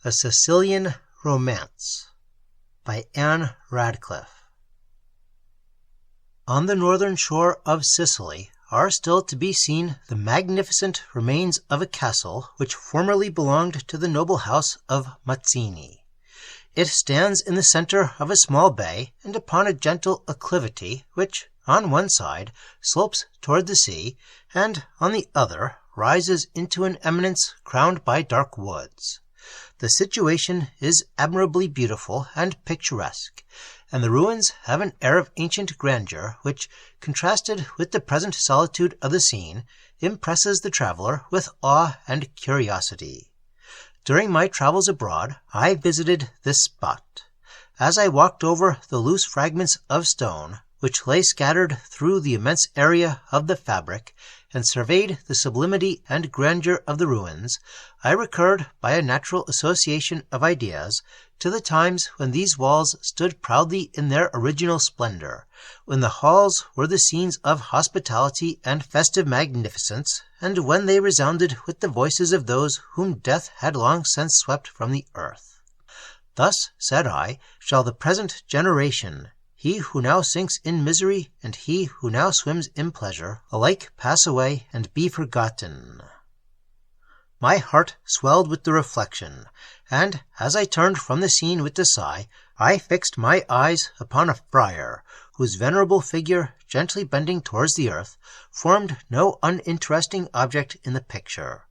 A Sicilian Romance by Anne Radcliffe. On the northern shore of Sicily are still to be seen the magnificent remains of a castle which formerly belonged to the noble house of Mazzini. It stands in the center of a small bay and upon a gentle acclivity which, on one side, slopes toward the sea, and on the other rises into an eminence crowned by dark woods. The situation is admirably beautiful and picturesque, and the ruins have an air of ancient grandeur which, contrasted with the present solitude of the scene, impresses the traveler with awe and curiosity. During my travels abroad, I visited this spot. As I walked over the loose fragments of stone, which lay scattered through the immense area of the fabric, and surveyed the sublimity and grandeur of the ruins, I recurred, by a natural association of ideas, to the times when these walls stood proudly in their original splendor, when the halls were the scenes of hospitality and festive magnificence, and when they resounded with the voices of those whom death had long since swept from the earth. Thus, said I, shall the present generation, he who now sinks in misery and he who now swims in pleasure, alike pass away and be forgotten. My heart swelled with the reflection, and as I turned from the scene with a sigh, I fixed my eyes upon a friar, whose venerable figure, gently bending towards the earth, formed no uninteresting object in the picture.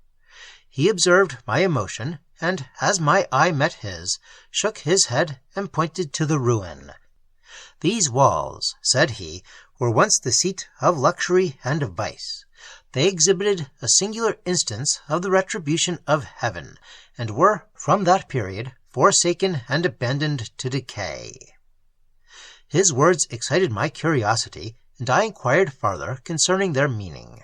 He observed my emotion, and as my eye met his, shook his head and pointed to the ruin. These walls, said he, were once the seat of luxury and of vice. They exhibited a singular instance of the retribution of heaven, and were, from that period, forsaken and abandoned to decay. His words excited my curiosity, and I inquired farther concerning their meaning.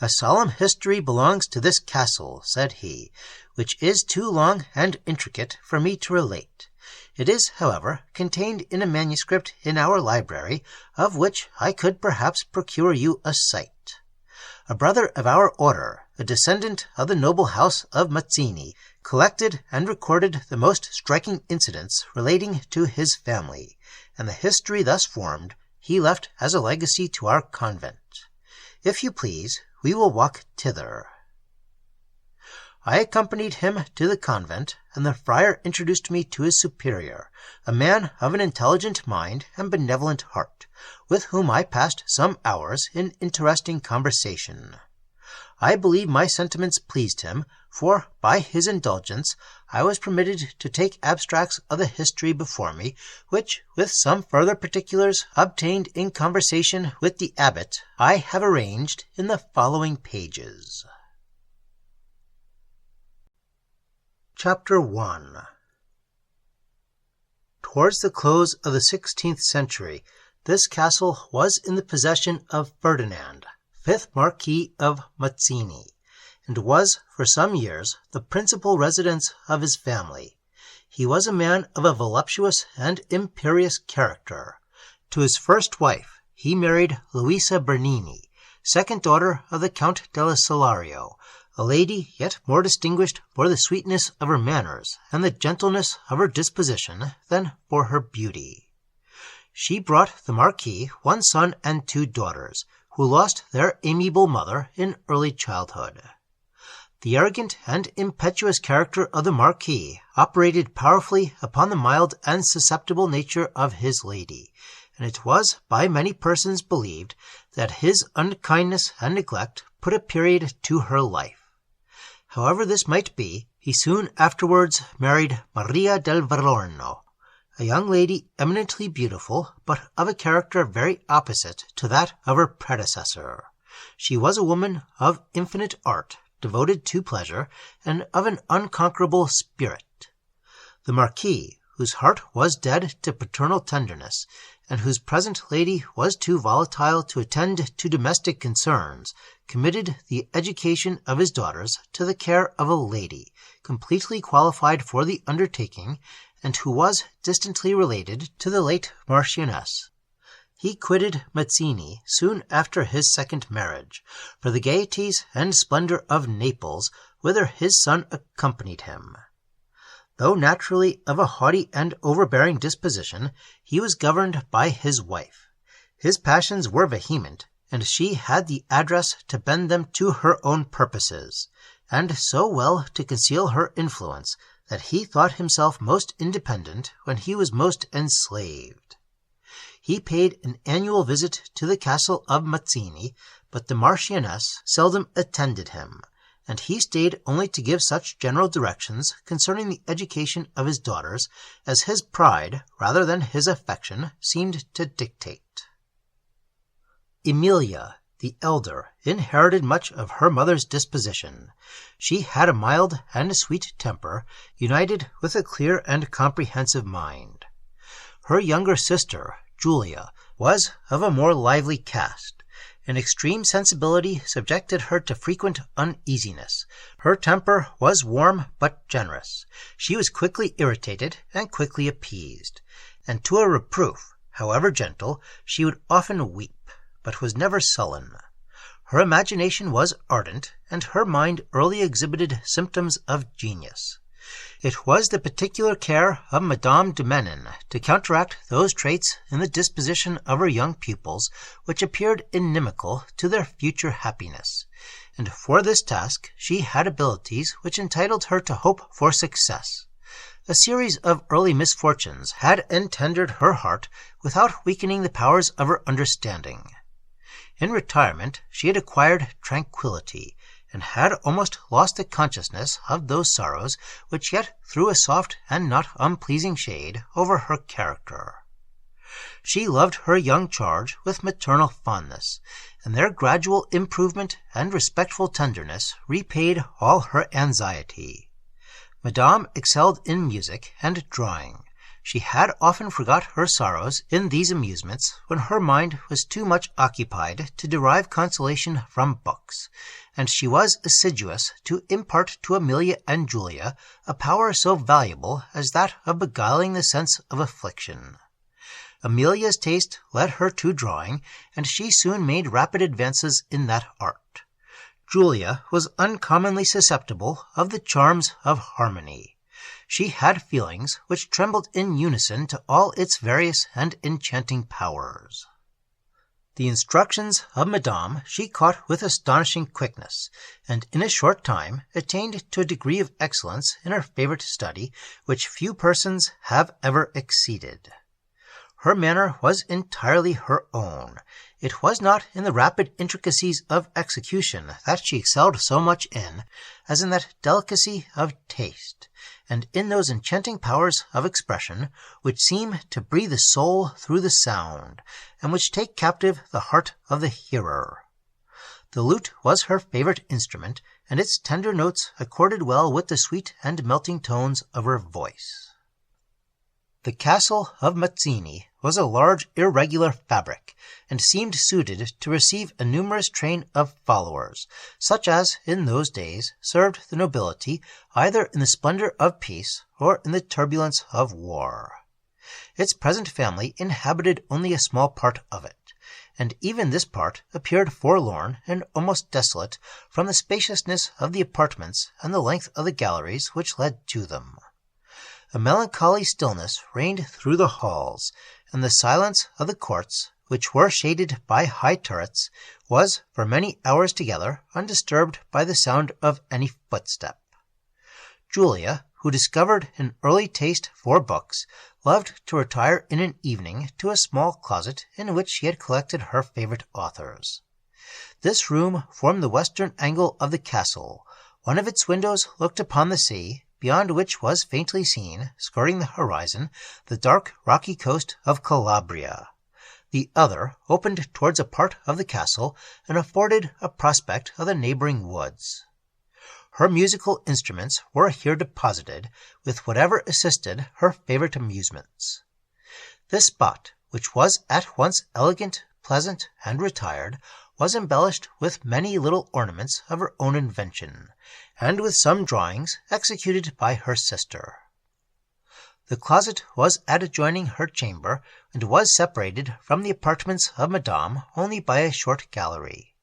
A solemn history belongs to this castle, said he, which is too long and intricate for me to relate. It is, however, contained in a manuscript in our library, of which I could perhaps procure you a sight. A brother of our order, a descendant of the noble house of Mazzini, collected and recorded the most striking incidents relating to his family, and the history thus formed he left as a legacy to our convent. If you please, we will walk thither. I accompanied him to the convent, and the friar introduced me to his superior, a man of an intelligent mind and benevolent heart, with whom I passed some hours in interesting conversation. I believe my sentiments pleased him, for, by his indulgence, I was permitted to take abstracts of the history before me, which, with some further particulars obtained in conversation with the abbot, I have arranged in the following pages. Chapter 1. Towards the close of the 16th century, this castle was in the possession of Ferdinand, 5th Marquis of Mazzini, and was, for some years, the principal residence of his family. He was a man of a voluptuous and imperious character. To his first wife he married Luisa Bernini, second daughter of the Count della Salario, a lady yet more distinguished for the sweetness of her manners and the gentleness of her disposition than for her beauty. She brought the Marquis one son and 2 daughters, who lost their amiable mother in early childhood. The arrogant and impetuous character of the Marquis operated powerfully upon the mild and susceptible nature of his lady, and it was by many persons believed that his unkindness and neglect put a period to her life. However this might be, he soon afterwards married Maria del Verorno, a young lady eminently beautiful, but of a character very opposite to that of her predecessor. She was a woman of infinite art, devoted to pleasure, and of an unconquerable spirit. The Marquis, whose heart was dead to paternal tenderness, and whose present lady was too volatile to attend to domestic concerns, committed the education of his daughters to the care of a lady, completely qualified for the undertaking, and who was distantly related to the late Marchioness. He quitted Mazzini soon after his second marriage, for the gaieties and splendor of Naples, whither his son accompanied him. Though naturally of a haughty and overbearing disposition, he was governed by his wife. His passions were vehement, and she had the address to bend them to her own purposes, and so well to conceal her influence that he thought himself most independent when he was most enslaved. He paid an annual visit to the castle of Mazzini, but the Marchioness seldom attended him, and he stayed only to give such general directions concerning the education of his daughters as his pride, rather than his affection, seemed to dictate. Emilia, the elder, inherited much of her mother's disposition. She had a mild and sweet temper, united with a clear and comprehensive mind. Her younger sister, Julia, was of a more lively cast. An extreme sensibility subjected her to frequent uneasiness. Her temper was warm but generous. She was quickly irritated and quickly appeased, and to a reproof, however gentle, she would often weep, but was never sullen. Her imagination was ardent, and her mind early exhibited symptoms of genius. It was the particular care of Madame de Menin to counteract those traits in the disposition of her young pupils which appeared inimical to their future happiness, and for this task she had abilities which entitled her to hope for success. A series of early misfortunes had entendered her heart without weakening the powers of her understanding. In retirement she had acquired tranquillity, and had almost lost the consciousness of those sorrows which yet threw a soft and not unpleasing shade over her character. She loved her young charge with maternal fondness, and their gradual improvement and respectful tenderness repaid all her anxiety. Madame excelled in music and drawing. She had often forgot her sorrows in these amusements when her mind was too much occupied to derive consolation from books, and she was assiduous to impart to Emilia and Julia a power so valuable as that of beguiling the sense of affliction. Emilia's taste led her to drawing, and she soon made rapid advances in that art. Julia was uncommonly susceptible of the charms of harmony. She had feelings which trembled in unison to all its various and enchanting powers. The instructions of Madame she caught with astonishing quickness, and in a short time attained to a degree of excellence in her favorite study which few persons have ever exceeded. Her manner was entirely her own. It was not in the rapid intricacies of execution that she excelled so much as in that delicacy of taste, and in those enchanting powers of expression which seem to breathe the soul through the sound, and which take captive the heart of the hearer. The lute was her favorite instrument, and its tender notes accorded well with the sweet and melting tones of her voice. The castle of Mazzini was a large irregular fabric, and seemed suited to receive a numerous train of followers, such as in those days served the nobility either in the splendor of peace or in the turbulence of war. Its present family inhabited only a small part of it, and even this part appeared forlorn and almost desolate from the spaciousness of the apartments and the length of the galleries which led to them. A melancholy stillness reigned through the halls, and the silence of the courts, which were shaded by high turrets, was for many hours together undisturbed by the sound of any footstep. Julia, who discovered an early taste for books, loved to retire in an evening to a small closet in which she had collected her favorite authors. This room formed the western angle of the castle. One of its windows looked upon the sea, beyond which was faintly seen, skirting the horizon, the dark rocky coast of Calabria. The other opened towards a part of the castle, and afforded a prospect of the neighboring woods. Her musical instruments were here deposited, with whatever assisted her favorite amusements. This spot, which was at once elegant, pleasant, and retired, was embellished with many little ornaments of her own invention, and with some drawings executed by her sister. The closet was adjoining her chamber, and was separated from the apartments of Madame only by a short gallery.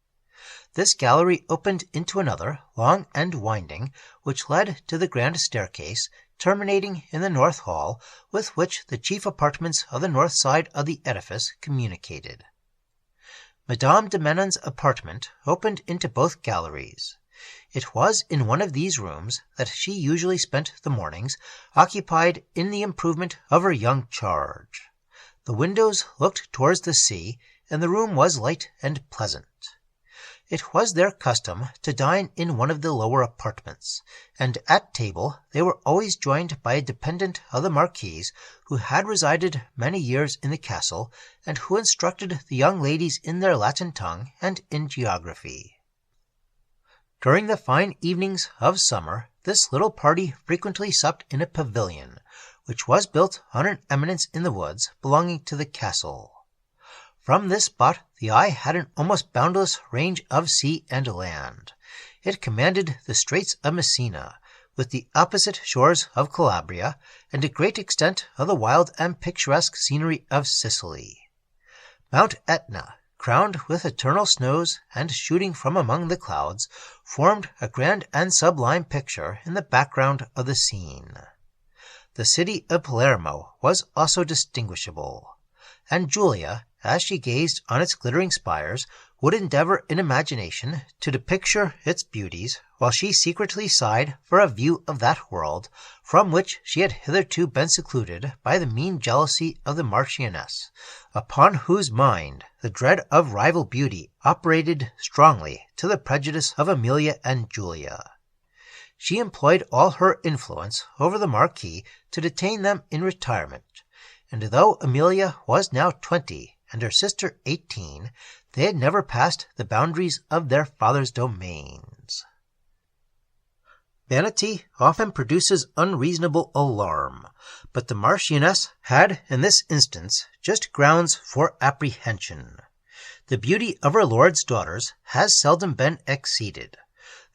This gallery opened into another, long and winding, which led to the grand staircase, terminating in the north hall, with which the chief apartments of the north side of the edifice communicated. Madame de Menon's apartment opened into both galleries. It was in one of these rooms that she usually spent the mornings, occupied in the improvement of her young charge. The windows looked towards the sea, and the room was light and pleasant. It was their custom to dine in one of the lower apartments, and at table they were always joined by a dependent of the Marquise, who had resided many years in the castle, and who instructed the young ladies in their Latin tongue and in geography. During the fine evenings of summer, this little party frequently supped in a pavilion, which was built on an eminence in the woods belonging to the castle. From this spot the eye had an almost boundless range of sea and land. It commanded the Straits of Messina, with the opposite shores of Calabria, and a great extent of the wild and picturesque scenery of Sicily. Mount Etna, crowned with eternal snows and shooting from among the clouds, formed a grand and sublime picture in the background of the scene. The city of Palermo was also distinguishable, and Julia, as she gazed on its glittering spires, would endeavor in imagination to depicture its beauties, while she secretly sighed for a view of that world from which she had hitherto been secluded by the mean jealousy of the Marchioness, upon whose mind the dread of rival beauty operated strongly to the prejudice of Amelia and Julia. She employed all her influence over the Marquis to detain them in retirement, and though Amelia was now 20 and her sister 18, they had never passed the boundaries of their father's domains. Vanity often produces unreasonable alarm, but the Marchioness had in this instance just grounds for apprehension. The beauty of her lord's daughters has seldom been exceeded.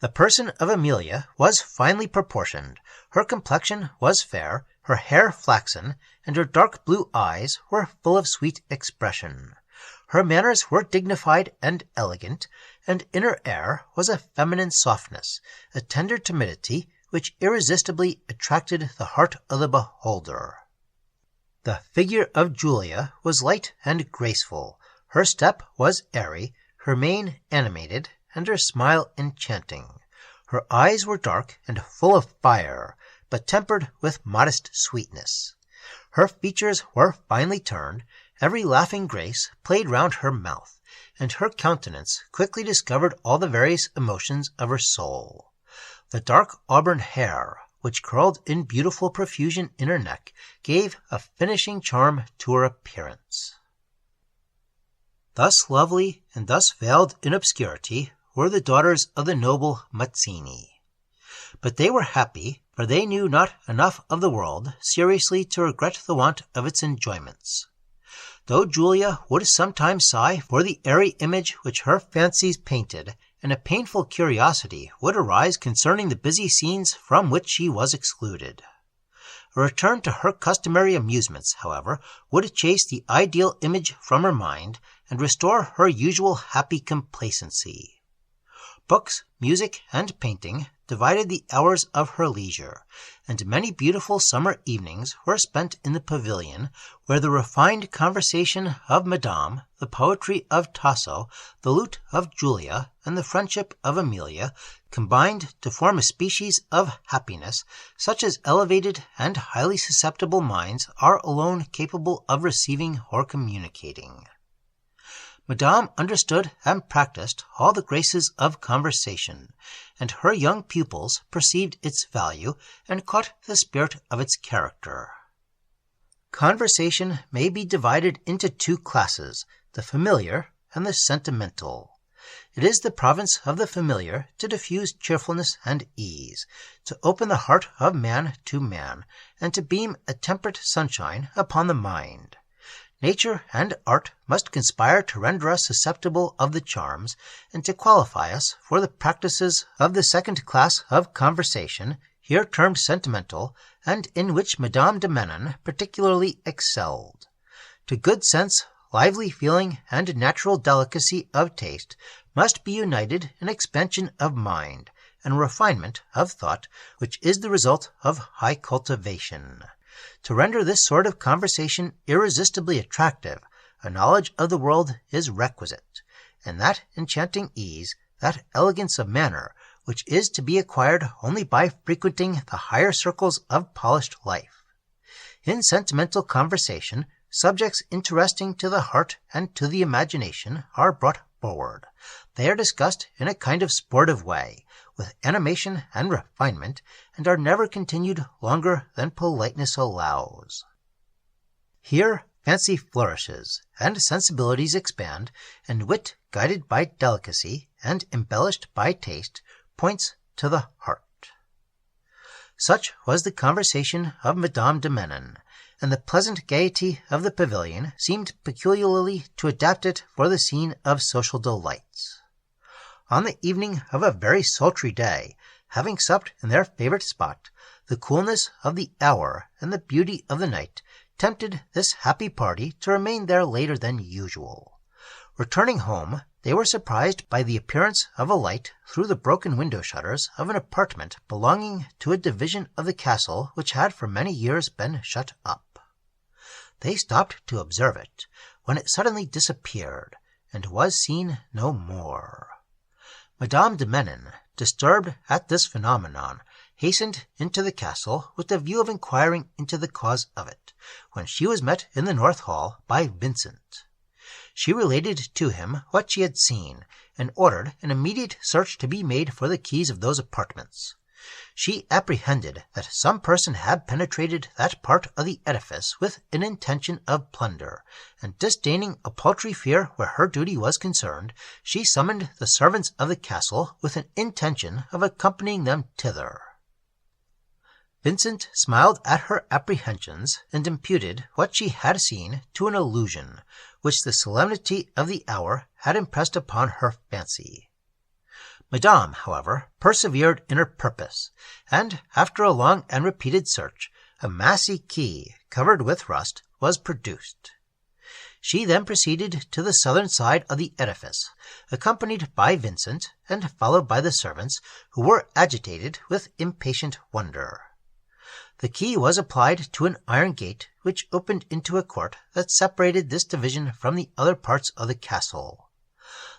The person of Amelia was finely proportioned, her complexion was fair, her hair flaxen, and her dark blue eyes were full of sweet expression. Her manners were dignified and elegant, and in her air was a feminine softness, a tender timidity, which irresistibly attracted the heart of the beholder. The figure of Julia was light and graceful, her step was airy, her mien animated, and her smile enchanting. Her eyes were dark and full of fire, but tempered with modest sweetness. Her features were finely turned, every laughing grace played round her mouth, and her countenance quickly discovered all the various emotions of her soul. The dark auburn hair, which curled in beautiful profusion in her neck, gave a finishing charm to her appearance. Thus lovely and thus veiled in obscurity were the daughters of the noble Mazzini. But they were happy, for they knew not enough of the world seriously to regret the want of its enjoyments. Though Julia would sometimes sigh for the airy image which her fancies painted, and a painful curiosity would arise concerning the busy scenes from which she was excluded. A return to her customary amusements, however, would chase the ideal image from her mind, and restore her usual happy complacency. Books, music, and painting divided the hours of her leisure, and many beautiful summer evenings were spent in the pavilion, where the refined conversation of Madame, the poetry of Tasso, the lute of Julia, and the friendship of Amelia combined to form a species of happiness such as elevated and highly susceptible minds are alone capable of receiving or communicating. Madame understood and practiced all the graces of conversation, and her young pupils perceived its value and caught the spirit of its character. Conversation may be divided into two classes, the familiar and the sentimental. It is the province of the familiar to diffuse cheerfulness and ease, to open the heart of man to man, and to beam a temperate sunshine upon the mind. Nature and art must conspire to render us susceptible of the charms, and to qualify us for the practices of the second class of conversation, here termed sentimental, and in which Madame de Menon particularly excelled. To good sense, lively feeling, and natural delicacy of taste, must be united in expansion of mind and refinement of thought, which is the result of high cultivation. To render this sort of conversation irresistibly attractive, a knowledge of the world is requisite, and that enchanting ease, that elegance of manner, which is to be acquired only by frequenting the higher circles of polished life. In sentimental conversation, subjects interesting to the heart and to the imagination are brought forward. They are discussed in a kind of sportive way, with animation and refinement, and are never continued longer than politeness allows. Here fancy flourishes, and sensibilities expand, and wit, guided by delicacy and embellished by taste, points to the heart. Such was the conversation of Madame de Menon, and the pleasant gaiety of the pavilion seemed peculiarly to adapt it for the scene of social delights. On the evening of a very sultry day, having supped in their favourite spot, the coolness of the hour and the beauty of the night tempted this happy party to remain there later than usual. Returning home, they were surprised by the appearance of a light through the broken window-shutters of an apartment belonging to a division of the castle which had for many years been shut up. They stopped to observe it, when it suddenly disappeared, and was seen no more. Madame de Menon, disturbed at this phenomenon, hastened into the castle with the view of inquiring into the cause of it, when she was met in the North Hall by Vincent. She related to him what she had seen, and ordered an immediate search to be made for the keys of those apartments. She apprehended that some person had penetrated that part of the edifice with an intention of plunder, and disdaining a paltry fear where her duty was concerned, she summoned the servants of the castle with an intention of accompanying them thither. Vincent smiled at her apprehensions, and imputed what she had seen to an illusion, which the solemnity of the hour had impressed upon her fancy. Madame, however, persevered in her purpose, and, after a long and repeated search, a massy key, covered with rust, was produced. She then proceeded to the southern side of the edifice, accompanied by Vincent, and followed by the servants, who were agitated with impatient wonder. The key was applied to an iron gate which opened into a court that separated this division from the other parts of the castle.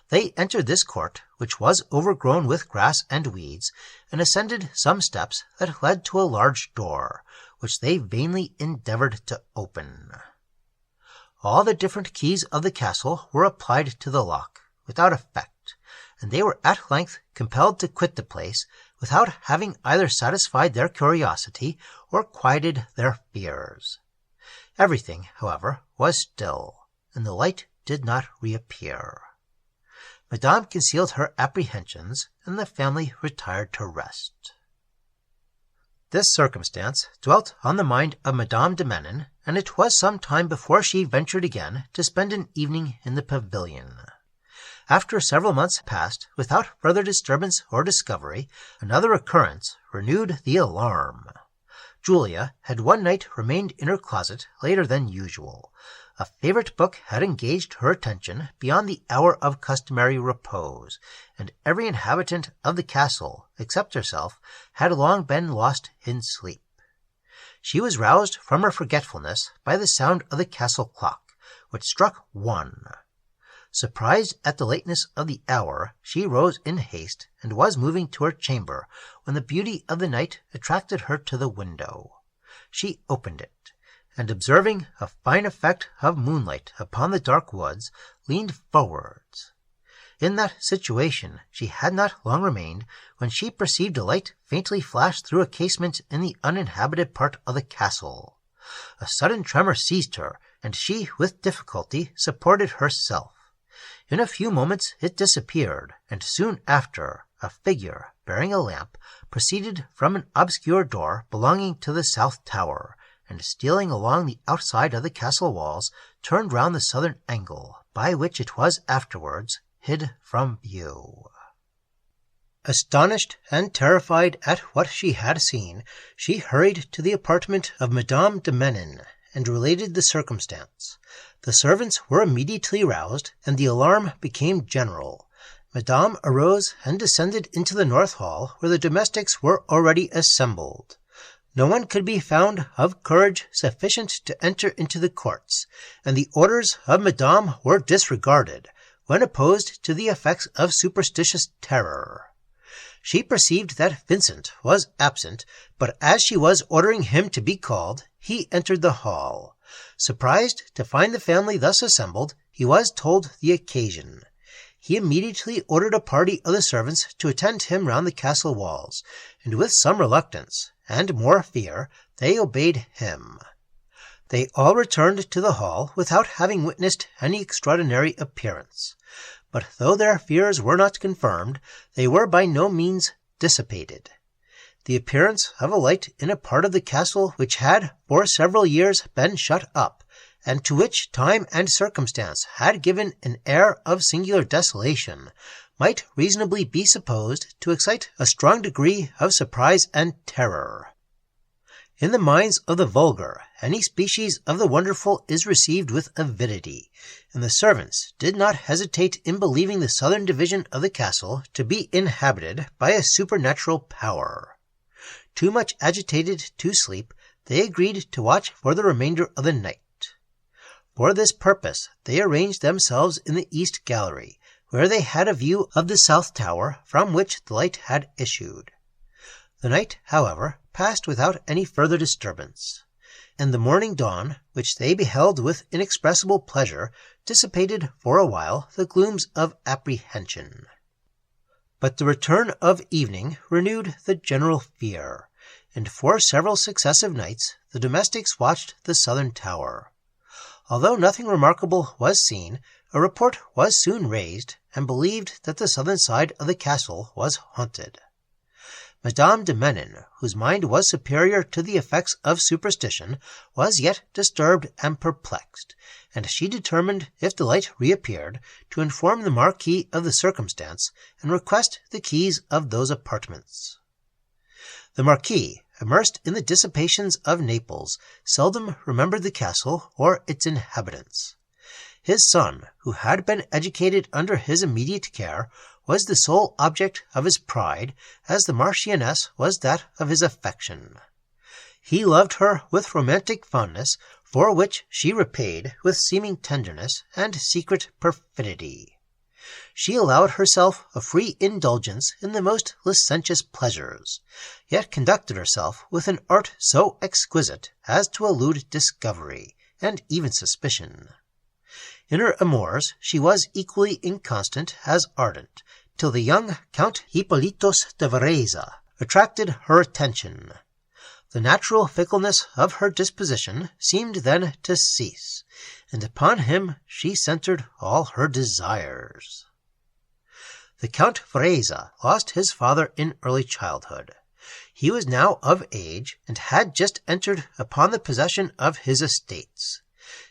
They entered this court, which was overgrown with grass and weeds, and ascended some steps that led to a large door, which they vainly endeavoured to open. All the different keys of the castle were applied to the lock, without effect, and they were at length compelled to quit the place, without having either satisfied their curiosity or quieted their fears. Everything, however, was still, and the light did not reappear. Madame concealed her apprehensions, and the family retired to rest. This circumstance dwelt on the mind of Madame de Menon, and it was some time before she ventured again to spend an evening in the pavilion. After several months passed without further disturbance or discovery, another occurrence renewed the alarm. Julia had one night remained in her closet later than usual. A favourite book had engaged her attention beyond the hour of customary repose, and every inhabitant of the castle, except herself, had long been lost in sleep. She was roused from her forgetfulness by the sound of the castle clock, which struck 1. Surprised at the lateness of the hour, she rose in haste, and was moving to her chamber, when the beauty of the night attracted her to the window. She opened it, and observing a fine effect of moonlight upon the dark woods, leaned forwards. In that situation she had not long remained, when she perceived a light faintly flash through a casement in the uninhabited part of the castle. A sudden tremor seized her, and she with difficulty supported herself. In a few moments it disappeared, and soon after a figure bearing a lamp proceeded from an obscure door belonging to the south tower, and stealing along the outside of the castle walls, turned round the southern angle, by which it was afterwards hid from view. Astonished and terrified at what she had seen, she hurried to the apartment of Madame de Menon, and related the circumstance. The servants were immediately roused, and the alarm became general. Madame arose and descended into the north hall, where the domestics were already assembled. No one could be found of courage sufficient to enter into the courts, and the orders of Madame were disregarded, when opposed to the effects of superstitious terror. She perceived that Vincent was absent, but as she was ordering him to be called, he entered the hall. Surprised to find the family thus assembled, he was told the occasion. He immediately ordered a party of the servants to attend him round the castle walls, and with some reluctance, and more fear, they obeyed him. They all returned to the hall without having witnessed any extraordinary appearance. But though their fears were not confirmed, they were by no means dissipated. The appearance of a light in a part of the castle which had for several years been shut up, and to which time and circumstance had given an air of singular desolation, might reasonably be supposed to excite a strong degree of surprise and terror. In the minds of the vulgar, any species of the wonderful is received with avidity, and the servants did not hesitate in believing the southern division of the castle to be inhabited by a supernatural power. Too much agitated to sleep, they agreed to watch for the remainder of the night. For this purpose they arranged themselves in the east gallery, where they had a view of the south tower from which the light had issued. The night, however, passed without any further disturbance, and the morning dawn, which they beheld with inexpressible pleasure, dissipated for a while the glooms of apprehension. But the return of evening renewed the general fear, and for several successive nights the domestics watched the southern tower. Although nothing remarkable was seen, a report was soon raised, and believed that the southern side of the castle was haunted. Madame de Menin, whose mind was superior to the effects of superstition, was yet disturbed and perplexed, and she determined, if the light reappeared, to inform the Marquis of the circumstance, and request the keys of those apartments. The Marquis, immersed in the dissipations of Naples, seldom remembered the castle or its inhabitants. His son, who had been educated under his immediate care, was the sole object of his pride, as the Marchioness was that of his affection. He loved her with romantic fondness, for which she repaid with seeming tenderness and secret perfidy. She allowed herself a free indulgence in the most licentious pleasures, yet conducted herself with an art so exquisite as to elude discovery, and even suspicion. In her amours she was equally inconstant as ardent, till the young Count Hippolytos de Varese attracted her attention. The natural fickleness of her disposition seemed then to cease, and upon him she centred all her desires. The Count Varese lost his father in early childhood. He was now of age, and had just entered upon the possession of his estates.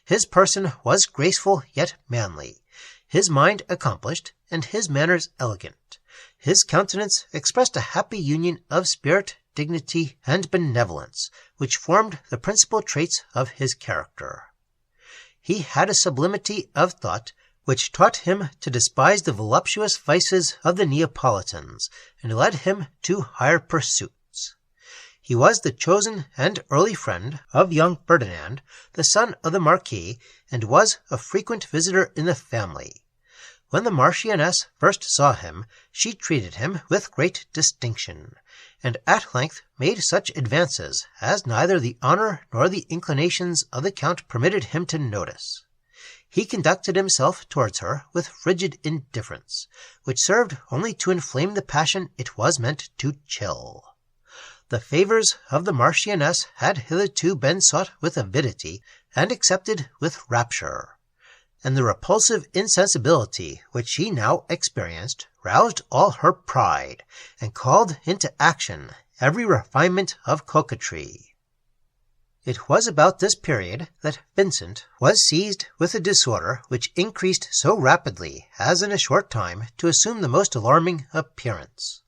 His person was graceful yet manly, his mind accomplished, and his manners elegant. His countenance expressed a happy union of spirit, dignity, and benevolence, which formed the principal traits of his character. He had a sublimity of thought which taught him to despise the voluptuous vices of the Neapolitans, and led him to higher pursuits. He was the chosen and early friend of young Ferdinand, the son of the Marquis, and was a frequent visitor in the family. When the Marchioness first saw him, she treated him with great distinction, and at length made such advances as neither the honour nor the inclinations of the Count permitted him to notice. He conducted himself towards her with frigid indifference, which served only to inflame the passion it was meant to chill. The favours of the Marchioness had hitherto been sought with avidity, and accepted with rapture, and the repulsive insensibility which she now experienced roused all her pride, and called into action every refinement of coquetry. It was about this period that Vincent was seized with a disorder which increased so rapidly as in a short time to assume the most alarming appearance.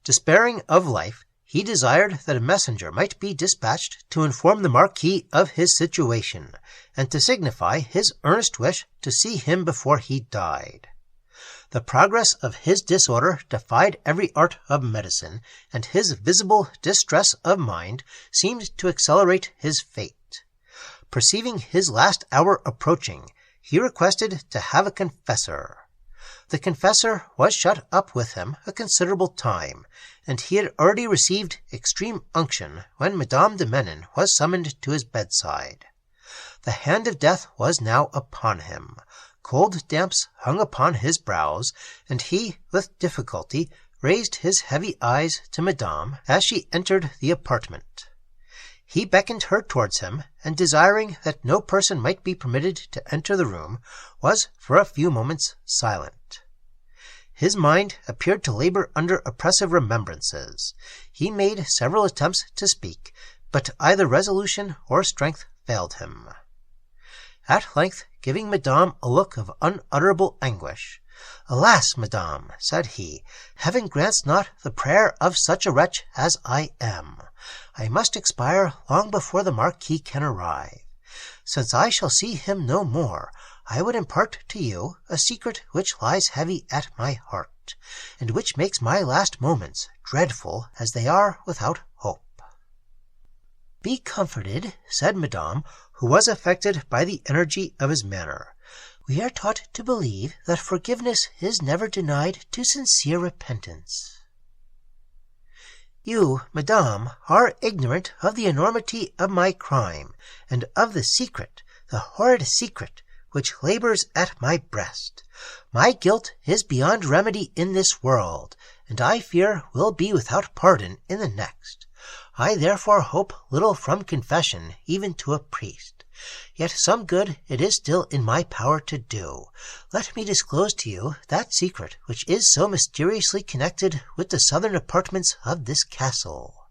Despairing of life, he desired that a messenger might be dispatched to inform the Marquis of his situation, and to signify his earnest wish to see him before he died. The progress of his disorder defied every art of medicine, and his visible distress of mind seemed to accelerate his fate. Perceiving his last hour approaching, he requested to have a confessor. The confessor was shut up with him a considerable time, and he had already received extreme unction when Madame de Menon was summoned to his bedside. The hand of death was now upon him. Cold damps hung upon his brows, and he, with difficulty, raised his heavy eyes to Madame as she entered the apartment. He beckoned her towards him, and desiring that no person might be permitted to enter the room, was for a few moments silent. His mind appeared to labor under oppressive remembrances. He made several attempts to speak, but either resolution or strength failed him. At length, giving Madame a look of unutterable anguish, "Alas, Madame," said he, "heaven grants not the prayer of such a wretch as I am. I must expire long before the Marquis can arrive. Since I shall see him no more, I would impart to you a secret which lies heavy at my heart, and which makes my last moments dreadful as they are without hope." "Be comforted," said Madame, who was affected by the energy of his manner. "We are taught to believe that forgiveness is never denied to sincere repentance." "You, Madame, are ignorant of the enormity of my crime, and of the secret, the horrid secret, which labors at my breast. My guilt is beyond remedy in this world, and I fear will be without pardon in the next. I therefore hope little from confession, even to a priest. Yet some good it is still in my power to do. Let me disclose to you that secret which is so mysteriously connected with the southern apartments of this castle."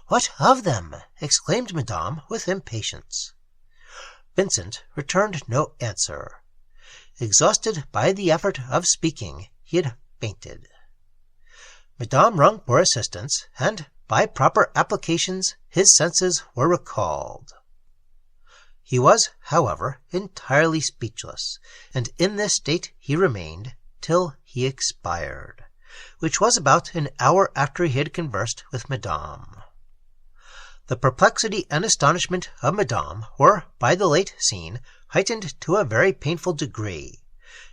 "What of them?" exclaimed Madame with impatience. Vincent returned no answer. Exhausted by the effort of speaking, he had fainted. Madame rung for assistance, and by proper applications his senses were recalled. He was, however, entirely speechless, and in this state he remained till he expired, which was about an hour after he had conversed with Madame. The perplexity and astonishment of Madame were, by the late scene, heightened to a very painful degree.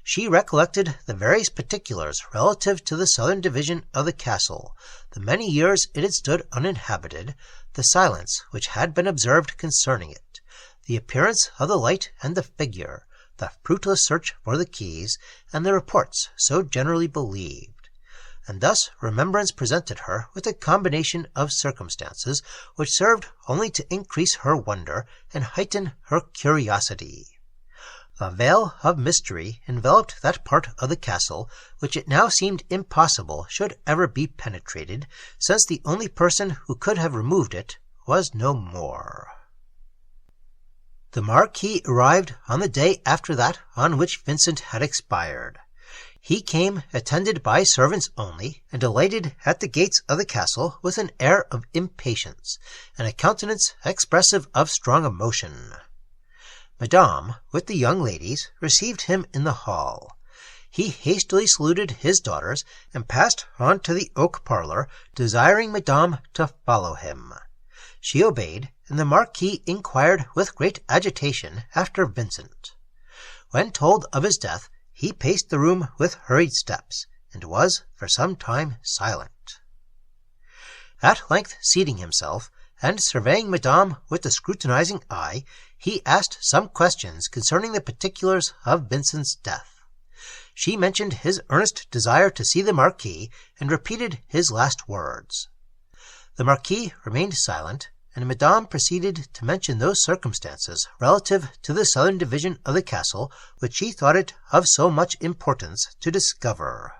She recollected the various particulars relative to the southern division of the castle, the many years it had stood uninhabited, the silence which had been observed concerning it, the appearance of the light and the figure, the fruitless search for the keys, and the reports so generally believed. And thus remembrance presented her with a combination of circumstances which served only to increase her wonder and heighten her curiosity. A veil of mystery enveloped that part of the castle which it now seemed impossible should ever be penetrated, since the only person who could have removed it was no more. The Marquis arrived on the day after that on which Vincent had expired. He came attended by servants only, and alighted at the gates of the castle with an air of impatience, and a countenance expressive of strong emotion. Madame, with the young ladies, received him in the hall. He hastily saluted his daughters, and passed on to the oak parlour, desiring Madame to follow him. She obeyed, and the Marquis inquired with great agitation after Vincent. When told of his death, he paced the room with hurried steps, and was for some time silent. At length seating himself, and surveying Madame with a scrutinizing eye, he asked some questions concerning the particulars of Vincent's death. She mentioned his earnest desire to see the Marquis, and repeated his last words. The Marquis remained silent, and Madame proceeded to mention those circumstances relative to the southern division of the castle which she thought it of so much importance to discover.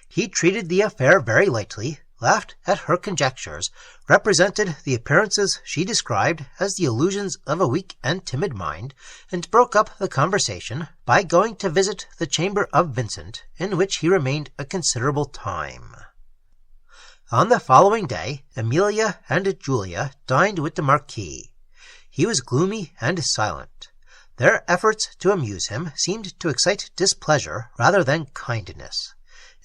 He treated the affair very lightly, laughed at her conjectures, represented the appearances she described as the illusions of a weak and timid mind, and broke up the conversation by going to visit the chamber of Vincent, in which he remained a considerable time. On the following day, Emilia and Julia dined with the Marquis. He was gloomy and silent. Their efforts to amuse him seemed to excite displeasure rather than kindness,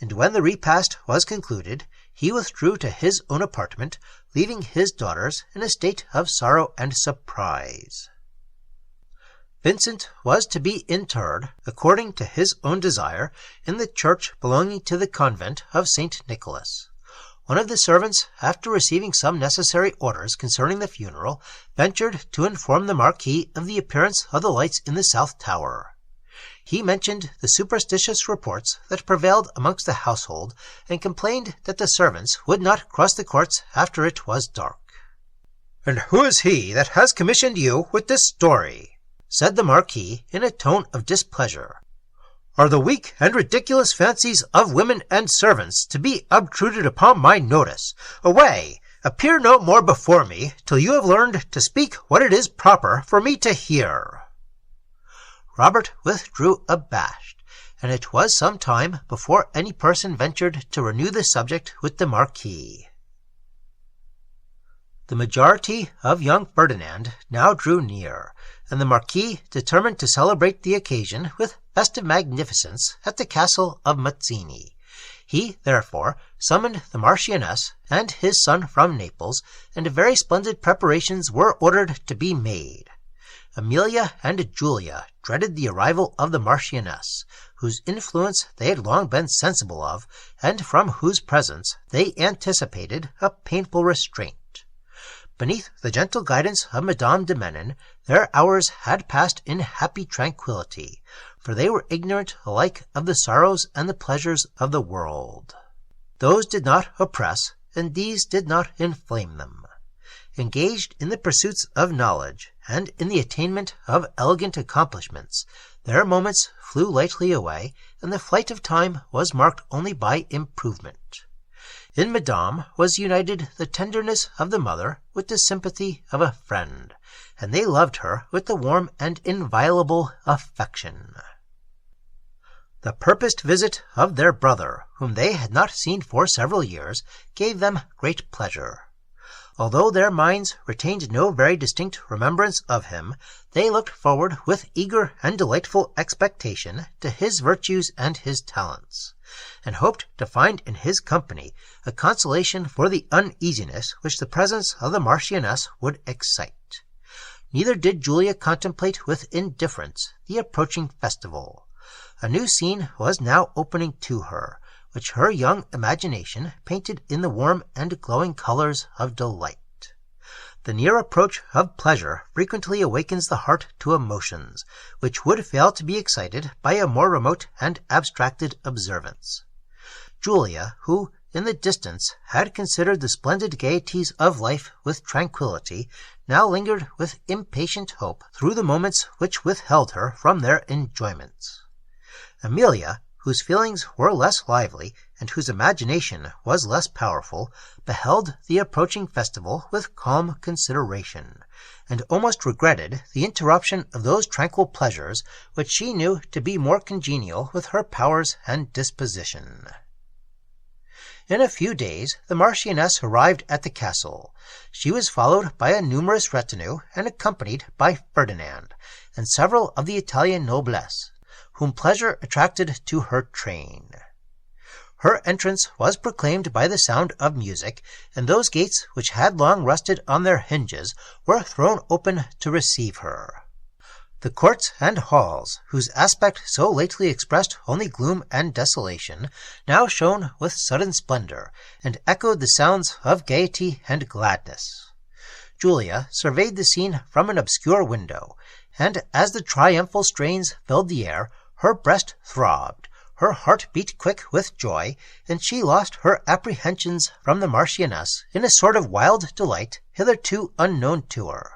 and when the repast was concluded, he withdrew to his own apartment, leaving his daughters in a state of sorrow and surprise. Vincent was to be interred, according to his own desire, in the church belonging to the convent of St. Nicholas. One of the servants, after receiving some necessary orders concerning the funeral, ventured to inform the Marquis of the appearance of the lights in the south tower. He mentioned the superstitious reports that prevailed amongst the household, and complained that the servants would not cross the courts after it was dark. "And who is he that has commissioned you with this story?" said the Marquis in a tone of displeasure. "Are the weak and ridiculous fancies of women and servants to be obtruded upon my notice? Away! Appear no more before me till you have learned to speak what it is proper for me to hear." Robert withdrew abashed, and it was some time before any person ventured to renew the subject with the Marquis. The majority of young Ferdinand now drew near, and the Marquis determined to celebrate the occasion with festive magnificence at the castle of Mazzini. He, therefore, summoned the Marchioness and his son from Naples, and very splendid preparations were ordered to be made. Amelia and Julia dreaded the arrival of the Marchioness, whose influence they had long been sensible of, and from whose presence they anticipated a painful restraint. Beneath the gentle guidance of Madame de Menon, their hours had passed in happy tranquillity, for they were ignorant alike of the sorrows and the pleasures of the world. Those did not oppress, and these did not inflame them. Engaged in the pursuits of knowledge, and in the attainment of elegant accomplishments, their moments flew lightly away, and the flight of time was marked only by improvement. In Madame was united the tenderness of the mother with the sympathy of a friend, and they loved her with the warm and inviolable affection. The purposed visit of their brother, whom they had not seen for several years, gave them great pleasure. Although their minds retained no very distinct remembrance of him, they looked forward with eager and delightful expectation to his virtues and his talents, and hoped to find in his company a consolation for the uneasiness which the presence of the Marchioness would excite. Neither did Julia contemplate with indifference the approaching festival. A new scene was now opening to her, which her young imagination painted in the warm and glowing colors of delight. The near approach of pleasure frequently awakens the heart to emotions, which would fail to be excited by a more remote and abstracted observance. Julia, who, in the distance, had considered the splendid gaieties of life with tranquillity, now lingered with impatient hope through the moments which withheld her from their enjoyments. Amelia, whose feelings were less lively, and whose imagination was less powerful, beheld the approaching festival with calm consideration, and almost regretted the interruption of those tranquil pleasures which she knew to be more congenial with her powers and disposition. In a few days the Marchioness arrived at the castle. She was followed by a numerous retinue, and accompanied by Ferdinand, and several of the Italian noblesse, whom pleasure attracted to her train. Her entrance was proclaimed by the sound of music, and those gates which had long rested on their hinges were thrown open to receive her. The courts and halls, whose aspect so lately expressed only gloom and desolation, now shone with sudden splendor, and echoed the sounds of gaiety and gladness. Julia surveyed the scene from an obscure window, and as the triumphal strains filled the air, her breast throbbed, her heart beat quick with joy, and she lost her apprehensions from the Marchioness in a sort of wild delight hitherto unknown to her.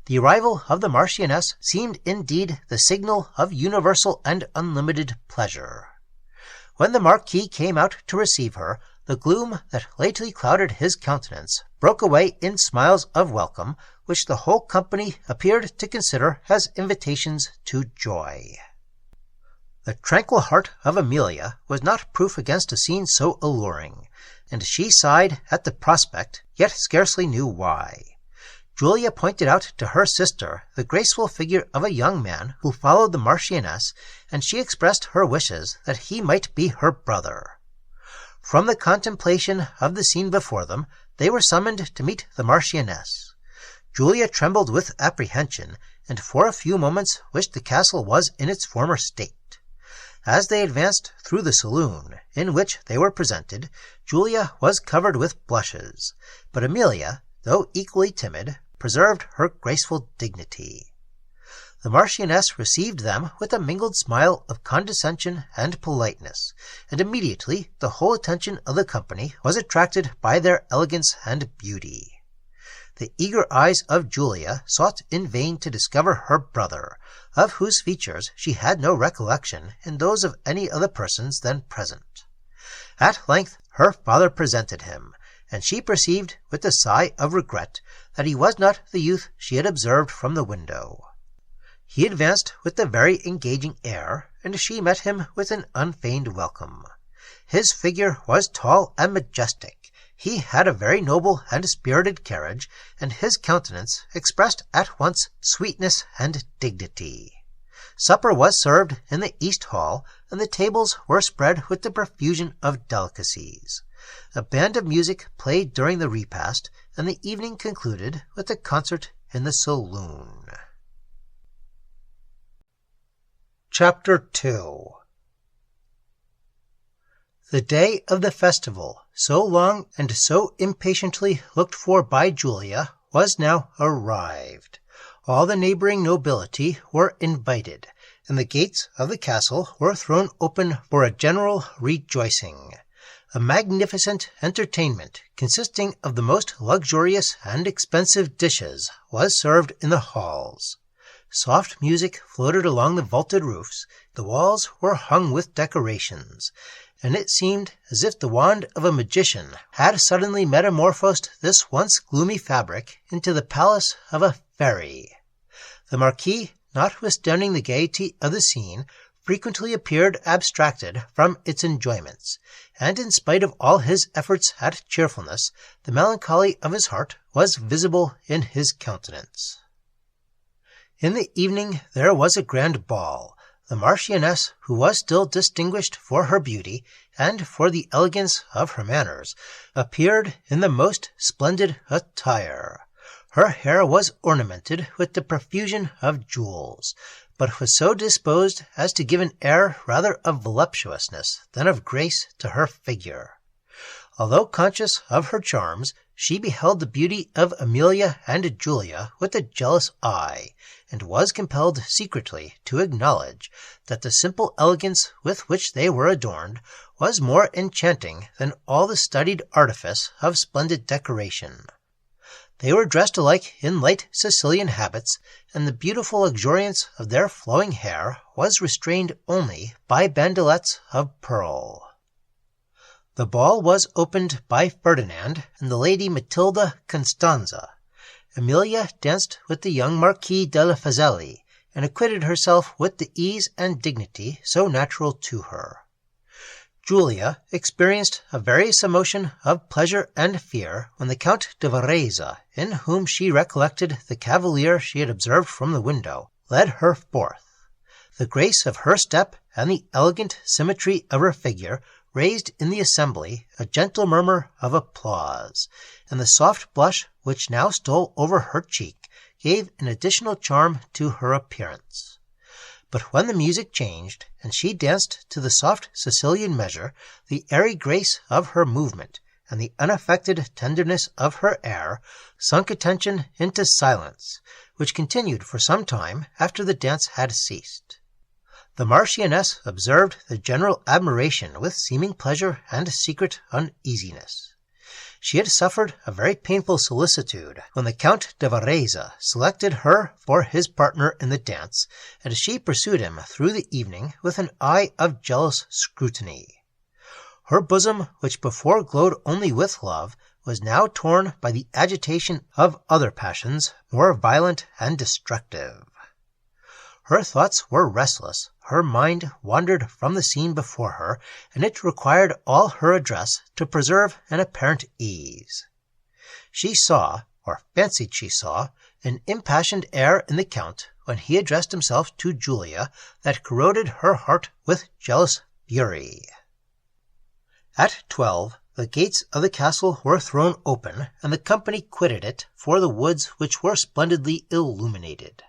The arrival of the Marchioness seemed indeed the signal of universal and unlimited pleasure. When the Marquis came out to receive her, the gloom that lately clouded his countenance broke away in smiles of welcome, which the whole company appeared to consider as invitations to joy. The tranquil heart of Amelia was not proof against a scene so alluring, and she sighed at the prospect, yet scarcely knew why. Julia pointed out to her sister the graceful figure of a young man who followed the Marchioness, and she expressed her wishes that he might be her brother. From the contemplation of the scene before them, they were summoned to meet the Marchioness. Julia trembled with apprehension, and for a few moments wished the castle was in its former state. As they advanced through the saloon in which they were presented, Julia was covered with blushes, but Amelia, though equally timid, preserved her graceful dignity. The Marchioness received them with a mingled smile of condescension and politeness, and immediately the whole attention of the company was attracted by their elegance and beauty. The eager eyes of Julia sought in vain to discover her brother, of whose features she had no recollection in those of any other persons then present. At length her father presented him, and she perceived with a sigh of regret that he was not the youth she had observed from the window. He advanced with a very engaging air, and she met him with an unfeigned welcome. His figure was tall and majestic. He had a very noble and spirited carriage, and his countenance expressed at once sweetness and dignity. Supper was served in the East Hall, and the tables were spread with the profusion of delicacies. A band of music played during the repast, and the evening concluded with a concert in the saloon. Chapter 2. The day of the festival, so long and so impatiently looked for by Julia, was now arrived. All the neighboring nobility were invited, and the gates of the castle were thrown open for a general rejoicing. A magnificent entertainment, consisting of the most luxurious and expensive dishes, was served in the halls. Soft music floated along the vaulted roofs, the walls were hung with decorations, and it seemed as if the wand of a magician had suddenly metamorphosed this once gloomy fabric into the palace of a fairy. The Marquis, notwithstanding the gaiety of the scene, frequently appeared abstracted from its enjoyments, and in spite of all his efforts at cheerfulness, the melancholy of his heart was visible in his countenance. In the evening there was a grand ball. The Marchioness, who was still distinguished for her beauty and for the elegance of her manners, appeared in the most splendid attire. Her hair was ornamented with the profusion of jewels, but was so disposed as to give an air rather of voluptuousness than of grace to her figure. Although conscious of her charms, she beheld the beauty of Amelia and Julia with a jealous eye, and was compelled secretly to acknowledge that the simple elegance with which they were adorned was more enchanting than all the studied artifice of splendid decoration. They were dressed alike in light Sicilian habits, and the beautiful luxuriance of their flowing hair was restrained only by bandelettes of pearl. The ball was opened by Ferdinand and the Lady Matilda Constanza. Amelia danced with the young Marquis della Fazelli, and acquitted herself with the ease and dignity so natural to her. Julia experienced a various emotion of pleasure and fear when the Count de Varese, in whom she recollected the cavalier she had observed from the window, led her forth. The grace of her step and the elegant symmetry of her figure raised in the assembly a gentle murmur of applause, and the soft blush which now stole over her cheek gave an additional charm to her appearance. But when the music changed, and she danced to the soft Sicilian measure, the airy grace of her movement and the unaffected tenderness of her air sunk attention into silence, which continued for some time after the dance had ceased. The Marchioness observed the general admiration with seeming pleasure and secret uneasiness. She had suffered a very painful solicitude when the Count de Varese selected her for his partner in the dance, and she pursued him through the evening with an eye of jealous scrutiny. Her bosom, which before glowed only with love, was now torn by the agitation of other passions more violent and destructive. Her thoughts were restless, her mind wandered from the scene before her, and it required all her address to preserve an apparent ease. She saw, or fancied she saw, an impassioned air in the Count when he addressed himself to Julia that corroded her heart with jealous fury. At 12, the gates of the castle were thrown open, and the company quitted it for the woods, which were splendidly illuminated.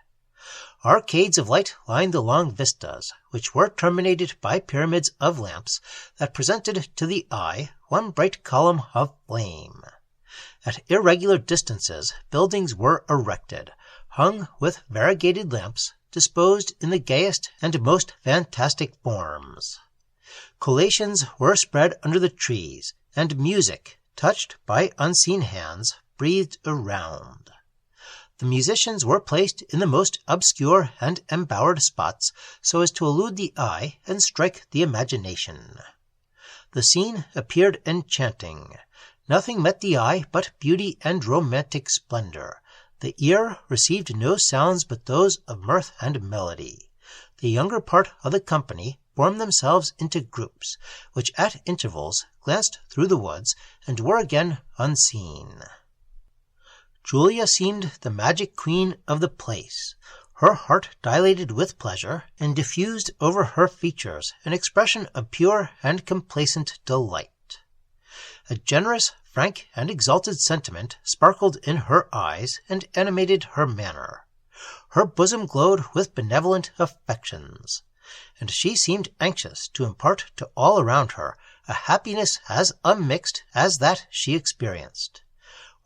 Arcades of light lined the long vistas, which were terminated by pyramids of lamps that presented to the eye one bright column of flame. At irregular distances buildings were erected, hung with variegated lamps, disposed in the gayest and most fantastic forms. Collations were spread under the trees, and music, touched by unseen hands, breathed around. The musicians were placed in the most obscure and embowered spots so as to elude the eye and strike the imagination. The scene appeared enchanting. Nothing met the eye but beauty and romantic splendor. The ear received no sounds but those of mirth and melody. The younger part of the company formed themselves into groups, which at intervals glanced through the woods and were again unseen. Julia seemed the magic queen of the place. Her heart dilated with pleasure, and diffused over her features an expression of pure and complacent delight. A generous, frank, and exalted sentiment sparkled in her eyes and animated her manner. Her bosom glowed with benevolent affections, and she seemed anxious to impart to all around her a happiness as unmixed as that she experienced.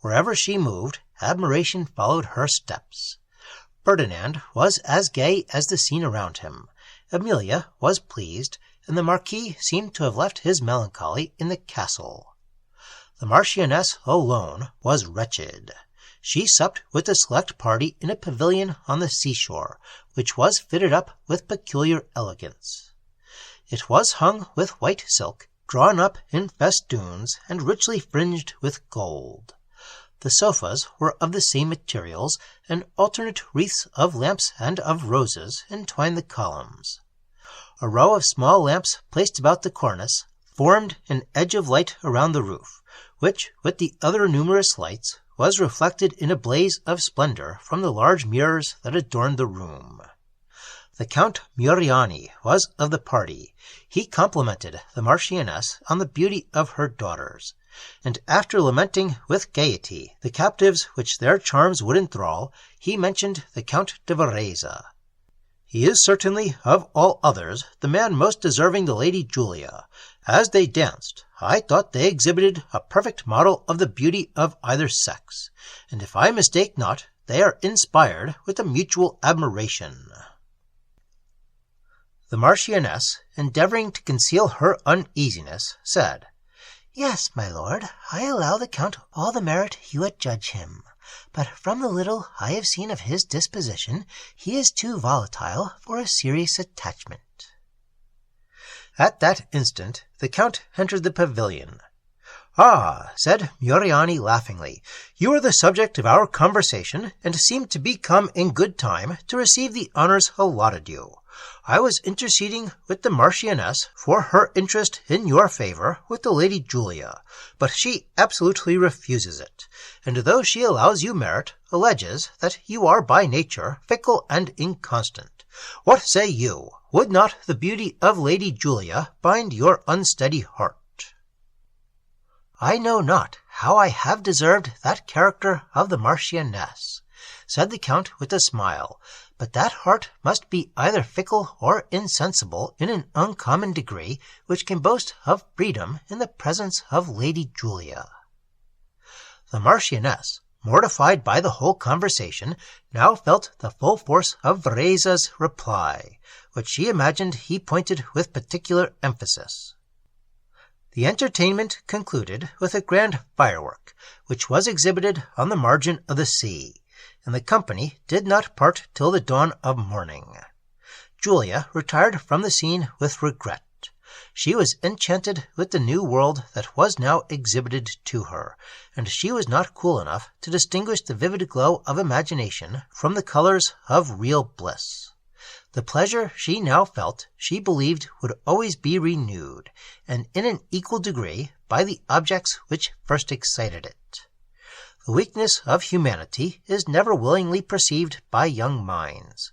Wherever she moved, admiration followed her steps. Ferdinand was as gay as the scene around him. Amelia was pleased, and the Marquis seemed to have left his melancholy in the castle. The Marchioness alone was wretched. She supped with a select party in a pavilion on the seashore, which was fitted up with peculiar elegance. It was hung with white silk, drawn up in festoons, and richly fringed with gold. The sofas were of the same materials, and alternate wreaths of lamps and of roses entwined the columns. A row of small lamps placed about the cornice formed an edge of light around the roof, which, with the other numerous lights, was reflected in a blaze of splendor from the large mirrors that adorned the room. The Count Muriani was of the party. He complimented the Marchioness on the beauty of her daughters, and after lamenting with gaiety the captives which their charms would enthrall, he mentioned the Count de Varese. He is certainly, of all others, the man most deserving the Lady Julia. As they danced, I thought they exhibited a perfect model of the beauty of either sex, and if I mistake not, they are inspired with a mutual admiration. The Marchioness, endeavoring to conceal her uneasiness, said, "Yes, my lord, I allow the Count all the merit you adjudge him, but from the little I have seen of his disposition, he is too volatile for a serious attachment." At that instant the Count entered the pavilion. "Ah," said Muriani laughingly, "you are the subject of our conversation, and seem to be come in good time to receive the honors allotted you. I was interceding with the Marchioness for her interest in your favor with the Lady Julia, but she absolutely refuses it, and though she allows you merit, alleges that you are by nature fickle and inconstant. What say you? Would not the beauty of Lady Julia bind your unsteady heart?" "I know not how I have deserved that character of the Marchioness," said the Count with a smile, "but that heart must be either fickle or insensible in an uncommon degree which can boast of freedom in the presence of Lady Julia." The Marchioness, mortified by the whole conversation, now felt the full force of Varese's reply, which she imagined he pointed with particular emphasis. The entertainment concluded with a grand firework, which was exhibited on the margin of the sea, and the company did not part till the dawn of morning. Julia retired from the scene with regret. She was enchanted with the new world that was now exhibited to her, and she was not cool enough to distinguish the vivid glow of imagination from the colors of real bliss. The pleasure she now felt she believed would always be renewed, and in an equal degree, by the objects which first excited it. A weakness of humanity is never willingly perceived by young minds.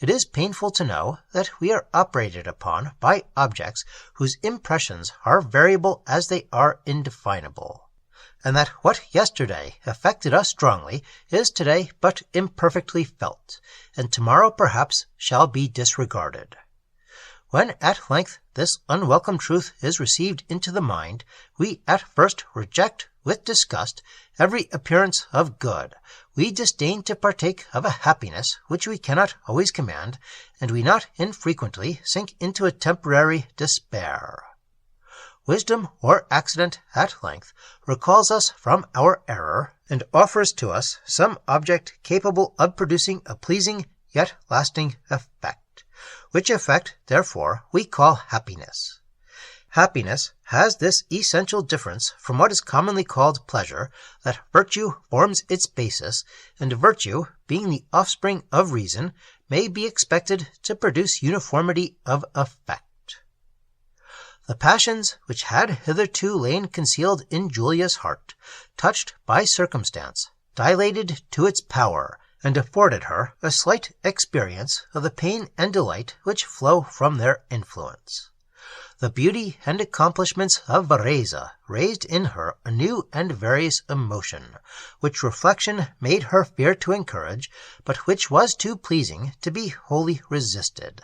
It is painful to know that we are operated upon by objects whose impressions are variable as they are indefinable, and that what yesterday affected us strongly is today but imperfectly felt, and tomorrow perhaps shall be disregarded. When at length this unwelcome truth is received into the mind, we at first reject with disgust every appearance of good. We disdain to partake of a happiness which we cannot always command, and we not infrequently sink into a temporary despair. Wisdom or accident at length recalls us from our error, and offers to us some object capable of producing a pleasing yet lasting effect, which effect, therefore, we call happiness. Happiness has this essential difference from what is commonly called pleasure, that virtue forms its basis, and virtue, being the offspring of reason, may be expected to produce uniformity of effect. The passions which had hitherto lain concealed in Julia's heart, touched by circumstance, dilated to its power, and afforded her a slight experience of the pain and delight which flow from their influence. The beauty and accomplishments of Varese raised in her a new and various emotion, which reflection made her fear to encourage, but which was too pleasing to be wholly resisted.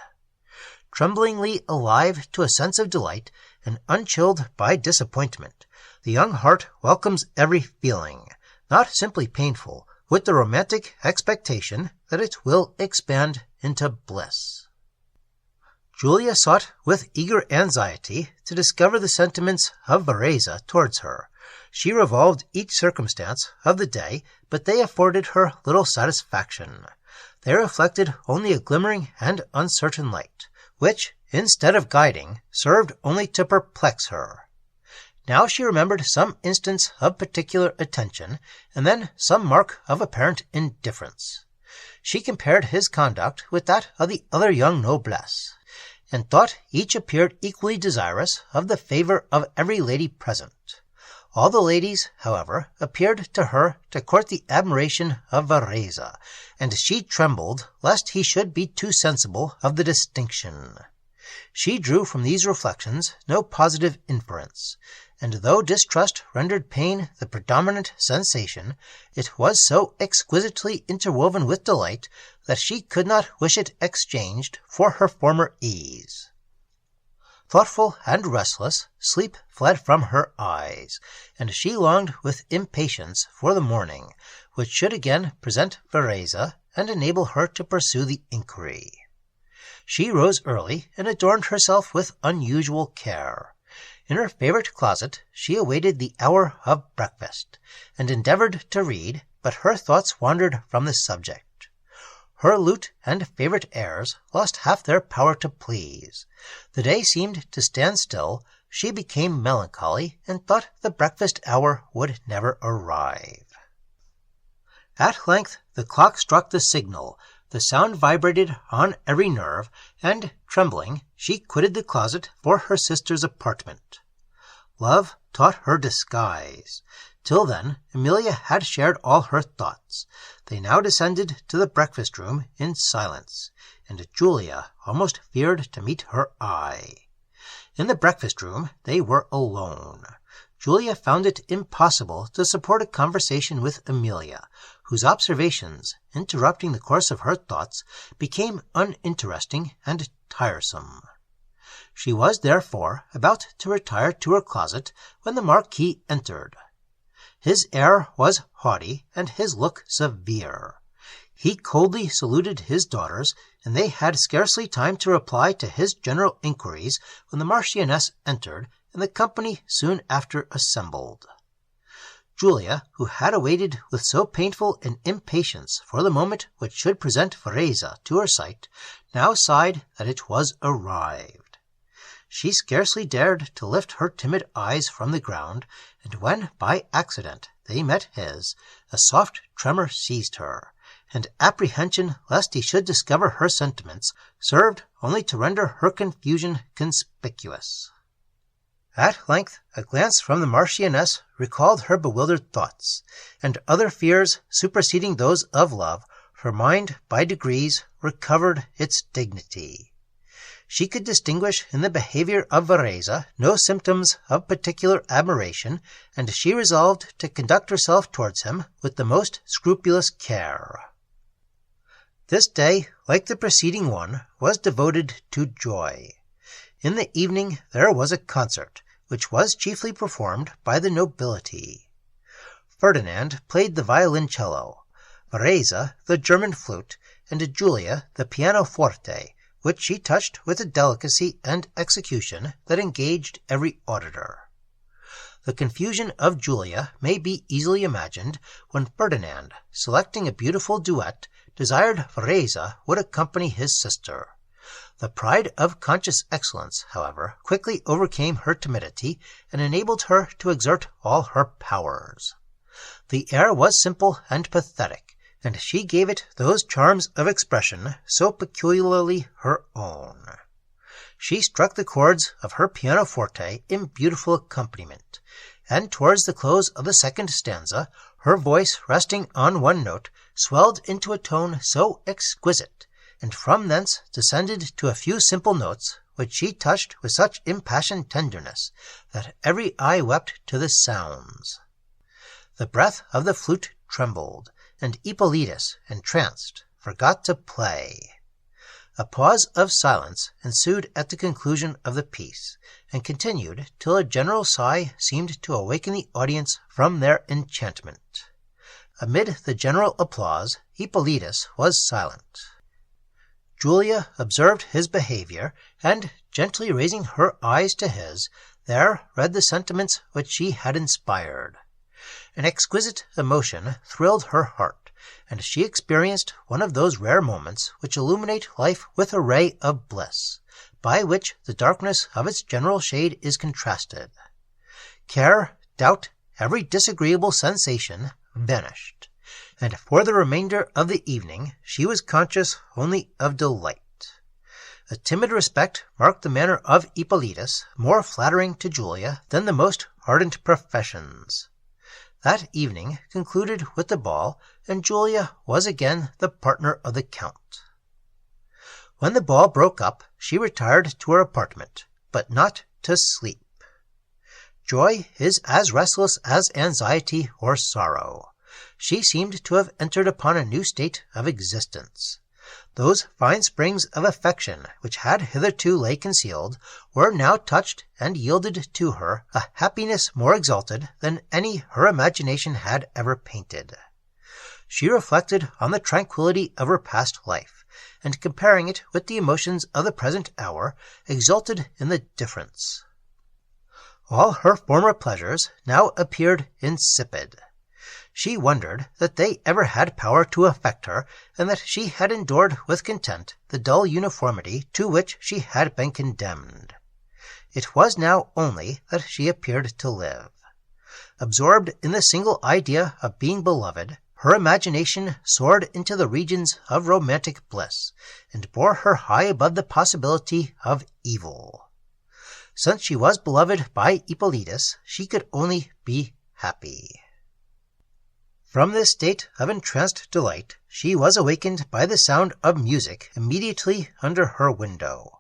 Tremblingly alive to a sense of delight, and unchilled by disappointment, the young heart welcomes every feeling, not simply painful, with the romantic expectation that it will expand into bliss. Julia sought with eager anxiety to discover the sentiments of Varese towards her. She revolved each circumstance of the day, but they afforded her little satisfaction. They reflected only a glimmering and uncertain light, which, instead of guiding, served only to perplex her. Now she remembered some instance of particular attention, and then some mark of apparent indifference. She compared his conduct with that of the other young noblesse, and thought each appeared equally desirous of the favour of every lady present. All the ladies, however, appeared to her to court the admiration of Varese, and she trembled lest he should be too sensible of the distinction. She drew from these reflections no positive inference, and though distrust rendered pain the predominant sensation, it was so exquisitely interwoven with delight that she could not wish it exchanged for her former ease. Thoughtful and restless, sleep fled from her eyes, and she longed with impatience for the morning, which should again present Varese and enable her to pursue the inquiry. She rose early and adorned herself with unusual care. In her favourite closet she awaited the hour of breakfast, and endeavoured to read, but her thoughts wandered from the subject. Her lute and favourite airs lost half their power to please. The day seemed to stand still. She became melancholy, and thought the breakfast hour would never arrive. At length the clock struck the signal. The sound vibrated on every nerve, and, trembling, she quitted the closet for her sister's apartment. Love taught her disguise. Till then, Emilia had shared all her thoughts. They now descended to the breakfast-room in silence, and Julia almost feared to meet her eye. In the breakfast-room they were alone. Julia found it impossible to support a conversation with Emilia, whose observations, interrupting the course of her thoughts, became uninteresting and tiresome. She was therefore about to retire to her closet when the Marquis entered. His air was haughty, and his look severe. He coldly saluted his daughters, and they had scarcely time to reply to his general inquiries when the Marchioness entered, and the company soon after assembled. Julia, who had awaited with so painful an impatience for the moment which should present Varese to her sight, now sighed that it was arrived. She scarcely dared to lift her timid eyes from the ground, and when by accident they met his, a soft tremor seized her, and apprehension lest he should discover her sentiments served only to render her confusion conspicuous. At length a glance from the Marchioness recalled her bewildered thoughts, and other fears superseding those of love, her mind by degrees recovered its dignity. She could distinguish in the behavior of Vereza no symptoms of particular admiration, and she resolved to conduct herself towards him with the most scrupulous care. This day, like the preceding one, was devoted to joy. In the evening there was a concert, which was chiefly performed by the nobility. Ferdinand played the violoncello, Vereza the German flute, and Julia the pianoforte, which she touched with a delicacy and execution that engaged every auditor. The confusion of Julia may be easily imagined when Ferdinand, selecting a beautiful duet, desired Vereza would accompany his sister. The pride of conscious excellence, however, quickly overcame her timidity and enabled her to exert all her powers. The air was simple and pathetic, and she gave it those charms of expression so peculiarly her own. She struck the chords of her pianoforte in beautiful accompaniment, and towards the close of the second stanza, her voice, resting on one note, swelled into a tone so exquisite, and from thence descended to a few simple notes, which she touched with such impassioned tenderness, that every eye wept to the sounds. The breath of the flute trembled, and Ippolitus, entranced, forgot to play. A pause of silence ensued at the conclusion of the piece, and continued till a general sigh seemed to awaken the audience from their enchantment. Amid the general applause, Ippolitus was silent. Julia observed his behavior, and, gently raising her eyes to his, there read the sentiments which she had inspired. An exquisite emotion thrilled her heart, and she experienced one of those rare moments which illuminate life with a ray of bliss, by which the darkness of its general shade is contrasted. Care, doubt, every disagreeable sensation vanished, and for the remainder of the evening she was conscious only of delight. A timid respect marked the manner of Ippolitus, more flattering to Julia than the most ardent professions. That evening concluded with the ball, and Julia was again the partner of the Count. When the ball broke up, she retired to her apartment, but not to sleep. Joy is as restless as anxiety or sorrow. She seemed to have entered upon a new state of existence. Those fine springs of affection which had hitherto lay concealed were now touched and yielded to her a happiness more exalted than any her imagination had ever painted. She reflected on the tranquillity of her past life, and comparing it with the emotions of the present hour, exulted in the difference. All her former pleasures now appeared insipid. She wondered that they ever had power to affect her, and that she had endured with content the dull uniformity to which she had been condemned. It was now only that she appeared to live. Absorbed in the single idea of being beloved, her imagination soared into the regions of romantic bliss, and bore her high above the possibility of evil. Since she was beloved by Ippolitus, she could only be happy. From this state of entranced delight, she was awakened by the sound of music immediately under her window.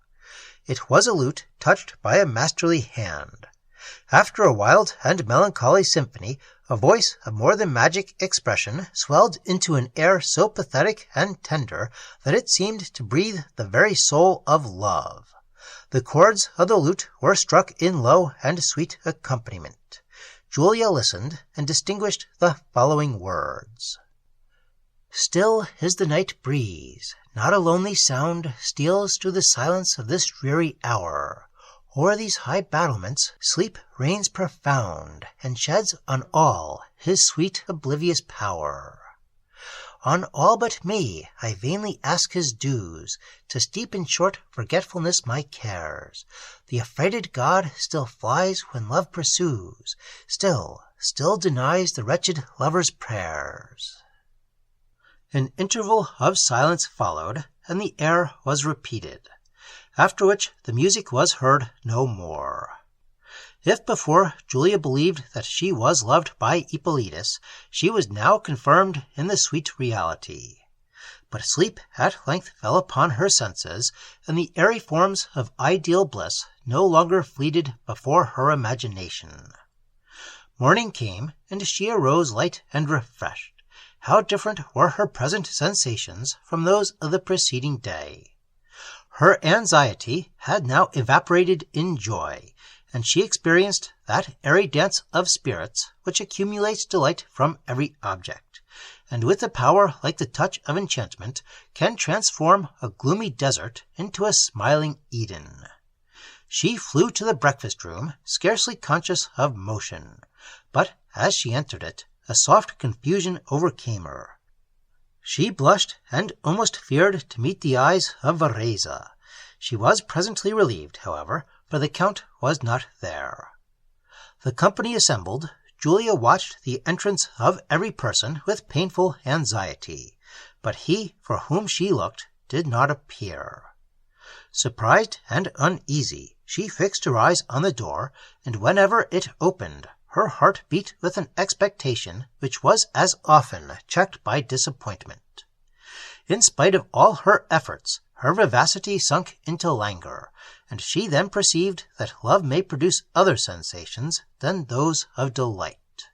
It was a lute touched by a masterly hand. After a wild and melancholy symphony, a voice of more than magic expression swelled into an air so pathetic and tender that it seemed to breathe the very soul of love. The chords of the lute were struck in low and sweet accompaniment. Julia listened and distinguished the following words. Still is the night breeze, not a lonely sound steals through the silence of this dreary hour. O'er these high battlements sleep reigns profound, and sheds on all his sweet oblivious power. On all but me I vainly ask his dues, to steep in short forgetfulness my cares. The affrighted god still flies when love pursues, still denies the wretched lover's prayers. An interval of silence followed, and the air was repeated, after which the music was heard no more. If before Julia believed that she was loved by Ippolitus, she was now confirmed in the sweet reality. But sleep at length fell upon her senses, and the airy forms of ideal bliss no longer fleeted before her imagination. Morning came, and she arose light and refreshed. How different were her present sensations from those of the preceding day! Her anxiety had now evaporated in joy, and she experienced that airy dance of spirits which accumulates delight from every object, and with a power like the touch of enchantment can transform a gloomy desert into a smiling Eden. She flew to the breakfast-room, scarcely conscious of motion, but as she entered it, a soft confusion overcame her. She blushed and almost feared to meet the eyes of Vereza. She was presently relieved, however, for the Count was not there. The company assembled. Julia watched the entrance of every person with painful anxiety, but he for whom she looked did not appear. Surprised and uneasy, she fixed her eyes on the door, and whenever it opened, her heart beat with an expectation which was as often checked by disappointment. In spite of all her efforts, her vivacity sunk into languor, and she then perceived that love may produce other sensations than those of delight.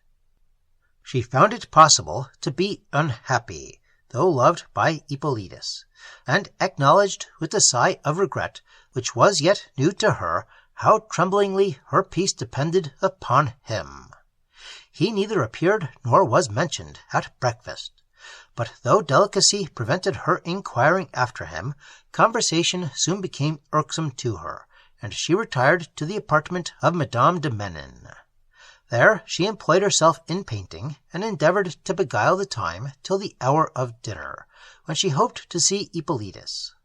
She found it possible to be unhappy, though loved by Ippolitus, and acknowledged with a sigh of regret, which was yet new to her, how tremblingly her peace depended upon him. He neither appeared nor was mentioned at breakfast, but though delicacy prevented her inquiring after him, conversation soon became irksome to her, and she retired to the apartment of Madame de Menin. There she employed herself in painting, and endeavoured to beguile the time till the hour of dinner, when she hoped to see Ippolitus.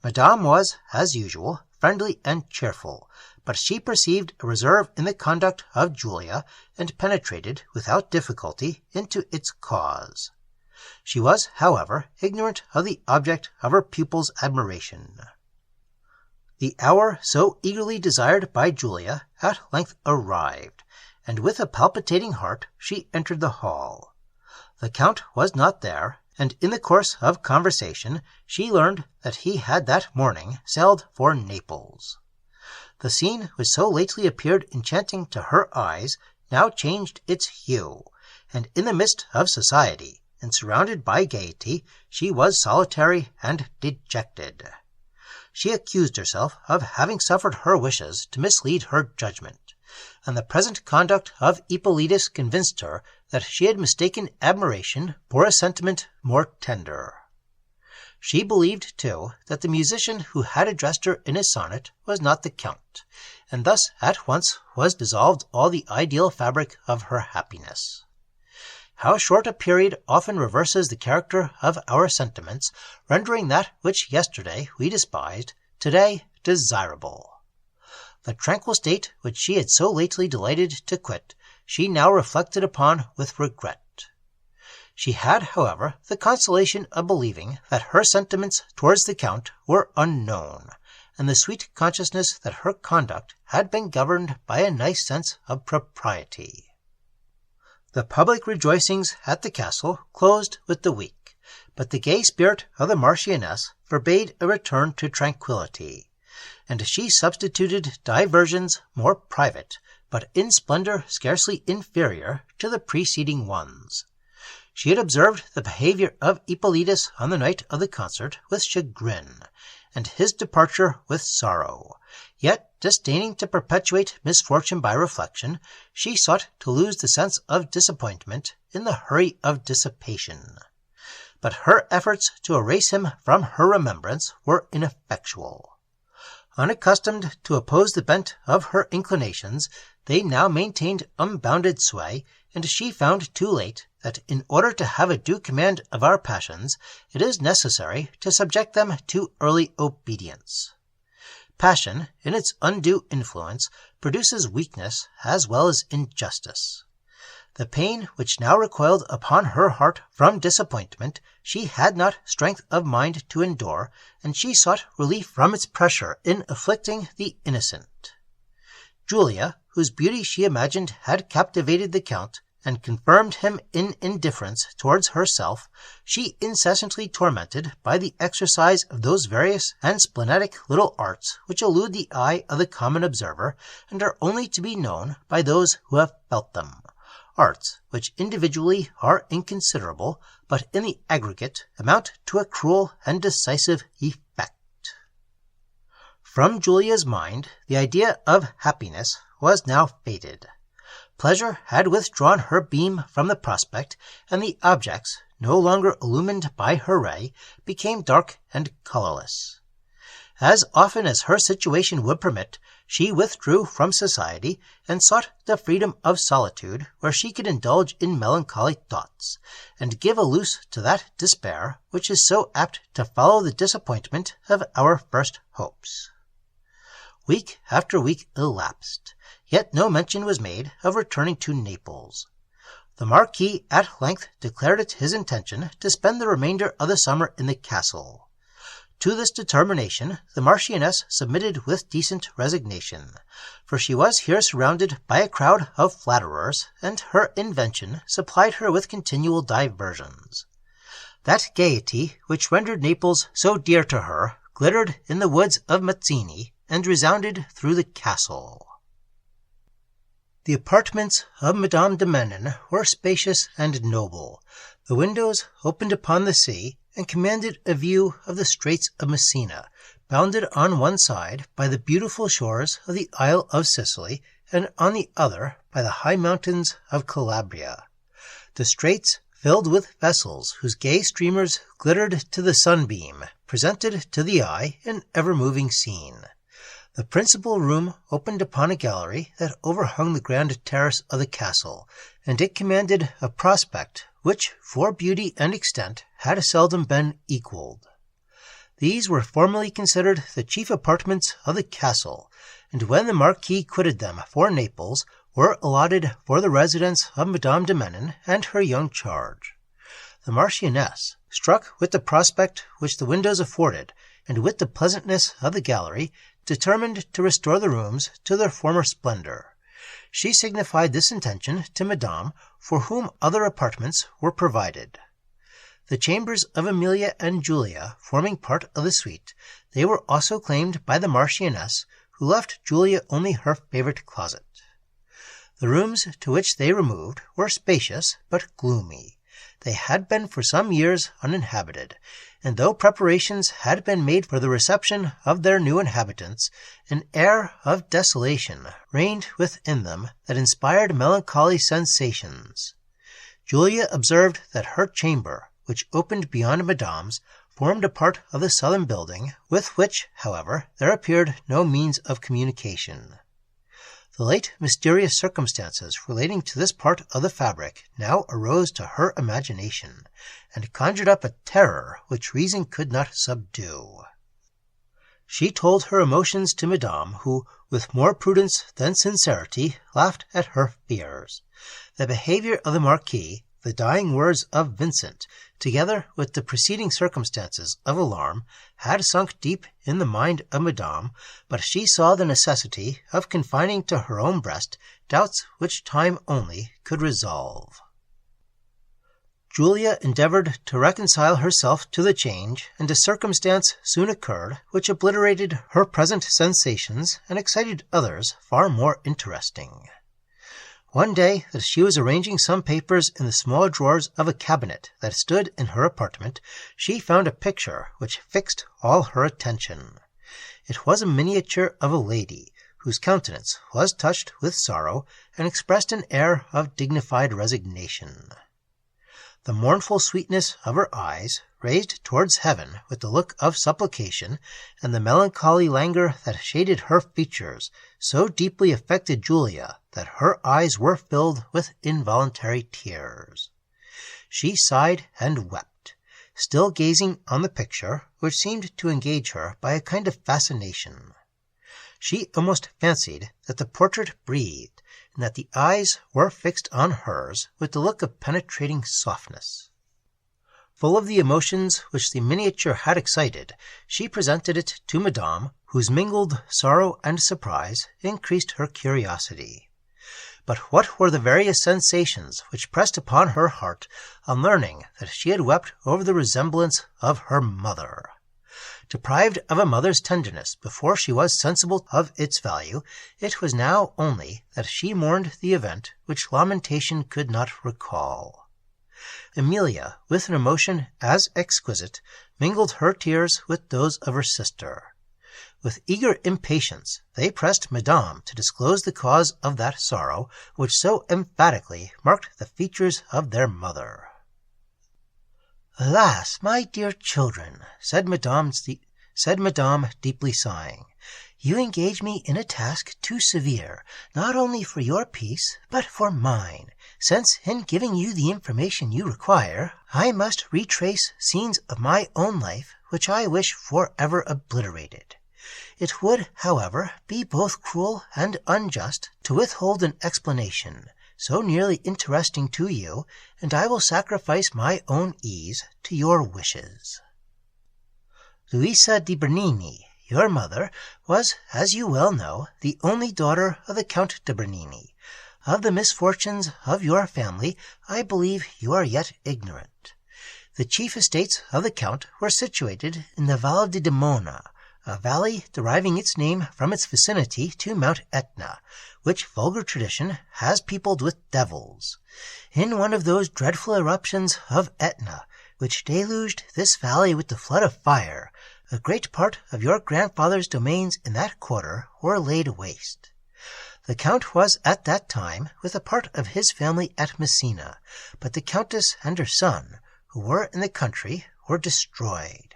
Madame was, as usual, friendly and cheerful, but she perceived a reserve in the conduct of Julia, and penetrated without difficulty into its cause. She was, however, ignorant of the object of her pupil's admiration. The hour so eagerly desired by Julia at length arrived, and with a palpitating heart she entered the hall. The Count was not there, and in the course of conversation she learned that he had that morning sailed for Naples. The scene which so lately appeared enchanting to her eyes now changed its hue, and in the midst of society, and surrounded by gaiety, she was solitary and dejected. She accused herself of having suffered her wishes to mislead her judgment, and the present conduct of Ippolitus convinced her that she had mistaken admiration for a sentiment more tender. She believed, too, that the musician who had addressed her in his sonnet was not the Count, and thus at once was dissolved all the ideal fabric of her happiness. How short a period often reverses the character of our sentiments, rendering that which yesterday we despised, today desirable. The tranquil state which she had so lately delighted to quit, she now reflected upon with regret. She had, however, the consolation of believing that her sentiments towards the Count were unknown, and the sweet consciousness that her conduct had been governed by a nice sense of propriety. The public rejoicings at the castle closed with the week, but the gay spirit of the Marchioness forbade a return to tranquillity, and she substituted diversions more private, but in splendour scarcely inferior to the preceding ones. She had observed the behaviour of Ippolitus on the night of the concert with chagrin, and his departure with sorrow, yet disdaining to perpetuate misfortune by reflection, she sought to lose the sense of disappointment in the hurry of dissipation. But her efforts to erase him from her remembrance were ineffectual. Unaccustomed to oppose the bent of her inclinations, they now maintained unbounded sway, and she found too late that in order to have a due command of our passions, it is necessary to subject them to early obedience. Passion, in its undue influence, produces weakness as well as injustice. The pain which now recoiled upon her heart from disappointment she had not strength of mind to endure, and she sought relief from its pressure in afflicting the innocent. Julia, whose beauty she imagined had captivated the Count, and confirmed him in indifference towards herself, she incessantly tormented by the exercise of those various and splenetic little arts which elude the eye of the common observer, and are only to be known by those who have felt them. Arts which individually are inconsiderable, but in the aggregate amount to a cruel and decisive effect. From Julia's mind the idea of happiness was now faded. Pleasure had withdrawn her beam from the prospect, and the objects, no longer illumined by her ray, became dark and colourless. As often as her situation would permit, she withdrew from society, and sought the freedom of solitude, where she could indulge in melancholy thoughts, and give a loose to that despair which is so apt to follow the disappointment of our first hopes. Week after week elapsed, yet no mention was made of returning to Naples. The Marquis at length declared it his intention to spend the remainder of the summer in the castle. To this determination the Marchioness submitted with decent resignation, for she was here surrounded by a crowd of flatterers, and her invention supplied her with continual diversions. That gaiety which rendered Naples so dear to her glittered in the woods of Mazzini, and resounded through the castle. The apartments of Madame de Menon were spacious and noble. The windows opened upon the sea, and commanded a view of the Straits of Messina, bounded on one side by the beautiful shores of the Isle of Sicily, and on the other by the high mountains of Calabria. The straits, filled with vessels whose gay streamers glittered to the sunbeam, presented to the eye an ever-moving scene. The principal room opened upon a gallery that overhung the grand terrace of the castle, and it commanded a prospect which, for beauty and extent, had seldom been equalled. These were formerly considered the chief apartments of the castle, and when the Marquis quitted them for Naples, were allotted for the residence of Madame de Menon and her young charge. The Marchioness, struck with the prospect which the windows afforded, and with the pleasantness of the gallery, determined to restore the rooms to their former splendor. She signified this intention to Madame, for whom other apartments were provided. The chambers of Emilia and Julia forming part of the suite, they were also claimed by the Marchioness, who left Julia only her favorite closet. The rooms to which they removed were spacious but gloomy. They had been for some years uninhabited, and though preparations had been made for the reception of their new inhabitants, an air of desolation reigned within them that inspired melancholy sensations. Julia observed that her chamber, which opened beyond Madame's, formed a part of the southern building, with which, however, there appeared no means of communication. The late mysterious circumstances relating to this part of the fabric now arose to her imagination, and conjured up a terror which reason could not subdue. She told her emotions to Madame, who, with more prudence than sincerity, laughed at her fears. The behaviour of the Marquis, the dying words of Vincent, together with the preceding circumstances of alarm, had sunk deep in the mind of Madame, but she saw the necessity of confining to her own breast doubts which time only could resolve. Julia endeavoured to reconcile herself to the change, and a circumstance soon occurred which obliterated her present sensations and excited others far more interesting. One day, as she was arranging some papers in the small drawers of a cabinet that stood in her apartment, she found a picture which fixed all her attention. It was a miniature of a lady, whose countenance was touched with sorrow, and expressed an air of dignified resignation. The mournful sweetness of her eyes, raised towards heaven with the look of supplication, and the melancholy languor that shaded her features, so deeply affected Julia that her eyes were filled with involuntary tears. She sighed and wept, still gazing on the picture, which seemed to engage her by a kind of fascination. She almost fancied that the portrait breathed, and that the eyes were fixed on hers with the look of penetrating softness. Full of the emotions which the miniature had excited, she presented it to Madame, whose mingled sorrow and surprise increased her curiosity. But what were the various sensations which pressed upon her heart on learning that she had wept over the resemblance of her mother? Deprived of a mother's tenderness before she was sensible of its value, it was now only that she mourned the event which lamentation could not recall. Emilia, with an emotion as exquisite, mingled her tears with those of her sister. With eager impatience they pressed Madame to disclose the cause of that sorrow which so emphatically marked the features of their mother. "Alas, my dear children," said Madame, deeply sighing, "you engage me in a task too severe, not only for your peace, but for mine, since in giving you the information you require, I must retrace scenes of my own life which I wish forever obliterated. It would, however, be both cruel and unjust to withhold an explanation so nearly interesting to you, and I will sacrifice my own ease to your wishes. Luisa di Bernini, your mother, was, as you well know, the only daughter of the Count de Bernini. Of the misfortunes of your family, I believe you are yet ignorant. The chief estates of the Count were situated in the Val di Demona, a valley deriving its name from its vicinity to Mount Etna, which vulgar tradition has peopled with devils. In one of those dreadful eruptions of Etna, which deluged this valley with the flood of fire, a great part of your grandfather's domains in that quarter were laid waste. The Count was at that time with a part of his family at Messina, but the Countess and her son, who were in the country, were destroyed.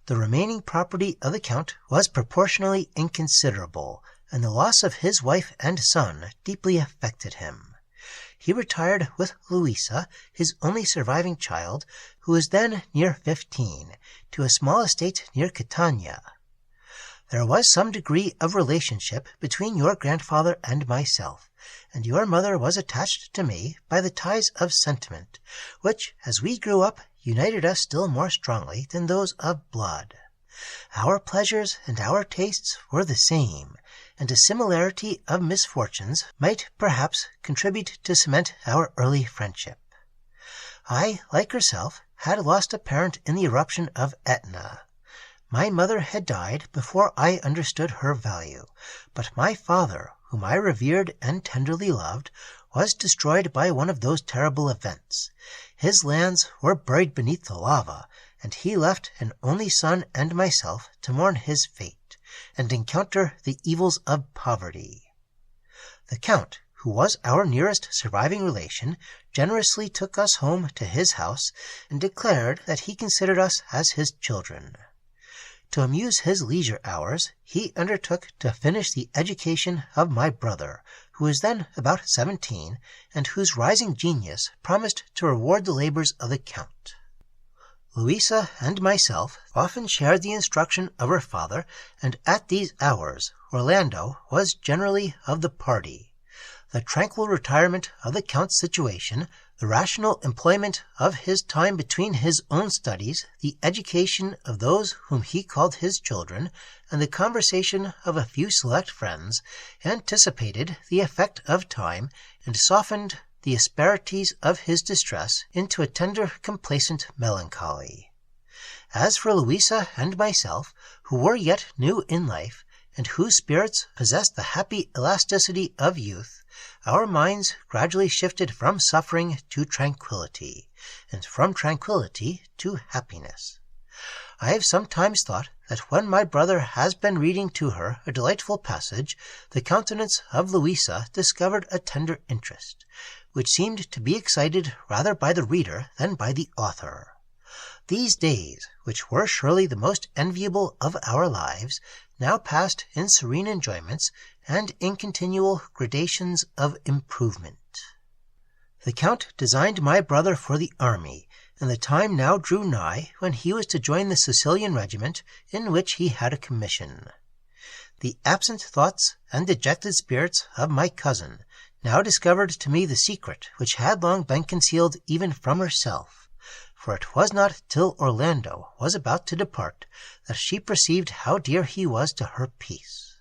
The remaining property of the Count was proportionally inconsiderable, and the loss of his wife and son deeply affected him. He retired with Louisa, his only surviving child, who was then near 15, to a small estate near Catania. There was some degree of relationship between your grandfather and myself, and your mother was attached to me by the ties of sentiment, which, as we grew up, united us still more strongly than those of blood. Our pleasures and our tastes were the same, and a similarity of misfortunes might perhaps contribute to cement our early friendship. I, like herself, had lost a parent in the eruption of Etna. My mother had died before I understood her value, but my father, whom I revered and tenderly loved, was destroyed by one of those terrible events. His lands were buried beneath the lava, and he left an only son and myself to mourn his fate, and encounter the evils of poverty. The Count, who was our nearest surviving relation, generously took us home to his house, and declared that he considered us as his children. To amuse his leisure hours, he undertook to finish the education of my brother, who was then about 17, and whose rising genius promised to reward the labors of the Count. Louisa and myself often shared the instruction of her father, and at these hours Orlando was generally of the party. The tranquil retirement of the Count's situation, the rational employment of his time between his own studies, the education of those whom he called his children, and the conversation of a few select friends, anticipated the effect of time, and softened the asperities of his distress into a tender, complacent melancholy. As for Louisa and myself, who were yet new in life, and whose spirits possessed the happy elasticity of youth, our minds gradually shifted from suffering to tranquillity, and from tranquillity to happiness. I have sometimes thought that when my brother has been reading to her a delightful passage, the countenance of Louisa discovered a tender interest, which seemed to be excited rather by the reader than by the author. These days, which were surely the most enviable of our lives, now passed in serene enjoyments and in continual gradations of improvement. The Count designed my brother for the army, and the time now drew nigh when he was to join the Sicilian regiment in which he had a commission. The absent thoughts and dejected spirits of my cousin now discovered to me the secret which had long been concealed even from herself, for it was not till Orlando was about to depart that she perceived how dear he was to her peace.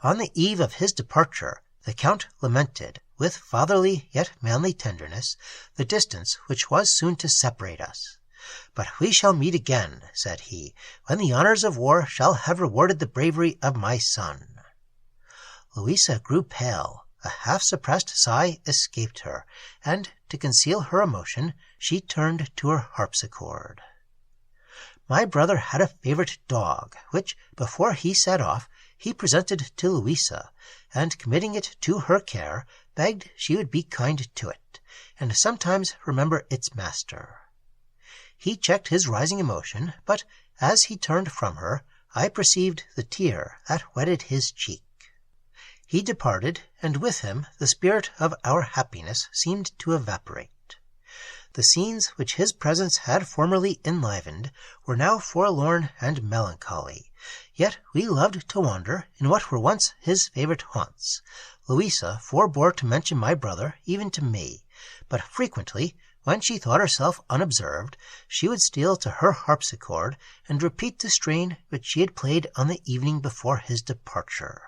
On the eve of his departure, the Count lamented, with fatherly yet manly tenderness, the distance which was soon to separate us. "But we shall meet again," said he, "when the honours of war shall have rewarded the bravery of my son." Louisa grew pale. A half-suppressed sigh escaped her, and, to conceal her emotion, she turned to her harpsichord. My brother had a favourite dog, which, before he set off, he presented to Louisa, and, committing it to her care, begged she would be kind to it, and sometimes remember its master. He checked his rising emotion, but, as he turned from her, I perceived the tear that wetted his cheek. He departed, and with him the spirit of our happiness seemed to evaporate. The scenes which his presence had formerly enlivened were now forlorn and melancholy, yet we loved to wander in what were once his favourite haunts. Louisa forbore to mention my brother even to me, but frequently, when she thought herself unobserved, she would steal to her harpsichord and repeat the strain which she had played on the evening before his departure.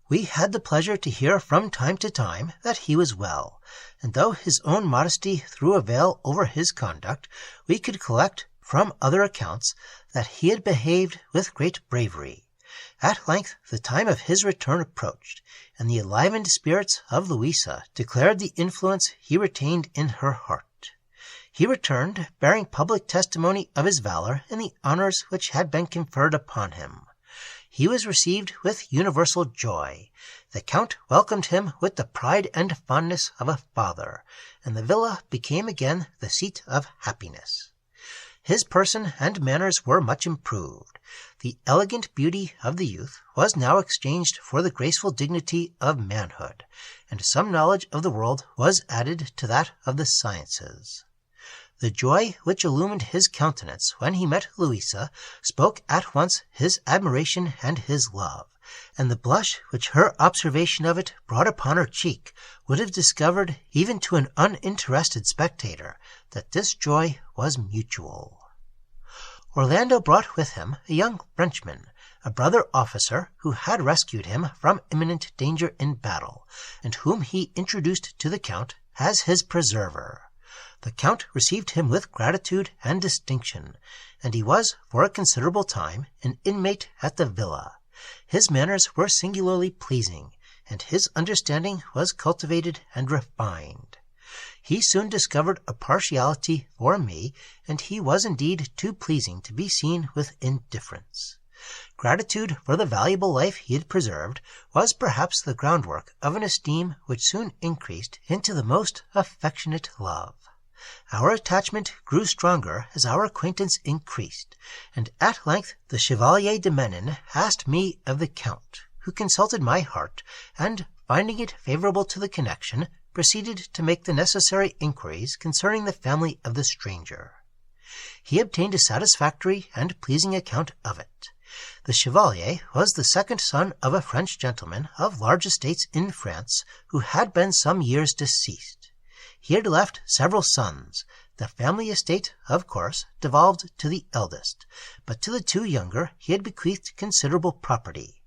We had the pleasure to hear from time to time that he was well, and though his own modesty threw a veil over his conduct, we could collect from other accounts that he had behaved with great bravery. At length the time of his return approached, and the enlivened spirits of Louisa declared the influence he retained in her heart. He returned, bearing public testimony of his valour in the honours which had been conferred upon him. He was received with universal joy. The Count welcomed him with the pride and fondness of a father, and the villa became again the seat of happiness. His person and manners were much improved. The elegant beauty of the youth was now exchanged for the graceful dignity of manhood, and some knowledge of the world was added to that of the sciences. The joy which illumined his countenance when he met Louisa spoke at once his admiration and his love, and the blush which her observation of it brought upon her cheek would have discovered, even to an uninterested spectator, that this joy was mutual. Orlando brought with him a young Frenchman, a brother officer who had rescued him from imminent danger in battle, and whom he introduced to the Count as his preserver. The Count received him with gratitude and distinction, and he was, for a considerable time, an inmate at the villa. His manners were singularly pleasing, and his understanding was cultivated and refined. He soon discovered a partiality for me, and he was indeed too pleasing to be seen with indifference. Gratitude for the valuable life he had preserved was perhaps the groundwork of an esteem which soon increased into the most affectionate love. Our attachment grew stronger as our acquaintance increased, and at length the Chevalier de Menin asked me of the Count, who consulted my heart, and, finding it favourable to the connection, proceeded to make the necessary inquiries concerning the family of the stranger. He obtained a satisfactory and pleasing account of it. The Chevalier was the second son of a French gentleman of large estates in France, who had been some years deceased. He had left several sons. The family estate, of course, devolved to the eldest, but to the two younger he had bequeathed considerable property.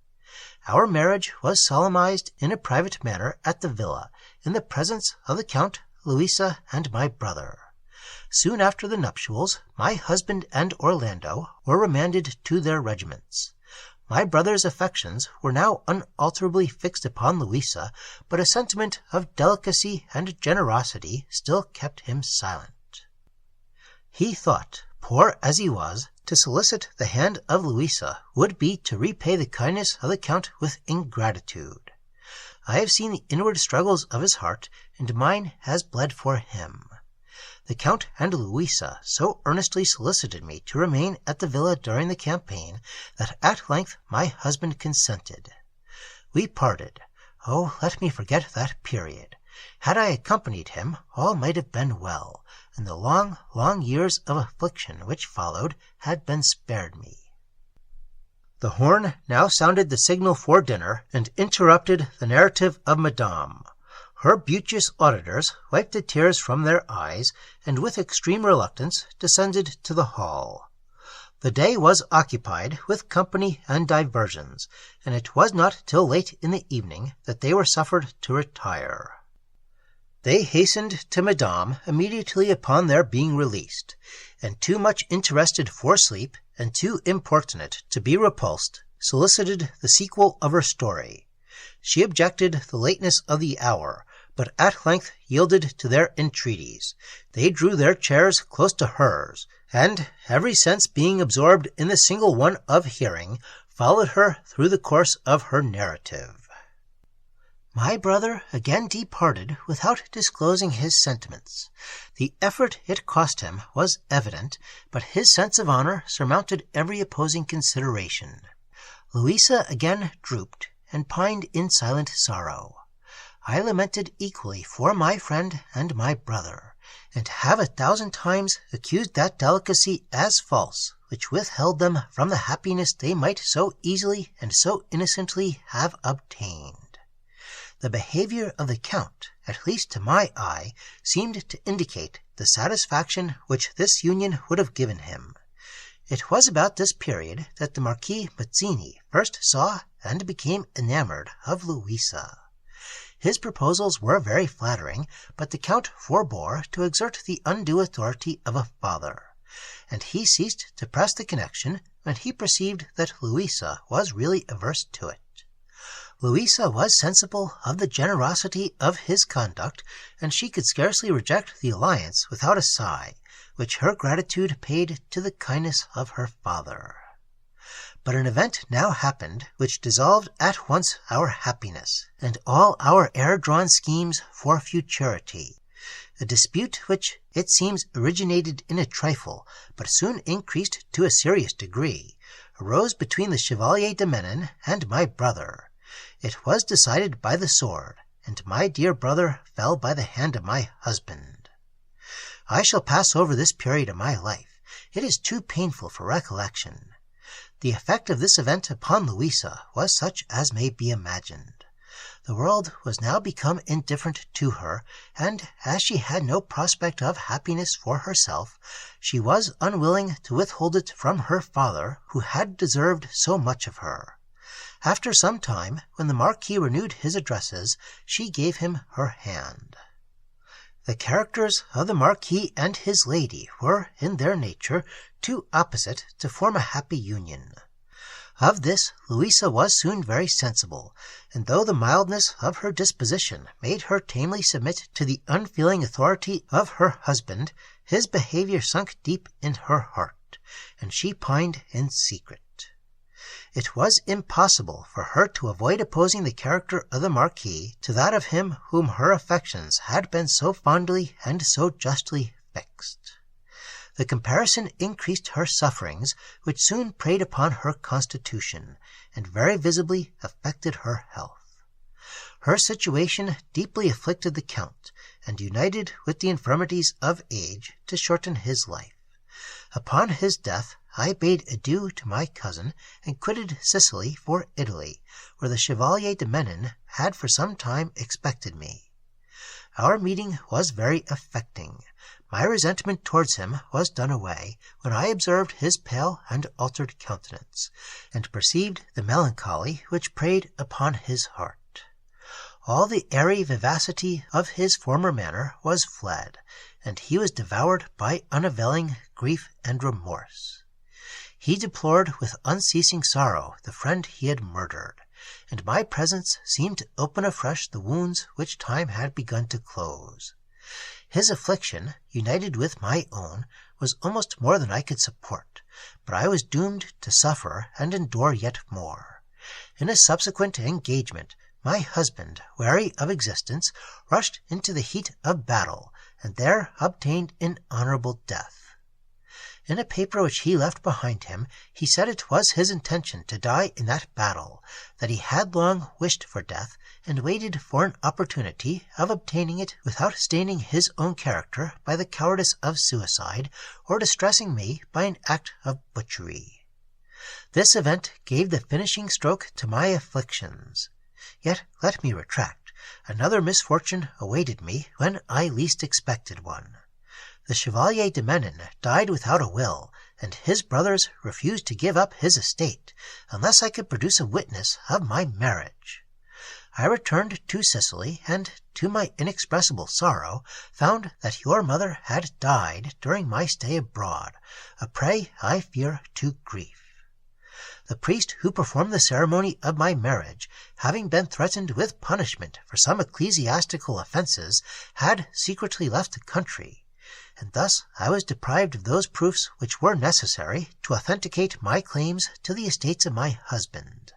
Our marriage was solemnized in a private manner at the villa, in the presence of the Count, Louisa, and my brother. Soon after the nuptials, my husband and Orlando were remanded to their regiments. My brother's affections were now unalterably fixed upon Louisa, but a sentiment of delicacy and generosity still kept him silent. He thought, poor as he was, to solicit the hand of Louisa would be to repay the kindness of the Count with ingratitude. I have seen the inward struggles of his heart, and mine has bled for him. The Count and Louisa so earnestly solicited me to remain at the villa during the campaign that at length my husband consented. We parted. Oh, let me forget that period. Had I accompanied him, all might have been well, and the long, long years of affliction which followed had been spared me. The horn now sounded the signal for dinner, and interrupted the narrative of Madame. Her beauteous auditors wiped the tears from their eyes, and with extreme reluctance descended to the hall. The day was occupied with company and diversions, and it was not till late in the evening that they were suffered to retire. They hastened to Madame immediately upon their being released, and too much interested for sleep, and too importunate to be repulsed, solicited the sequel of her story. She objected the lateness of the hour, but at length yielded to their entreaties. They drew their chairs close to hers, and, every sense being absorbed in the single one of hearing, followed her through the course of her narrative. My brother again departed without disclosing his sentiments. The effort it cost him was evident, but his sense of honor surmounted every opposing consideration. Louisa again drooped, and pined in silent sorrow. I lamented equally for my friend and my brother, and have 1,000 times accused that delicacy as false which withheld them from the happiness they might so easily and so innocently have obtained. The behavior of the Count, at least to my eye, seemed to indicate the satisfaction which this union would have given him. It was about this period that the Marquis Mazzini first saw and became enamored of Louisa. His proposals were very flattering, but the Count forbore to exert the undue authority of a father, and he ceased to press the connection when he perceived that Louisa was really averse to it. Louisa was sensible of the generosity of his conduct, and she could scarcely reject the alliance without a sigh, which her gratitude paid to the kindness of her father. But an event now happened which dissolved at once our happiness, and all our air-drawn schemes for futurity. A dispute which, it seems, originated in a trifle, but soon increased to a serious degree, arose between the Chevalier de Menin and my brother. It was decided by the sword, and my dear brother fell by the hand of my husband. I shall pass over this period of my life. It is too painful for recollection. The effect of this event upon Louisa was such as may be imagined. The world was now become indifferent to her, and as she had no prospect of happiness for herself, she was unwilling to withhold it from her father, who had deserved so much of her. After some time, when the Marquis renewed his addresses, she gave him her hand. The characters of the Marquis and his lady were, in their nature, too opposite to form a happy union. Of this Louisa was soon very sensible, and though the mildness of her disposition made her tamely submit to the unfeeling authority of her husband, his behavior sunk deep in her heart, and she pined in secret. It was impossible for her to avoid opposing the character of the Marquis to that of him whom her affections had been so fondly and so justly fixed. The comparison increased her sufferings, which soon preyed upon her constitution, and very visibly affected her health. Her situation deeply afflicted the Count, and united with the infirmities of age to shorten his life. Upon his death I bade adieu to my cousin, and quitted Sicily for Italy, where the Chevalier de Menin had for some time expected me. Our meeting was very affecting. My resentment towards him was done away, when I observed his pale and altered countenance, and perceived the melancholy which preyed upon his heart. All the airy vivacity of his former manner was fled, and he was devoured by unavailing grief and remorse. He deplored with unceasing sorrow the friend he had murdered, and my presence seemed to open afresh the wounds which time had begun to close. His affliction, united with my own, was almost more than I could support, but I was doomed to suffer and endure yet more. In a subsequent engagement, my husband, weary of existence, rushed into the heat of battle, and there obtained an honorable death. In a paper which he left behind him, he said it was his intention to die in that battle, that he had long wished for death, and waited for an opportunity of obtaining it without staining his own character by the cowardice of suicide, or distressing me by an act of butchery. This event gave the finishing stroke to my afflictions. Yet let me retract. Another misfortune awaited me when I least expected one. The Chevalier de Menin died without a will, and his brothers refused to give up his estate unless I could produce a witness of my marriage. I returned to Sicily, and, to my inexpressible sorrow, found that your mother had died during my stay abroad, a prey, I fear, to grief. The priest who performed the ceremony of my marriage, having been threatened with punishment for some ecclesiastical offences, had secretly left the country, and thus I was deprived of those proofs which were necessary to authenticate my claims to the estates of my husband.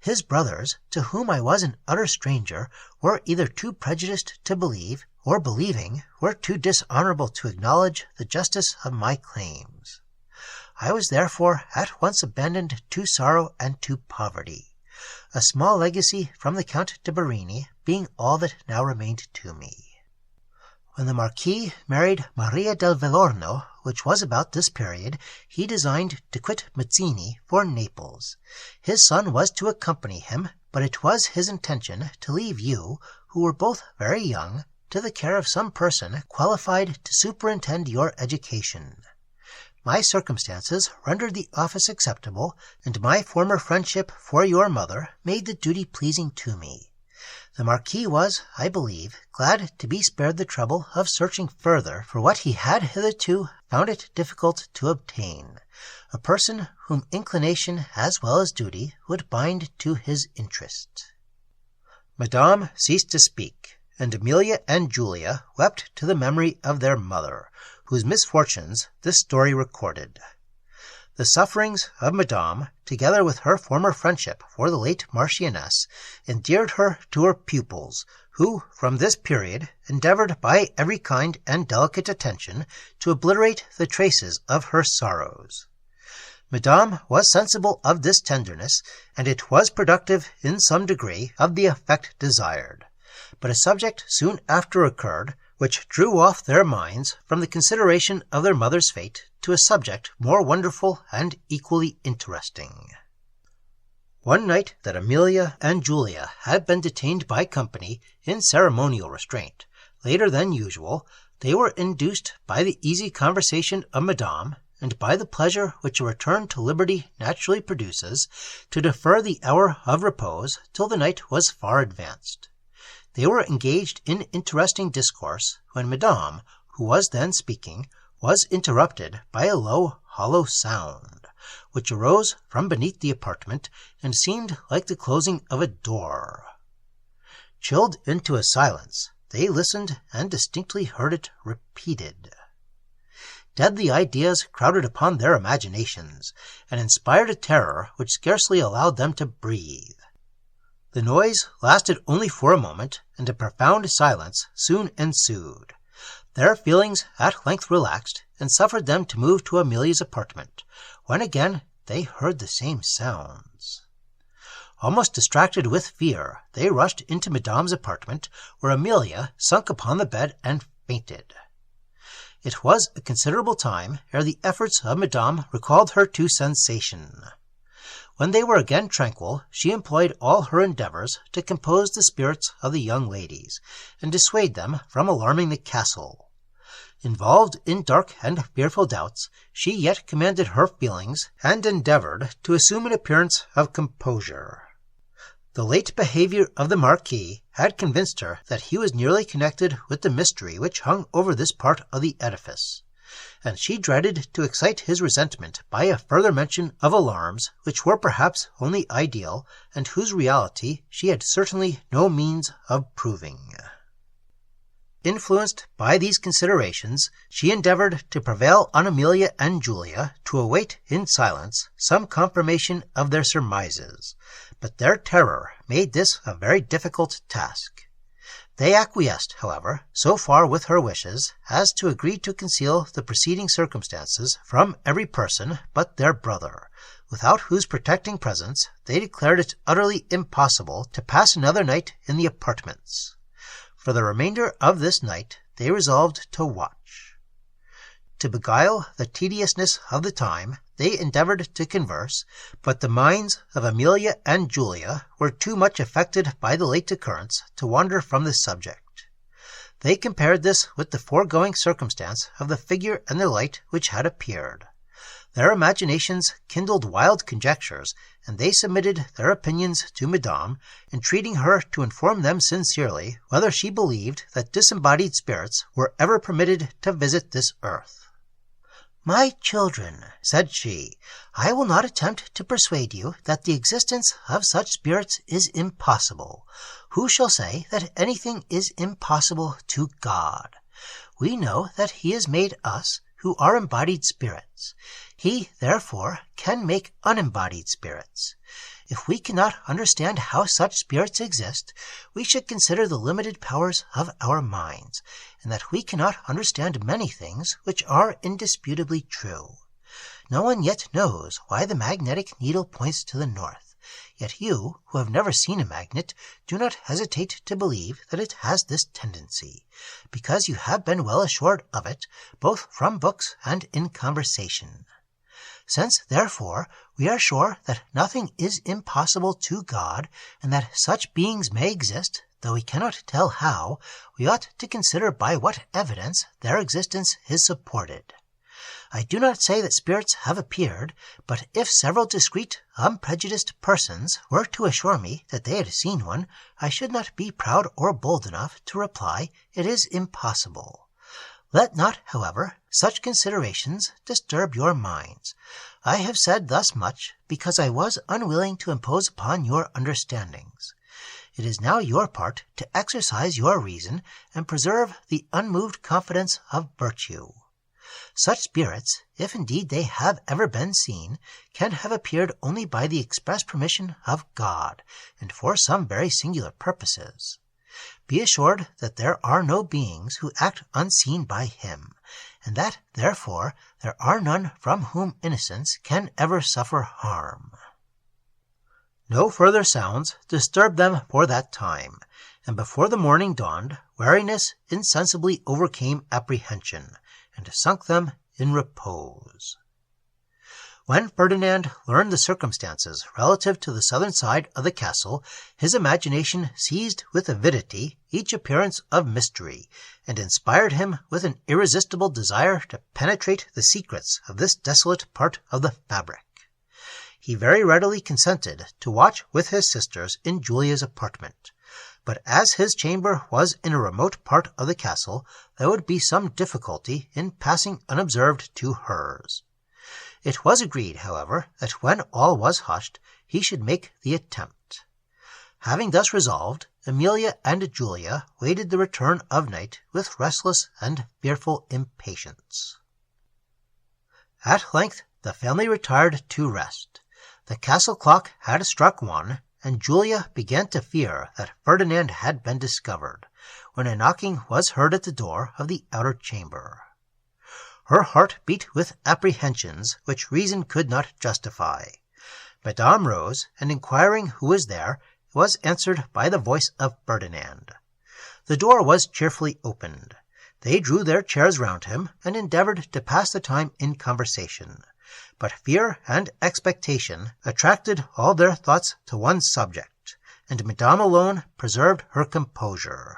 His brothers, to whom I was an utter stranger, were either too prejudiced to believe, or believing, were too dishonourable to acknowledge the justice of my claims. I was therefore at once abandoned to sorrow and to poverty, a small legacy from the Count de Barini being all that now remained to me. When the Marquis married Maria del Vellorno, which was about this period, he designed to quit Mazzini for Naples. His son was to accompany him, but it was his intention to leave you, who were both very young, to the care of some person qualified to superintend your education. My circumstances rendered the office acceptable, and my former friendship for your mother made the duty pleasing to me. The Marquis was, I believe, glad to be spared the trouble of searching further for what he had hitherto found it difficult to obtain, a person whom inclination as well as duty would bind to his interest. Madame ceased to speak, and Amelia and Julia wept to the memory of their mother, whose misfortunes this story recorded. The sufferings of Madame, together with her former friendship for the late Marchioness, endeared her to her pupils, who, from this period, endeavoured by every kind and delicate attention to obliterate the traces of her sorrows. Madame was sensible of this tenderness, and it was productive in some degree of the effect desired. But a subject soon after occurred, which drew off their minds from the consideration of their mother's fate to a subject more wonderful and equally interesting. One night that Amelia and Julia had been detained by company in ceremonial restraint, later than usual, they were induced by the easy conversation of Madame, and by the pleasure which a return to liberty naturally produces, to defer the hour of repose till the night was far advanced. They were engaged in interesting discourse, when Madame, who was then speaking, was interrupted by a low, hollow sound, which arose from beneath the apartment, and seemed like the closing of a door. Chilled into a silence, they listened and distinctly heard it repeated. Deadly ideas crowded upon their imaginations, and inspired a terror which scarcely allowed them to breathe. The noise lasted only for a moment, and a profound silence soon ensued. Their feelings at length relaxed, and suffered them to move to Amelia's apartment, when again they heard the same sounds. Almost distracted with fear, they rushed into Madame's apartment, where Amelia sunk upon the bed and fainted. It was a considerable time ere the efforts of Madame recalled her to sensation. When they were again tranquil, she employed all her endeavours to compose the spirits of the young ladies, and dissuade them from alarming the castle. Involved in dark and fearful doubts, she yet commanded her feelings, and endeavoured to assume an appearance of composure. The late behaviour of the Marquis had convinced her that he was nearly connected with the mystery which hung over this part of the edifice, and she dreaded to excite his resentment by a further mention of alarms which were perhaps only ideal, and whose reality she had certainly no means of proving. Influenced by these considerations, she endeavoured to prevail on Amelia and Julia to await in silence some confirmation of their surmises, but their terror made this a very difficult task. They acquiesced, however, so far with her wishes as to agree to conceal the preceding circumstances from every person but their brother, without whose protecting presence they declared it utterly impossible to pass another night in the apartments. For the remainder of this night they resolved to watch. To beguile the tediousness of the time, they endeavored to converse, but the minds of Amelia and Julia were too much affected by the late occurrence to wander from the subject. They compared this with the foregoing circumstance of the figure and the light which had appeared. Their imaginations kindled wild conjectures, and they submitted their opinions to Madame, entreating her to inform them sincerely whether she believed that disembodied spirits were ever permitted to visit this earth. "My children," said she, "I will not attempt to persuade you that the existence of such spirits is impossible. Who shall say that anything is impossible to God? We know that He has made us, who are embodied spirits. He, therefore, can make unembodied spirits. If we cannot understand how such spirits exist, we should consider the limited powers of our minds, and that we cannot understand many things which are indisputably true. No one yet knows why the magnetic needle points to the north, yet you, who have never seen a magnet, do not hesitate to believe that it has this tendency, because you have been well assured of it, both from books and in conversation. Since, therefore, we are sure that nothing is impossible to God, and that such beings may exist, though we cannot tell how, we ought to consider by what evidence their existence is supported. I do not say that spirits have appeared, but if several discreet, unprejudiced persons were to assure me that they had seen one, I should not be proud or bold enough to reply, it is impossible. Let not, however, such considerations disturb your minds. I have said thus much because I was unwilling to impose upon your understandings. It is now your part to exercise your reason and preserve the unmoved confidence of virtue. Such spirits, if indeed they have ever been seen, can have appeared only by the express permission of God, and for some very singular purposes. Be assured that there are no beings who act unseen by Him, and that, therefore, there are none from whom innocence can ever suffer harm." No further sounds disturbed them for that time, and before the morning dawned, weariness insensibly overcame apprehension, and sunk them in repose. When Ferdinand learned the circumstances relative to the southern side of the castle, his imagination seized with avidity each appearance of mystery, and inspired him with an irresistible desire to penetrate the secrets of this desolate part of the fabric. He very readily consented to watch with his sisters in Julia's apartment, but as his chamber was in a remote part of the castle, there would be some difficulty in passing unobserved to hers. It was agreed, however, that when all was hushed, he should make the attempt. Having thus resolved, Amelia and Julia waited the return of night with restless and fearful impatience. At length the family retired to rest. The castle clock had struck 1, and Julia began to fear that Ferdinand had been discovered, when a knocking was heard at the door of the outer chamber. Her heart beat with apprehensions which reason could not justify. Madame rose, and inquiring who was there, was answered by the voice of Ferdinand. The door was cheerfully opened. They drew their chairs round him, and endeavored to pass the time in conversation. But fear and expectation attracted all their thoughts to one subject, and Madame alone preserved her composure.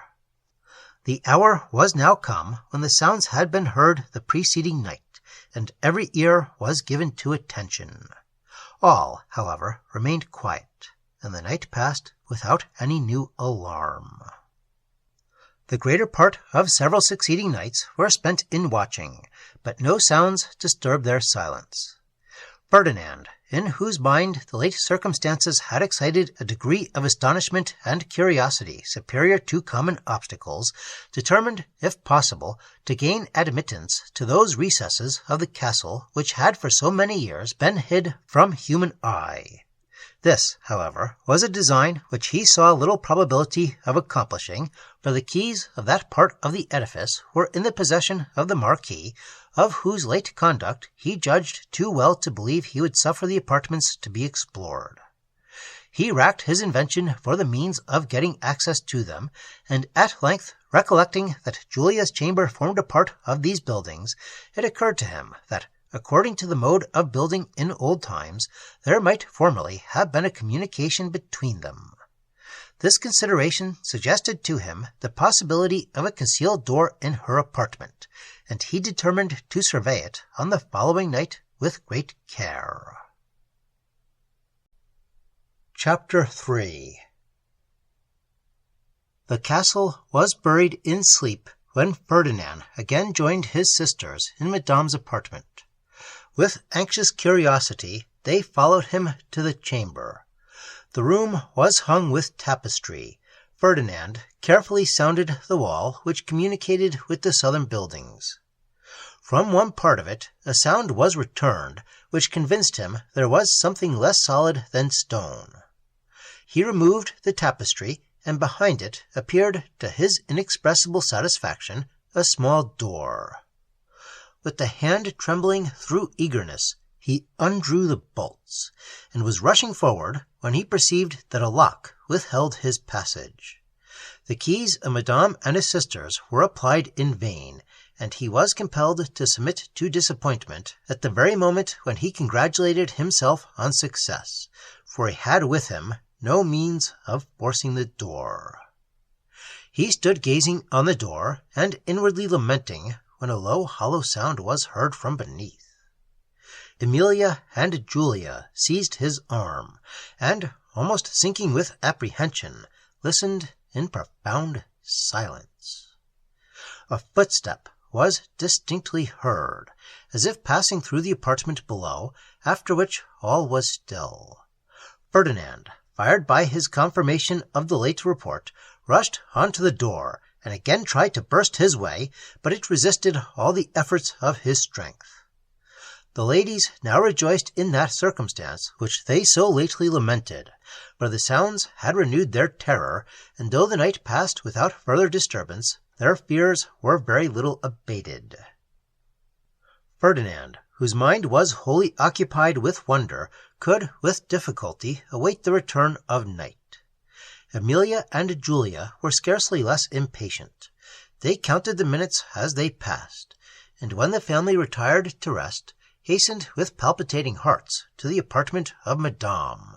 The hour was now come when the sounds had been heard the preceding night, and every ear was given to attention. All, however, remained quiet, and the night passed without any new alarm. The greater part of several succeeding nights were spent in watching, but no sounds disturbed their silence. Ferdinand, in whose mind the late circumstances had excited a degree of astonishment and curiosity superior to common obstacles, determined, if possible, to gain admittance to those recesses of the castle which had for so many years been hid from human eye. This, however, was a design which he saw little probability of accomplishing, for the keys of that part of the edifice were in the possession of the Marquis, of whose late conduct he judged too well to believe he would suffer the apartments to be explored. He racked his invention for the means of getting access to them, and at length, recollecting that Julia's chamber formed a part of these buildings, it occurred to him that, according to the mode of building in old times, there might formerly have been a communication between them. This consideration suggested to him the possibility of a concealed door in her apartment, and he determined to survey it on the following night with great care. Chapter 3. The castle was buried in sleep when Ferdinand again joined his sisters in Madame's apartment. With anxious curiosity, they followed him to the chamber. The room was hung with tapestry. Ferdinand carefully sounded the wall which communicated with the southern buildings. From one part of it a sound was returned which convinced him there was something less solid than stone. He removed the tapestry, and behind it appeared, to his inexpressible satisfaction, a small door. With the hand trembling through eagerness, he undrew the bolts, and was rushing forward when he perceived that a lock withheld his passage. The keys of Madame and his sisters were applied in vain, and he was compelled to submit to disappointment at the very moment when he congratulated himself on success, for he had with him no means of forcing the door. He stood gazing on the door, and inwardly lamenting, when a low hollow sound was heard from beneath. Emilia and Julia seized his arm, and, almost sinking with apprehension, listened in profound silence. A footstep was distinctly heard, as if passing through the apartment below, after which all was still. Ferdinand, fired by his confirmation of the late report, rushed on to the door, and again tried to burst his way, but it resisted all the efforts of his strength. The ladies now rejoiced in that circumstance which they so lately lamented, for the sounds had renewed their terror, and though the night passed without further disturbance, their fears were very little abated. Ferdinand, whose mind was wholly occupied with wonder, could with difficulty await the return of night. Emilia and Julia were scarcely less impatient. They counted the minutes as they passed, and when the family retired to rest, hastened with palpitating hearts to the apartment of Madame.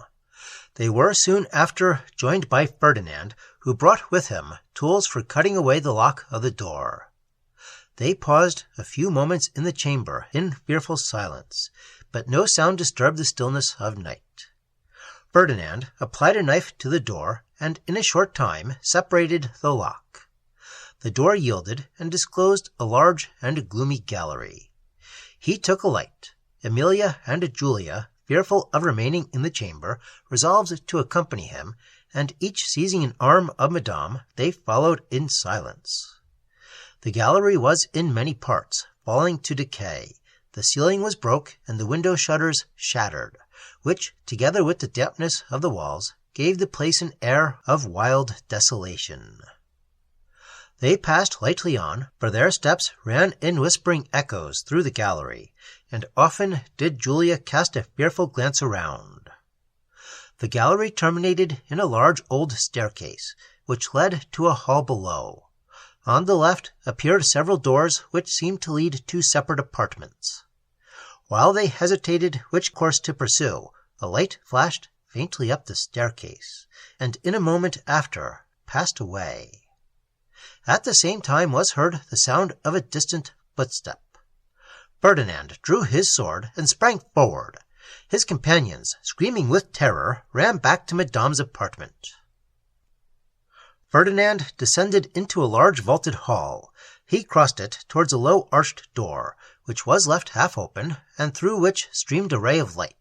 They were soon after joined by Ferdinand, who brought with him tools for cutting away the lock of the door. They paused a few moments in the chamber in fearful silence, but no sound disturbed the stillness of night. Ferdinand applied a knife to the door, and in a short time separated the lock. The door yielded, and disclosed a large and gloomy gallery. He took a light. Emilia and Julia, fearful of remaining in the chamber, resolved to accompany him, and each seizing an arm of Madame, they followed in silence. The gallery was in many parts, falling to decay. The ceiling was broke, and the window shutters shattered, which, together with the dampness of the walls, gave the place an air of wild desolation. They passed lightly on, for their steps ran in whispering echoes through the gallery, and often did Julia cast a fearful glance around. The gallery terminated in a large old staircase, which led to a hall below. On the left appeared several doors which seemed to lead to separate apartments. While they hesitated which course to pursue, a light flashed faintly up the staircase, and in a moment after passed away. At the same time was heard the sound of a distant footstep. Ferdinand drew his sword and sprang forward. His companions, screaming with terror, ran back to Madame's apartment. Ferdinand descended into a large vaulted hall. He crossed it towards a low arched door, which was left half open, and through which streamed a ray of light.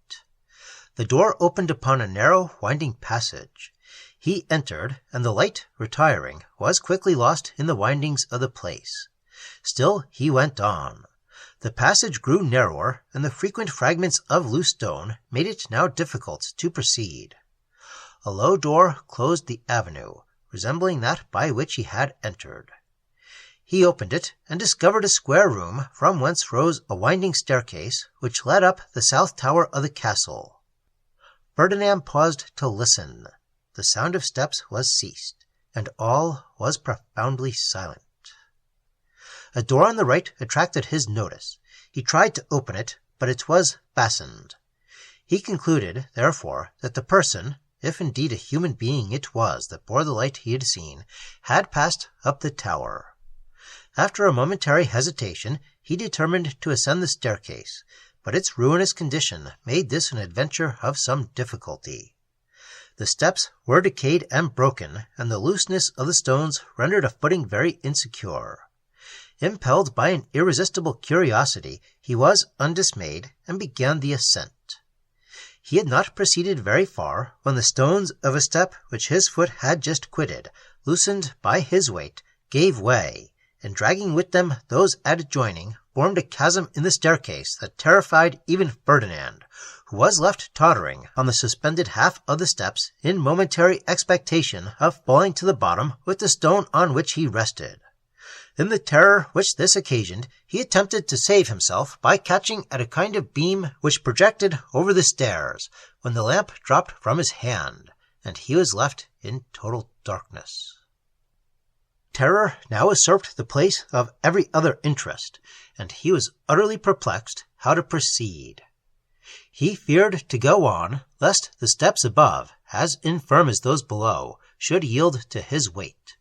The door opened upon a narrow, winding passage. He entered, and the light, retiring, was quickly lost in the windings of the place. Still he went on. The passage grew narrower, and the frequent fragments of loose stone made it now difficult to proceed. A low door closed the avenue, resembling that by which he had entered. He opened it, and discovered a square room from whence rose a winding staircase which led up the south tower of the castle. Ferdinand paused to listen. The sound of steps was ceased, and all was profoundly silent. A door on the right attracted his notice. He tried to open it, but it was fastened. He concluded, therefore, that the person, if indeed a human being it was that bore the light he had seen, had passed up the tower. After a momentary hesitation, he determined to ascend the staircase, but its ruinous condition made this an adventure of some difficulty. The steps were decayed and broken, and the looseness of the stones rendered a footing very insecure. Impelled by an irresistible curiosity, he was undismayed, and began the ascent. He had not proceeded very far when the stones of a step which his foot had just quitted, loosened by his weight, gave way, and dragging with them those adjoining, formed a chasm in the staircase that terrified even Ferdinand, who was left tottering on the suspended half of the steps in momentary expectation of falling to the bottom with the stone on which he rested. In the terror which this occasioned, he attempted to save himself by catching at a kind of beam which projected over the stairs, when the lamp dropped from his hand, and he was left in total darkness. Terror now usurped the place of every other interest, and he was utterly perplexed how to proceed. He feared to go on, lest the steps above, as infirm as those below, should yield to his weight.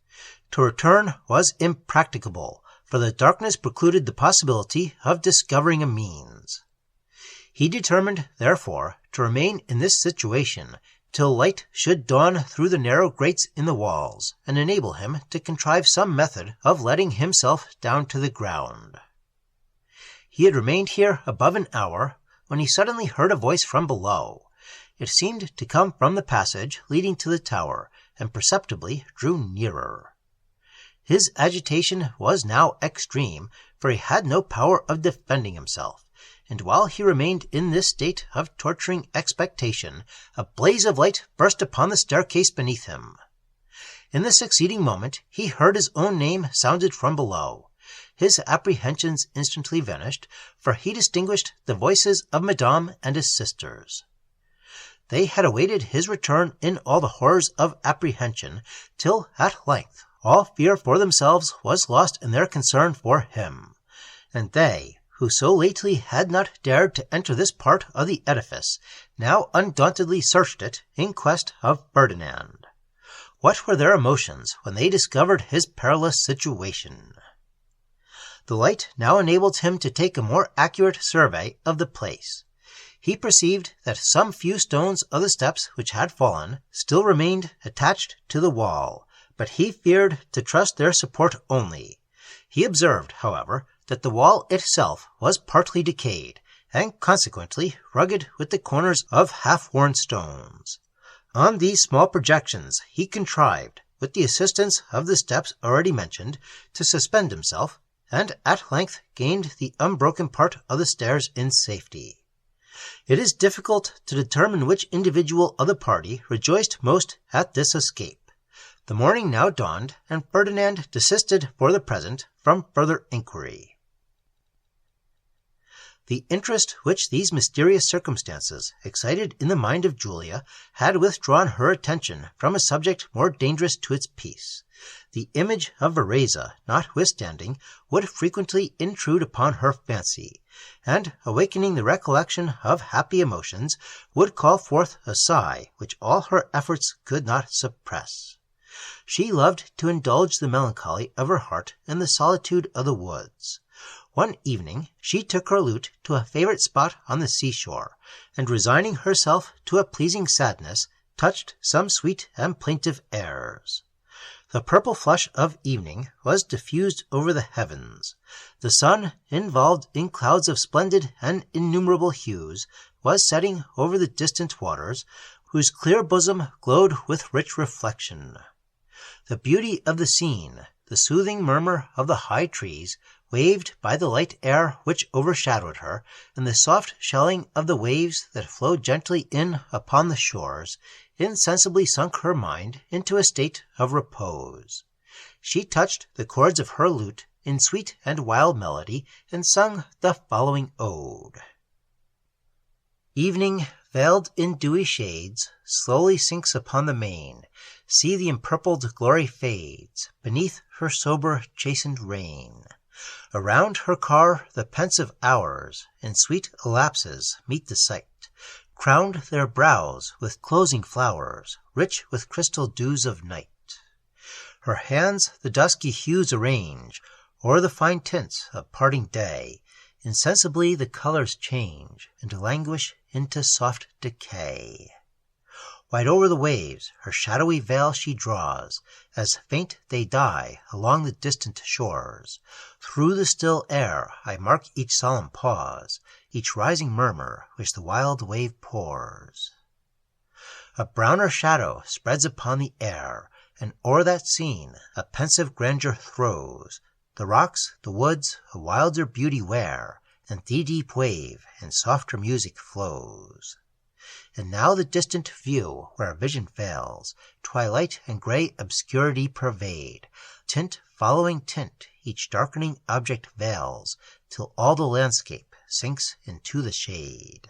To return was impracticable, for the darkness precluded the possibility of discovering a means. He determined, therefore, to remain in this situation till light should dawn through the narrow grates in the walls, and enable him to contrive some method of letting himself down to the ground. He had remained here above an hour, when he suddenly heard a voice from below. It seemed to come from the passage leading to the tower, and perceptibly drew nearer. His agitation was now extreme, for he had no power of defending himself, and while he remained in this state of torturing expectation, a blaze of light burst upon the staircase beneath him. In the succeeding moment he heard his own name sounded from below. His apprehensions instantly vanished, for he distinguished the voices of Madame and his sisters. They had awaited his return in all the horrors of apprehension, till at length all fear for themselves was lost in their concern for him, and they, who so lately had not dared to enter this part of the edifice, now undauntedly searched it in quest of Ferdinand. What were their emotions when they discovered his perilous situation? The light now enabled him to take a more accurate survey of the place. He perceived that some few stones of the steps which had fallen still remained attached to the wall, but he feared to trust their support only. He observed, however, that the wall itself was partly decayed, and consequently rugged with the corners of half-worn stones. On these small projections he contrived, with the assistance of the steps already mentioned, to suspend himself, and at length gained the unbroken part of the stairs in safety. It is difficult to determine which individual of the party rejoiced most at this escape. The morning now dawned, and Ferdinand desisted for the present from further inquiry. The interest which these mysterious circumstances excited in the mind of Julia had withdrawn her attention from a subject more dangerous to its peace. The image of Vereza, notwithstanding, would frequently intrude upon her fancy, and, awakening the recollection of happy emotions, would call forth a sigh which all her efforts could not suppress. She loved to indulge the melancholy of her heart in the solitude of the woods. One evening she took her lute to a favorite spot on the seashore, and resigning herself to a pleasing sadness, touched some sweet and plaintive airs. The purple flush of evening was diffused over the heavens. The sun, involved in clouds of splendid and innumerable hues, was setting over the distant waters, whose clear bosom glowed with rich reflection. The beauty of the scene, the soothing murmur of the high trees, waved by the light air which overshadowed her, and the soft shelling of the waves that flowed gently in upon the shores, insensibly sunk her mind into a state of repose. She touched the chords of her lute in sweet and wild melody, and sung the following ode. Evening, veiled in dewy shades, slowly sinks upon the main. See the empurpled glory fades beneath her sober, chastened reign. Around her car the pensive hours in sweet elapses meet the sight, crowned their brows with closing flowers, rich with crystal dews of night. Her hands the dusky hues arrange, o'er the fine tints of parting day. Insensibly the colors change, and languish into soft decay. Wide over the waves her shadowy veil she draws, as faint they die along the distant shores. Through the still air I mark each solemn pause, each rising murmur which the wild wave pours. A browner shadow spreads upon the air, and o'er that scene a pensive grandeur throws. The rocks, the woods, a wilder beauty wear, and the deep wave in softer music flows. And now the distant view, where vision fails, twilight and grey obscurity pervade. Tint following tint each darkening object veils, till all the landscape sinks into the shade.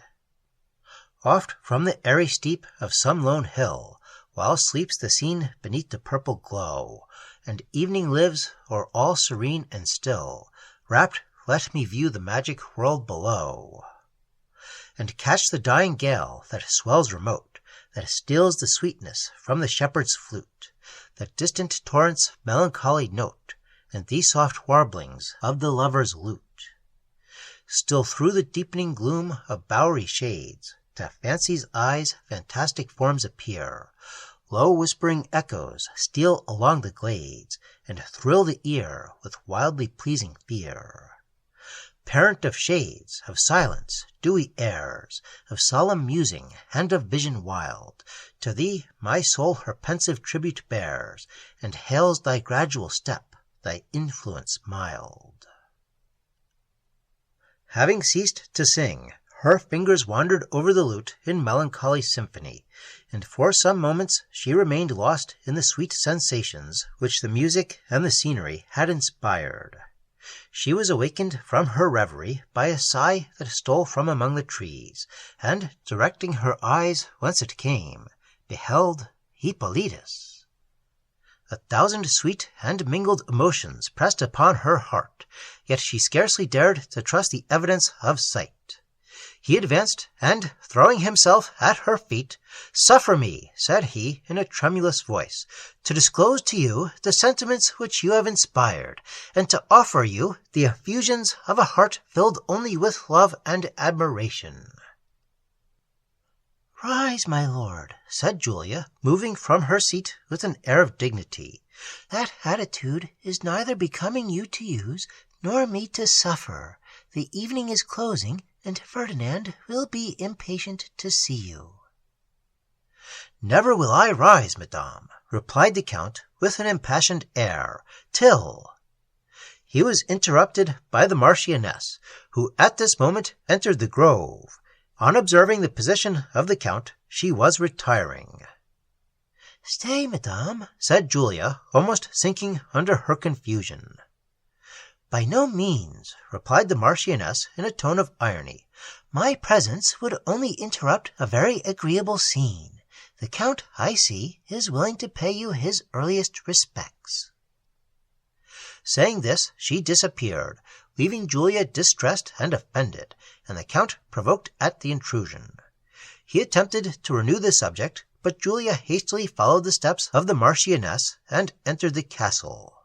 Oft from the airy steep of some lone hill, while sleeps the scene beneath the purple glow, and evening lives o'er all serene and still, rapt let me view the magic world below, and catch the dying gale that swells remote, that steals the sweetness from the shepherd's flute, that distant torrent's melancholy note, and the soft warblings of the lover's lute. Still through the deepening gloom of bowery shades, to fancy's eyes fantastic forms appear. Low whispering echoes steal along the glades, and thrill the ear with wildly pleasing fear. Parent of shades, of silence, dewy airs, of solemn musing, and of vision wild, to thee my soul her pensive tribute bears, and hails thy gradual step, thy influence mild. Having ceased to sing, her fingers wandered over the lute in melancholy symphony, and for some moments she remained lost in the sweet sensations which the music and the scenery had inspired. She was awakened from her reverie by a sigh that stole from among the trees, and, directing her eyes whence it came, beheld Hippolytus. 1,000 sweet and mingled emotions pressed upon her heart, yet she scarcely dared to trust the evidence of sight. He advanced, and, throwing himself at her feet, "Suffer me," said he, in a tremulous voice, "to disclose to you the sentiments which you have inspired, and to offer you the effusions of a heart filled only with love and admiration." "Rise, my lord," said Julia, moving from her seat with an air of dignity. "That attitude is neither becoming you to use, nor me to suffer. The evening is closing, and Ferdinand will be impatient to see you." "Never will I rise, madame," replied the Count with an impassioned air, "till—" He was interrupted by the Marchioness, who at this moment entered the grove. On observing the position of the Count, she was retiring. "Stay, madame," said Julia, almost sinking under her confusion. "By no means," replied the Marchioness in a tone of irony. "My presence would only interrupt a very agreeable scene. The Count, I see, is willing to pay you his earliest respects." Saying this, she disappeared, leaving Julia distressed and offended, and the Count provoked at the intrusion. He attempted to renew the subject, but Julia hastily followed the steps of the Marchioness and entered the castle.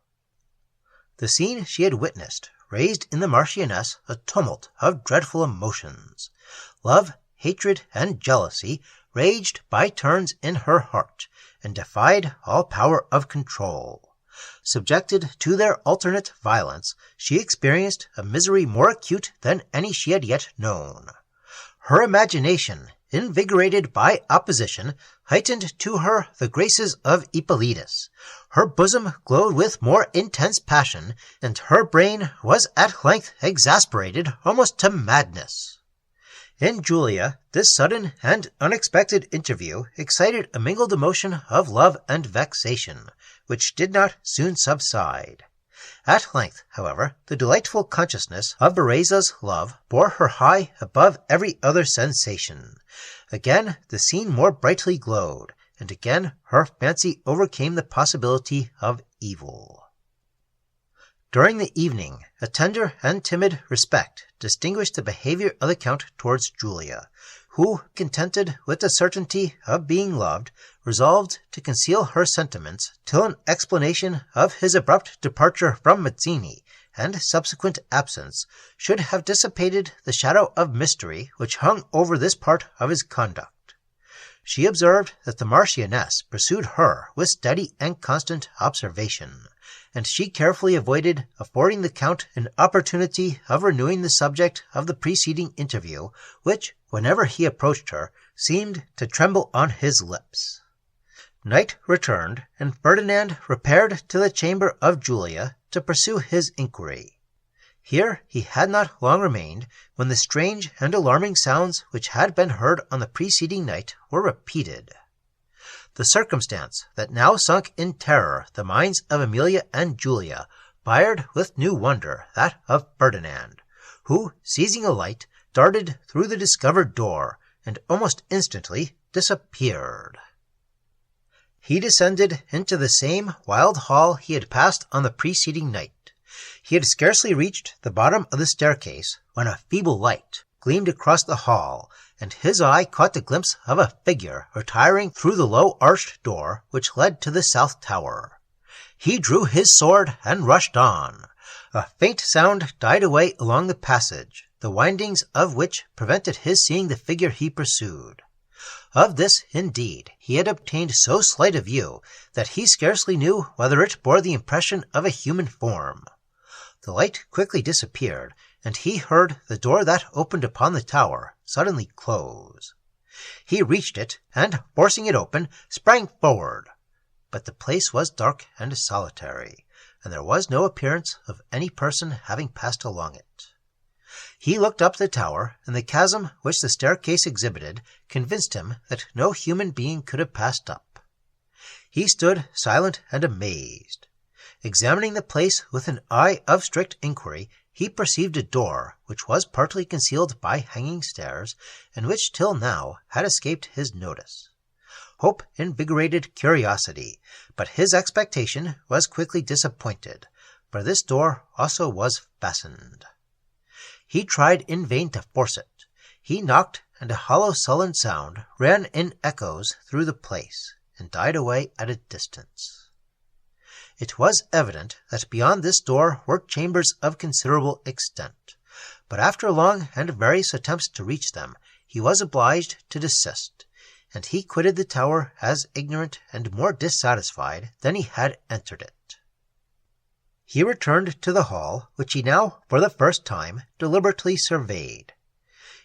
The scene she had witnessed raised in the Marchioness a tumult of dreadful emotions. Love, hatred, and jealousy raged by turns in her heart, and defied all power of control. Subjected to their alternate violence, she experienced a misery more acute than any she had yet known. Her imagination, invigorated by opposition, heightened to her the graces of Hippolytus. Her bosom glowed with more intense passion, and her brain was at length exasperated almost to madness. In Julia, this sudden and unexpected interview excited a mingled emotion of love and vexation, which did not soon subside. At length, however, the delightful consciousness of Vereza's love bore her high above every other sensation. Again the scene more brightly glowed, and again her fancy overcame the possibility of evil. During the evening, a tender and timid respect distinguished the behavior of the Count towards Julia, who, contented with the certainty of being loved, resolved to conceal her sentiments till an explanation of his abrupt departure from Mazzini and subsequent absence should have dissipated the shadow of mystery which hung over this part of his conduct. She observed that the Marchioness pursued her with steady and constant observation, and she carefully avoided affording the Count an opportunity of renewing the subject of the preceding interview, which, whenever he approached her, seemed to tremble on his lips. Night returned, and Ferdinand repaired to the chamber of Julia to pursue his inquiry. Here he had not long remained when the strange and alarming sounds which had been heard on the preceding night were repeated. The circumstance that now sunk in terror the minds of Amelia and Julia fired with new wonder that of Ferdinand, who, seizing a light, darted through the discovered door, and almost instantly disappeared. He descended into the same wild hall he had passed on the preceding night. He had scarcely reached the bottom of the staircase when a feeble light gleamed across the hall, and his eye caught the glimpse of a figure retiring through the low arched door which led to the south tower. He drew his sword and rushed on. A faint sound died away along the passage, the windings of which prevented his seeing the figure he pursued. Of this, indeed, he had obtained so slight a view that he scarcely knew whether it bore the impression of a human form. The light quickly disappeared, and he heard the door that opened upon the tower suddenly close. He reached it, and, forcing it open, sprang forward. But the place was dark and solitary, and there was no appearance of any person having passed along it. He looked up the tower, and the chasm which the staircase exhibited convinced him that no human being could have passed up. He stood silent and amazed. Examining the place with an eye of strict inquiry, he perceived a door which was partly concealed by hanging stairs, and which till now had escaped his notice. Hope invigorated curiosity, but his expectation was quickly disappointed, for this door also was fastened. He tried in vain to force it. He knocked, and a hollow sullen sound ran in echoes through the place, and died away at a distance. It was evident that beyond this door were chambers of considerable extent, but after long and various attempts to reach them, he was obliged to desist, and he quitted the tower as ignorant and more dissatisfied than he had entered it. He returned to the hall, which he now, for the first time, deliberately surveyed.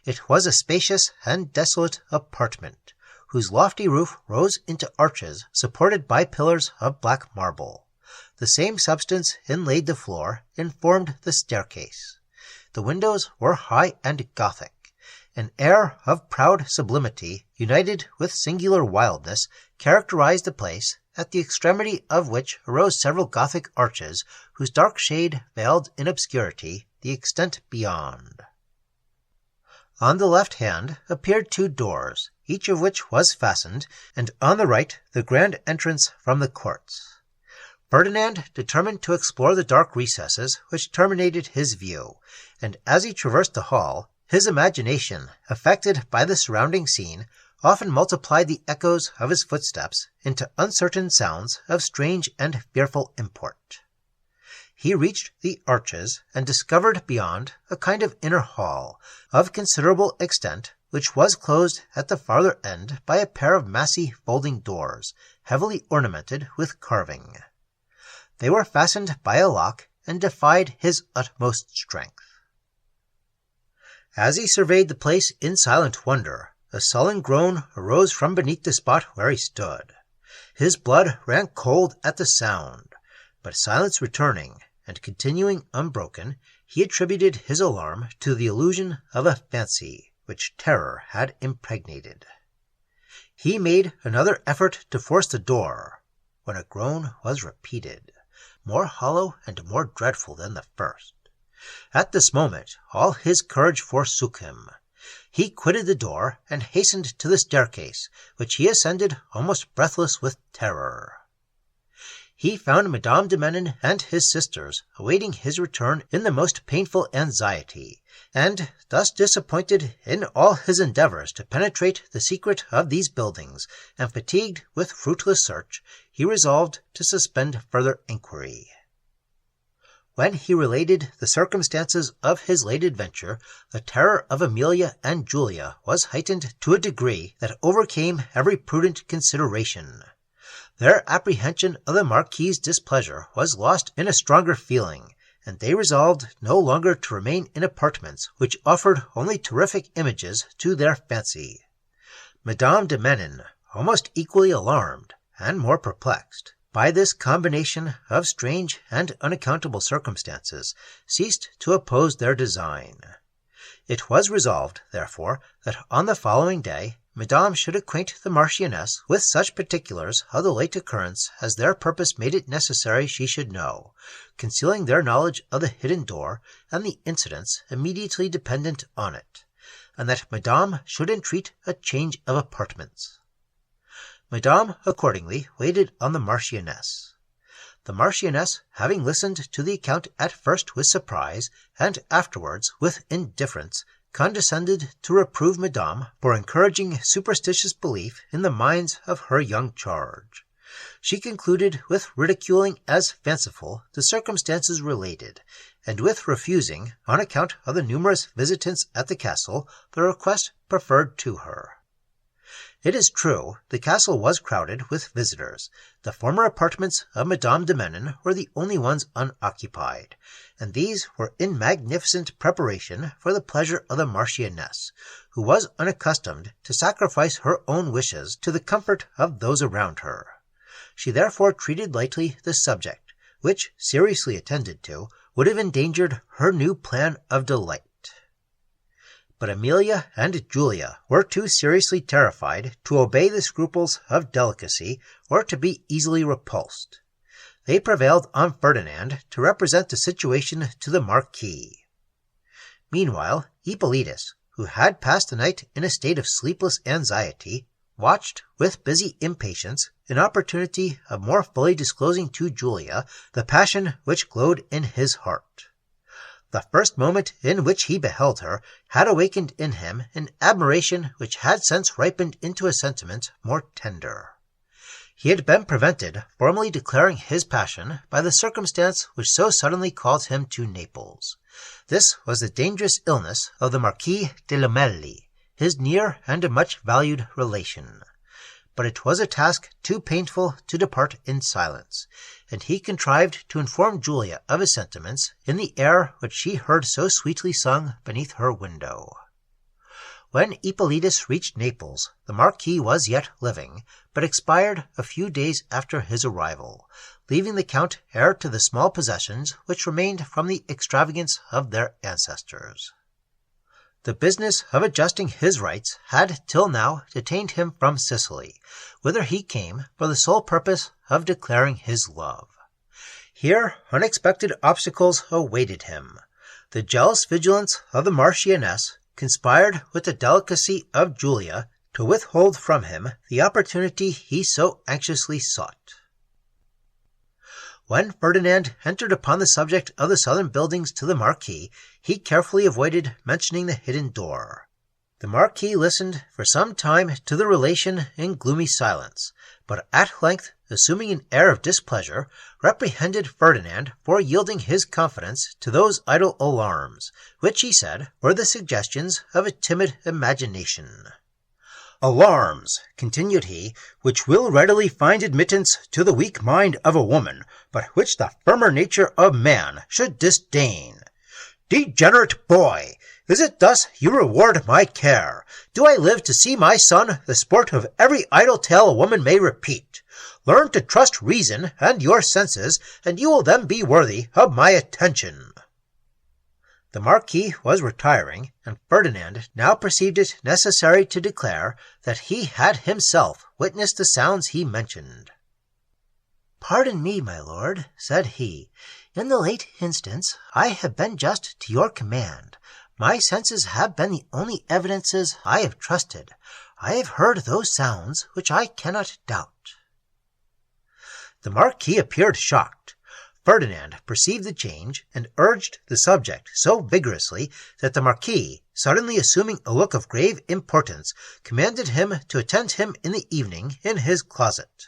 It was a spacious and desolate apartment, whose lofty roof rose into arches supported by pillars of black marble. The same substance inlaid the floor and formed the staircase. The windows were high and Gothic. An air of proud sublimity, united with singular wildness, characterized the place, at the extremity of which arose several Gothic arches, whose dark shade veiled in obscurity the extent beyond. On the left hand appeared two doors, each of which was fastened, and on the right the grand entrance from the courts. Ferdinand determined to explore the dark recesses which terminated his view, and as he traversed the hall, his imagination, affected by the surrounding scene, often multiplied the echoes of his footsteps into uncertain sounds of strange and fearful import. He reached the arches, and discovered beyond a kind of inner hall, of considerable extent, which was closed at the farther end by a pair of massy folding doors, heavily ornamented with carving. They were fastened by a lock, and defied his utmost strength. As he surveyed the place in silent wonder, a sullen groan arose from beneath the spot where he stood. His blood ran cold at the sound, but silence returning, and continuing unbroken, he attributed his alarm to the illusion of a fancy which terror had impregnated. He made another effort to force the door, when a groan was repeated. more hollow and more dreadful than the first. At this moment all his courage forsook him. He quitted the door and hastened to the staircase, which he ascended almost breathless with terror. He found Madame de Menon and his sisters awaiting his return in the most painful anxiety, and, thus disappointed in all his endeavours to penetrate the secret of these buildings, and fatigued with fruitless search, he resolved to suspend further inquiry. When he related the circumstances of his late adventure, the terror of Amelia and Julia was heightened to a degree that overcame every prudent consideration. Their apprehension of the Marquis's displeasure was lost in a stronger feeling, and they resolved no longer to remain in apartments which offered only terrific images to their fancy. Madame de Menon, almost equally alarmed, and more perplexed, by this combination of strange and unaccountable circumstances, ceased to oppose their design. It was resolved, therefore, that on the following day Madame should acquaint the Marchioness with such particulars of the late occurrence as their purpose made it necessary she should know, concealing their knowledge of the hidden door and the incidents immediately dependent on it, and that Madame should entreat a change of apartments. Madame accordingly waited on the Marchioness. The Marchioness, having listened to the account at first with surprise, and afterwards with indifference, condescended to reprove Madame for encouraging superstitious belief in the minds of her young charge. She concluded with ridiculing as fanciful the circumstances related, and with refusing, on account of the numerous visitants at the castle, the request preferred to her. It is true, the castle was crowded with visitors. The former apartments of Madame de Menon were the only ones unoccupied, and these were in magnificent preparation for the pleasure of the Marchioness, who was unaccustomed to sacrifice her own wishes to the comfort of those around her. She therefore treated lightly the subject, which, seriously attended to, would have endangered her new plan of delight. But Amelia and Julia were too seriously terrified to obey the scruples of delicacy or to be easily repulsed. They prevailed on Ferdinand to represent the situation to the Marquis. Meanwhile, Hippolytus, who had passed the night in a state of sleepless anxiety, watched with busy impatience an opportunity of more fully disclosing to Julia the passion which glowed in his heart. The first moment in which he beheld her had awakened in him an admiration which had since ripened into a sentiment more tender. He had been prevented formally declaring his passion by the circumstance which so suddenly called him to Naples. This was the dangerous illness of the Marquis de Lamelli, his near and much valued relation. But it was a task too painful to depart in silence, and he contrived to inform Julia of his sentiments in the air which she heard so sweetly sung beneath her window. When Hippolytus reached Naples, the Marquis was yet living, but expired a few days after his arrival, leaving the Count heir to the small possessions which remained from the extravagance of their ancestors. The business of adjusting his rights had till now detained him from Sicily, whither he came for the sole purpose of declaring his love. Here unexpected obstacles awaited him. The jealous vigilance of the Marchioness conspired with the delicacy of Julia to withhold from him the opportunity he so anxiously sought. When Ferdinand entered upon the subject of the southern buildings to the Marquis, he carefully avoided mentioning the hidden door. The Marquis listened for some time to the relation in gloomy silence, but at length, assuming an air of displeasure, reprehended Ferdinand for yielding his confidence to those idle alarms, which, he said, were the suggestions of a timid imagination. "Alarms," continued he, "which will readily find admittance to the weak mind of a woman, but which the firmer nature of man should disdain. Degenerate boy! Is it thus you reward my care? Do I live to see my son the sport of every idle tale a woman may repeat? Learn to trust reason and your senses, and you will then be worthy of my attention." The Marquis was retiring, and Ferdinand now perceived it necessary to declare that he had himself witnessed the sounds he mentioned. "Pardon me, my lord," said he. "In the late instance I have been just to your command. My senses have been the only evidences I have trusted. I have heard those sounds which I cannot doubt." The Marquis appeared shocked. Ferdinand perceived the change, and urged the subject so vigorously that the Marquis, suddenly assuming a look of grave importance, commanded him to attend him in the evening in his closet.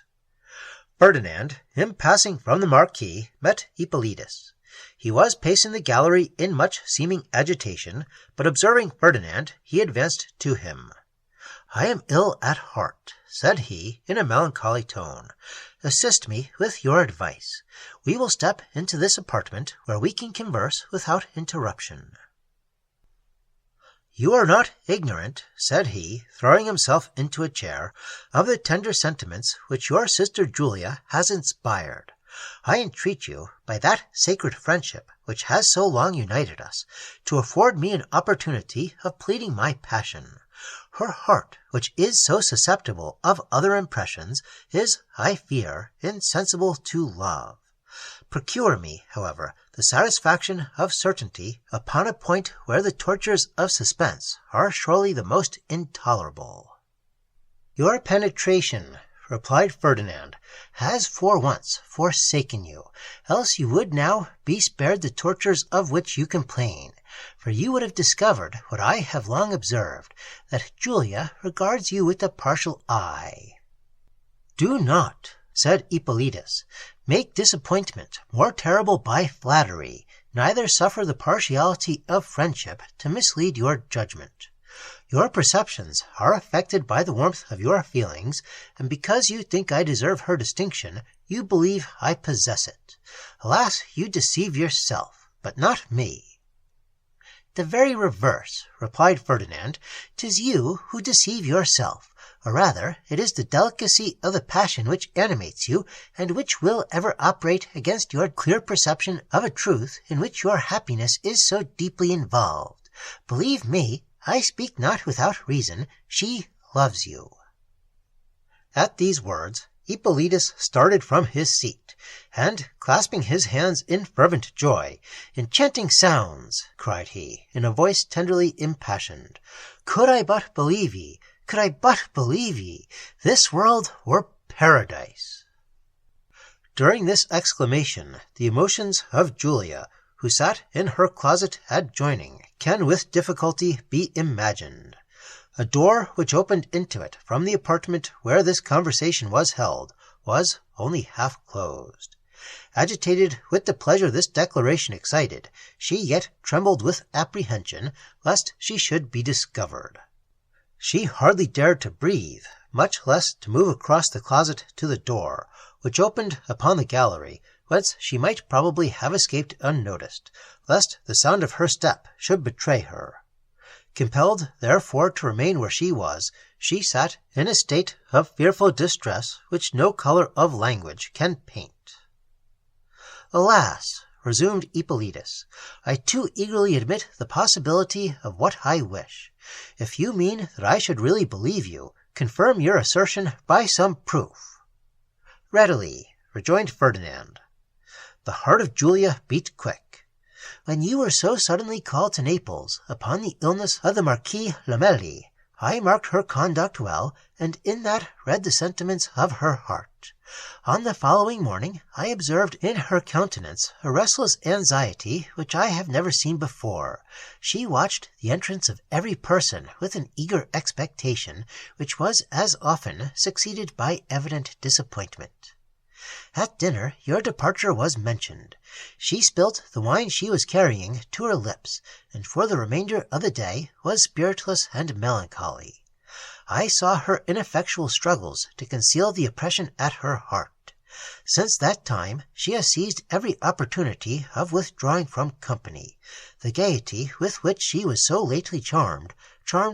Ferdinand, in passing from the Marquis, met Hippolytus. He was pacing the gallery in much seeming agitation, but observing Ferdinand, he advanced to him. "I am ill at heart," said he, in a melancholy tone. "Assist me with your advice. We will step into this apartment, where we can converse without interruption." "You are not ignorant," said he, throwing himself into a chair, "of the tender sentiments which your sister Julia has inspired. I entreat you, by that sacred friendship which has so long united us, to afford me an opportunity of pleading my passion. Her heart, which is so susceptible of other impressions, is, I fear, insensible to love. Procure me, however, the satisfaction of certainty upon a point where the tortures of suspense are surely the most intolerable." "Your penetration," replied Ferdinand, "has for once forsaken you, else you would now be spared the tortures of which you complain, for you would have discovered what I have long observed, that Julia regards you with a partial eye." "Do not," said Hippolytus, "make disappointment more terrible by flattery, neither suffer the partiality of friendship to mislead your judgment. Your perceptions are affected by the warmth of your feelings, and because you think I deserve her distinction, you believe I possess it. Alas, you deceive yourself, but not me." "The very reverse," replied Ferdinand. "'Tis you who deceive yourself, or rather it is the delicacy of the passion which animates you, and which will ever operate against your clear perception of a truth in which your happiness is so deeply involved. Believe me, I speak not without reason. She loves you." At these words Hippolytus started from his seat, and, clasping his hands in fervent joy, "Enchanting sounds!" cried he, in a voice tenderly impassioned. "Could I but believe ye! Could I but believe ye! This world were paradise!" During this exclamation, the emotions of Julia, who sat in her closet adjoining, can with difficulty be imagined. A door which opened into it from the apartment where this conversation was held was only half closed. Agitated with the pleasure this declaration excited, she yet trembled with apprehension lest she should be discovered. She hardly dared to breathe, much less to move across the closet to the door, which opened upon the gallery, whence she might probably have escaped unnoticed, lest the sound of her step should betray her. Compelled, therefore, to remain where she was, she sat in a state of fearful distress which no color of language can paint. "Alas," resumed Hippolytus, "I too eagerly admit the possibility of what I wish. If you mean that I should really believe you, confirm your assertion by some proof." "Readily," rejoined Ferdinand. The heart of Julia beat quick. "When you were so suddenly called to Naples upon the illness of the Marquis Lamelli, I marked her conduct well, and in that read the sentiments of her heart. On the following morning I observed in her countenance a restless anxiety which I have never seen before. She watched the entrance of every person with an eager expectation, which was as often succeeded by evident disappointment. At dinner your departure was mentioned. She spilt the wine she was carrying to her lips, and for the remainder of the day was spiritless and melancholy. I saw her ineffectual struggles to conceal the oppression at her heart. Since that time she has seized every opportunity of withdrawing from company. The gaiety with which she was so lately charmed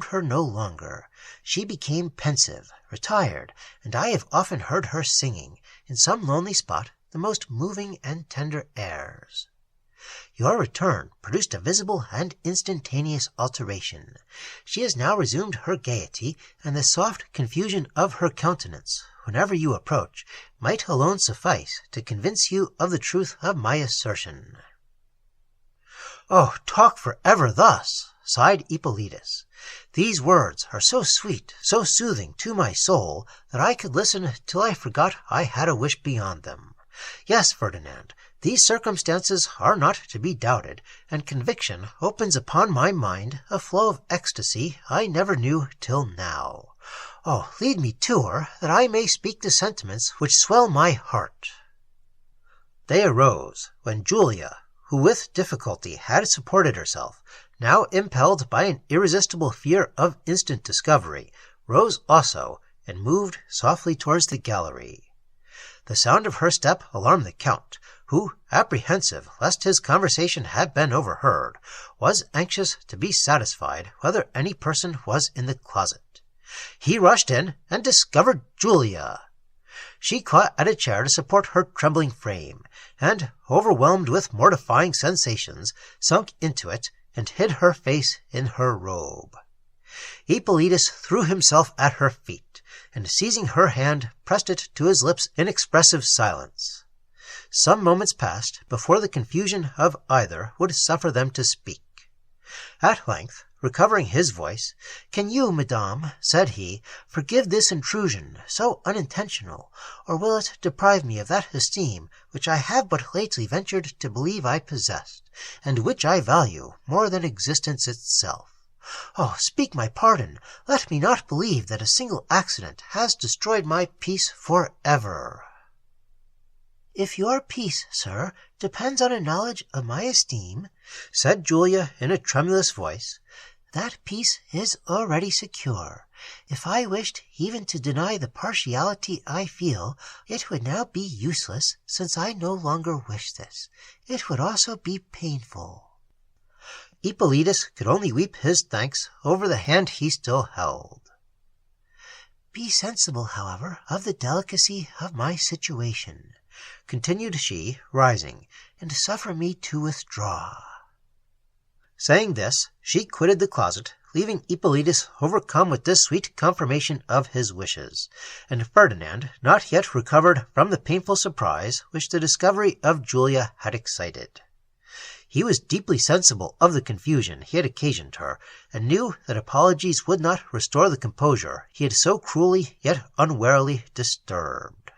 her no longer. She became pensive, retired, and I have often heard her singing, in some lonely spot, the most moving and tender airs." Your return produced a visible and instantaneous alteration. She has now resumed her gaiety, and the soft confusion of her countenance, whenever you approach, might alone suffice to convince you of the truth of my assertion." "Oh, talk for ever thus!" sighed Ippolitus. "These words are so sweet, so soothing to my soul, that I could listen till I forgot I had a wish beyond them. Yes, Ferdinand, these circumstances are not to be doubted, and conviction opens upon my mind a flow of ecstasy I never knew till now. Oh, lead me to her, that I may speak the sentiments which swell my heart." They arose, when Julia, who with difficulty had supported herself, now impelled by an irresistible fear of instant discovery, rose also, and moved softly towards the gallery. The sound of her step alarmed the Count, who, apprehensive lest his conversation had been overheard, was anxious to be satisfied whether any person was in the closet. He rushed in and discovered Julia. She caught at a chair to support her trembling frame, and, overwhelmed with mortifying sensations, sunk into it, and hid her face in her robe. Ippolitus threw himself at her feet, and seizing her hand, pressed it to his lips in expressive silence. Some moments passed before the confusion of either would suffer them to speak. At length, recovering his voice, "Can you, madame," said he, "forgive this intrusion, so unintentional, or will it deprive me of that esteem which I have but lately ventured to believe I possessed, and which I value more than existence itself? Oh, speak my pardon! Let me not believe that a single accident has destroyed my peace for ever." "If your peace, sir, depends on a knowledge of my esteem," said Julia in a tremulous voice, "that peace is already secure. If I wished even to deny the partiality I feel, it would now be useless, since I no longer wish this. It would also be painful." Ippolitus could only weep his thanks over the hand he still held. "Be sensible, however, of the delicacy of my situation," continued she, rising, "and suffer me to withdraw." Saying this, she quitted the closet, leaving Ippolitus overcome with this sweet confirmation of his wishes, and Ferdinand not yet recovered from the painful surprise which the discovery of Julia had excited. He was deeply sensible of the confusion he had occasioned her, and knew that apologies would not restore the composure he had so cruelly yet unwarily disturbed.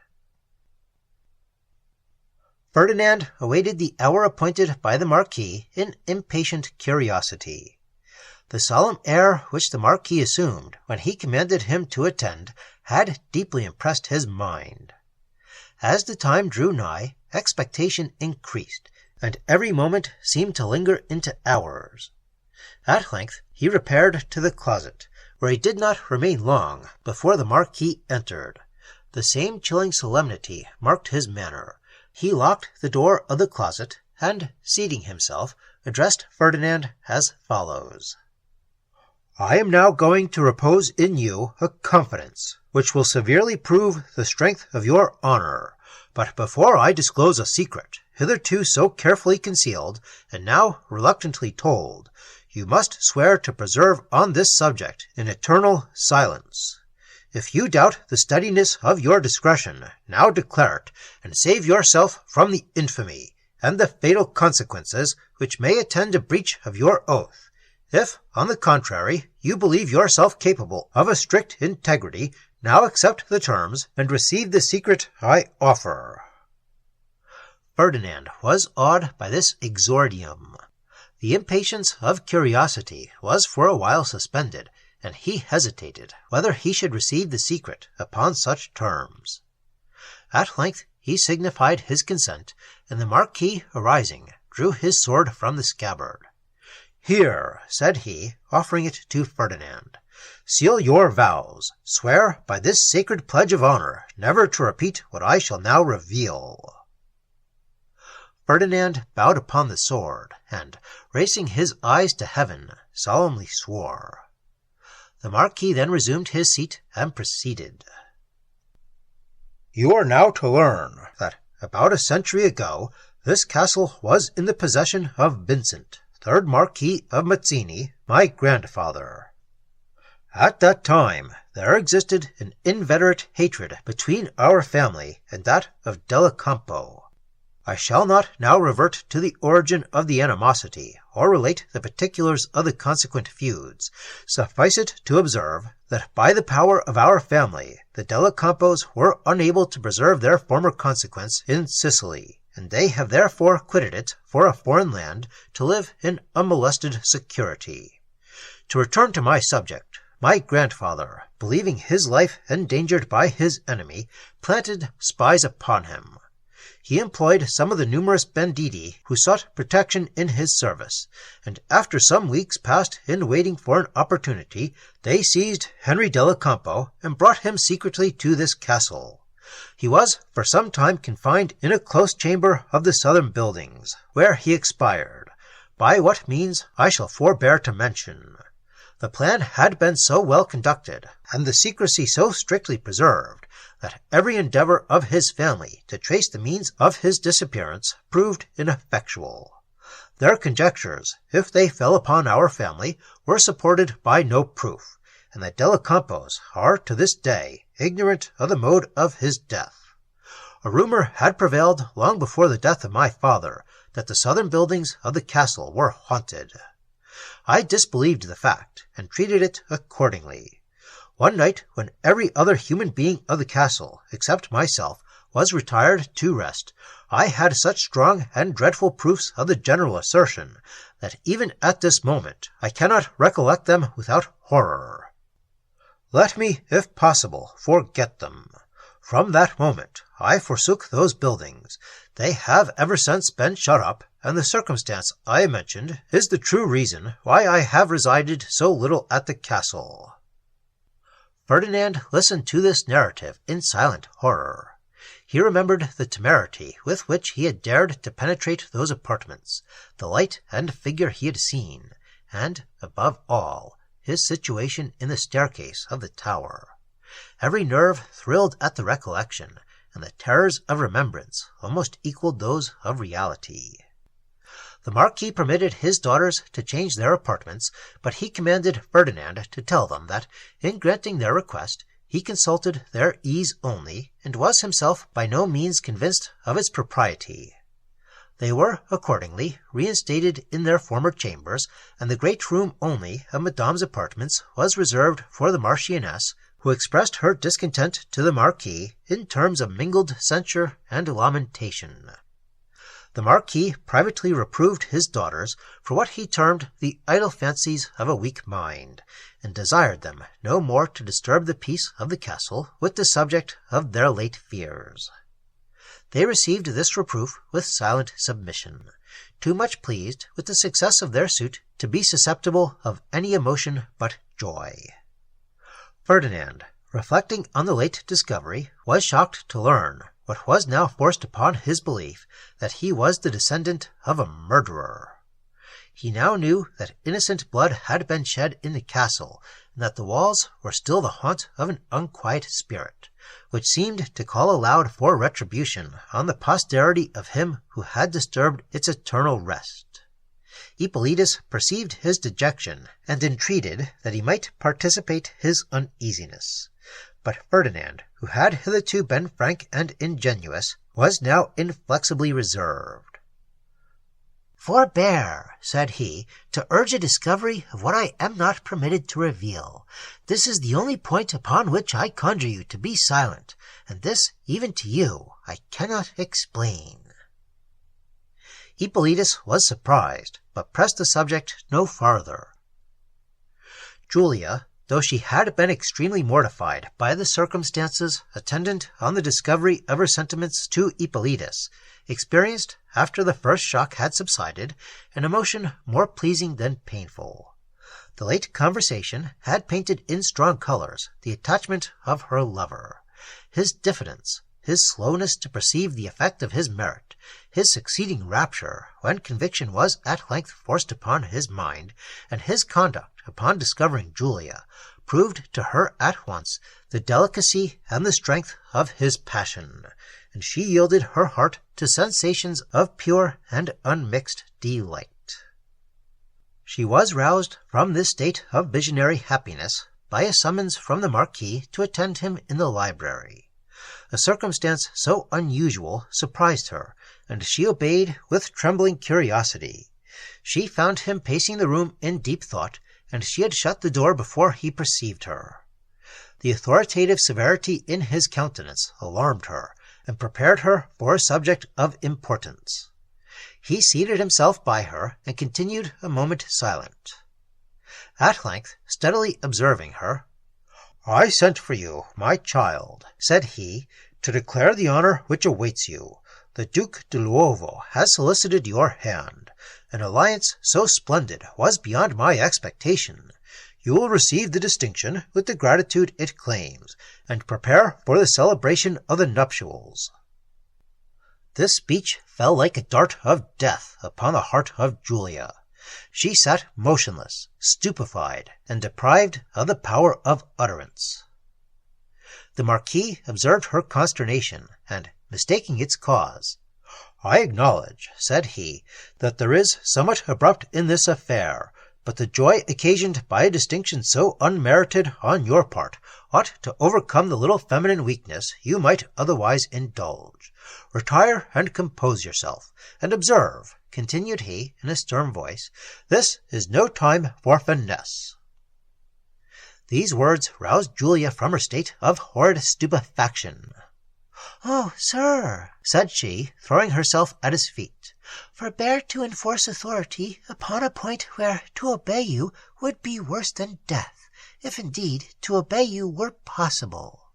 Ferdinand awaited the hour appointed by the Marquis in impatient curiosity. The solemn air which the Marquis assumed when he commanded him to attend had deeply impressed his mind. As the time drew nigh, expectation increased, and every moment seemed to linger into hours. At length he repaired to the closet, where he did not remain long before the Marquis entered. The same chilling solemnity marked his manner. He locked the door of the closet, and, seating himself, addressed Ferdinand as follows: "I am now going to repose in you a confidence which will severely prove the strength of your honor. But before I disclose a secret, hitherto so carefully concealed, and now reluctantly told, you must swear to preserve on this subject an eternal silence. If you doubt the steadiness of your discretion, now declare it, and save yourself from the infamy and the fatal consequences which may attend a breach of your oath. If, on the contrary, you believe yourself capable of a strict integrity, now accept the terms and receive the secret I offer." Ferdinand was awed by this exordium. The impatience of curiosity was for a while suspended, and he hesitated whether he should receive the secret upon such terms. At length he signified his consent, and the Marquis, arising, drew his sword from the scabbard. "Here," said he, offering it to Ferdinand, "seal your vows. Swear by this sacred pledge of honor never to repeat what I shall now reveal." Ferdinand bowed upon the sword, and, raising his eyes to heaven, solemnly swore. The Marquis then resumed his seat and proceeded. "You are now to learn that, about a century ago, This castle was in the possession of Vincent, 3rd Marquis of Mazzini, my grandfather. At that time there existed an inveterate hatred between our family and that of Della Campo. I shall not now revert to the origin of the animosity, or relate the particulars of the consequent feuds. Suffice it to observe that by the power of our family the Della Campos were unable to preserve their former consequence in Sicily, and they have therefore quitted it for a foreign land to live in unmolested security. To return to my subject, my grandfather, believing his life endangered by his enemy, planted spies upon him. He employed some of the numerous banditti who sought protection in his service, and after some weeks passed in waiting for an opportunity, they seized Henry Della Campo and brought him secretly to this castle. He was for some time confined in a close chamber of the southern buildings, where he expired, by what means I shall forbear to mention. The plan had been so well conducted, and the secrecy so strictly preserved, that every endeavor of his family to trace the means of his disappearance proved ineffectual. Their conjectures, if they fell upon our family, were supported by no proof, and the Della Campos are to this day ignorant of the mode of his death. A rumor had prevailed long before the death of my father that the southern buildings of the castle were haunted. I disbelieved the fact, and treated it accordingly. One night, when every other human being of the castle, except myself, was retired to rest, I had such strong and dreadful proofs of the general assertion, that even at this moment I cannot recollect them without horror. Let me, if possible, forget them. From that moment I forsook those buildings. They have ever since been shut up, and the circumstance I mentioned is the true reason why I have resided so little at the castle. Ferdinand listened to this narrative in silent horror. He remembered the temerity with which he had dared to penetrate those apartments, the light and figure he had seen, and, above all, his situation in the staircase of the tower. Every nerve thrilled at the recollection, and the terrors of remembrance almost equalled those of reality. The Marquis permitted his daughters to change their apartments, but he commanded Ferdinand to tell them that, in granting their request, he consulted their ease only, and was himself by no means convinced of its propriety. They were, accordingly, reinstated in their former chambers, and the great room only of Madame's apartments was reserved for the Marchioness, who expressed her discontent to the Marquis in terms of mingled censure and lamentation. The Marquis privately reproved his daughters for what he termed the idle fancies of a weak mind, and desired them no more to disturb the peace of the castle with the subject of their late fears. They received this reproof with silent submission, too much pleased with the success of their suit to be susceptible of any emotion but joy. Ferdinand, reflecting on the late discovery, was shocked to learn, what was now forced upon his belief, that he was the descendant of a murderer. He now knew that innocent blood had been shed in the castle, and that the walls were still the haunt of an unquiet spirit, which seemed to call aloud for retribution on the posterity of him who had disturbed its eternal rest. Hippolytus perceived his dejection, and entreated that he might participate his uneasiness. But Ferdinand, who had hitherto been frank and ingenuous, was now inflexibly reserved. "Forbear," said he, "to urge a discovery of what I am not permitted to reveal. This is the only point upon which I conjure you to be silent, and this, even to you, I cannot explain." Hippolytus was surprised, but pressed the subject no farther. Julia, though she had been extremely mortified by the circumstances attendant on the discovery of her sentiments to Hippolytus, experienced, after the first shock had subsided, an emotion more pleasing than painful. The late conversation had painted in strong colors the attachment of her lover. His diffidence, his slowness to perceive the effect of his merit, his succeeding rapture when conviction was at length forced upon his mind, and his conduct upon discovering Julia, proved to her at once the delicacy and the strength of his passion, and she yielded her heart to sensations of pure and unmixed delight. She was roused from this state of visionary happiness by a summons from the Marquis to attend him in the library. A circumstance so unusual surprised her, and she obeyed with trembling curiosity. She found him pacing the room in deep thought, and she had shut the door before he perceived her. The authoritative severity in his countenance alarmed her, and prepared her for a subject of importance. He seated himself by her, and continued a moment silent. At length, steadily observing her, "I sent for you, my child," said he, "to declare the honour which awaits you. The Duke de Luovo has solicited your hand. An alliance so splendid was beyond my expectation. You will receive the distinction with the gratitude it claims, and prepare for the celebration of the nuptials." This speech fell like a dart of death upon the heart of Julia. She sat motionless, stupefied, and deprived of the power of utterance. The Marquis observed her consternation, and, mistaking its cause, "I acknowledge," said he, "that there is somewhat abrupt in this affair, but the joy occasioned by a distinction so unmerited on your part ought to overcome the little feminine weakness you might otherwise indulge. Retire and compose yourself, and observe," continued he in a stern voice, "this is no time for finesse." These words roused Julia from her state of horrid stupefaction. "Oh, sir," said she, throwing herself at his feet, "forbear to enforce authority upon a point where to obey you would be worse than death, if indeed to obey you were possible."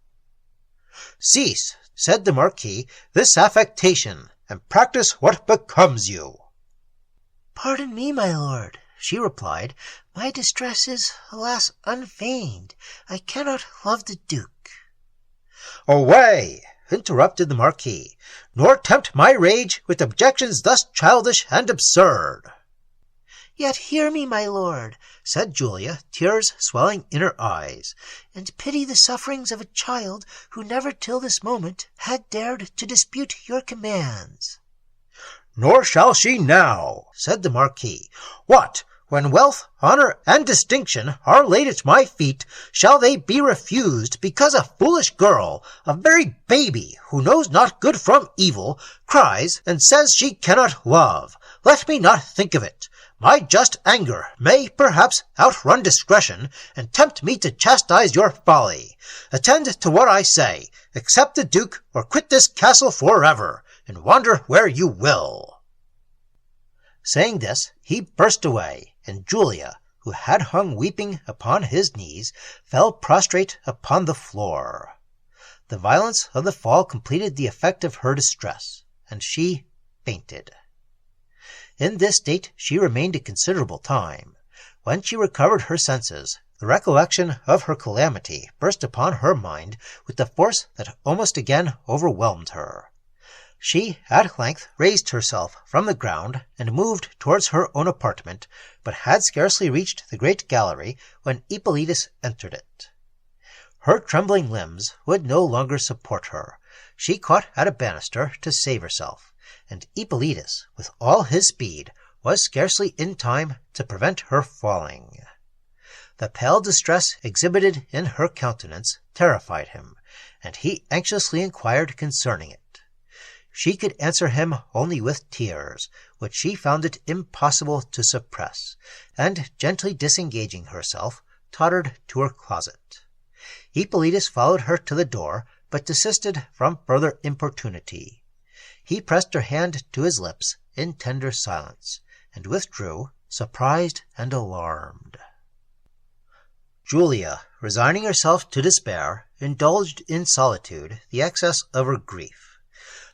"Cease," said the Marquis, "this affectation, and practice what becomes you." "Pardon me, my lord," she replied. "My distress is, alas, unfeigned. I cannot love the Duke." "Away!" interrupted the Marquis, "nor tempt my rage with objections thus childish and absurd." "Yet hear me, my lord," said Julia, tears swelling in her eyes, "and pity the sufferings of a child who never till this moment had dared to dispute your commands." "Nor shall she now," said the Marquis. "What! When wealth, honour, and distinction are laid at my feet, shall they be refused because a foolish girl, a very baby, who knows not good from evil, cries and says she cannot love? Let me not think of it. My just anger may perhaps outrun discretion, and tempt me to chastise your folly. Attend to what I say. Accept the Duke, or quit this castle forever, and wander where you will." Saying this, he burst away, and Julia, who had hung weeping upon his knees, fell prostrate upon the floor. The violence of the fall completed the effect of her distress, and she fainted. In this state she remained a considerable time. When she recovered her senses, the recollection of her calamity burst upon her mind with the force that almost again overwhelmed her. She at length raised herself from the ground and moved towards her own apartment, but had scarcely reached the great gallery when Ippolitus entered it. Her trembling limbs would no longer support her. She caught at a banister to save herself, and Ippolitus, with all his speed, was scarcely in time to prevent her falling. The pale distress exhibited in her countenance terrified him, and he anxiously inquired concerning it. She could answer him only with tears, which she found it impossible to suppress, and, gently disengaging herself, tottered to her closet. Ippolitus followed her to the door, but desisted from further importunity. He pressed her hand to his lips in tender silence, and withdrew, surprised and alarmed. Julia, resigning herself to despair, indulged in solitude the excess of her grief.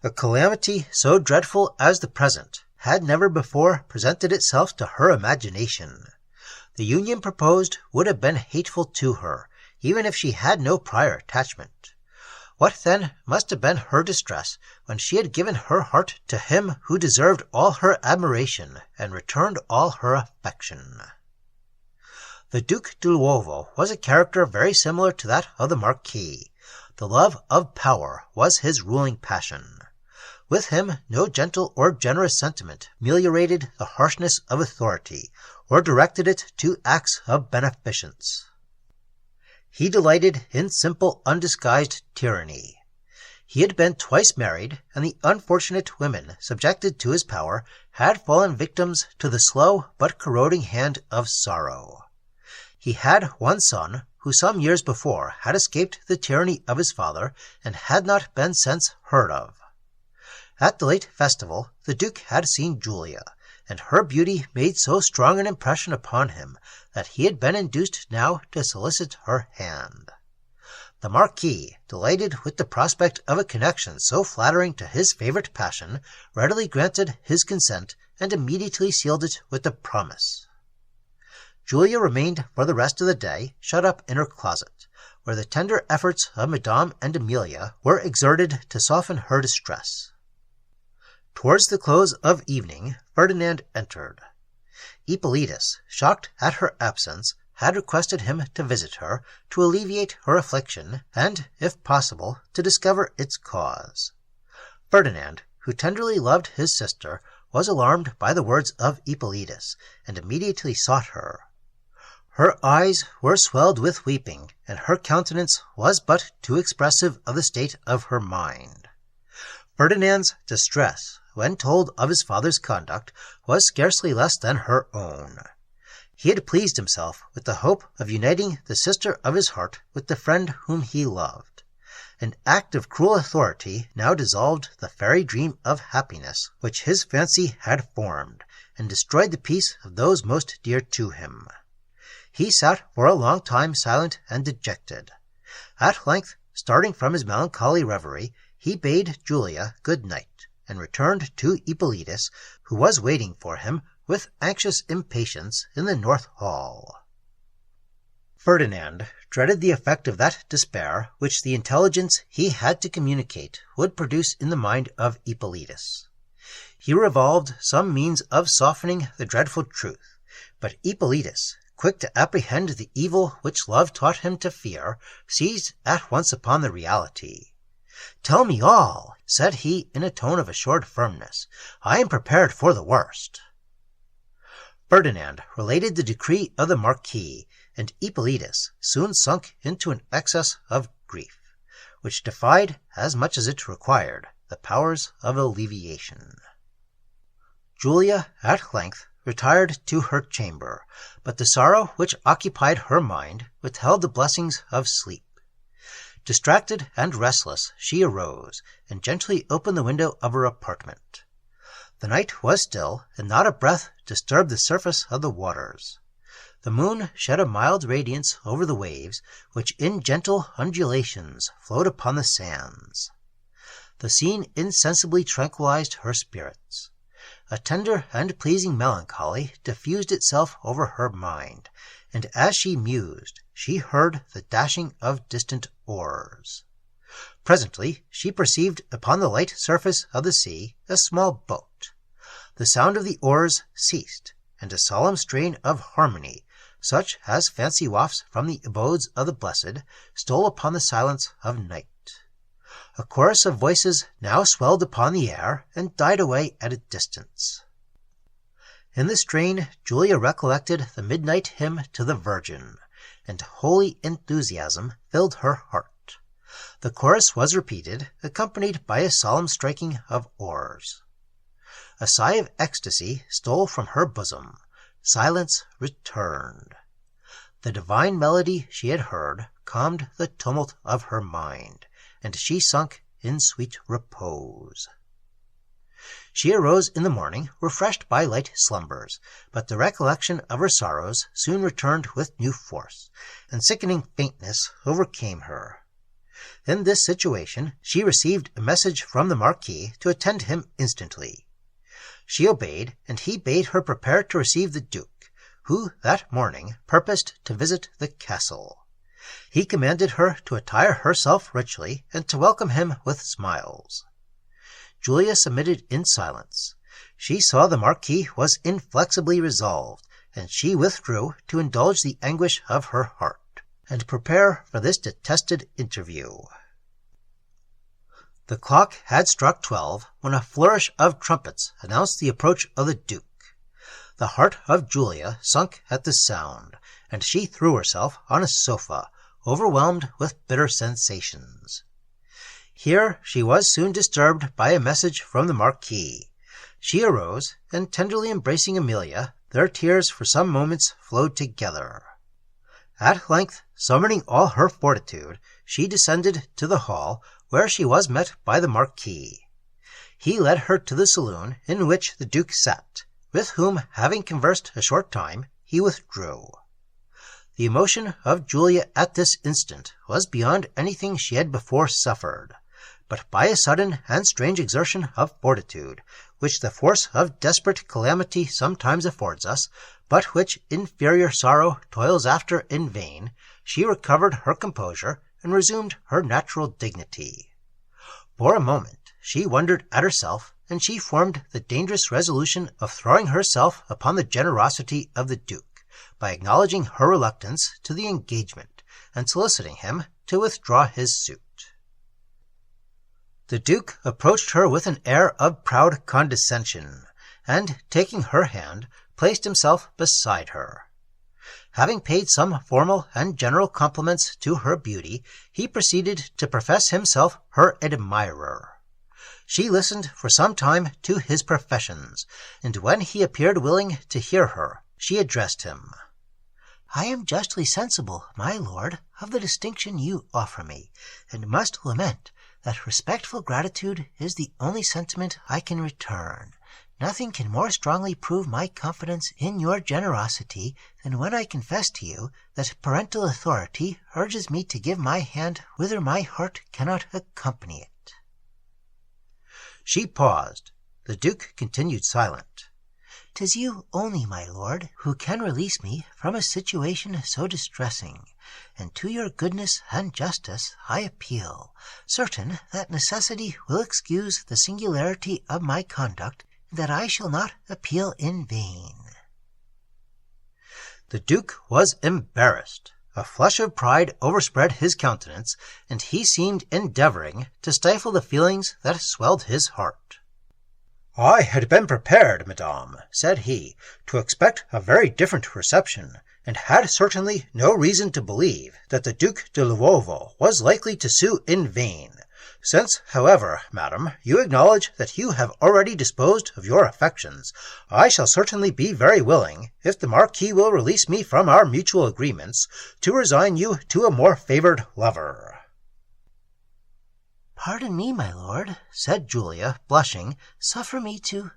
A calamity so dreadful as the present had never before presented itself to her imagination. The union proposed would have been hateful to her, even if she had no prior attachment. What then must have been her distress when she had given her heart to him who deserved all her admiration and returned all her affection? The Duke d'Uovo was a character very similar to that of the Marquis. The love of power was his ruling passion. With him no gentle or generous sentiment ameliorated the harshness of authority, or directed it to acts of beneficence. He delighted in simple, undisguised tyranny. He had been twice married, and the unfortunate women subjected to his power had fallen victims to the slow but corroding hand of sorrow. He had one son, who some years before had escaped the tyranny of his father and had not been since heard of. At the late festival the Duke had seen Julia, and her beauty made so strong an impression upon him that he had been induced now to solicit her hand. The Marquis, delighted with the prospect of a connection so flattering to his favourite passion, readily granted his consent and immediately sealed it with a promise. Julia remained for the rest of the day shut up in her closet, where the tender efforts of Madame and Amelia were exerted to soften her distress. Towards the close of evening Ferdinand entered. Hippolytus, shocked at her absence, had requested him to visit her, to alleviate her affliction, and, if possible, to discover its cause. Ferdinand, who tenderly loved his sister, was alarmed by the words of Hippolytus, and immediately sought her. Her eyes were swelled with weeping, and her countenance was but too expressive of the state of her mind. Ferdinand's distress, when told of his father's conduct, was scarcely less than her own. He had pleased himself with the hope of uniting the sister of his heart with the friend whom he loved. An act of cruel authority now dissolved the fairy dream of happiness which his fancy had formed, and destroyed the peace of those most dear to him. He sat for a long time silent and dejected. At length, starting from his melancholy reverie, he bade Julia good night, and returned to Hippolytus, who was waiting for him with anxious impatience in the north hall. Ferdinand dreaded the effect of that despair which the intelligence he had to communicate would produce in the mind of Hippolytus. He revolved some means of softening the dreadful truth, but Hippolytus, quick to apprehend the evil which love taught him to fear, seized at once upon the reality. "Tell me all," said he in a tone of assured firmness. "I am prepared for the worst." Ferdinand related the decree of the Marquis, and Hippolytus soon sunk into an excess of grief, which defied, as much as it required, the powers of alleviation. Julia at length retired to her chamber, but the sorrow which occupied her mind withheld the blessings of sleep. Distracted and restless, she arose, and gently opened the window of her apartment. The night was still, and not a breath disturbed the surface of the waters. The moon shed a mild radiance over the waves, which in gentle undulations flowed upon the sands. The scene insensibly tranquilized her spirits. A tender and pleasing melancholy diffused itself over her mind, and as she mused, she heard the dashing of distant oars. Presently she perceived upon the light surface of the sea a small boat. The sound of the oars ceased, and a solemn strain of harmony, such as fancy wafts from the abodes of the blessed, stole upon the silence of night. A chorus of voices now swelled upon the air and died away at a distance. In the strain Julia recollected the midnight hymn to the Virgin, and holy enthusiasm filled her heart. The chorus was repeated, accompanied by a solemn striking of oars. A sigh of ecstasy stole from her bosom. Silence returned. The divine melody she had heard calmed the tumult of her mind, and she sunk in sweet repose. She arose in the morning, refreshed by light slumbers, but the recollection of her sorrows soon returned with new force, and sickening faintness overcame her. In this situation she received a message from the Marquis to attend him instantly. She obeyed, and he bade her prepare to receive the Duke, who that morning purposed to visit the castle. He commanded her to attire herself richly, and to welcome him with smiles. Julia submitted in silence. She saw the Marquis was inflexibly resolved, and she withdrew to indulge the anguish of her heart, and prepare for this detested interview. The clock had struck 12 when a flourish of trumpets announced the approach of the Duke. The heart of Julia sunk at the sound, and she threw herself on a sofa, overwhelmed with bitter sensations. Here she was soon disturbed by a message from the Marquis. She arose, and tenderly embracing Amelia, their tears for some moments flowed together. At length, summoning all her fortitude, she descended to the hall, where she was met by the Marquis. He led her to the saloon in which the Duke sat, with whom, having conversed a short time, he withdrew. The emotion of Julia at this instant was beyond anything she had before suffered, but by a sudden and strange exertion of fortitude, which the force of desperate calamity sometimes affords us, but which inferior sorrow toils after in vain, she recovered her composure and resumed her natural dignity. For a moment she wondered at herself, and she formed the dangerous resolution of throwing herself upon the generosity of the Duke, by acknowledging her reluctance to the engagement, and soliciting him to withdraw his suit. The Duke approached her with an air of proud condescension, and, taking her hand, placed himself beside her. Having paid some formal and general compliments to her beauty, he proceeded to profess himself her admirer. She listened for some time to his professions, and when he appeared willing to hear her, she addressed him. "I am justly sensible, my lord, of the distinction you offer me, and must lament that respectful gratitude is the only sentiment I can return. Nothing can more strongly prove my confidence in your generosity than when I confess to you that parental authority urges me to give my hand whither my heart cannot accompany it." She paused. The Duke continued silent. "'Tis you only, my lord, who can release me from a situation so distressing, and to your goodness and justice I appeal, certain that necessity will excuse the singularity of my conduct, that I shall not appeal in vain." The Duke was embarrassed. A flush of pride overspread his countenance, and he seemed endeavoring to stifle the feelings that swelled his heart. "I had been prepared, madame," said he, "to expect a very different reception, and had certainly no reason to believe that the Duke de Luovo was likely to sue in vain. Since, however, madam, you acknowledge that you have already disposed of your affections, I shall certainly be very willing, if the Marquis will release me from our mutual agreements, to resign you to a more favoured lover." "Pardon me, my lord," said Julia, blushing. "Suffer me to—"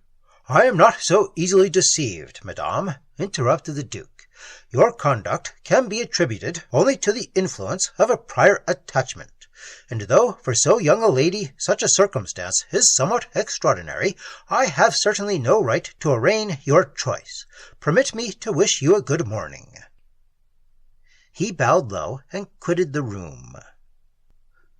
"I am not so easily deceived, madame," interrupted the Duke. "Your conduct can be attributed only to the influence of a prior attachment, and though for so young a lady such a circumstance is somewhat extraordinary, I have certainly no right to arraign your choice. Permit me to wish you a good morning." He bowed low and quitted the room.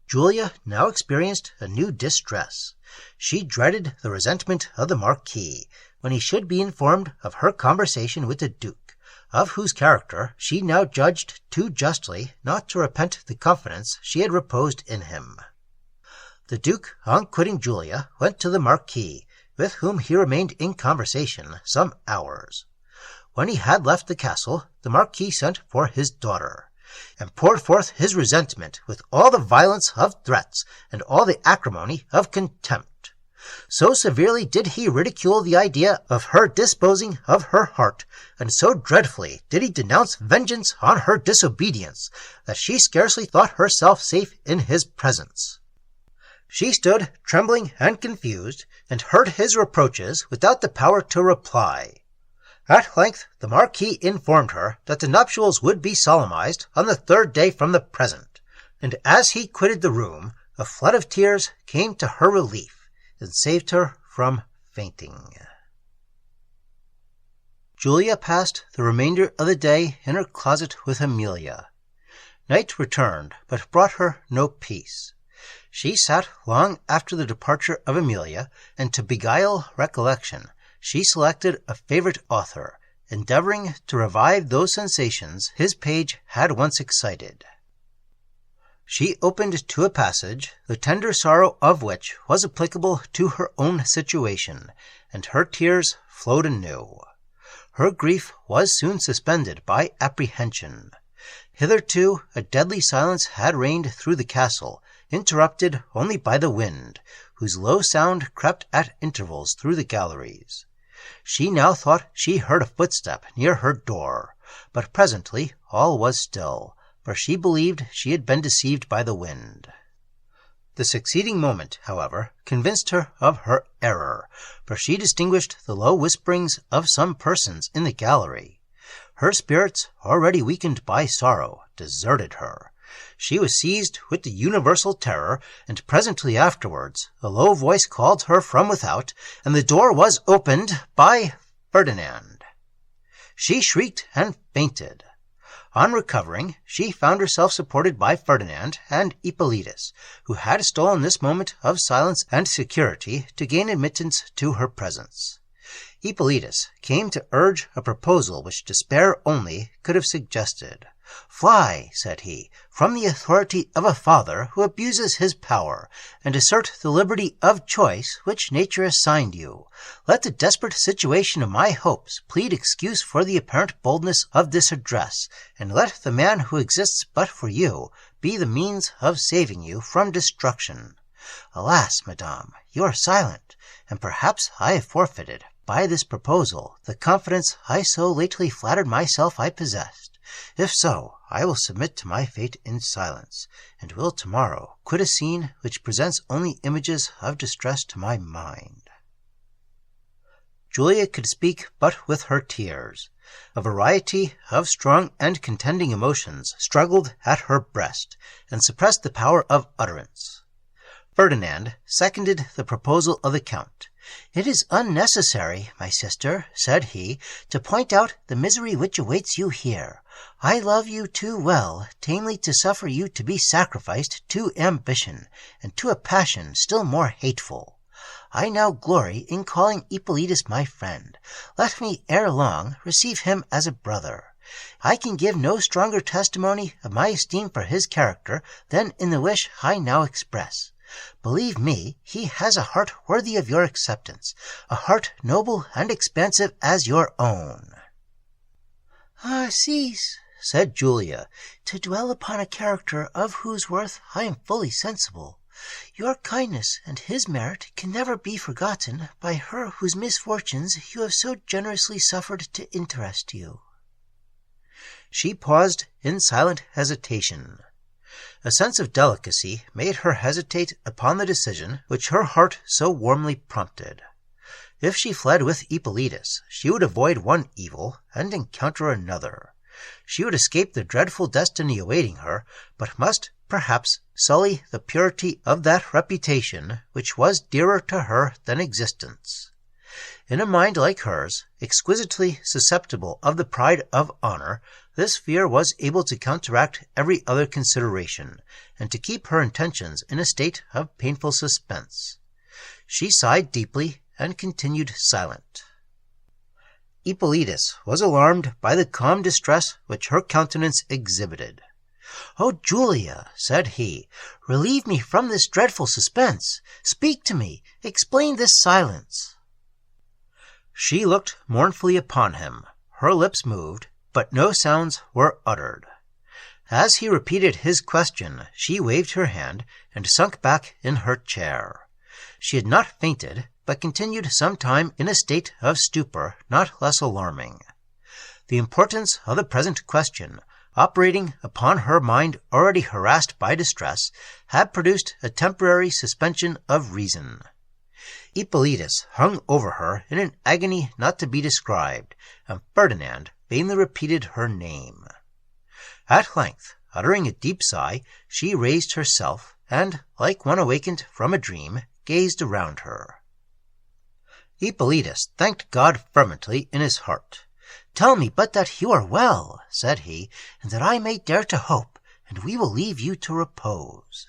Julia now experienced a new distress. She dreaded the resentment of the Marquis, when he should be informed of her conversation with the Duke, of whose character she now judged too justly not to repent the confidence she had reposed in him. The Duke, on quitting Julia, went to the Marquis, with whom he remained in conversation some hours. When he had left the castle, the Marquis sent for his daughter, and poured forth his resentment with all the violence of threats and all the acrimony of contempt. So severely did he ridicule the idea of her disposing of her heart, and so dreadfully did he denounce vengeance on her disobedience, that she scarcely thought herself safe in his presence. She stood trembling and confused, and heard his reproaches without the power to reply. At length the Marquis informed her that the nuptials would be solemnized on the 3rd day from the present, and as he quitted the room, a flood of tears came to her relief, and saved her from fainting. Julia passed the remainder of the day in her closet with Amelia. Night returned, but brought her no peace. She sat long after the departure of Amelia, and to beguile recollection, she selected a favorite author, endeavoring to revive those sensations his page had once excited. She opened to a passage, the tender sorrow of which was applicable to her own situation, and her tears flowed anew. Her grief was soon suspended by apprehension. Hitherto a deadly silence had reigned through the castle, interrupted only by the wind, whose low sound crept at intervals through the galleries. She now thought she heard a footstep near her door, but presently all was still, for she believed she had been deceived by the wind. The succeeding moment, however, convinced her of her error, for she distinguished the low whisperings of some persons in the gallery. Her spirits, already weakened by sorrow, deserted her. She was seized with the universal terror, and presently afterwards a low voice called her from without, and the door was opened by Ferdinand. She shrieked and fainted. On recovering, she found herself supported by Ferdinand and Ippolitus, who had stolen this moment of silence and security to gain admittance to her presence. Ippolitus came to urge a proposal which despair only could have suggested. "Fly," said he, "from the authority of a father who abuses his power, and assert the liberty of choice which nature assigned you. Let the desperate situation of my hopes plead excuse for the apparent boldness of this address, and let the man who exists but for you be the means of saving you from destruction. Alas, madame, you are silent, and perhaps I have forfeited, by this proposal, the confidence I so lately flattered myself I possessed. If so, I will submit to my fate in silence, and will tomorrow quit a scene which presents only images of distress to my mind." Julia could speak but with her tears. A variety of strong and contending emotions struggled at her breast, and suppressed the power of utterance. Ferdinand seconded the proposal of the Count. "It is unnecessary, my sister," said he, "to point out the misery which awaits you here. I love you too well tamely to suffer you to be sacrificed to ambition, and to a passion still more hateful. I now glory in calling Ippolitus my friend. Let me ere long receive him as a brother. I can give no stronger testimony of my esteem for his character than in the wish I now express. Believe me, he has a heart worthy of your acceptance, a heart noble and expansive as your own." "Ah, cease," said Julia, "to dwell upon a character of whose worth I am fully sensible. Your kindness and his merit can never be forgotten by her whose misfortunes you have so generously suffered to interest you." She paused in silent hesitation. A sense of delicacy made her hesitate upon the decision which her heart so warmly prompted. If she fled with Ippolitus, she would avoid one evil and encounter another. She would escape the dreadful destiny awaiting her, but must, perhaps, sully the purity of that reputation which was dearer to her than existence. In a mind like hers, exquisitely susceptible of the pride of honor, this fear was able to counteract every other consideration, and to keep her intentions in a state of painful suspense. She sighed deeply and continued silent. Ippolitus was alarmed by the calm distress which her countenance exhibited. "Oh, Julia," said he, "relieve me from this dreadful suspense. Speak to me. Explain this silence." She looked mournfully upon him. Her lips moved, but no sounds were uttered. As he repeated his question, she waved her hand and sunk back in her chair. She had not fainted, but continued some time in a state of stupor not less alarming. The importance of the present question, operating upon her mind already harassed by distress, had produced a temporary suspension of reason. Ippolitus hung over her in an agony not to be described, and Ferdinand vainly repeated her name. At length, uttering a deep sigh, she raised herself, and, like one awakened from a dream, gazed around her. Ippolitus thanked God fervently in his heart. "Tell me but that you are well," said he, "and that I may dare to hope, and we will leave you to repose."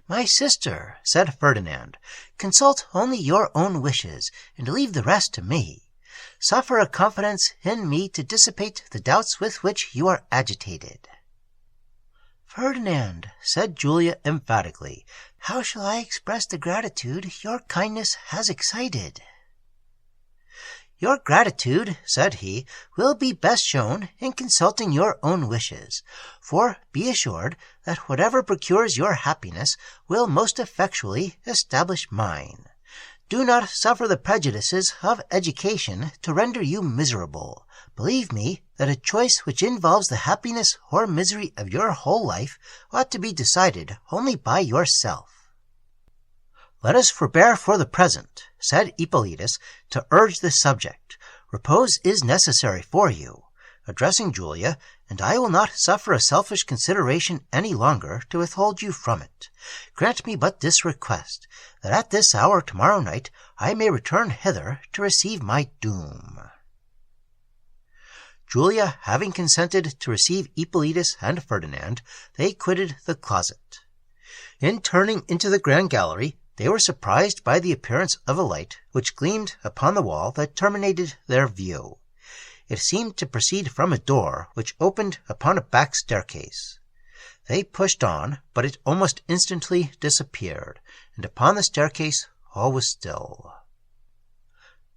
"My sister," said Ferdinand, "consult only your own wishes, and leave the rest to me. Suffer a confidence in me to dissipate the doubts with which you are agitated." "Ferdinand," said Julia emphatically, "how shall I express the gratitude your kindness has excited?" "Your gratitude," said he, "will be best shown in consulting your own wishes, for be assured that whatever procures your happiness will most effectually establish mine. Do not suffer the prejudices of education to render you miserable. Believe me that a choice which involves the happiness or misery of your whole life ought to be decided only by yourself." "Let us forbear for the present," said Hippolytus, "to urge this subject. Repose is necessary for you," addressing Julia, "and I will not suffer a selfish consideration any longer to withhold you from it. Grant me but this request, that at this hour tomorrow night I may return hither to receive my doom." Julia having consented to receive Hippolytus and Ferdinand, they quitted the closet. In turning into the grand gallery, they were surprised by the appearance of a light which gleamed upon the wall that terminated their view. It seemed to proceed from a door which opened upon a back staircase. They pushed on, but it almost instantly disappeared, and upon the staircase all was still.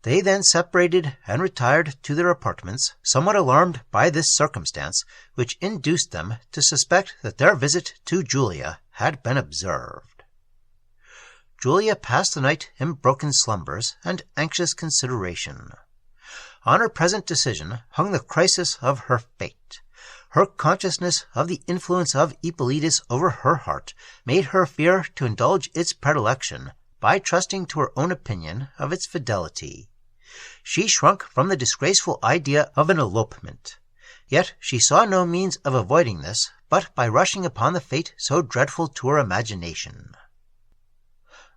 They then separated and retired to their apartments, somewhat alarmed by this circumstance, which induced them to suspect that their visit to Julia had been observed. Julia passed the night in broken slumbers and anxious consideration. On her present decision hung the crisis of her fate. Her consciousness of the influence of Hippolytus over her heart made her fear to indulge its predilection by trusting to her own opinion of its fidelity. She shrunk from the disgraceful idea of an elopement. Yet she saw no means of avoiding this but by rushing upon the fate so dreadful to her imagination.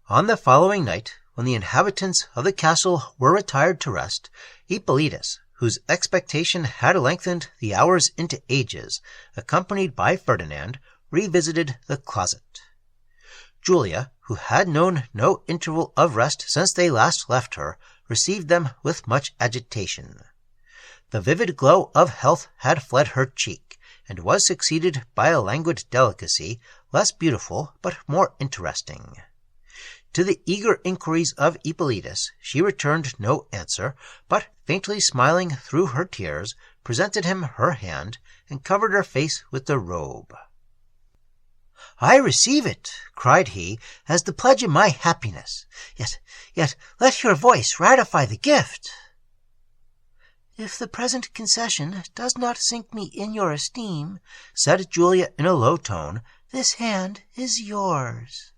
On the following night, when the inhabitants of the castle were retired to rest, Hippolytus, whose expectation had lengthened the hours into ages, accompanied by Ferdinand, revisited the closet. Julia, who had known no interval of rest since they last left her, received them with much agitation. The vivid glow of health had fled her cheek, and was succeeded by a languid delicacy, less beautiful but more interesting. To the eager inquiries of Hippolytus she returned no answer, but faintly smiling through her tears, presented him her hand, and covered her face with the robe. "I receive it," cried he, "as the pledge of my happiness. Yet let your voice ratify the gift." "If the present concession does not sink me in your esteem," said Julia in a low tone, "this hand is yours."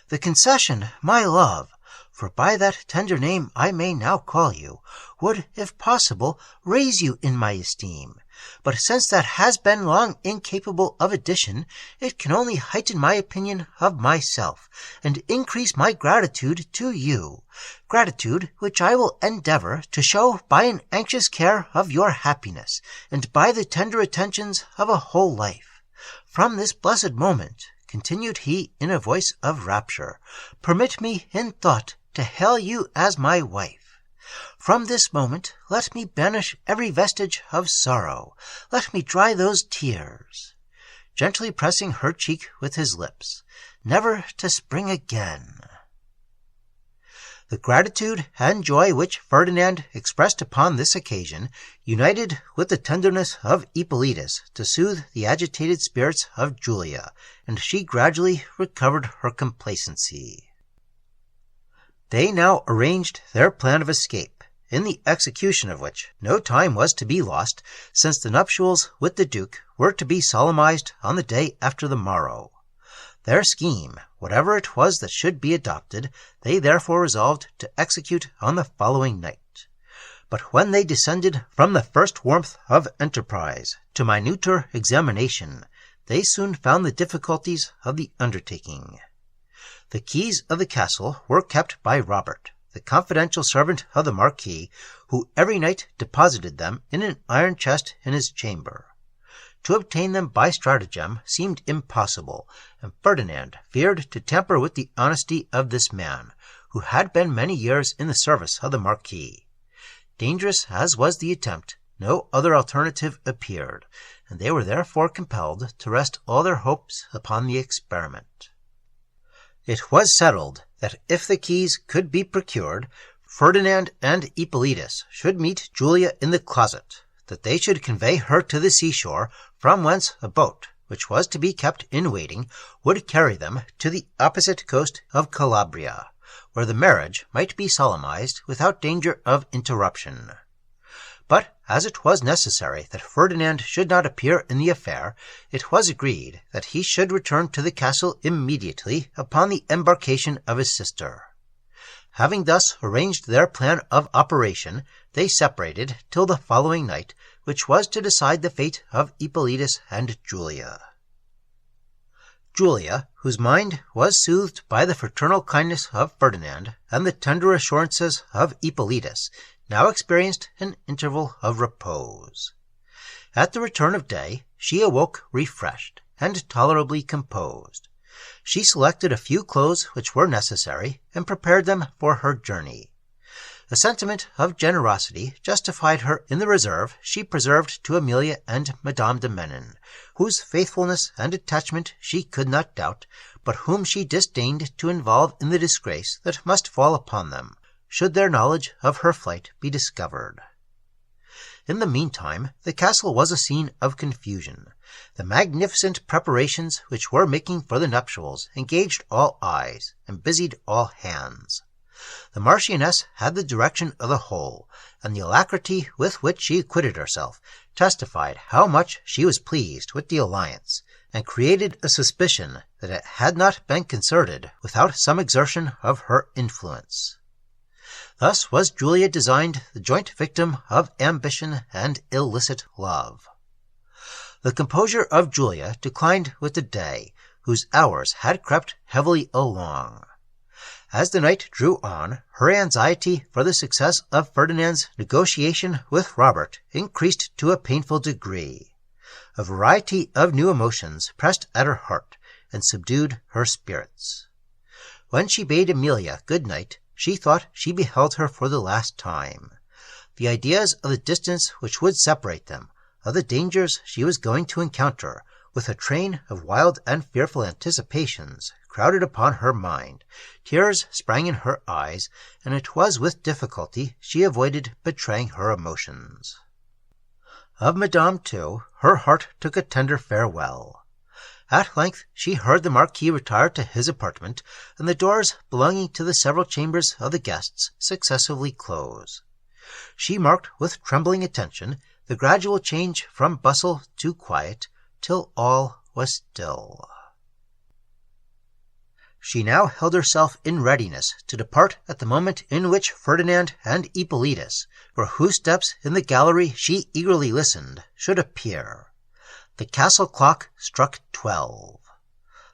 "The concession, my love, for by that tender name I may now call you, would, if possible, raise you in my esteem. But since that has been long incapable of addition, it can only heighten my opinion of myself, and increase my gratitude to you, gratitude which I will endeavor to show by an anxious care of your happiness, and by the tender attentions of a whole life. From this blessed moment," continued he in a voice of rapture, "permit me in thought to hail you as my wife. From this moment let me banish every vestige of sorrow. Let me dry those tears," gently pressing her cheek with his lips, "never to spring again." The gratitude and joy which Ferdinand expressed upon this occasion united with the tenderness of Hippolytus to soothe the agitated spirits of Julia, and she gradually recovered her complacency. They now arranged their plan of escape, in the execution of which no time was to be lost, since the nuptials with the Duke were to be solemnized on the day after the morrow. Their scheme, whatever it was that should be adopted, they therefore resolved to execute on the following night. But when they descended from the first warmth of enterprise to minuter examination, they soon found the difficulties of the undertaking. The keys of the castle were kept by Robert, the confidential servant of the Marquis, who every night deposited them in an iron chest in his chamber. To obtain them by stratagem seemed impossible, and Ferdinand feared to tamper with the honesty of this man, who had been many years in the service of the Marquis. Dangerous as was the attempt, no other alternative appeared, and they were therefore compelled to rest all their hopes upon the experiment. It was settled that if the keys could be procured, Ferdinand and Ippolitus should meet Julia in the closet, that they should convey her to the seashore, from whence a boat, which was to be kept in waiting, would carry them to the opposite coast of Calabria, where the marriage might be solemnized without danger of interruption. But as it was necessary that Ferdinand should not appear in the affair, it was agreed that he should return to the castle immediately upon the embarkation of his sister. Having thus arranged their plan of operation, they separated till the following night, which was to decide the fate of Ippolitus and Julia. Julia, whose mind was soothed by the fraternal kindness of Ferdinand and the tender assurances of Ippolitus, now experienced an interval of repose. At the return of day, she awoke refreshed and tolerably composed. She selected a few clothes which were necessary, and prepared them for her journey. A sentiment of generosity justified her in the reserve she preserved to Amelia and Madame de Menon, whose faithfulness and attachment she could not doubt, but whom she disdained to involve in the disgrace that must fall upon them, should their knowledge of her flight be discovered. In the meantime, the castle was a scene of confusion. The magnificent preparations which were making for the nuptials engaged all eyes and busied all hands. The Marchioness had the direction of the whole, and the alacrity with which she acquitted herself testified how much she was pleased with the alliance, and created a suspicion that it had not been concerted without some exertion of her influence. Thus was Julia designed the joint victim of ambition and illicit love. The composure of Julia declined with the day, whose hours had crept heavily along. As the night drew on, her anxiety for the success of Ferdinand's negotiation with Robert increased to a painful degree. A variety of new emotions pressed at her heart and subdued her spirits. When she bade Amelia good night, she thought she beheld her for the last time. The ideas of the distance which would separate them, of the dangers she was going to encounter, with a train of wild and fearful anticipations, crowded upon her mind. Tears sprang in her eyes, and it was with difficulty she avoided betraying her emotions. Of Madame, too, her heart took a tender farewell. At length she heard the Marquis retire to his apartment, and the doors belonging to the several chambers of the guests successively close. She marked with trembling attention the gradual change from bustle to quiet, till all was still. She now held herself in readiness to depart at the moment in which Ferdinand and Ippolitus, for whose steps in the gallery she eagerly listened, should appear. The castle clock struck 12.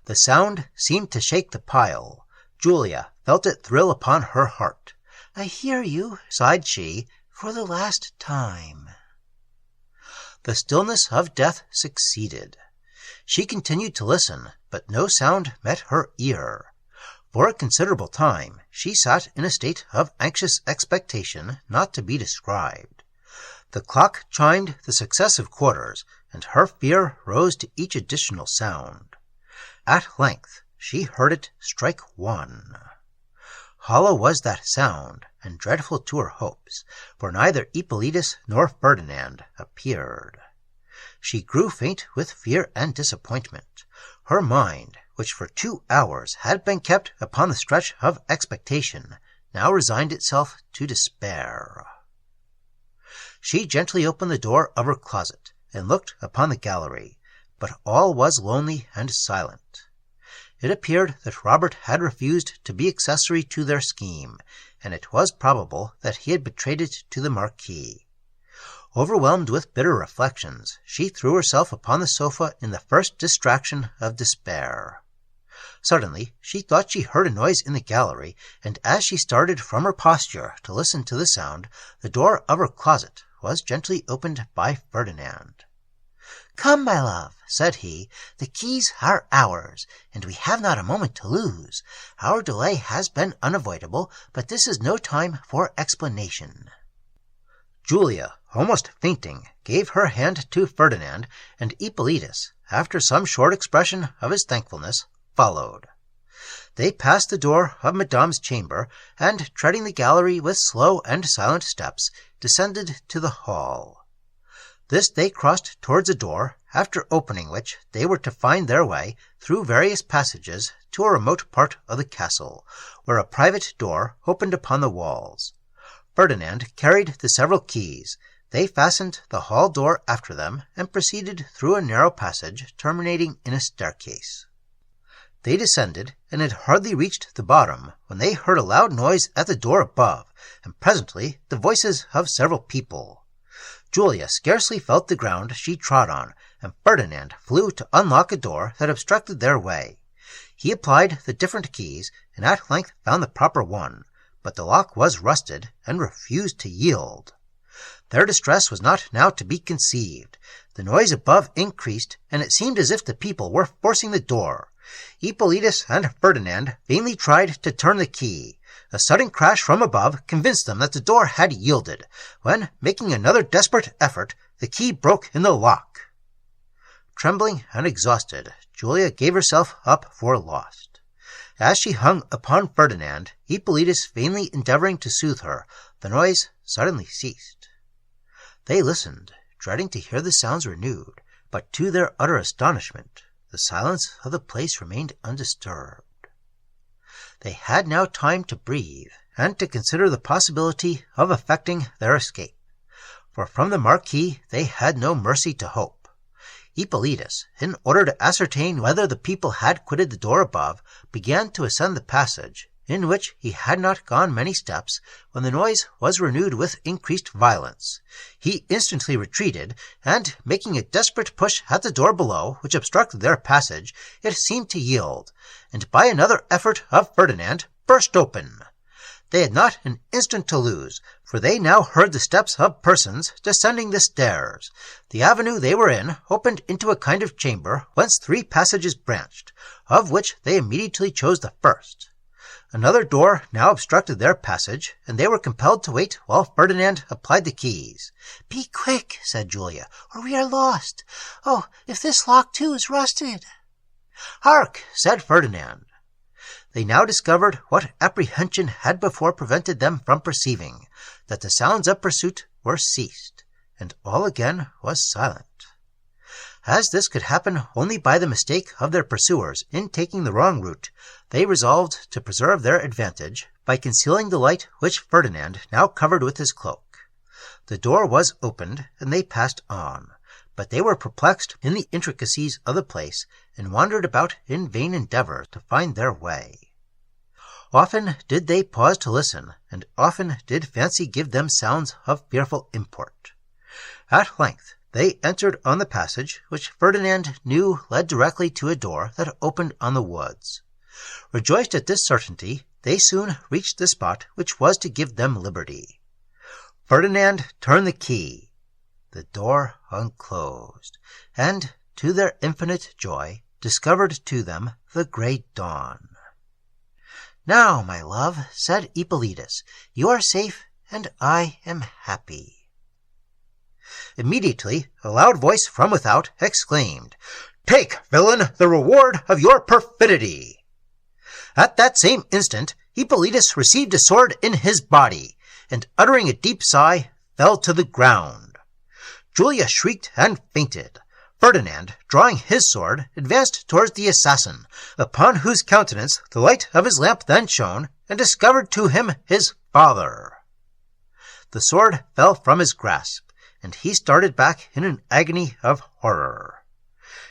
The sound seemed to shake the pile. Julia felt it thrill upon her heart. "I hear you," sighed she, "for the last time." The stillness of death succeeded. She continued to listen, but no sound met her ear. For a considerable time she sat in a state of anxious expectation not to be described. The clock chimed the successive quarters, and her fear rose to each additional sound. At length she heard it strike 1. Hollow was that sound, and dreadful to her hopes, for neither Ippolitus nor Ferdinand appeared. She grew faint with fear and disappointment. Her mind, which for 2 hours had been kept upon the stretch of expectation, now resigned itself to despair. She gently opened the door of her closet, and looked upon the gallery, but all was lonely and silent. It appeared that Robert had refused to be accessory to their scheme, and it was probable that he had betrayed it to the Marquis. Overwhelmed with bitter reflections, she threw herself upon the sofa in the first distraction of despair. Suddenly she thought she heard a noise in the gallery, and as she started from her posture to listen to the sound, the door of her closet was gently opened by Ferdinand. "Come, my love," said he, "the keys are ours, and we have not a moment to lose. Our delay has been unavoidable, but this is no time for explanation." Julia, almost fainting, gave her hand to Ferdinand, and Ippolitus, after some short expression of his thankfulness, followed. They passed the door of Madame's chamber, and, treading the gallery with slow and silent steps, descended to the hall. This they crossed towards a door, after opening which they were to find their way, through various passages, to a remote part of the castle, where a private door opened upon the walls. Ferdinand carried the several keys. They fastened the hall door after them, and proceeded through a narrow passage terminating in a staircase. They descended, and had hardly reached the bottom, when they heard a loud noise at the door above, and presently the voices of several people. Julia scarcely felt the ground she trod on, and Ferdinand flew to unlock a door that obstructed their way. He applied the different keys, and at length found the proper one, but the lock was rusted, and refused to yield. Their distress was not now to be conceived. The noise above increased, and it seemed as if the people were forcing the door. Ippolitus and Ferdinand vainly tried to turn the key. A sudden crash from above convinced them that the door had yielded, when, making another desperate effort, the key broke in the lock. Trembling and exhausted, Julia gave herself up for lost. As she hung upon Ferdinand, Ippolitus vainly endeavoring to soothe her, the noise suddenly ceased. They listened, dreading to hear the sounds renewed, but to their utter astonishment, the silence of the place remained undisturbed. They had now time to breathe, and to consider the possibility of effecting their escape, for from the Marquis they had no mercy to hope. Ippolitus, in order to ascertain whether the people had quitted the door above, began to ascend the passage, in which he had not gone many steps, when the noise was renewed with increased violence. He instantly retreated, and, making a desperate push at the door below, which obstructed their passage, it seemed to yield, and by another effort of Ferdinand, burst open. They had not an instant to lose, for they now heard the steps of persons descending the stairs. The avenue they were in opened into a kind of chamber, whence 3 passages branched, of which they immediately chose the first. Another door now obstructed their passage, and they were compelled to wait while Ferdinand applied the keys. "Be quick," said Julia, "or we are lost. Oh, if this lock too is rusted!" "Hark!" said Ferdinand. They now discovered what apprehension had before prevented them from perceiving, that the sounds of pursuit were ceased, and all again was silent. As this could happen only by the mistake of their pursuers in taking the wrong route, they resolved to preserve their advantage by concealing the light which Ferdinand now covered with his cloak. The door was opened, and they passed on, but they were perplexed in the intricacies of the place, and wandered about in vain endeavor to find their way. Often did they pause to listen, and often did fancy give them sounds of fearful import. At length they entered on the passage, which Ferdinand knew led directly to a door that opened on the woods. Rejoiced at this certainty, they soon reached the spot which was to give them liberty. Ferdinand turned the key. The door unclosed, and, to their infinite joy, discovered to them the great dawn. "Now, my love," said Ippolitus, "you are safe, and I am happy." Immediately a loud voice from without exclaimed, "Take, villain, the reward of your perfidy!" At that same instant Ippolitus received a sword in his body, and, uttering a deep sigh, fell to the ground. Julia shrieked and fainted. Ferdinand, drawing his sword, advanced towards the assassin, upon whose countenance the light of his lamp then shone, and discovered to him his father. The sword fell from his grasp, and he started back in an agony of horror.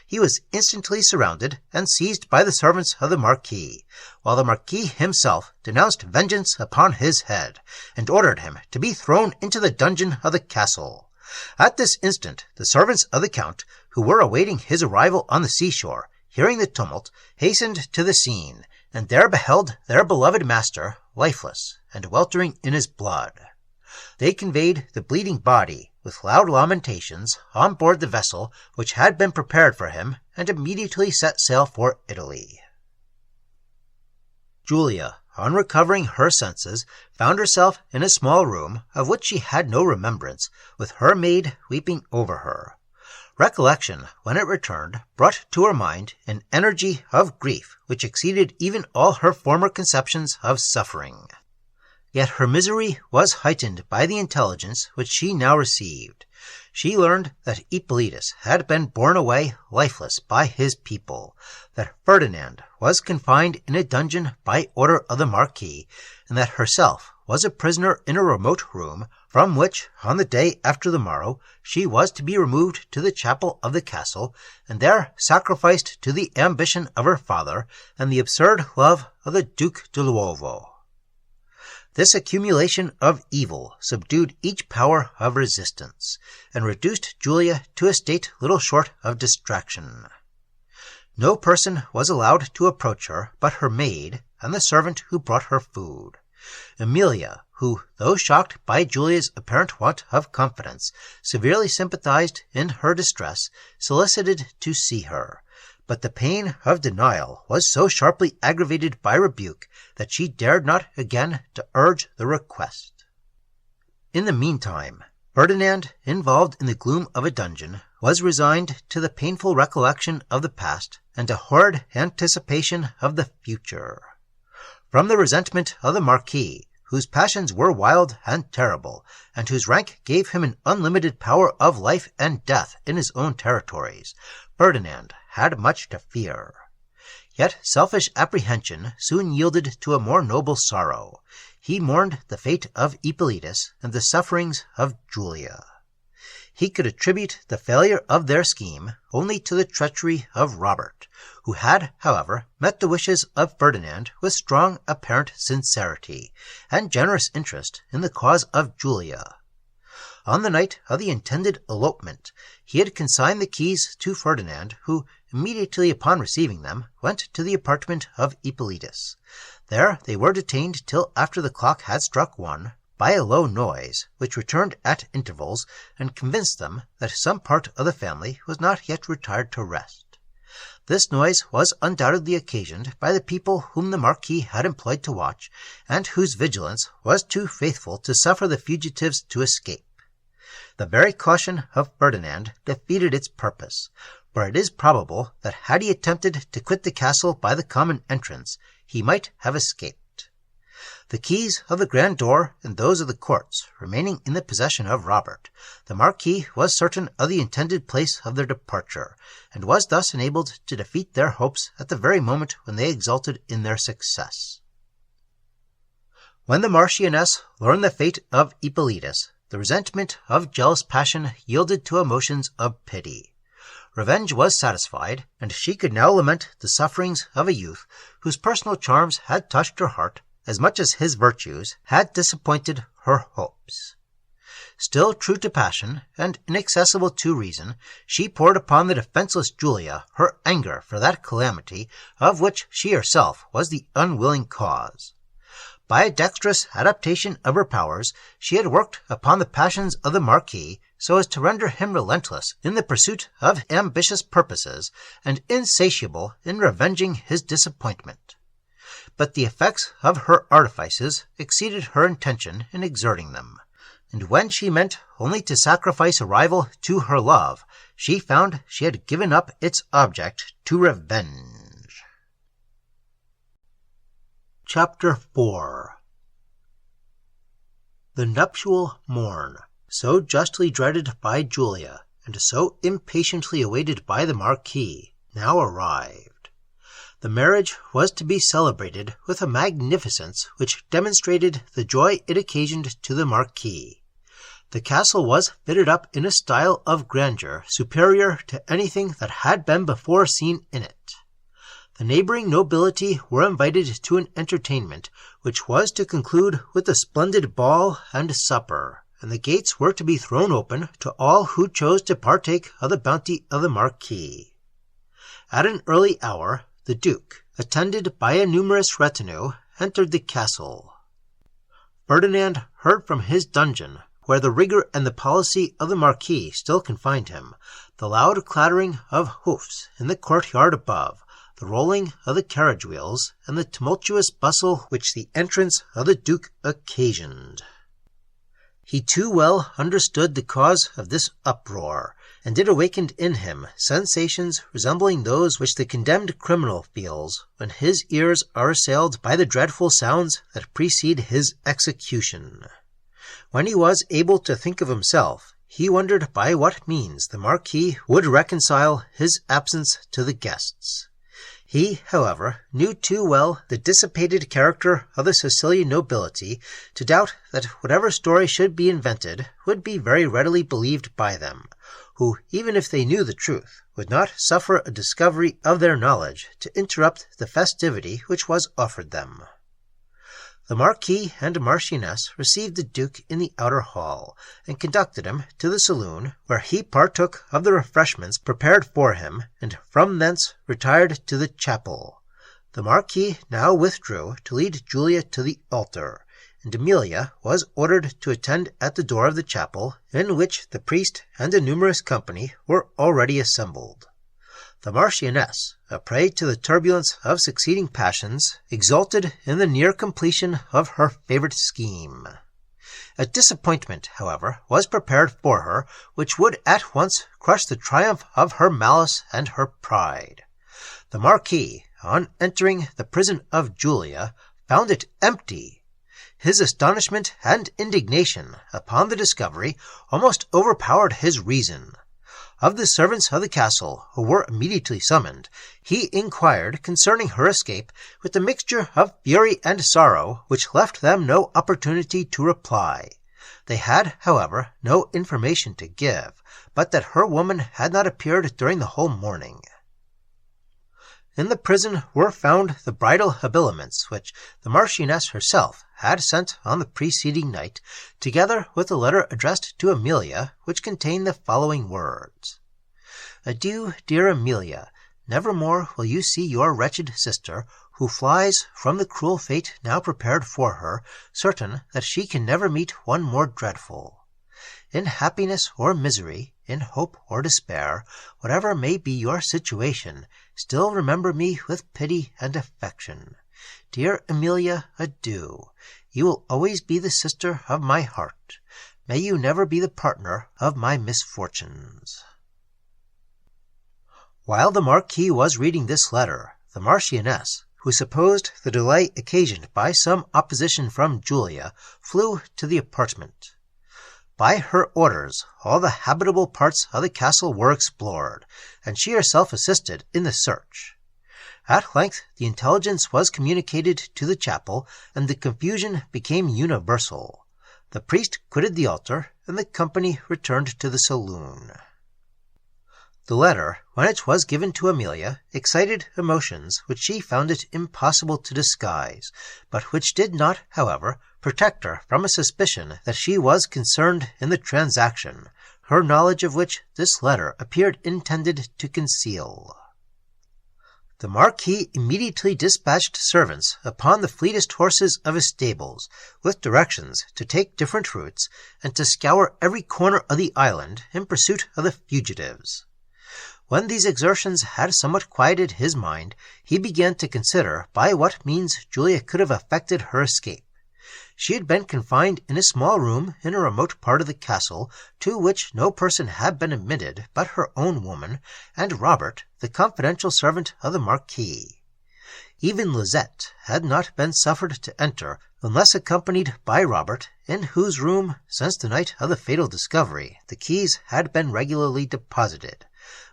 He was instantly surrounded and seized by the servants of the Marquis, while the Marquis himself denounced vengeance upon his head, and ordered him to be thrown into the dungeon of the castle. At this instant the servants of the Count, who were awaiting his arrival on the seashore, hearing the tumult, hastened to the scene, and there beheld their beloved master lifeless and weltering in his blood. They conveyed the bleeding body, with loud lamentations, on board the vessel which had been prepared for him, and immediately set sail for Italy. Julia, on recovering her senses, found herself in a small room of which she had no remembrance, with her maid weeping over her. Recollection, when it returned, brought to her mind an energy of grief which exceeded even all her former conceptions of suffering. Yet her misery was heightened by the intelligence which she now received. She learned that Ippolitus had been borne away lifeless by his people, that Ferdinand was confined in a dungeon by order of the Marquis, and that herself was a prisoner in a remote room, from which, on the day after the morrow, she was to be removed to the chapel of the castle, and there sacrificed to the ambition of her father and the absurd love of the Duke de Luovo. This accumulation of evil subdued each power of resistance, and reduced Julia to a state little short of distraction. No person was allowed to approach her but her maid and the servant who brought her food. Emilia, who, though shocked by Julia's apparent want of confidence, severely sympathized in her distress, solicited to see her, but the pain of denial was so sharply aggravated by rebuke that she dared not again to urge the request. In the meantime, Ferdinand, involved in the gloom of a dungeon, was resigned to the painful recollection of the past and a horrid anticipation of the future. From the resentment of the Marquis, whose passions were wild and terrible, and whose rank gave him an unlimited power of life and death in his own territories, Ferdinand had much to fear. Yet selfish apprehension soon yielded to a more noble sorrow. He mourned the fate of Ippolitus and the sufferings of Julia. He could attribute the failure of their scheme only to the treachery of Robert, who had, however, met the wishes of Ferdinand with strong apparent sincerity and generous interest in the cause of Julia. On the night of the intended elopement, he had consigned the keys to Ferdinand, who, immediately upon receiving them, went to the apartment of Ippolitus. There they were detained till after the clock had struck 1, by a low noise, which returned at intervals, and convinced them that some part of the family was not yet retired to rest. This noise was undoubtedly occasioned by the people whom the Marquis had employed to watch, and whose vigilance was too faithful to suffer the fugitives to escape. The very caution of Ferdinand defeated its purpose, for it is probable that had he attempted to quit the castle by the common entrance, he might have escaped. The keys of the grand door and those of the courts remaining in the possession of Robert, the Marquis was certain of the intended place of their departure, and was thus enabled to defeat their hopes at the very moment when they exulted in their success. When the Marchioness learned the fate of Ippolitus, the resentment of jealous passion yielded to emotions of pity. Revenge was satisfied, and she could now lament the sufferings of a youth whose personal charms had touched her heart as much as his virtues had disappointed her hopes. Still true to passion, and inaccessible to reason, she poured upon the defenseless Julia her anger for that calamity of which she herself was the unwilling cause. By a dexterous adaptation of her powers, she had worked upon the passions of the Marquis so as to render him relentless in the pursuit of ambitious purposes, and insatiable in revenging his disappointment. But the effects of her artifices exceeded her intention in exerting them, and when she meant only to sacrifice a rival to her love, she found she had given up its object to revenge. Chapter 4. The nuptial morn, so justly dreaded by Julia, and so impatiently awaited by the Marquis, now arrived. The marriage was to be celebrated with a magnificence which demonstrated the joy it occasioned to the Marquis. The castle was fitted up in a style of grandeur superior to anything that had been before seen in it. The neighboring nobility were invited to an entertainment which was to conclude with a splendid ball and supper, and the gates were to be thrown open to all who chose to partake of the bounty of the Marquis. At an early hour, the Duke, attended by a numerous retinue, entered the castle. Ferdinand heard from his dungeon, where the rigor and the policy of the Marquis still confined him, the loud clattering of hoofs in the courtyard above, the rolling of the carriage wheels, and the tumultuous bustle which the entrance of the Duke occasioned. He too well understood the cause of this uproar, and it awakened in him sensations resembling those which the condemned criminal feels when his ears are assailed by the dreadful sounds that precede his execution. When he was able to think of himself, he wondered by what means the Marquis would reconcile his absence to the guests. He, however, knew too well the dissipated character of the Sicilian nobility to doubt that whatever story should be invented would be very readily believed by them, who, even if they knew the truth, would not suffer a discovery of their knowledge to interrupt the festivity which was offered them. The Marquis and Marchioness received the Duke in the outer hall, and conducted him to the saloon, where he partook of the refreshments prepared for him, and from thence retired to the chapel. The Marquis now withdrew to lead Julia to the altar, and Emilia was ordered to attend at the door of the chapel, in which the priest and a numerous company were already assembled. The Marchioness, a prey to the turbulence of succeeding passions, exulted in the near completion of her favourite scheme. A disappointment, however, was prepared for her, which would at once crush the triumph of her malice and her pride. The Marquis, on entering the prison of Julia, found it empty. His astonishment and indignation upon the discovery almost overpowered his reason. Of the servants of the castle, who were immediately summoned, he inquired concerning her escape with a mixture of fury and sorrow which left them no opportunity to reply. They had, however, no information to give, but that her woman had not appeared during the whole morning. In the prison were found the bridal habiliments which the Marchioness herself had sent on the preceding night, together with a letter addressed to Emilia, which contained the following words: "Adieu, dear Emilia. Never more will you see your wretched sister, who flies from the cruel fate now prepared for her, certain that she can never meet one more dreadful. In happiness or misery, in hope or despair, whatever may be your situation, still remember me with pity and affection. Dear Emilia, adieu. You will always be the sister of my heart. May you never be the partner of my misfortunes." While the Marquis was reading this letter, the Marchioness, who supposed the delay occasioned by some opposition from Julia, flew to the apartment. By her orders, all the habitable parts of the castle were explored, and she herself assisted in the search. At length the intelligence was communicated to the chapel, and the confusion became universal. The priest quitted the altar, and the company returned to the saloon. The letter, when it was given to Emilia, excited emotions which she found it impossible to disguise, but which did not, however, protect her from a suspicion that she was concerned in the transaction, her knowledge of which this letter appeared intended to conceal. The Marquis immediately dispatched servants upon the fleetest horses of his stables, with directions to take different routes, and to scour every corner of the island in pursuit of the fugitives. When these exertions had somewhat quieted his mind, he began to consider by what means Julia could have effected her escape. She had been confined in a small room in a remote part of the castle, to which no person had been admitted but her own woman, and Robert, the confidential servant of the Marquis. Even Lisette had not been suffered to enter unless accompanied by Robert, in whose room, since the night of the fatal discovery, the keys had been regularly deposited.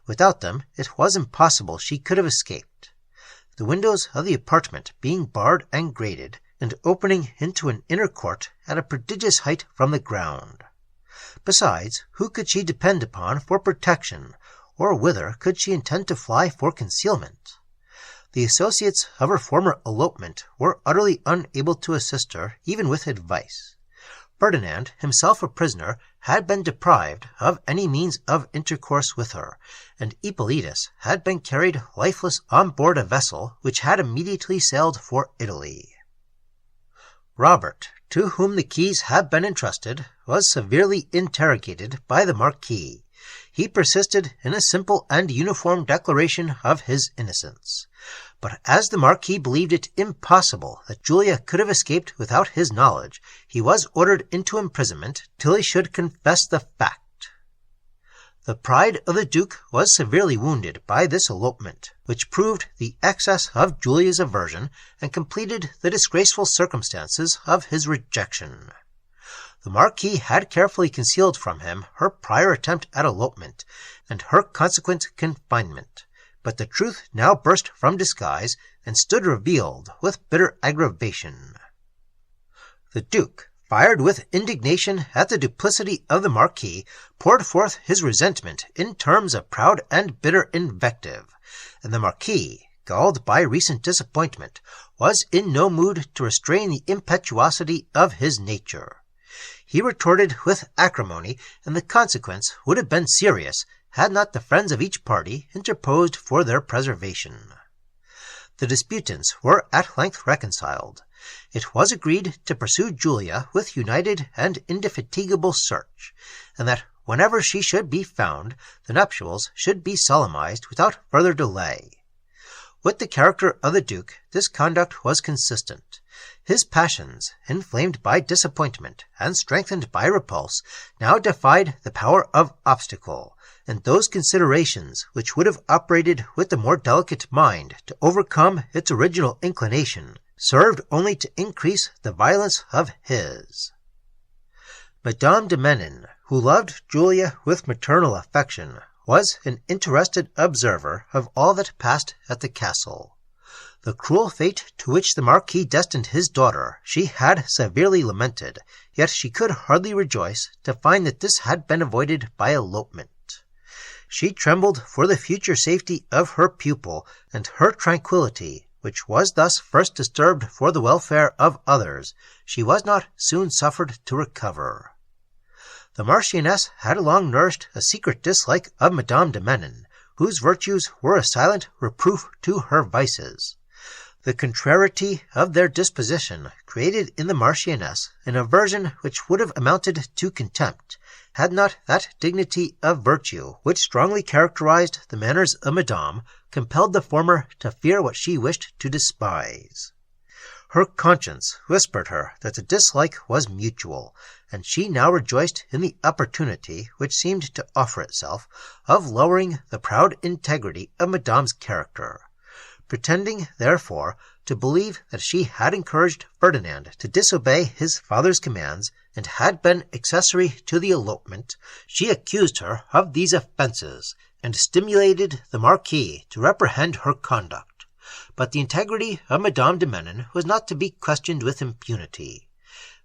Without them it was impossible she could have escaped. The windows of the apartment being barred and grated, and opening into an inner court at a prodigious height from the ground. Besides, who could she depend upon for protection, or whither could she intend to fly for concealment? The associates of her former elopement were utterly unable to assist her, even with advice. Ferdinand, himself a prisoner, had been deprived of any means of intercourse with her, and Ippolitus had been carried lifeless on board a vessel which had immediately sailed for Italy. Robert, to whom the keys had been entrusted, was severely interrogated by the Marquis. he persisted in a simple and uniform declaration of his innocence. But as the Marquis believed it impossible that Julia could have escaped without his knowledge, he was ordered into imprisonment till he should confess the fact. The pride of the Duke was severely wounded by this elopement, which proved the excess of Julia's aversion and completed the disgraceful circumstances of his rejection. The Marquis had carefully concealed from him her prior attempt at elopement and her consequent confinement, but the truth now burst from disguise and stood revealed with bitter aggravation. The Duke, fired with indignation at the duplicity of the Marquis, poured forth his resentment in terms of proud and bitter invective, and the Marquis, galled by recent disappointment, was in no mood to restrain the impetuosity of his nature. He retorted with acrimony, and the consequence would have been serious had not the friends of each party interposed for their preservation. The disputants were at length reconciled. It was agreed to pursue Julia with united and indefatigable search, and that whenever she should be found, the nuptials should be solemnized without further delay. With the character of the Duke, this conduct was consistent. His passions, inflamed by disappointment and strengthened by repulse, now defied the power of obstacle, and those considerations which would have operated with the more delicate mind to overcome its original inclination served only to increase the violence of his. Madame de Menin, who loved Julia with maternal affection, was an interested observer of all that passed at the castle. The cruel fate to which the Marquis destined his daughter she had severely lamented, yet she could hardly rejoice to find that this had been avoided by elopement. She trembled for the future safety of her pupil, and her tranquillity, which was thus first disturbed for the welfare of others, she was not soon suffered to recover. The Marchioness had long nourished a secret dislike of Madame de Menin, whose virtues were a silent reproof to her vices. The contrariety of their disposition created in the Marchioness an aversion which would have amounted to contempt, had not that dignity of virtue which strongly characterized the manners of Madame compelled the former to fear what she wished to despise. Her conscience whispered her that the dislike was mutual, and she now rejoiced in the opportunity which seemed to offer itself of lowering the proud integrity of Madame's character. Pretending, therefore, to believe that she had encouraged Ferdinand to disobey his father's commands, and had been accessory to the elopement, she accused her of these offences, and stimulated the Marquis to reprehend her conduct. But the integrity of Madame de Menin was not to be questioned with impunity.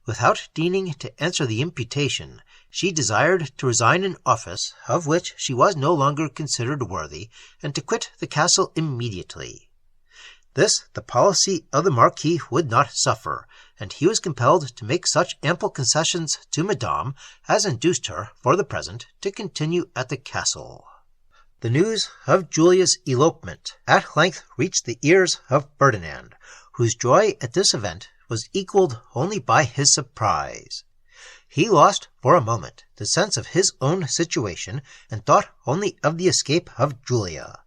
Without deigning to answer the imputation, she desired to resign an office of which she was no longer considered worthy, and to quit the castle immediately. This the policy of the Marquis would not suffer, and he was compelled to make such ample concessions to Madame as induced her, for the present, to continue at the castle. The news of Julia's elopement at length reached the ears of Ferdinand, whose joy at this event was equalled only by his surprise. He lost for a moment the sense of his own situation, and thought only of the escape of Julia.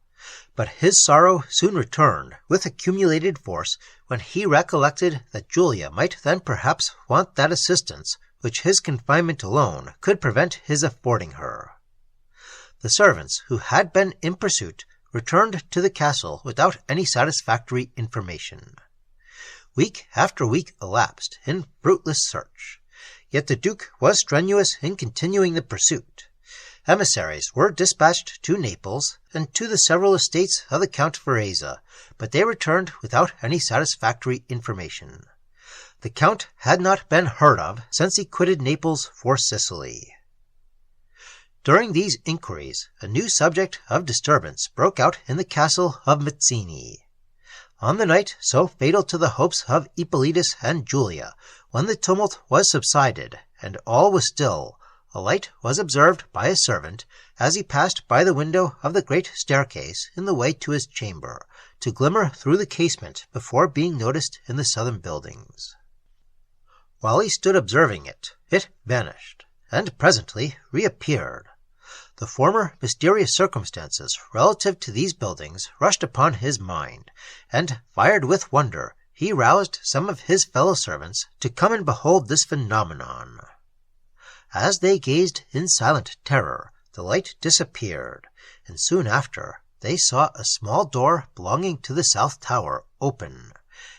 But his sorrow soon returned with accumulated force when he recollected that Julia might then perhaps want that assistance which his confinement alone could prevent his affording her. The servants who had been in pursuit returned to the castle without any satisfactory information. Week after week elapsed in fruitless search, yet the Duke was strenuous in continuing the pursuit. Emissaries were dispatched to Naples and to the several estates of the Count Vereza, but they returned without any satisfactory information. The Count had not been heard of since he quitted Naples for Sicily. During these inquiries, a new subject of disturbance broke out in the castle of Mazzini. On the night so fatal to the hopes of Ippolitus and Julia, when the tumult was subsided and all was still, a light was observed by a servant as he passed by the window of the great staircase in the way to his chamber, to glimmer through the casement before being noticed in the southern buildings. While he stood observing it, it vanished, and presently reappeared. The former mysterious circumstances relative to these buildings rushed upon his mind, and, fired with wonder, he roused some of his fellow servants to come and behold this phenomenon. As they gazed in silent terror, the light disappeared, and soon after they saw a small door belonging to the south tower open,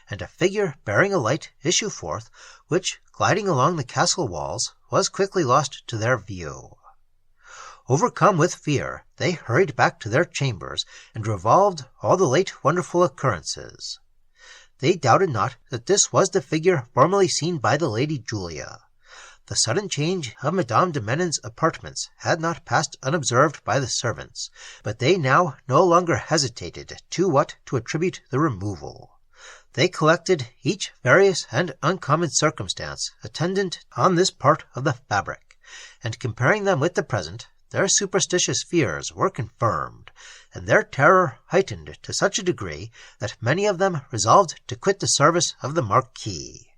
and a figure bearing a light issue forth, which, gliding along the castle walls, was quickly lost to their view. Overcome with fear, they hurried back to their chambers, and revolved all the late wonderful occurrences. They doubted not that this was the figure formerly seen by the Lady Julia. The sudden change of Madame de Menon's apartments had not passed unobserved by the servants, but they now no longer hesitated to what to attribute the removal. They collected each various and uncommon circumstance attendant on this part of the fabric, and comparing them with the present, their superstitious fears were confirmed, and their terror heightened to such a degree that many of them resolved to quit the service of the Marquis.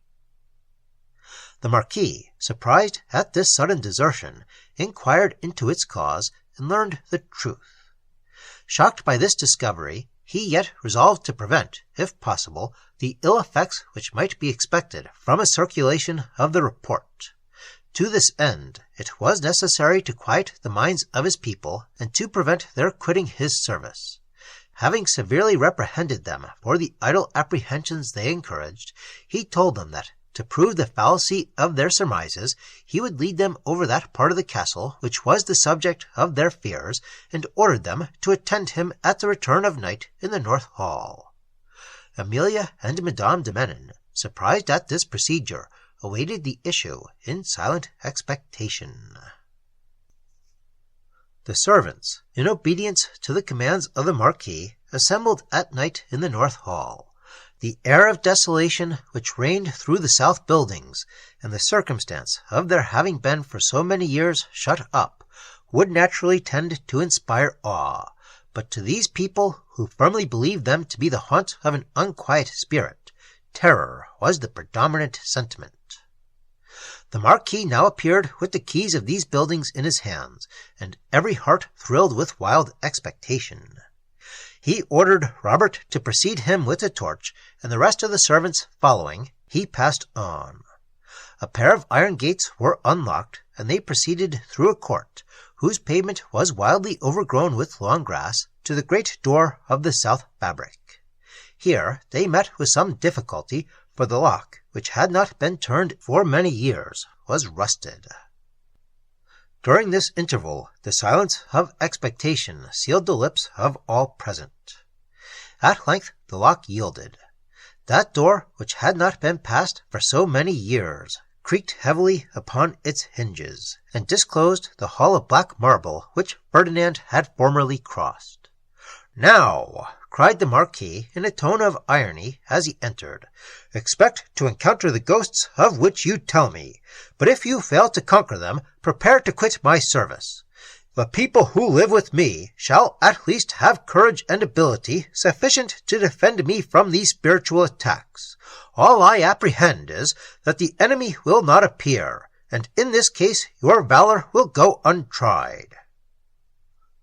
The Marquis, surprised at this sudden desertion, inquired into its cause, and learned the truth. Shocked by this discovery, he yet resolved to prevent, if possible, the ill effects which might be expected from a circulation of the report. To this end, it was necessary to quiet the minds of his people, and to prevent their quitting his service. Having severely reprehended them for the idle apprehensions they encouraged, he told them that, to prove the fallacy of their surmises, he would lead them over that part of the castle which was the subject of their fears, and ordered them to attend him at the return of night in the North Hall. Amelia and Madame de Menon, surprised at this procedure, awaited the issue in silent expectation. The servants, in obedience to the commands of the Marquis, assembled at night in the North Hall. The air of desolation which reigned through the south buildings, and the circumstance of their having been for so many years shut up, would naturally tend to inspire awe, but to these people, who firmly believed them to be the haunt of an unquiet spirit, terror was the predominant sentiment. The Marquis now appeared with the keys of these buildings in his hands, and every heart thrilled with wild expectation. He ordered Robert to precede him with a torch, and the rest of the servants following, he passed on. A pair of iron gates were unlocked, and they proceeded through a court, whose pavement was wildly overgrown with long grass, to the great door of the south fabric. Here they met with some difficulty, for the lock, which had not been turned for many years, was rusted. During this interval, the silence of expectation sealed the lips of all present. At length the lock yielded. That door, which had not been passed for so many years, creaked heavily upon its hinges, and disclosed the hall of black marble which Ferdinand had formerly crossed. "Now," cried the Marquis in a tone of irony as he entered, "expect to encounter the ghosts of which you tell me, but if you fail to conquer them, prepare to quit my service. The people who live with me shall at least have courage and ability sufficient to defend me from these spiritual attacks. All I apprehend is that the enemy will not appear, and in this case your valor will go untried."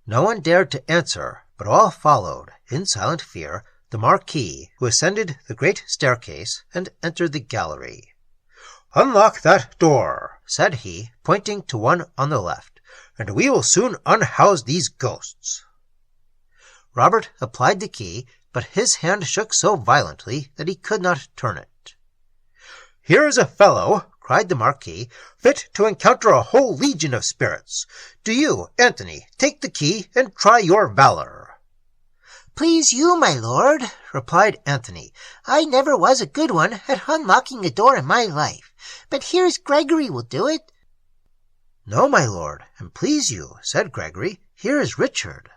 No one dared to answer, but all followed, in silent fear, the Marquis, who ascended the great staircase and entered the gallery. "Unlock that door," said he, pointing to one on the left, "and we will soon unhouse these ghosts." Robert applied the key, but his hand shook so violently that he could not turn it. "Here is a fellow," cried the Marquis, "fit to encounter a whole legion of spirits. Do you, Anthony, take the key and try your valor." "Please you, my lord," replied Anthony. "I never was a good one at unlocking a door in my life, but here's Gregory will do it." "No, my lord, and please you," said Gregory, "here is Richard."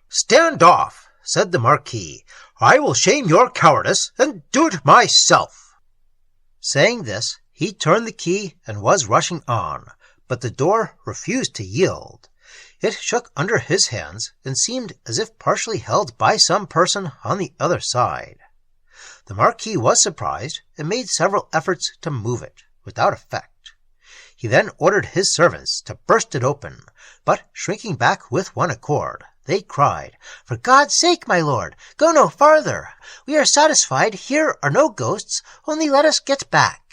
"Stand off," said the Marquis. "I will shame your cowardice, and do it myself." Saying this, he turned the key and was rushing on, but the door refused to yield. It shook under his hands, and seemed as if partially held by some person on the other side. The Marquis was surprised, and made several efforts to move it, without effect. He then ordered his servants to burst it open, but shrinking back with one accord, they cried, "For God's sake, my lord, go no farther. We are satisfied here are no ghosts, only let us get back."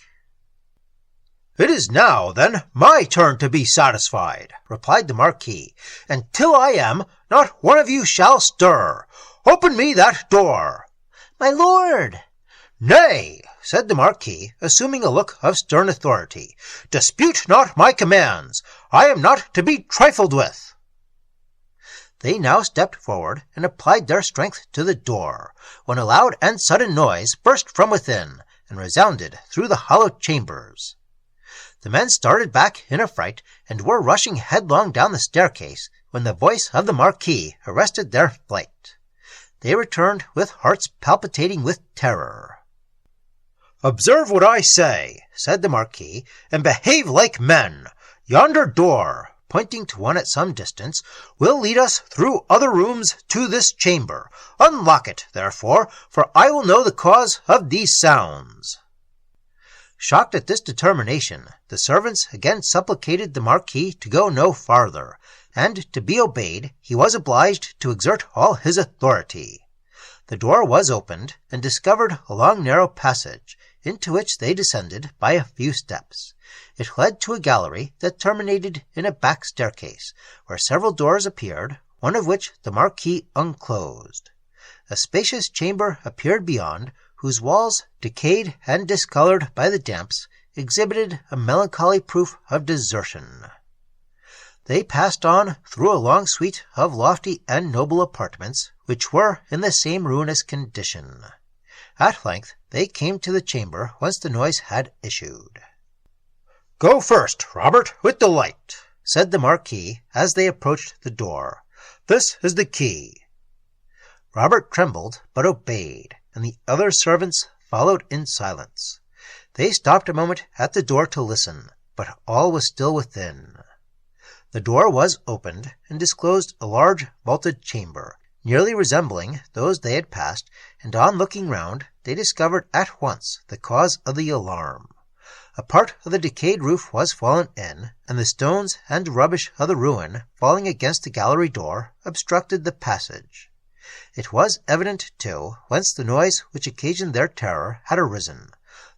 "It is now, then, my turn to be satisfied," replied the Marquis, "and till I am, not one of you shall stir. Open me that door." "My lord!" "Nay," said the Marquis, assuming a look of stern authority, "dispute not my commands. I am not to be trifled with." They now stepped forward and applied their strength to the door, when a loud and sudden noise burst from within, and resounded through the hollow chambers. The men started back in affright, and were rushing headlong down the staircase, when the voice of the Marquis arrested their flight. They returned with hearts palpitating with terror. "Observe what I say," said the Marquis, "and behave like men. Yonder door," pointing to one at some distance, "will lead us through other rooms to this chamber. Unlock it, therefore, for I will know the cause of these sounds." Shocked at this determination, the servants again supplicated the Marquis to go no farther, and to be obeyed he was obliged to exert all his authority. The door was opened, and discovered a long narrow passage, into which they descended by a few steps. It led to a gallery that terminated in a back staircase, where several doors appeared, one of which the Marquis unclosed. A spacious chamber appeared beyond, whose walls, decayed and discolored by the damps, exhibited a melancholy proof of desertion. They passed on through a long suite of lofty and noble apartments, which were in the same ruinous condition. At length they came to the chamber whence the noise had issued. "Go first, Robert, with the light," said the Marquis as they approached the door. "This is the key." Robert trembled, but obeyed, and the other servants followed in silence. They stopped a moment at the door to listen, but all was still within. The door was opened, and disclosed a large vaulted chamber, nearly resembling those they had passed, and on looking round, they discovered at once the cause of the alarm. A part of the decayed roof was fallen in, and the stones and rubbish of the ruin, falling against the gallery door, obstructed the passage. It was evident, too, whence the noise which occasioned their terror had arisen,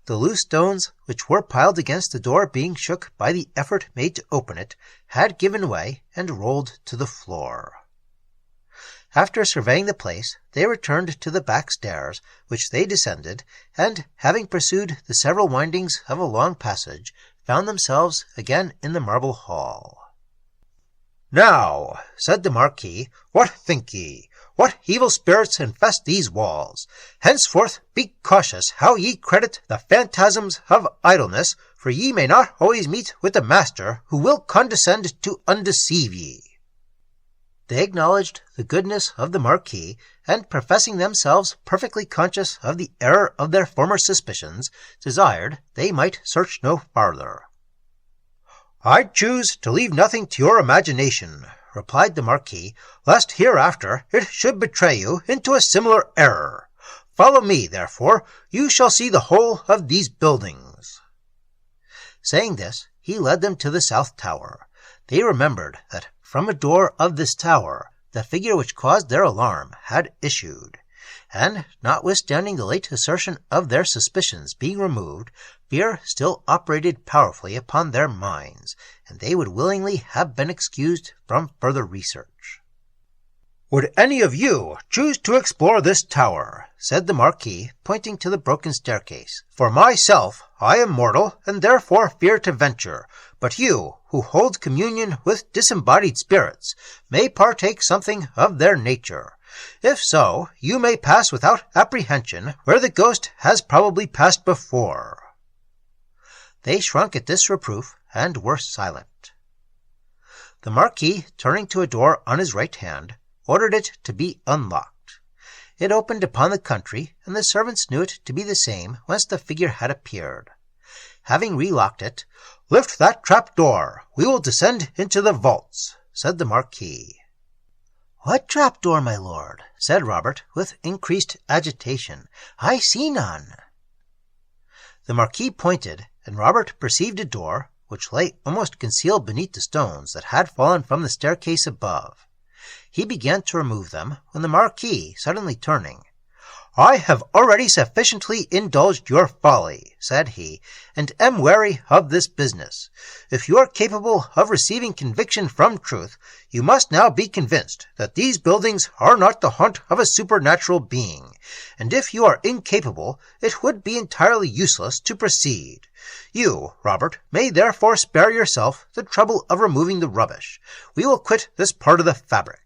the loose stones which were piled against the door being shook by the effort made to open it, had given way and rolled to the floor. After surveying the place, they returned to the back stairs, which they descended, and, having pursued the several windings of a long passage, found themselves again in the marble hall. "Now," said the Marquis, "what think ye? What evil spirits infest these walls? Henceforth be cautious how ye credit the phantasms of idleness, for ye may not always meet with the master who will condescend to undeceive ye." They acknowledged the goodness of the Marquis, and professing themselves perfectly conscious of the error of their former suspicions, desired they might search no farther. "I choose to leave nothing to your imagination," replied the Marquis, "lest hereafter it should betray you into a similar error. Follow me, therefore, you shall see the whole of these buildings." Saying this, he led them to the south tower. They remembered that from a door of this tower the figure which caused their alarm had issued, and, notwithstanding the late assertion of their suspicions being removed, fear still operated powerfully upon their minds, and they would willingly have been excused from further research. "Would any of you choose to explore this tower?" said the Marquis, pointing to the broken staircase. "For myself, I am mortal, and therefore fear to venture, but you, who hold communion with disembodied spirits, may partake something of their nature. If so, you may pass without apprehension where the ghost has probably passed before." They shrunk at this reproof, and were silent. The Marquis, turning to a door on his right hand, ordered it to be unlocked. It opened upon the country, and the servants knew it to be the same whence the figure had appeared. Having relocked it, "Lift that trap-door. We will descend into the vaults," said the Marquis. "What trap-door, my lord?" said Robert, with increased agitation. "I see none." The Marquis pointed, and Robert perceived a door, which lay almost concealed beneath the stones that had fallen from the staircase above. He began to remove them, when the Marquis, suddenly turning, "I have already sufficiently indulged your folly," said he, "and am weary of this business. If you are capable of receiving conviction from truth, you must now be convinced that these buildings are not the haunt of a supernatural being, and if you are incapable, it would be entirely useless to proceed. You, Robert, may therefore spare yourself the trouble of removing the rubbish. We will quit this part of the fabric."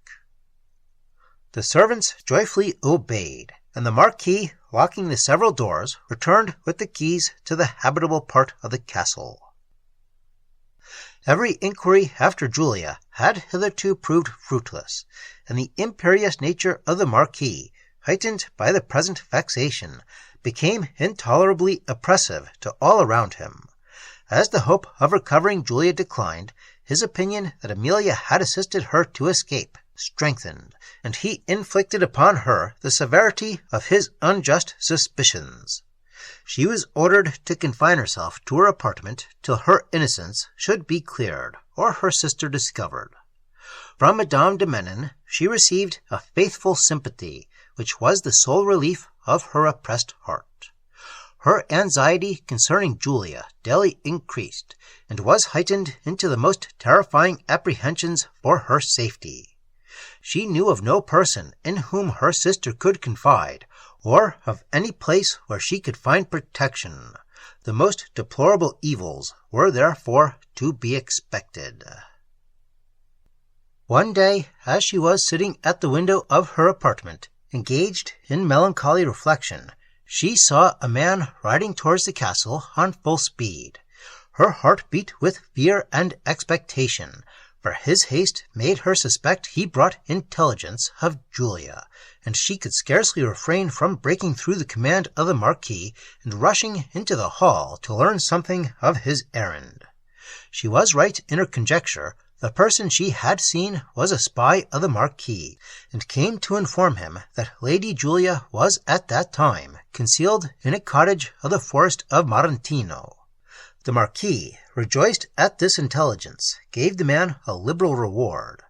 The servants joyfully obeyed, and the Marquis, locking the several doors, returned with the keys to the habitable part of the castle. Every inquiry after Julia had hitherto proved fruitless, and the imperious nature of the Marquis, heightened by the present vexation, became intolerably oppressive to all around him. As the hope of recovering Julia declined, his opinion that Amelia had assisted her to escape strengthened, and he inflicted upon her the severity of his unjust suspicions. She was ordered to confine herself to her apartment till her innocence should be cleared, or her sister discovered. From Madame de Menin she received a faithful sympathy, which was the sole relief of her oppressed heart. Her anxiety concerning Julia daily increased, and was heightened into the most terrifying apprehensions for her safety. She knew of no person in whom her sister could confide, or of any place where she could find protection. The most deplorable evils were therefore to be expected. One day, as she was sitting at the window of her apartment, engaged in melancholy reflection, she saw a man riding towards the castle on full speed. Her heart beat with fear and expectation, for his haste made her suspect he brought intelligence of Julia, and she could scarcely refrain from breaking through the command of the Marquis and rushing into the hall to learn something of his errand. She was right in her conjecture. The person she had seen was a spy of the Marquis, and came to inform him that Lady Julia was at that time concealed in a cottage of the forest of Marantino. The Marquis, rejoiced at this intelligence, gave the man a liberal reward.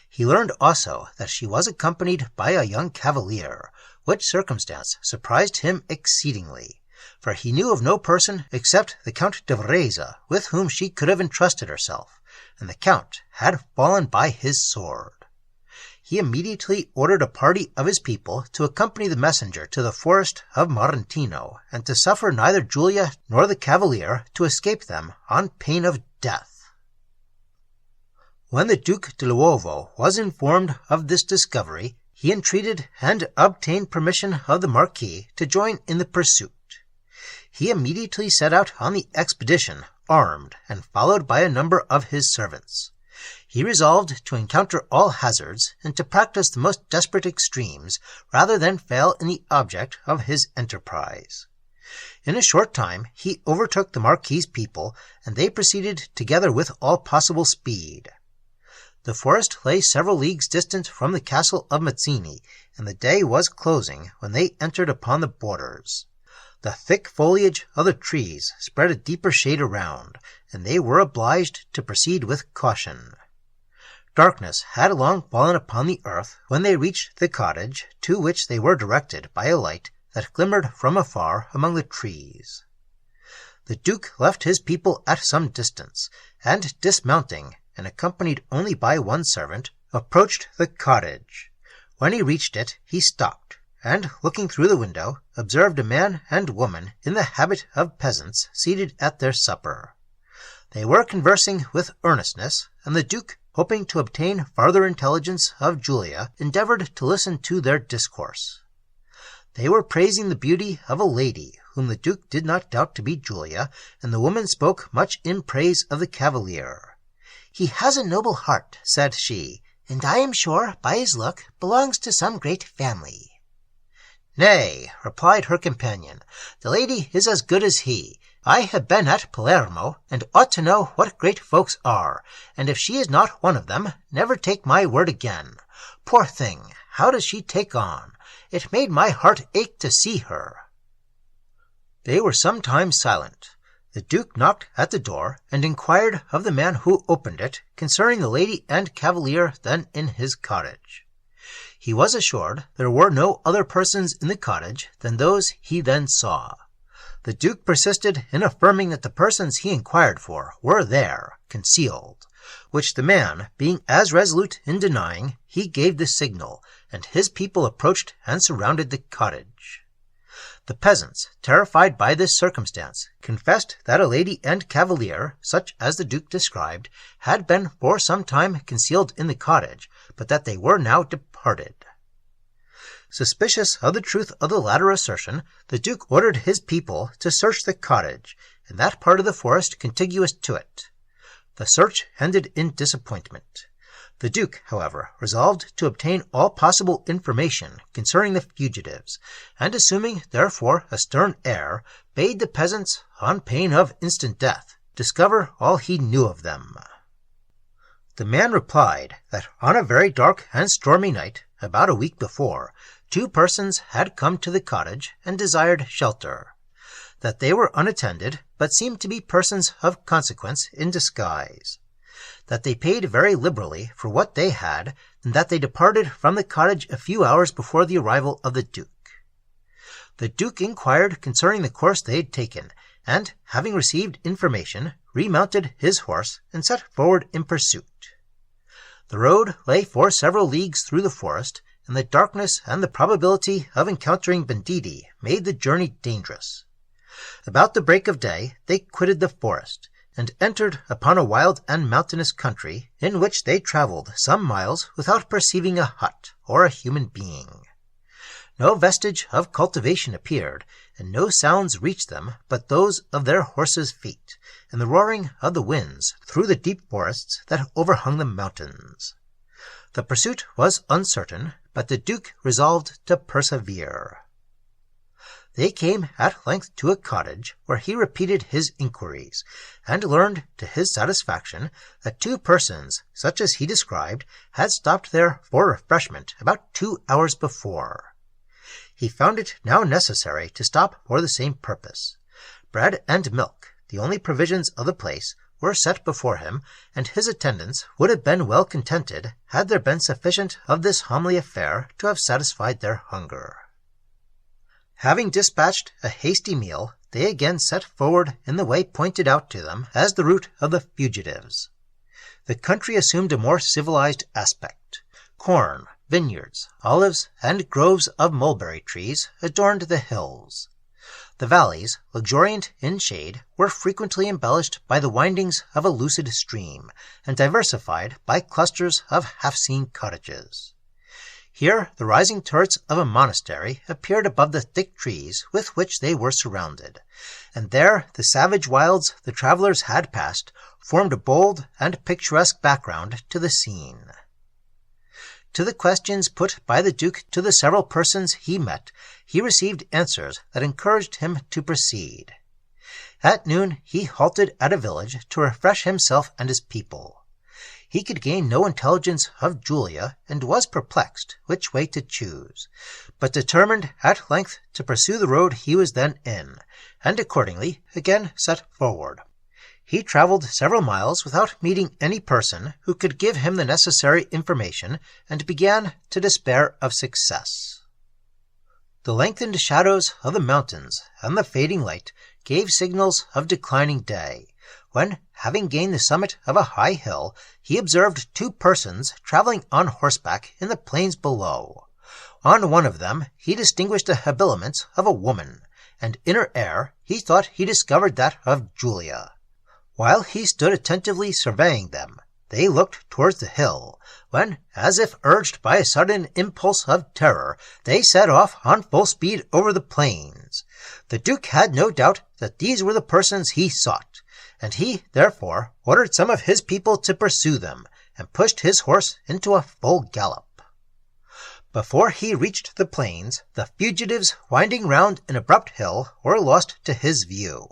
He learned also that she was accompanied by a young cavalier, which circumstance surprised him exceedingly, for he knew of no person except the Count de Vreza with whom she could have entrusted herself, and the Count had fallen by his sword. He immediately ordered a party of his people to accompany the messenger to the forest of Marantino, and to suffer neither Julia nor the cavalier to escape them on pain of death. When the Duke de Luovo was informed of this discovery, he entreated and obtained permission of the Marquis to join in the pursuit. He immediately set out on the expedition, armed, and followed by a number of his servants. He resolved to encounter all hazards, and to practice the most desperate extremes, rather than fail in the object of his enterprise. In a short time he overtook the Marquis's people, and they proceeded together with all possible speed. The forest lay several leagues distant from the castle of Mazzini, and the day was closing when they entered upon the borders. The thick foliage of the trees spread a deeper shade around, and they were obliged to proceed with caution. Darkness had long fallen upon the earth when they reached the cottage, to which they were directed by a light that glimmered from afar among the trees. The Duke left his people at some distance, and dismounting, and accompanied only by one servant, approached the cottage. When he reached it, he stopped, and, looking through the window, observed a man and woman in the habit of peasants seated at their supper. They were conversing with earnestness, and the Duke, hoping to obtain farther intelligence of Julia, endeavored to listen to their discourse. They were praising the beauty of a lady, whom the Duke did not doubt to be Julia, and the woman spoke much in praise of the cavalier. "He has a noble heart," said she, "and I am sure, by his look, belongs to some great family." "Nay," replied her companion, "the lady is as good as he. I have been at Palermo, and ought to know what great folks are, and if she is not one of them, never take my word again. Poor thing, how does she take on? It made my heart ache to see her." They were some time silent. The Duke knocked at the door, and inquired of the man who opened it concerning the lady and cavalier then in his cottage. He was assured there were no other persons in the cottage than those he then saw. The Duke persisted in affirming that the persons he inquired for were there, concealed, which the man, being as resolute in denying, he gave the signal, and his people approached and surrounded the cottage. The peasants, terrified by this circumstance, confessed that a lady and cavalier, such as the Duke described, had been for some time concealed in the cottage, but that they were now departed. Suspicious of the truth of the latter assertion, the Duke ordered his people to search the cottage, and that part of the forest contiguous to it. The search ended in disappointment. The Duke, however, resolved to obtain all possible information concerning the fugitives, and assuming, therefore, a stern air, bade the peasants, on pain of instant death, discover all he knew of them. The man replied that on a very dark and stormy night, about a week before, 2 persons had come to the cottage and desired shelter, that they were unattended, but seemed to be persons of consequence in disguise, that they paid very liberally for what they had, and that they departed from the cottage a few hours before the arrival of the Duke. The Duke inquired concerning the course they had taken, and, having received information, remounted his horse and set forward in pursuit. The road lay for several leagues through the forest, and the darkness and the probability of encountering banditti made the journey dangerous. About the break of day they quitted the forest, and entered upon a wild and mountainous country, in which they travelled some miles without perceiving a hut or a human being. No vestige of cultivation appeared, and no sounds reached them but those of their horses' feet, and the roaring of the winds through the deep forests that overhung the mountains. The pursuit was uncertain, but the Duke resolved to persevere. They came at length to a cottage, where he repeated his inquiries, and learned to his satisfaction that 2 persons, such as he described, had stopped there for refreshment about 2 hours before. He found it now necessary to stop for the same purpose. Bread and milk, the only provisions of the place, were set before him, and his attendants would have been well contented had there been sufficient of this homely affair to have satisfied their hunger. Having dispatched a hasty meal, they again set forward in the way pointed out to them as the route of the fugitives. The country assumed a more civilized aspect. Corn, vineyards, olives, and groves of mulberry trees adorned the hills. The valleys, luxuriant in shade, were frequently embellished by the windings of a lucid stream, and diversified by clusters of half-seen cottages. Here the rising turrets of a monastery appeared above the thick trees with which they were surrounded, and there the savage wilds the travellers had passed formed a bold and picturesque background to the scene. To the questions put by the Duke to the several persons he met, he received answers that encouraged him to proceed. At noon he halted at a village to refresh himself and his people. He could gain no intelligence of Julia, and was perplexed which way to choose, but determined at length to pursue the road he was then in, and accordingly again set forward. He travelled several miles without meeting any person who could give him the necessary information, and began to despair of success. The lengthened shadows of the mountains and the fading light gave signals of declining day, when, having gained the summit of a high hill, he observed 2 persons travelling on horseback in the plains below. On one of them he distinguished the habiliments of a woman, and in her air he thought he discovered that of Julia. While he stood attentively surveying them, they looked towards the hill, when, as if urged by a sudden impulse of terror, they set off on full speed over the plains. The Duke had no doubt that these were the persons he sought, and he, therefore, ordered some of his people to pursue them, and pushed his horse into a full gallop. Before he reached the plains, the fugitives, winding round an abrupt hill, were lost to his view.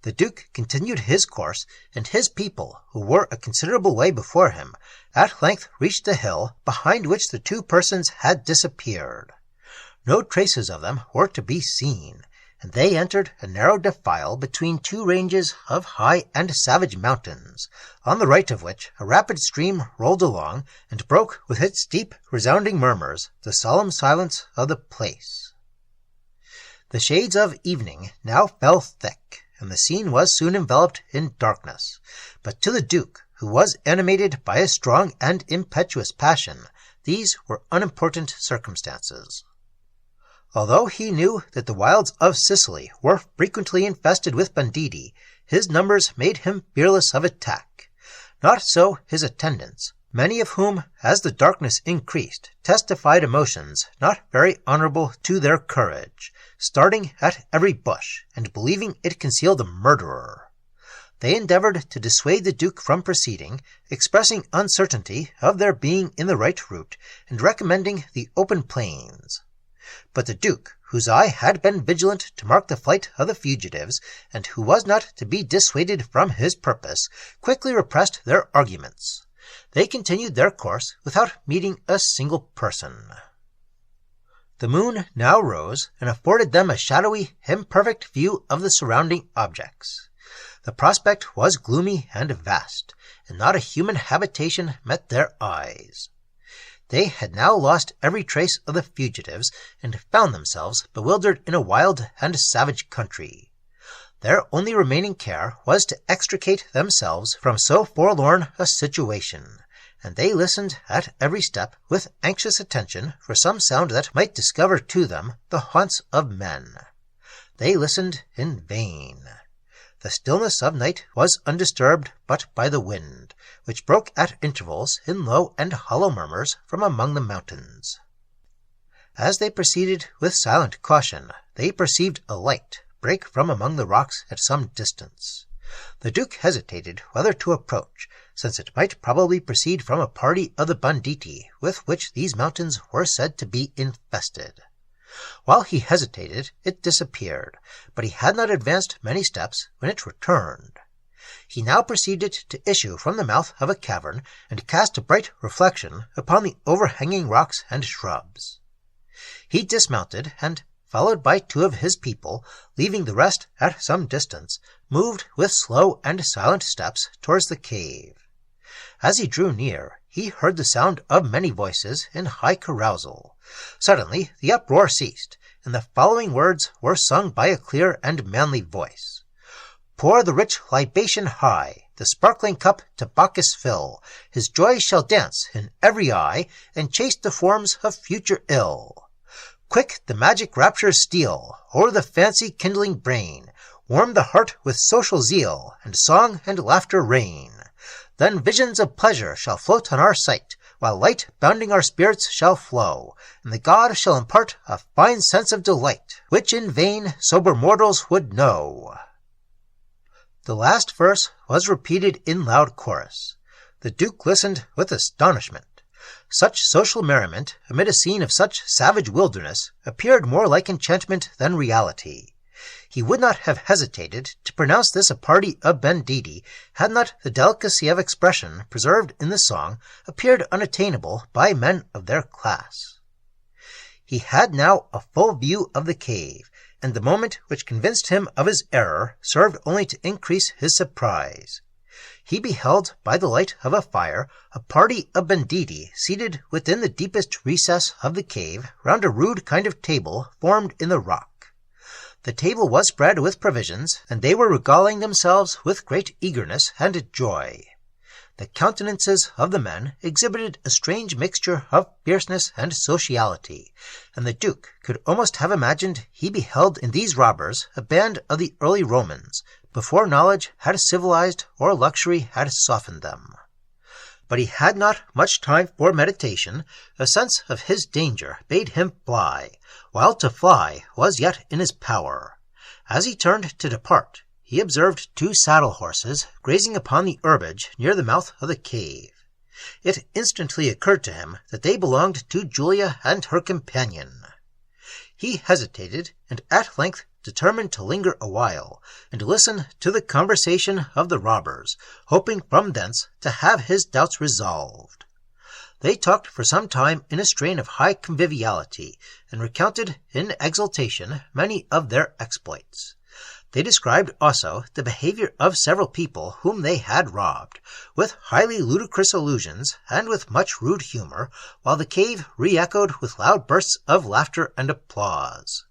The Duke continued his course, and his people, who were a considerable way before him, at length reached the hill behind which the 2 persons had disappeared. No traces of them were to be seen, and they entered a narrow defile between two ranges of high and savage mountains, on the right of which a rapid stream rolled along and broke with its deep, resounding murmurs the solemn silence of the place. The shades of evening now fell thick, and the scene was soon enveloped in darkness, but to the Duke, who was animated by a strong and impetuous passion, these were unimportant circumstances. Although he knew that the wilds of Sicily were frequently infested with banditti, his numbers made him fearless of attack. Not so his attendants, many of whom, as the darkness increased, testified emotions not very honorable to their courage, starting at every bush, and believing it concealed a murderer. They endeavored to dissuade the Duke from proceeding, expressing uncertainty of their being in the right route, and recommending the open plains. But the Duke, whose eye had been vigilant to mark the flight of the fugitives, and who was not to be dissuaded from his purpose, quickly repressed their arguments. They continued their course without meeting a single person. The moon now rose, and afforded them a shadowy, imperfect view of the surrounding objects. The prospect was gloomy and vast, and not a human habitation met their eyes. They had now lost every trace of the fugitives, and found themselves bewildered in a wild and savage country. Their only remaining care was to extricate themselves from so forlorn a situation, and they listened at every step with anxious attention for some sound that might discover to them the haunts of men. They listened in vain. The stillness of night was undisturbed but by the wind, which broke at intervals in low and hollow murmurs from among the mountains. As they proceeded with silent caution, they perceived a light break from among the rocks at some distance. The Duke hesitated whether to approach, since it might probably proceed from a party of the banditti with which these mountains were said to be infested. While he hesitated, it disappeared, but he had not advanced many steps when it returned. He now perceived it to issue from the mouth of a cavern, and cast a bright reflection upon the overhanging rocks and shrubs. He dismounted, and, followed by two of his people, leaving the rest at some distance, moved with slow and silent steps towards the cave. As he drew near, he heard the sound of many voices in high carousal. Suddenly the uproar ceased, and the following words were sung by a clear and manly voice. Pour the rich libation high, the sparkling cup to Bacchus fill, his joy shall dance in every eye, and chase the forms of future ill. Quick the magic raptures steal o'er the fancy-kindling brain, warm the heart with social zeal, and song and laughter reign. Then visions of pleasure shall float on our sight, while light bounding our spirits shall flow, and the god shall impart a fine sense of delight, which in vain sober mortals would know. The last verse was repeated in loud chorus. The Duke listened with astonishment. Such social merriment, amid a scene of such savage wilderness, appeared more like enchantment than reality. He would not have hesitated to pronounce this a party of banditti, had not the delicacy of expression preserved in the song appeared unattainable by men of their class. He had now a full view of the cave, and the moment which convinced him of his error served only to increase his surprise. He beheld, by the light of a fire, a party of banditti seated within the deepest recess of the cave round a rude kind of table formed in the rock. The table was spread with provisions, and they were regaling themselves with great eagerness and joy. The countenances of the men exhibited a strange mixture of fierceness and sociality, and the Duke could almost have imagined he beheld in these robbers a band of the early Romans, before knowledge had civilized or luxury had softened them. But he had not much time for meditation. A sense of his danger bade him fly, while to fly was yet in his power. As he turned to depart, he observed two saddle horses grazing upon the herbage near the mouth of the cave. It instantly occurred to him that they belonged to Julia and her companion. He hesitated, and at length determined to linger a while, and listen to the conversation of the robbers, hoping from thence to have his doubts resolved. they talked for some time in a strain of high conviviality, and recounted in exultation many of their exploits. They described also the behavior of several people whom they had robbed, with highly ludicrous allusions and with much rude humor, while the cave re-echoed with loud bursts of laughter and applause.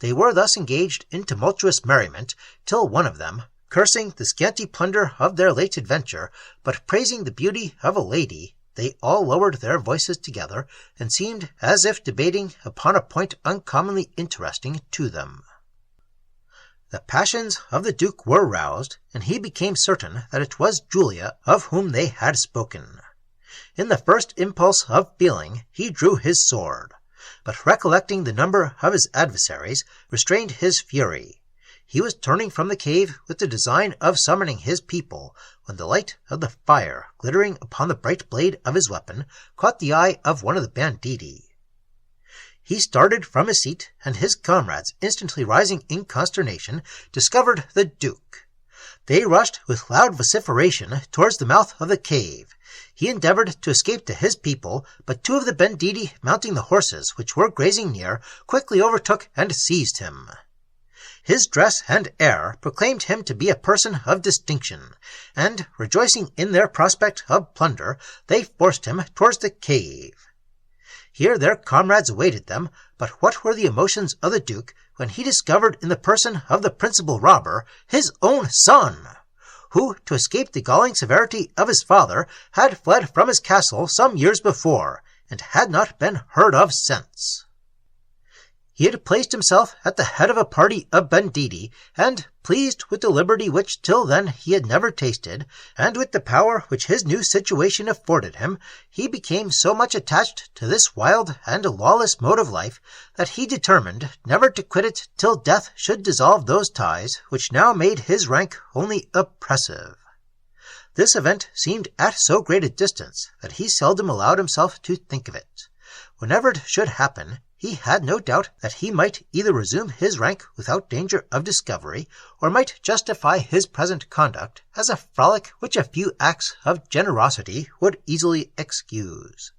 They were thus engaged in tumultuous merriment, till one of them, cursing the scanty plunder of their late adventure, but praising the beauty of a lady, they all lowered their voices together, and seemed as if debating upon a point uncommonly interesting to them. The passions of the Duke were roused, and he became certain that it was Julia of whom they had spoken. In the first impulse of feeling he drew his sword, but recollecting the number of his adversaries, restrained his fury. He was turning from the cave with the design of summoning his people, when the light of the fire, glittering upon the bright blade of his weapon, caught the eye of one of the banditti. He started from his seat, and his comrades, instantly rising in consternation, discovered the Duke. They rushed with loud vociferation towards the mouth of the cave. He endeavored to escape to his people, but two of the banditti, mounting the horses which were grazing near, quickly overtook and seized him. His dress and air proclaimed him to be a person of distinction, and, rejoicing in their prospect of plunder, they forced him towards the cave. Here their comrades awaited them, but what were the emotions of the Duke when he discovered in the person of the principal robber his own son, who, to escape the galling severity of his father, had fled from his castle some years before, and had not been heard of since. He had placed himself at the head of a party of banditti, and, pleased with the liberty which till then he had never tasted, and with the power which his new situation afforded him, he became so much attached to this wild and lawless mode of life, that he determined never to quit it till death should dissolve those ties which now made his rank only oppressive. This event seemed at so great a distance that he seldom allowed himself to think of it. Whenever it should happen, he had no doubt that he might either resume his rank without danger of discovery, or might justify his present conduct as a frolic which a few acts of generosity would easily excuse.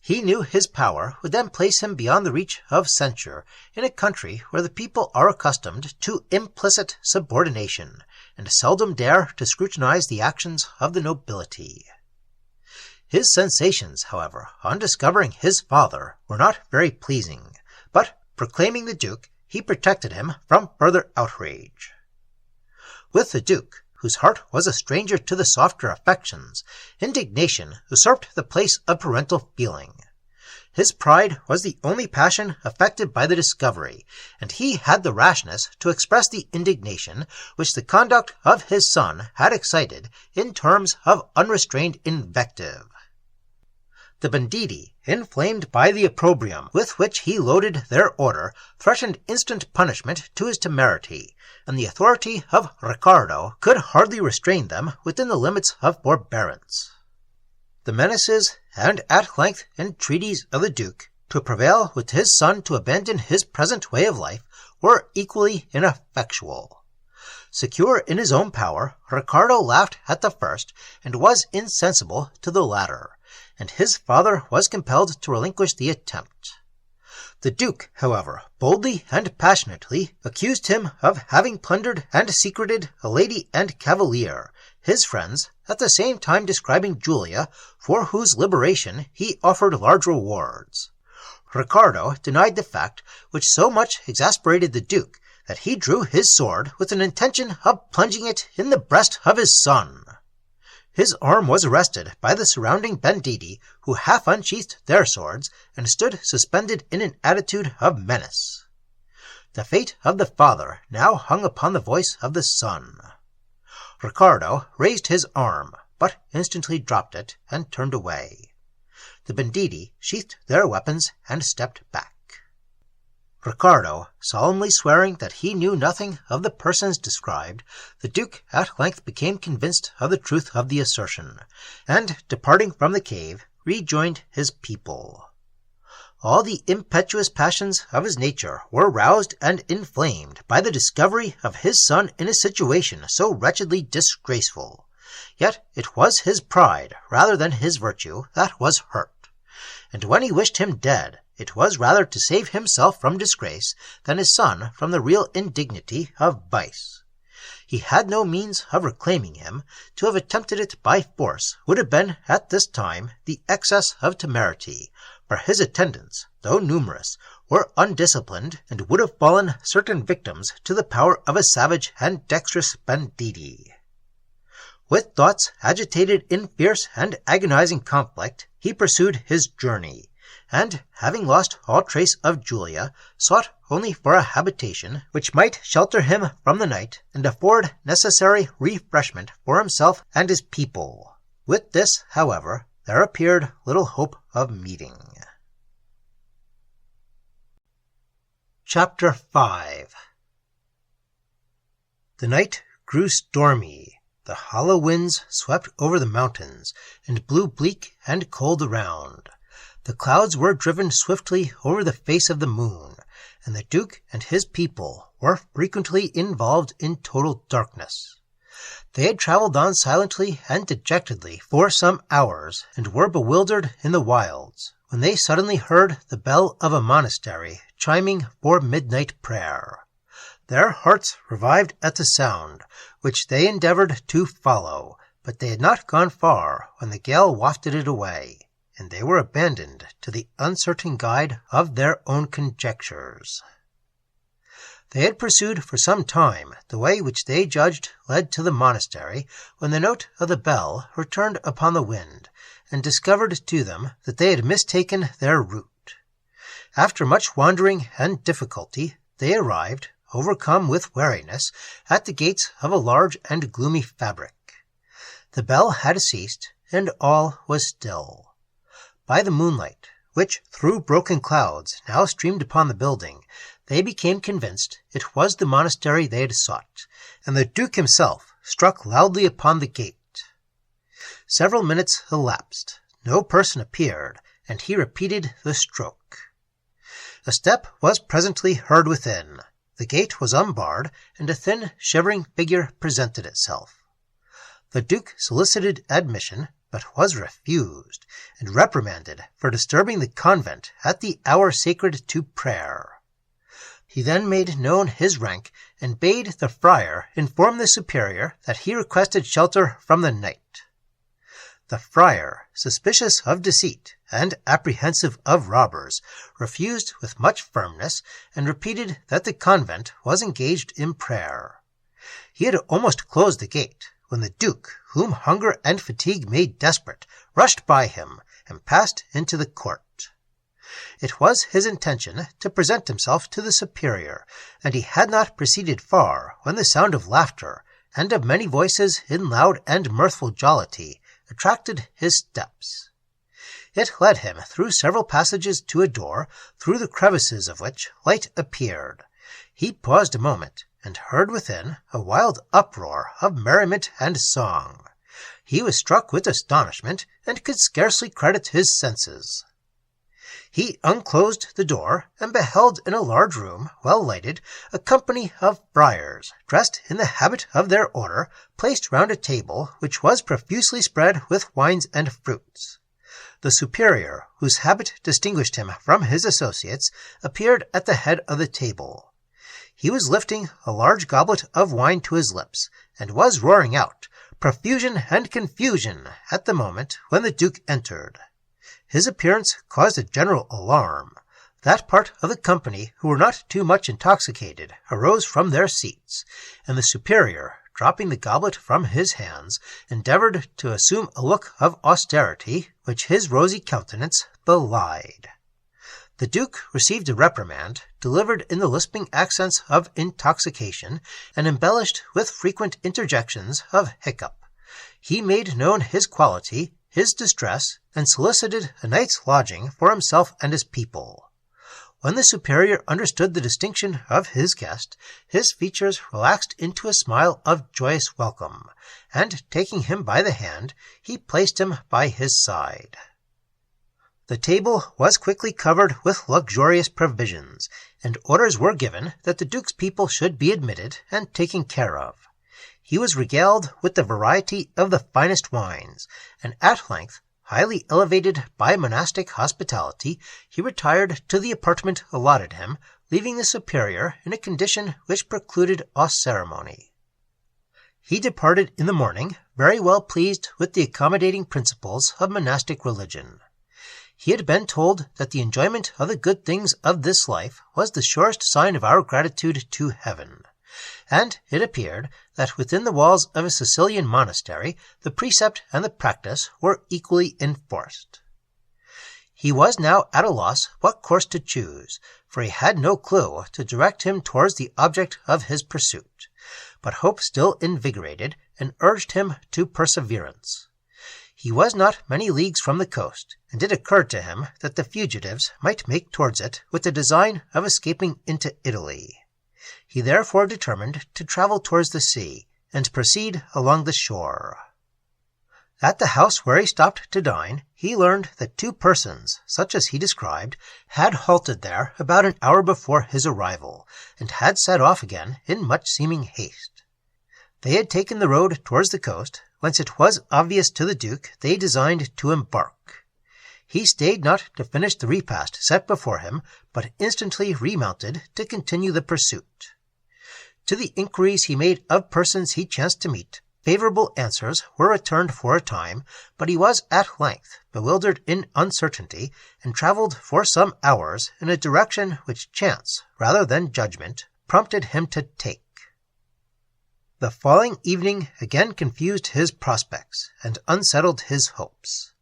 He knew his power would then place him beyond the reach of censure, in a country where the people are accustomed to implicit subordination, and seldom dare to scrutinize the actions of the nobility. His sensations, however, on discovering his father were not very pleasing, but, proclaiming the Duke, he protected him from further outrage. With the Duke, whose heart was a stranger to the softer affections, indignation usurped the place of parental feeling. His pride was the only passion affected by the discovery, and he had the rashness to express the indignation which the conduct of his son had excited in terms of unrestrained invective. The banditti, inflamed by the opprobrium with which he loaded their order, threatened instant punishment to his temerity, and the authority of Riccardo could hardly restrain them within the limits of forbearance. The menaces and at length entreaties of the Duke to prevail with his son to abandon his present way of life were equally ineffectual. Secure in his own power, Riccardo laughed at the first, and was insensible to the latter, and his father was compelled to relinquish the attempt. The Duke, however, boldly and passionately accused him of having plundered and secreted a lady and cavalier, his friends, at the same time describing Julia, for whose liberation he offered large rewards. Riccardo denied the fact, which so much exasperated the Duke, that he drew his sword with an intention of plunging it in the breast of his son. His arm was arrested by the surrounding banditti, who half unsheathed their swords, and stood suspended in an attitude of menace. The fate of the father now hung upon the voice of the son. Riccardo raised his arm, but instantly dropped it, and turned away. The banditti sheathed their weapons and stepped back. Riccardo, solemnly swearing that he knew nothing of the persons described, the Duke at length became convinced of the truth of the assertion, and, departing from the cave, rejoined his people. All the impetuous passions of his nature were roused and inflamed by the discovery of his son in a situation so wretchedly disgraceful. Yet it was his pride, rather than his virtue, that was hurt. And when he wished him dead, it was rather to save himself from disgrace than his son from the real indignity of vice. He had no means of reclaiming him. To have attempted it by force would have been, at this time, the excess of temerity, for his attendants, though numerous, were undisciplined, and would have fallen certain victims to the power of a savage and dexterous banditti. With thoughts agitated in fierce and agonizing conflict, he pursued his journey, and, having lost all trace of Julia, sought only for a habitation which might shelter him from the night and afford necessary refreshment for himself and his people. With this, however, there appeared little hope of meeting. Chapter 5. The night grew stormy. The hollow winds swept over the mountains and blew bleak and cold around. The clouds were driven swiftly over the face of the moon, and the Duke and his people were frequently involved in total darkness. They had traveled on silently and dejectedly for some hours, and were bewildered in the wilds, when they suddenly heard the bell of a monastery chiming for midnight prayer. Their hearts revived at the sound, which they endeavored to follow, but they had not gone far when the gale wafted it away, and they were abandoned to the uncertain guide of their own conjectures. They had pursued for some time the way which they judged led to the monastery, when the note of the bell returned upon the wind, and discovered to them that they had mistaken their route. After much wandering and difficulty, they arrived, overcome with weariness, at the gates of a large and gloomy fabric. The bell had ceased, and all was still. By the moonlight, which through broken clouds now streamed upon the building, they became convinced it was the monastery they had sought, and the Duke himself struck loudly upon the gate. Several minutes elapsed. No person appeared, and he repeated the stroke. A step was presently heard within. The gate was unbarred, and a thin, shivering figure presented itself. The Duke solicited admission, but was refused, and reprimanded for disturbing the convent at the hour sacred to prayer. He then made known his rank, and bade the friar inform the superior that he requested shelter from the night. The friar, suspicious of deceit and apprehensive of robbers, refused with much firmness, and repeated that the convent was engaged in prayer. He had almost closed the gate, when the Duke, whom hunger and fatigue made desperate, rushed by him, and passed into the court. It was his intention to present himself to the superior, and he had not proceeded far when the sound of laughter, and of many voices in loud and mirthful jollity, attracted his steps. It led him through several passages to a door, through the crevices of which light appeared. He paused a moment, and heard within a wild uproar of merriment and song. He was struck with astonishment, and could scarcely credit his senses. He unclosed the door, and beheld in a large room, well lighted, a company of friars, dressed in the habit of their order, placed round a table which was profusely spread with wines and fruits. The superior, whose habit distinguished him from his associates, appeared at the head of the table. He was lifting a large goblet of wine to his lips, and was roaring out, "Profusion and confusion," at the moment when the Duke entered. His appearance caused a general alarm. That part of the company who were not too much intoxicated arose from their seats, and the superior, dropping the goblet from his hands, endeavored to assume a look of austerity which his rosy countenance belied. The Duke received a reprimand, delivered in the lisping accents of intoxication, and embellished with frequent interjections of hiccup. He made known his quality, his distress, and solicited a night's lodging for himself and his people. When the superior understood the distinction of his guest, his features relaxed into a smile of joyous welcome, and taking him by the hand, he placed him by his side. The table was quickly covered with luxurious provisions, and orders were given that the Duke's people should be admitted and taken care of. he was regaled with the variety of the finest wines, and at length, highly elevated by monastic hospitality, he retired to the apartment allotted him, leaving the superior in a condition which precluded all ceremony. He departed in the morning, very well pleased with the accommodating principles of monastic religion. He had been told that the enjoyment of the good things of this life was the surest sign of our gratitude to heaven, and it appeared that within the walls of a Sicilian monastery the precept and the practice were equally enforced. He was now at a loss what course to choose, for he had no clue to direct him towards the object of his pursuit, but hope still invigorated and urged him to perseverance. He was not many leagues from the coast, and it occurred to him that the fugitives might make towards it with the design of escaping into Italy. He therefore determined to travel towards the sea, and proceed along the shore. At the house where he stopped to dine, he learned that 2 persons, such as he described, had halted there about an hour before his arrival, and had set off again in much seeming haste. They had taken the road towards the coast, whence it was obvious to the Duke they designed to embark. He stayed not to finish the repast set before him, but instantly remounted to continue the pursuit. To the inquiries he made of persons he chanced to meet, favorable answers were returned for a time, but he was at length bewildered in uncertainty, and travelled for some hours in a direction which chance, rather than judgment, prompted him to take. The falling evening again confused his prospects, and unsettled his hopes.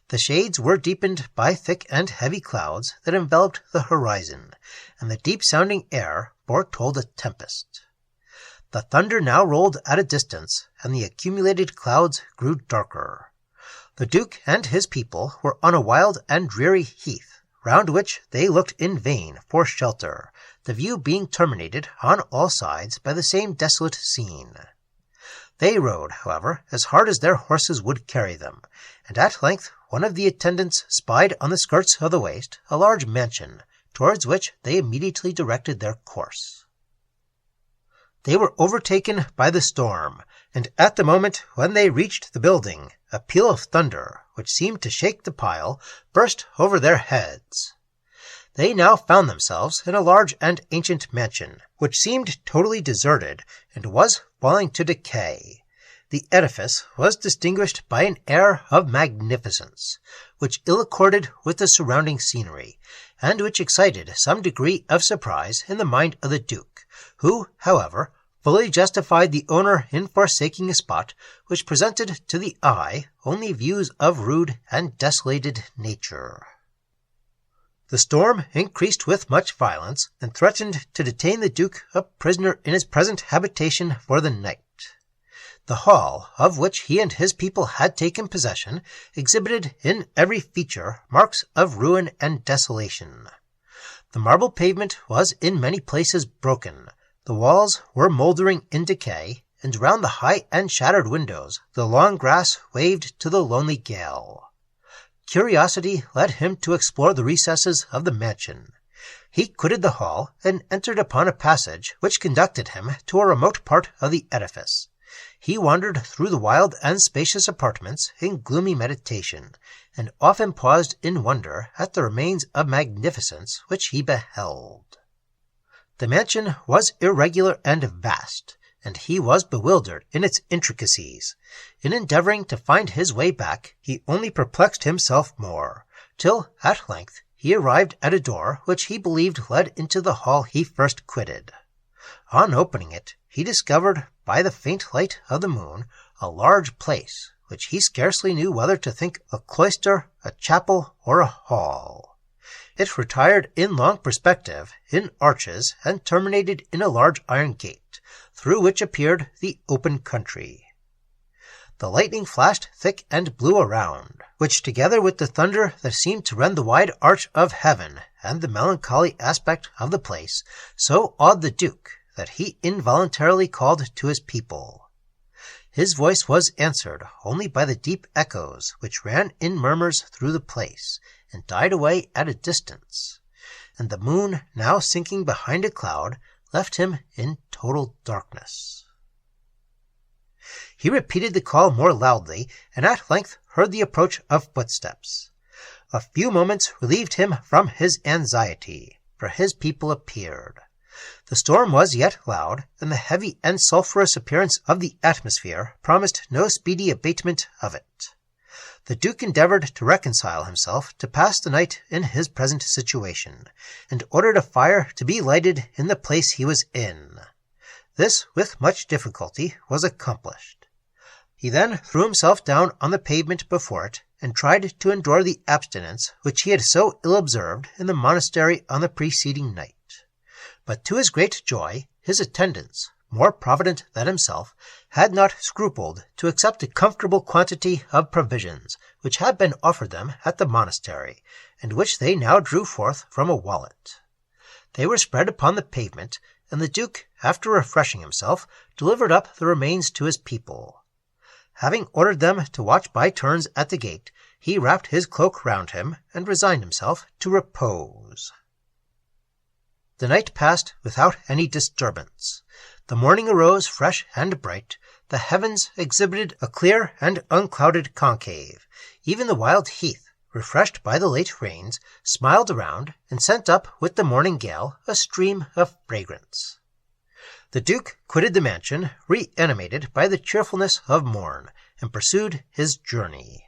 The shades were deepened by thick and heavy clouds that enveloped the horizon, and the deep-sounding air foretold a tempest. The thunder now rolled at a distance, and the accumulated clouds grew darker. The Duke and his people were on a wild and dreary heath, round which they looked in vain for shelter, the view being terminated on all sides by the same desolate scene. They rode, however, as hard as their horses would carry them, and at length one of the attendants spied on the skirts of the waste a large mansion, towards which they immediately directed their course. They were overtaken by the storm, and at the moment when they reached the building, a peal of thunder, which seemed to shake the pile, burst over their heads. They now found themselves in a large and ancient mansion, which seemed totally deserted, and was falling to decay. The edifice was distinguished by an air of magnificence, which ill accorded with the surrounding scenery, and which excited some degree of surprise in the mind of the Duke, who, however, fully justified the owner in forsaking a spot which presented to the eye only views of rude and desolated nature. The storm increased with much violence, and threatened to detain the Duke a prisoner in his present habitation for the night. The hall, of which he and his people had taken possession, exhibited in every feature marks of ruin and desolation. The marble pavement was in many places broken, the walls were mouldering in decay, and round the high and shattered windows the long grass waved to the lonely gale. Curiosity led him to explore the recesses of the mansion. He quitted the hall, and entered upon a passage which conducted him to a remote part of the edifice. He wandered through the wild and spacious apartments in gloomy meditation, and often paused in wonder at the remains of magnificence which he beheld. The mansion was irregular and vast, and he was bewildered in its intricacies. In endeavouring to find his way back, he only perplexed himself more, till at length he arrived at a door which he believed led into the hall he first quitted. On opening it, he discovered, by the faint light of the moon, a large place, which he scarcely knew whether to think a cloister, a chapel, or a hall. It retired in long perspective, in arches, and terminated in a large iron gate, through which appeared the open country. The lightning flashed thick and blew around, which, together with the thunder that seemed to rend the wide arch of heaven, and the melancholy aspect of the place, so awed the Duke that he involuntarily called to his people. His voice was answered only by the deep echoes which ran in murmurs through the place, and died away at a distance, and the moon, now sinking behind a cloud, left him in total darkness. He repeated the call more loudly, and at length heard the approach of footsteps. A few moments relieved him from his anxiety, for his people appeared. The storm was yet loud, and the heavy and sulphurous appearance of the atmosphere promised no speedy abatement of it. The Duke endeavoured to reconcile himself to pass the night in his present situation, and ordered a fire to be lighted in the place he was in. This, with much difficulty, was accomplished. He then threw himself down on the pavement before it, and tried to endure the abstinence which he had so ill observed in the monastery on the preceding night. But to his great joy, his attendants, more provident than himself, had not scrupled to accept a comfortable quantity of provisions which had been offered them at the monastery, and which they now drew forth from a wallet. They were spread upon the pavement, and the Duke, after refreshing himself, delivered up the remains to his people. Having ordered them to watch by turns at the gate, he wrapped his cloak round him, and resigned himself to repose. The night passed without any disturbance. The morning arose fresh and bright. The heavens exhibited a clear and unclouded concave. Even the wild heath, refreshed by the late rains, smiled around, and sent up with the morning gale a stream of fragrance. The Duke quitted the mansion, reanimated by the cheerfulness of morn, and pursued his journey.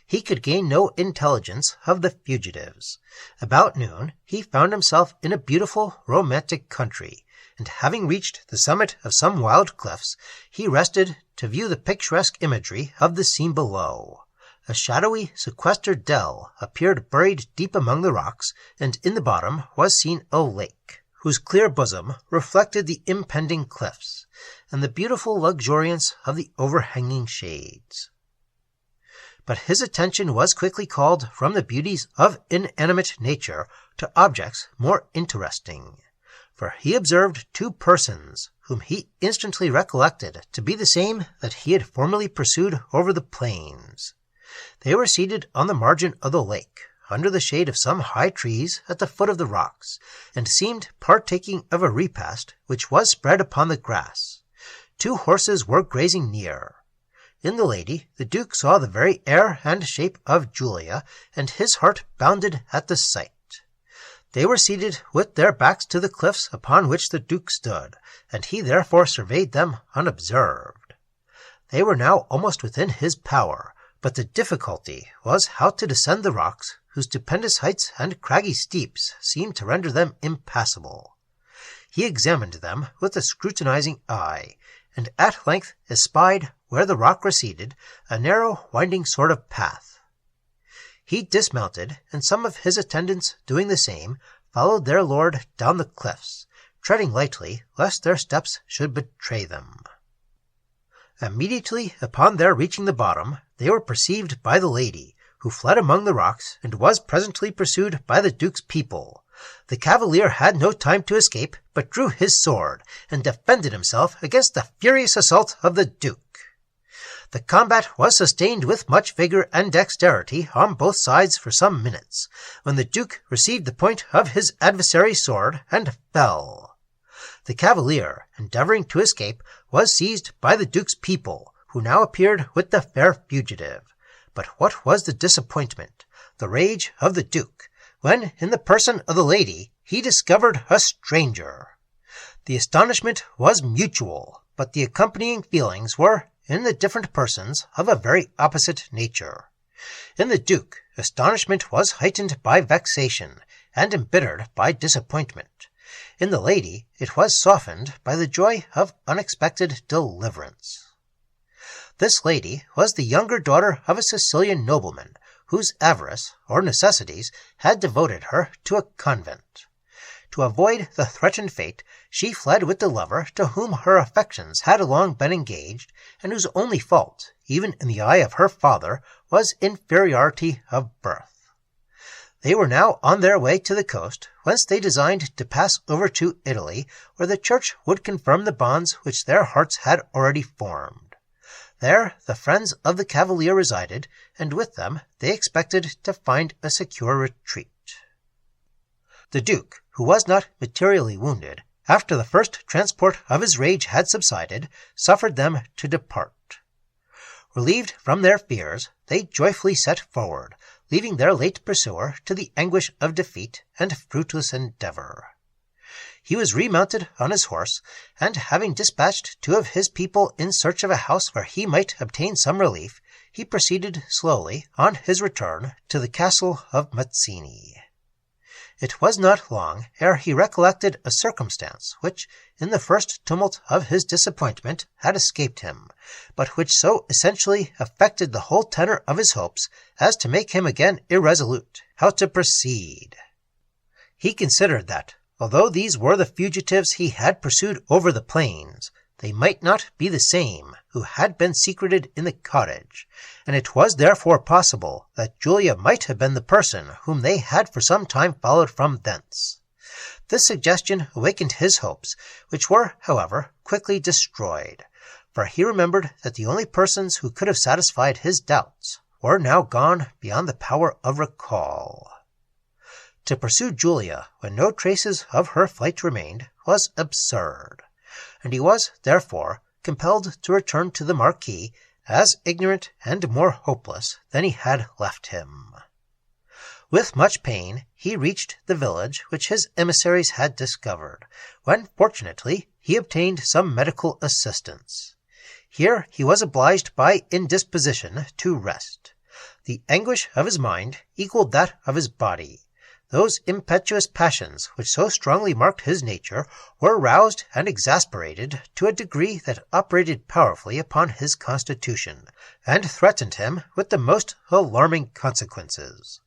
He could gain no intelligence of the fugitives. About noon he found himself in a beautiful, romantic country, and having reached the summit of some wild cliffs, he rested to view the picturesque imagery of the scene below. A shadowy, sequestered dell appeared buried deep among the rocks, and in the bottom was seen a lake, whose clear bosom reflected the impending cliffs, and the beautiful luxuriance of the overhanging shades. But his attention was quickly called from the beauties of inanimate nature to objects more interesting, for he observed two persons, whom he instantly recollected to be the same that he had formerly pursued over the plains. They were seated on the margin of the lake, under the shade of some high trees at the foot of the rocks, and seemed partaking of a repast which was spread upon the grass. 2 horses were grazing near. In the lady, the Duke saw the very air and shape of Julia, and his heart bounded at the sight. They were seated with their backs to the cliffs upon which the Duke stood, and he therefore surveyed them unobserved. They were now almost within his power, but the difficulty was how to descend the rocks, whose stupendous heights and craggy steeps seemed to render them impassable. He examined them with a scrutinizing eye, and at length espied, where the rock receded, a narrow, winding sort of path. He dismounted, and some of his attendants, doing the same, followed their lord down the cliffs, treading lightly, lest their steps should betray them. Immediately upon their reaching the bottom, they were perceived by the lady, who fled among the rocks, and was presently pursued by the Duke's people. The cavalier had no time to escape, but drew his sword, and defended himself against the furious assault of the Duke. The combat was sustained with much vigor and dexterity on both sides for some minutes, when the Duke received the point of his adversary's sword, and fell. The cavalier, endeavouring to escape, was seized by the Duke's people, who now appeared with the fair fugitive. But what was the disappointment, the rage of the Duke, when, in the person of the lady, he discovered a stranger! The astonishment was mutual, but the accompanying feelings were, in the different persons, of a very opposite nature. In the Duke, astonishment was heightened by vexation, and embittered by disappointment. In the lady, it was softened by the joy of unexpected deliverance. This lady was the younger daughter of a Sicilian nobleman, whose avarice, or necessities, had devoted her to a convent. To avoid the threatened fate, she fled with the lover to whom her affections had long been engaged, and whose only fault, even in the eye of her father, was inferiority of birth. They were now on their way to the coast, whence they designed to pass over to Italy, where the Church would confirm the bonds which their hearts had already formed. There the friends of the cavalier resided, and with them they expected to find a secure retreat. The Duke, who was not materially wounded, after the first transport of his rage had subsided, suffered them to depart. Relieved from their fears, they joyfully set forward, leaving their late pursuer to the anguish of defeat and fruitless endeavour. He was remounted on his horse, and having dispatched 2 of his people in search of a house where he might obtain some relief, he proceeded slowly on his return to the castle of Mazzini. It was not long ere he recollected a circumstance which, in the first tumult of his disappointment, had escaped him, but which so essentially affected the whole tenor of his hopes as to make him again irresolute how to proceed. He considered that, although these were the fugitives he had pursued over the plains, they might not be the same who had been secreted in the cottage, and it was therefore possible that Julia might have been the person whom they had for some time followed from thence. This suggestion awakened his hopes, which were, however, quickly destroyed, for he remembered that the only persons who could have satisfied his doubts were now gone beyond the power of recall. To pursue Julia when no traces of her flight remained was absurd, and he was, therefore, compelled to return to the Marquis as ignorant and more hopeless than he had left him. With much pain he reached the village which his emissaries had discovered, when fortunately he obtained some medical assistance. Here he was obliged by indisposition to rest. The anguish of his mind equalled that of his body. Those impetuous passions which so strongly marked his nature were roused and exasperated to a degree that operated powerfully upon his constitution, and threatened him with the most alarming consequences.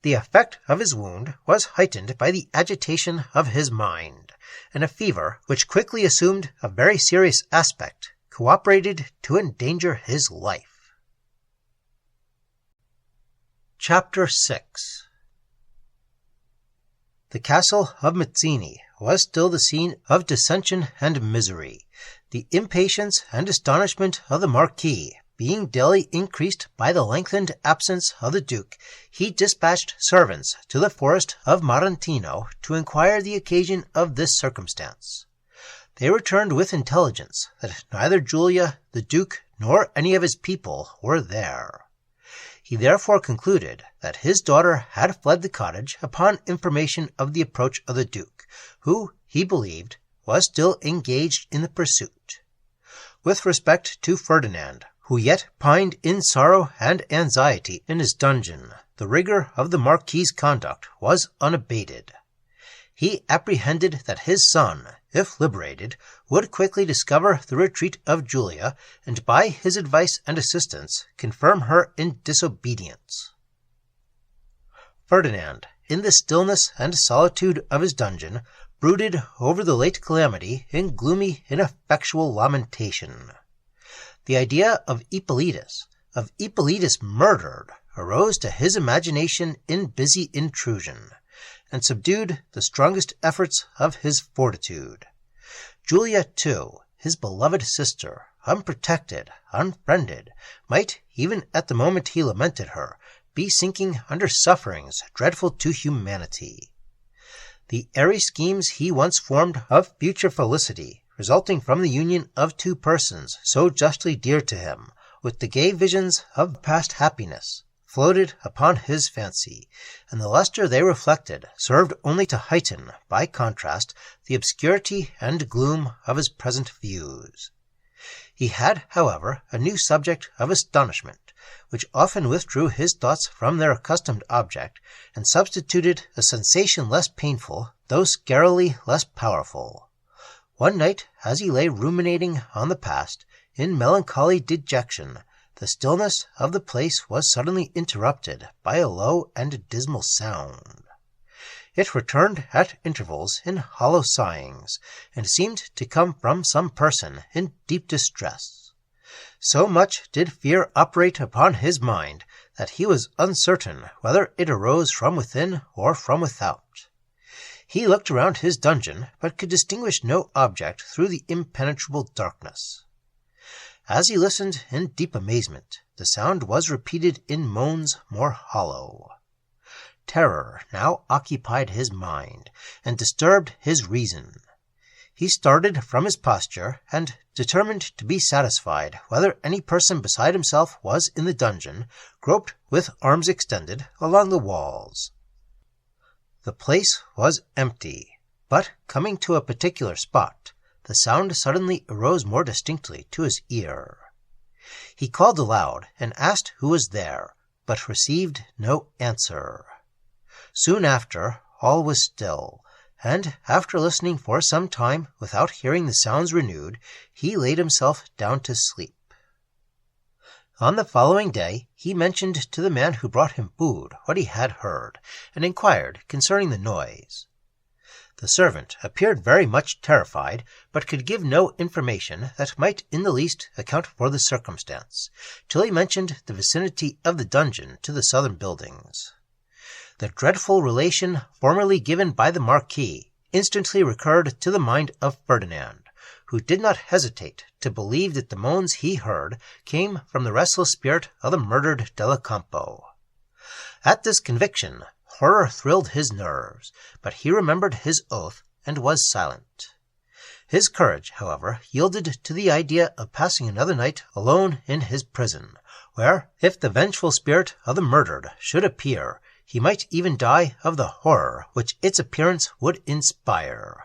The effect of his wound was heightened by the agitation of his mind, and a fever, which quickly assumed a very serious aspect, cooperated to endanger his life. Chapter 6. The castle of Mazzini was still the scene of dissension and misery, the impatience and astonishment of the Marquis being daily increased by the lengthened absence of the Duke. He dispatched servants to the forest of Marantino to inquire the occasion of this circumstance. They returned with intelligence that neither Julia, the Duke, nor any of his people were there. He therefore concluded that his daughter had fled the cottage upon information of the approach of the Duke, who, he believed, was still engaged in the pursuit. With respect to Ferdinand, who yet pined in sorrow and anxiety in his dungeon, the rigour of the Marquis's conduct was unabated. He apprehended that his son, if liberated, would quickly discover the retreat of Julia, and by his advice and assistance confirm her in disobedience. Ferdinand, in the stillness and solitude of his dungeon, brooded over the late calamity in gloomy, ineffectual lamentation. The idea of Ippolitus murdered, arose to his imagination in busy intrusion, and subdued the strongest efforts of his fortitude. Julia, too, his beloved sister, unprotected, unfriended, might, even at the moment he lamented her, be sinking under sufferings dreadful to humanity. The airy schemes he once formed of future felicity, resulting from the union of 2 persons so justly dear to him, with the gay visions of past happiness, floated upon his fancy, and the lustre they reflected served only to heighten, by contrast, the obscurity and gloom of his present views. He had, however, a new subject of astonishment, which often withdrew his thoughts from their accustomed object, and substituted a sensation less painful, though scarcely less powerful. One night, as he lay ruminating on the past, in melancholy dejection, the stillness of the place was suddenly interrupted by a low and dismal sound. It returned at intervals in hollow sighings, and seemed to come from some person in deep distress. So much did fear operate upon his mind that he was uncertain whether it arose from within or from without. He looked around his dungeon, but could distinguish no object through the impenetrable darkness. As he listened in deep amazement, the sound was repeated in moans more hollow. Terror now occupied his mind, and disturbed his reason. He started from his posture, and, determined to be satisfied whether any person beside himself was in the dungeon, groped with arms extended along the walls. The place was empty, but coming to a particular spot, the sound suddenly arose more distinctly to his ear. He called aloud and asked who was there, but received no answer. Soon after, all was still, and after listening for some time without hearing the sounds renewed, he laid himself down to sleep. On the following day he mentioned to the man who brought him food what he had heard, and inquired concerning the noise. The servant appeared very much terrified, but could give no information that might in the least account for the circumstance, till he mentioned the vicinity of the dungeon to the southern buildings. The dreadful relation formerly given by the Marquis instantly recurred to the mind of Ferdinand, who did not hesitate to believe that the moans he heard came from the restless spirit of the murdered Della Campo. At this conviction, horror thrilled his nerves, but he remembered his oath and was silent. His courage, however, yielded to the idea of passing another night alone in his prison, where, if the vengeful spirit of the murdered should appear, he might even die of the horror which its appearance would inspire.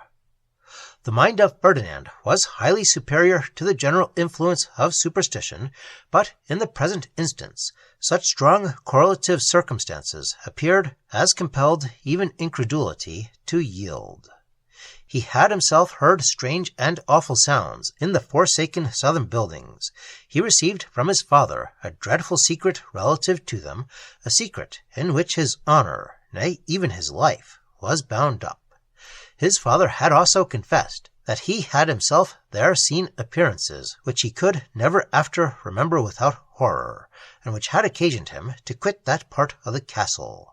The mind of Ferdinand was highly superior to the general influence of superstition, but in the present instance such strong correlative circumstances appeared as compelled even incredulity to yield. He had himself heard strange and awful sounds in the forsaken southern buildings. He received from his father a dreadful secret relative to them, a secret in which his honor, nay, even his life, was bound up. His father had also confessed that he had himself there seen appearances which he could never after remember without horror, and which had occasioned him to quit that part of the castle.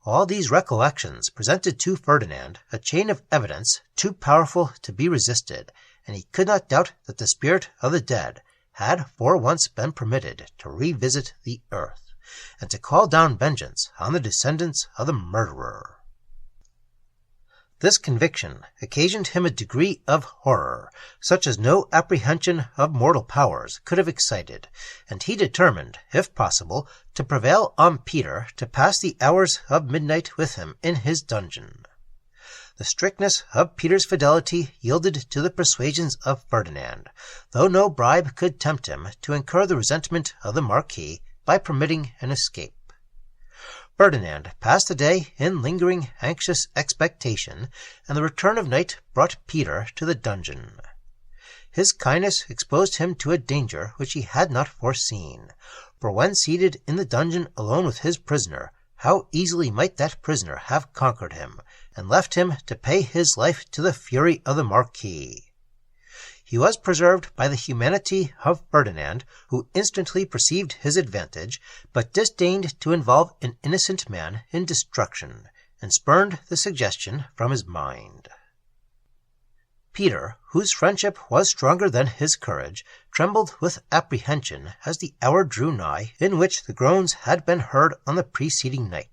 All these recollections presented to Ferdinand a chain of evidence too powerful to be resisted, and he could not doubt that the spirit of the dead had for once been permitted to revisit the earth, and to call down vengeance on the descendants of the murderer. This conviction occasioned him a degree of horror, such as no apprehension of mortal powers could have excited, and he determined, if possible, to prevail on Peter to pass the hours of midnight with him in his dungeon. The strictness of Peter's fidelity yielded to the persuasions of Ferdinand, though no bribe could tempt him to incur the resentment of the Marquis by permitting an escape. Ferdinand passed the day in lingering, anxious expectation, and the return of night brought Peter to the dungeon. His kindness exposed him to a danger which he had not foreseen, for when seated in the dungeon alone with his prisoner, how easily might that prisoner have conquered him, and left him to pay his life to the fury of the Marquis. He was preserved by the humanity of Ferdinand, who instantly perceived his advantage, but disdained to involve an innocent man in destruction, and spurned the suggestion from his mind. Peter, whose friendship was stronger than his courage, trembled with apprehension as the hour drew nigh in which the groans had been heard on the preceding night.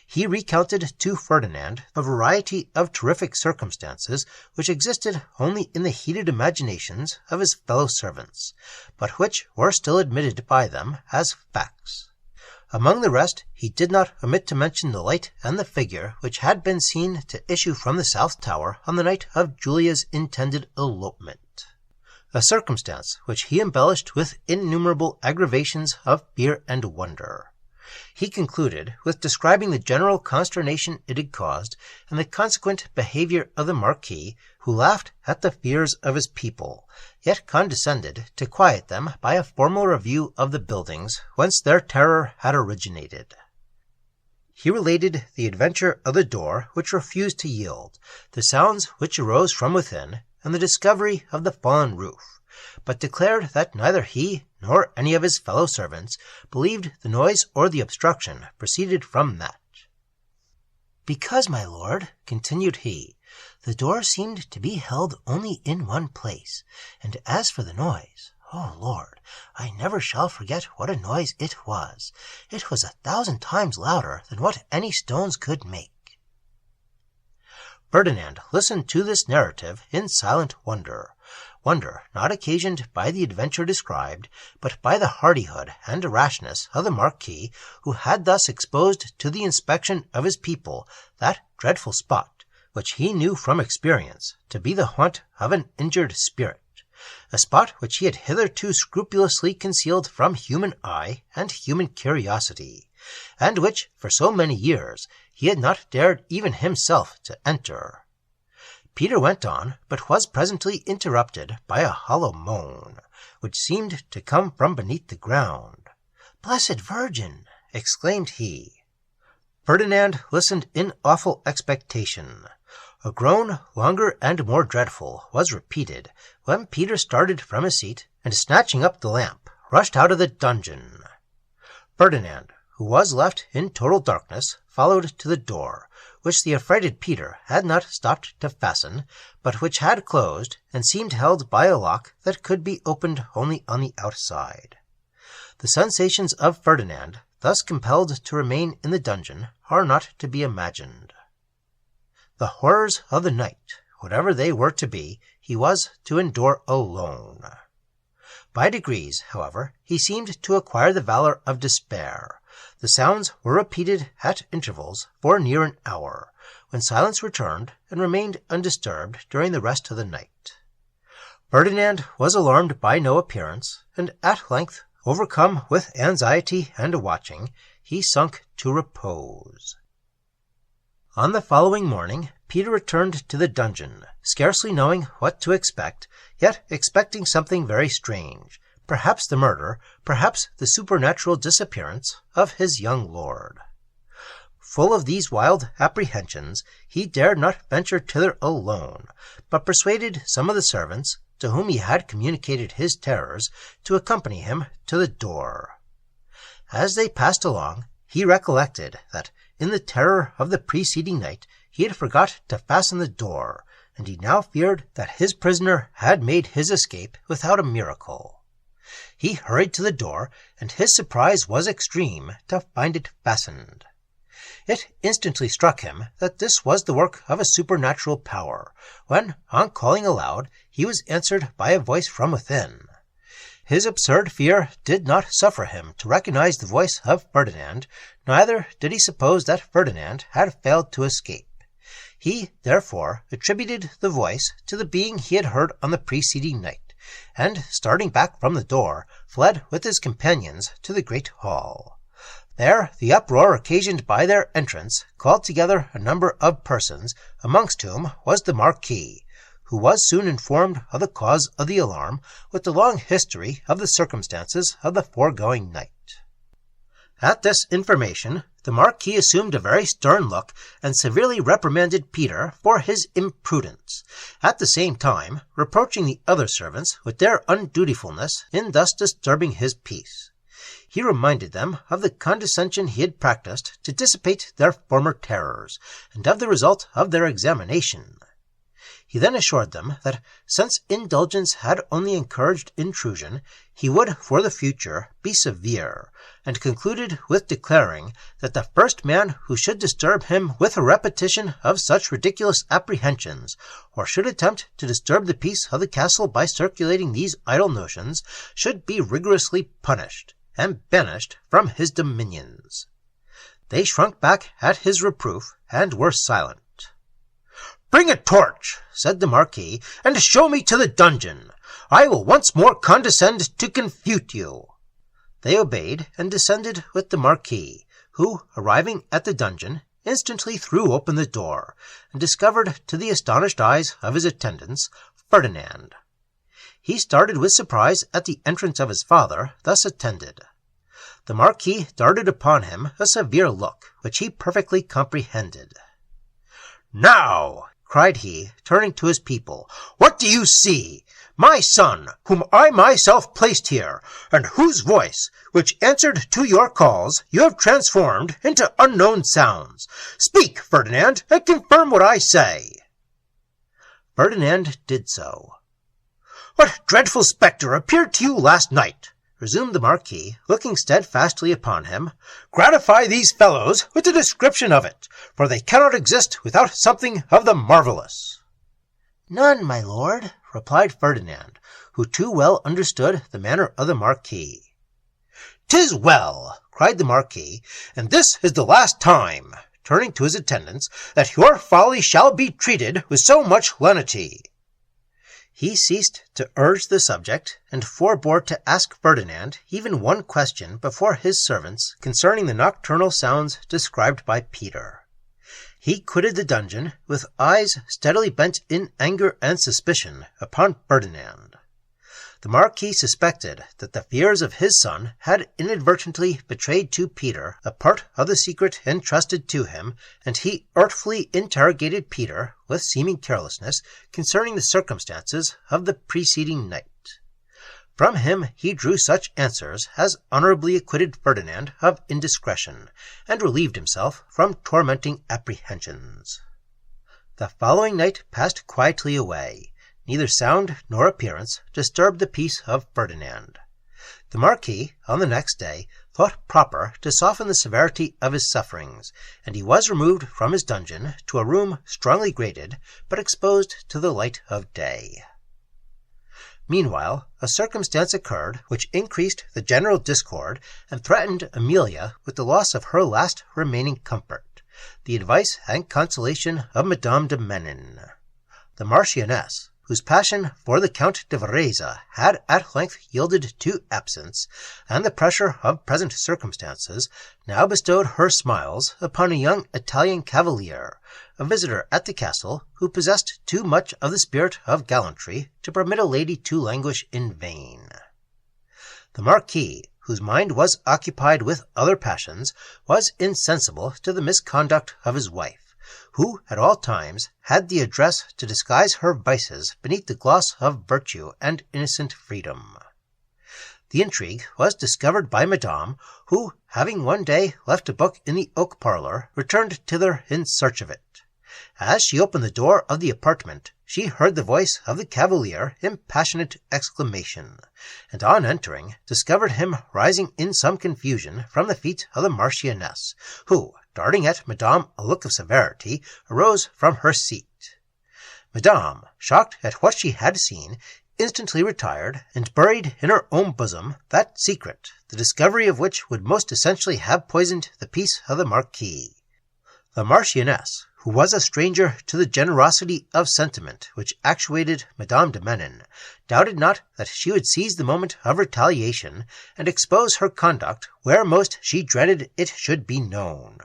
He recounted to Ferdinand a variety of terrific circumstances which existed only in the heated imaginations of his fellow-servants, but which were still admitted by them as facts. Among the rest, he did not omit to mention the light and the figure which had been seen to issue from the south tower on the night of Julia's intended elopement, a circumstance which he embellished with innumerable aggravations of fear and wonder. He concluded with describing the general consternation it had caused, and the consequent behavior of the Marquis, who laughed at the fears of his people, yet condescended to quiet them by a formal review of the buildings whence their terror had originated. He related the adventure of the door which refused to yield, the sounds which arose from within, and the discovery of the fallen roof, but declared that neither he nor any of his fellow-servants believed the noise or the obstruction proceeded from that. "Because, my lord," continued he, "the door seemed to be held only in one place, and as for the noise, oh Lord, I never shall forget what a noise it was. It was 1,000 times louder than what any stones could make." Ferdinand listened to this narrative in silent wonder, wonder not occasioned by the adventure described, but by the hardihood and rashness of the Marquis, who had thus exposed to the inspection of his people that dreadful spot, which he knew from experience to be the haunt of an injured spirit, a spot which he had hitherto scrupulously concealed from human eye and human curiosity, and which, for so many years, he had not dared even himself to enter. Peter went on, but was presently interrupted by a hollow moan, which seemed to come from beneath the ground. "Blessed Virgin!" exclaimed he. Ferdinand listened in awful expectation. A groan longer and more dreadful was repeated, when Peter started from his seat, and snatching up the lamp, rushed out of the dungeon. Ferdinand, who was left in total darkness, followed to the door, which the affrighted Peter had not stopped to fasten, but which had closed, and seemed held by a lock that could be opened only on the outside. The sensations of Ferdinand, thus compelled to remain in the dungeon, are not to be imagined. The horrors of the night, whatever they were to be, he was to endure alone. By degrees, however, he seemed to acquire the valor of despair. The sounds were repeated at intervals for near an hour, when silence returned and remained undisturbed during the rest of the night. Ferdinand was alarmed by no appearance, and at length, overcome with anxiety and watching, he sunk to repose. On the following morning, Peter returned to the dungeon, scarcely knowing what to expect, yet expecting something very strange, perhaps the murder, perhaps the supernatural disappearance of his young lord. Full of these wild apprehensions, he dared not venture thither alone, but persuaded some of the servants, to whom he had communicated his terrors, to accompany him to the door. As they passed along, he recollected that, in the terror of the preceding night, he had forgot to fasten the door, and he now feared that his prisoner had made his escape without a miracle. He hurried to the door, and his surprise was extreme to find it fastened. It instantly struck him that this was the work of a supernatural power, when, on calling aloud, he was answered by a voice from within. His absurd fear did not suffer him to recognize the voice of Ferdinand, neither did he suppose that Ferdinand had failed to escape. He, therefore, attributed the voice to the being he had heard on the preceding night, and, starting back from the door, fled with his companions to the great hall. There the uproar occasioned by their entrance called together a number of persons, amongst whom was the Marquis, who was soon informed of the cause of the alarm with the long history of the circumstances of the foregoing night. At this information, the Marquis assumed a very stern look and severely reprimanded Peter for his imprudence, at the same time reproaching the other servants with their undutifulness in thus disturbing his peace. He reminded them of the condescension he had practiced to dissipate their former terrors, and of the result of their examination. He then assured them that, since indulgence had only encouraged intrusion, he would for the future be severe, and concluded with declaring that the first man who should disturb him with a repetition of such ridiculous apprehensions, or should attempt to disturb the peace of the castle by circulating these idle notions, should be rigorously punished, and banished from his dominions. They shrunk back at his reproof, and were silent. "Bring a torch," said the Marquis, "and show me to the dungeon. I will once more condescend to confute you." They obeyed, and descended with the Marquis, who, arriving at the dungeon, instantly threw open the door, and discovered to the astonished eyes of his attendants Ferdinand. He started with surprise at the entrance of his father, thus attended. The Marquis darted upon him a severe look, which he perfectly comprehended. "Now," cried he, turning to his people, "what do you see? My son, whom I myself placed here, and whose voice, which answered to your calls, you have transformed into unknown sounds. Speak, Ferdinand, and confirm what I say." Ferdinand did so. "What dreadful spectre appeared to you last night?" resumed the Marquis, looking steadfastly upon him, gratify these fellows with a description of it, for they cannot exist without something of the marvellous. None, my lord, replied Ferdinand, who too well understood the manner of the Marquis. "'Tis well," cried the Marquis, "and this is the last time," turning to his attendants, "that your folly shall be treated with so much lenity." He ceased to urge the subject, and forbore to ask Ferdinand even one question before his servants concerning the nocturnal sounds described by Peter. He quitted the dungeon with eyes steadily bent in anger and suspicion upon Ferdinand. The Marquis suspected that the fears of his son had inadvertently betrayed to Peter a part of the secret entrusted to him, and he artfully interrogated Peter with seeming carelessness concerning the circumstances of the preceding night. From him he drew such answers as honorably acquitted Ferdinand of indiscretion, and relieved himself from tormenting apprehensions. The following night passed quietly away. Neither sound nor appearance disturbed the peace of Ferdinand. The Marquis, on the next day, thought proper to soften the severity of his sufferings, and he was removed from his dungeon to a room strongly grated, but exposed to the light of day. Meanwhile, a circumstance occurred which increased the general discord and threatened Amelia with the loss of her last remaining comfort, the advice and consolation of Madame de Menin. The Marchioness, whose passion for the Count de Varese had at length yielded to absence, and the pressure of present circumstances, now bestowed her smiles upon a young Italian cavalier, a visitor at the castle, who possessed too much of the spirit of gallantry to permit a lady to languish in vain. The Marquis, whose mind was occupied with other passions, was insensible to the misconduct of his wife, who at all times had the address to disguise her vices beneath the gloss of virtue and innocent freedom. The intrigue was discovered by Madame, who, having one day left a book in the oak parlour, returned thither in search of it. As she opened the door of the apartment, she heard the voice of the cavalier in passionate exclamation, and on entering, discovered him rising in some confusion from the feet of the Marchioness, who, darting at Madame a look of severity, arose from her seat. Madame, shocked at what she had seen, instantly retired, and buried in her own bosom that secret, the discovery of which would most essentially have poisoned the peace of the Marquis. The Marchioness, who was a stranger to the generosity of sentiment which actuated Madame de Menin, doubted not that she would seize the moment of retaliation, and expose her conduct where most she dreaded it should be known.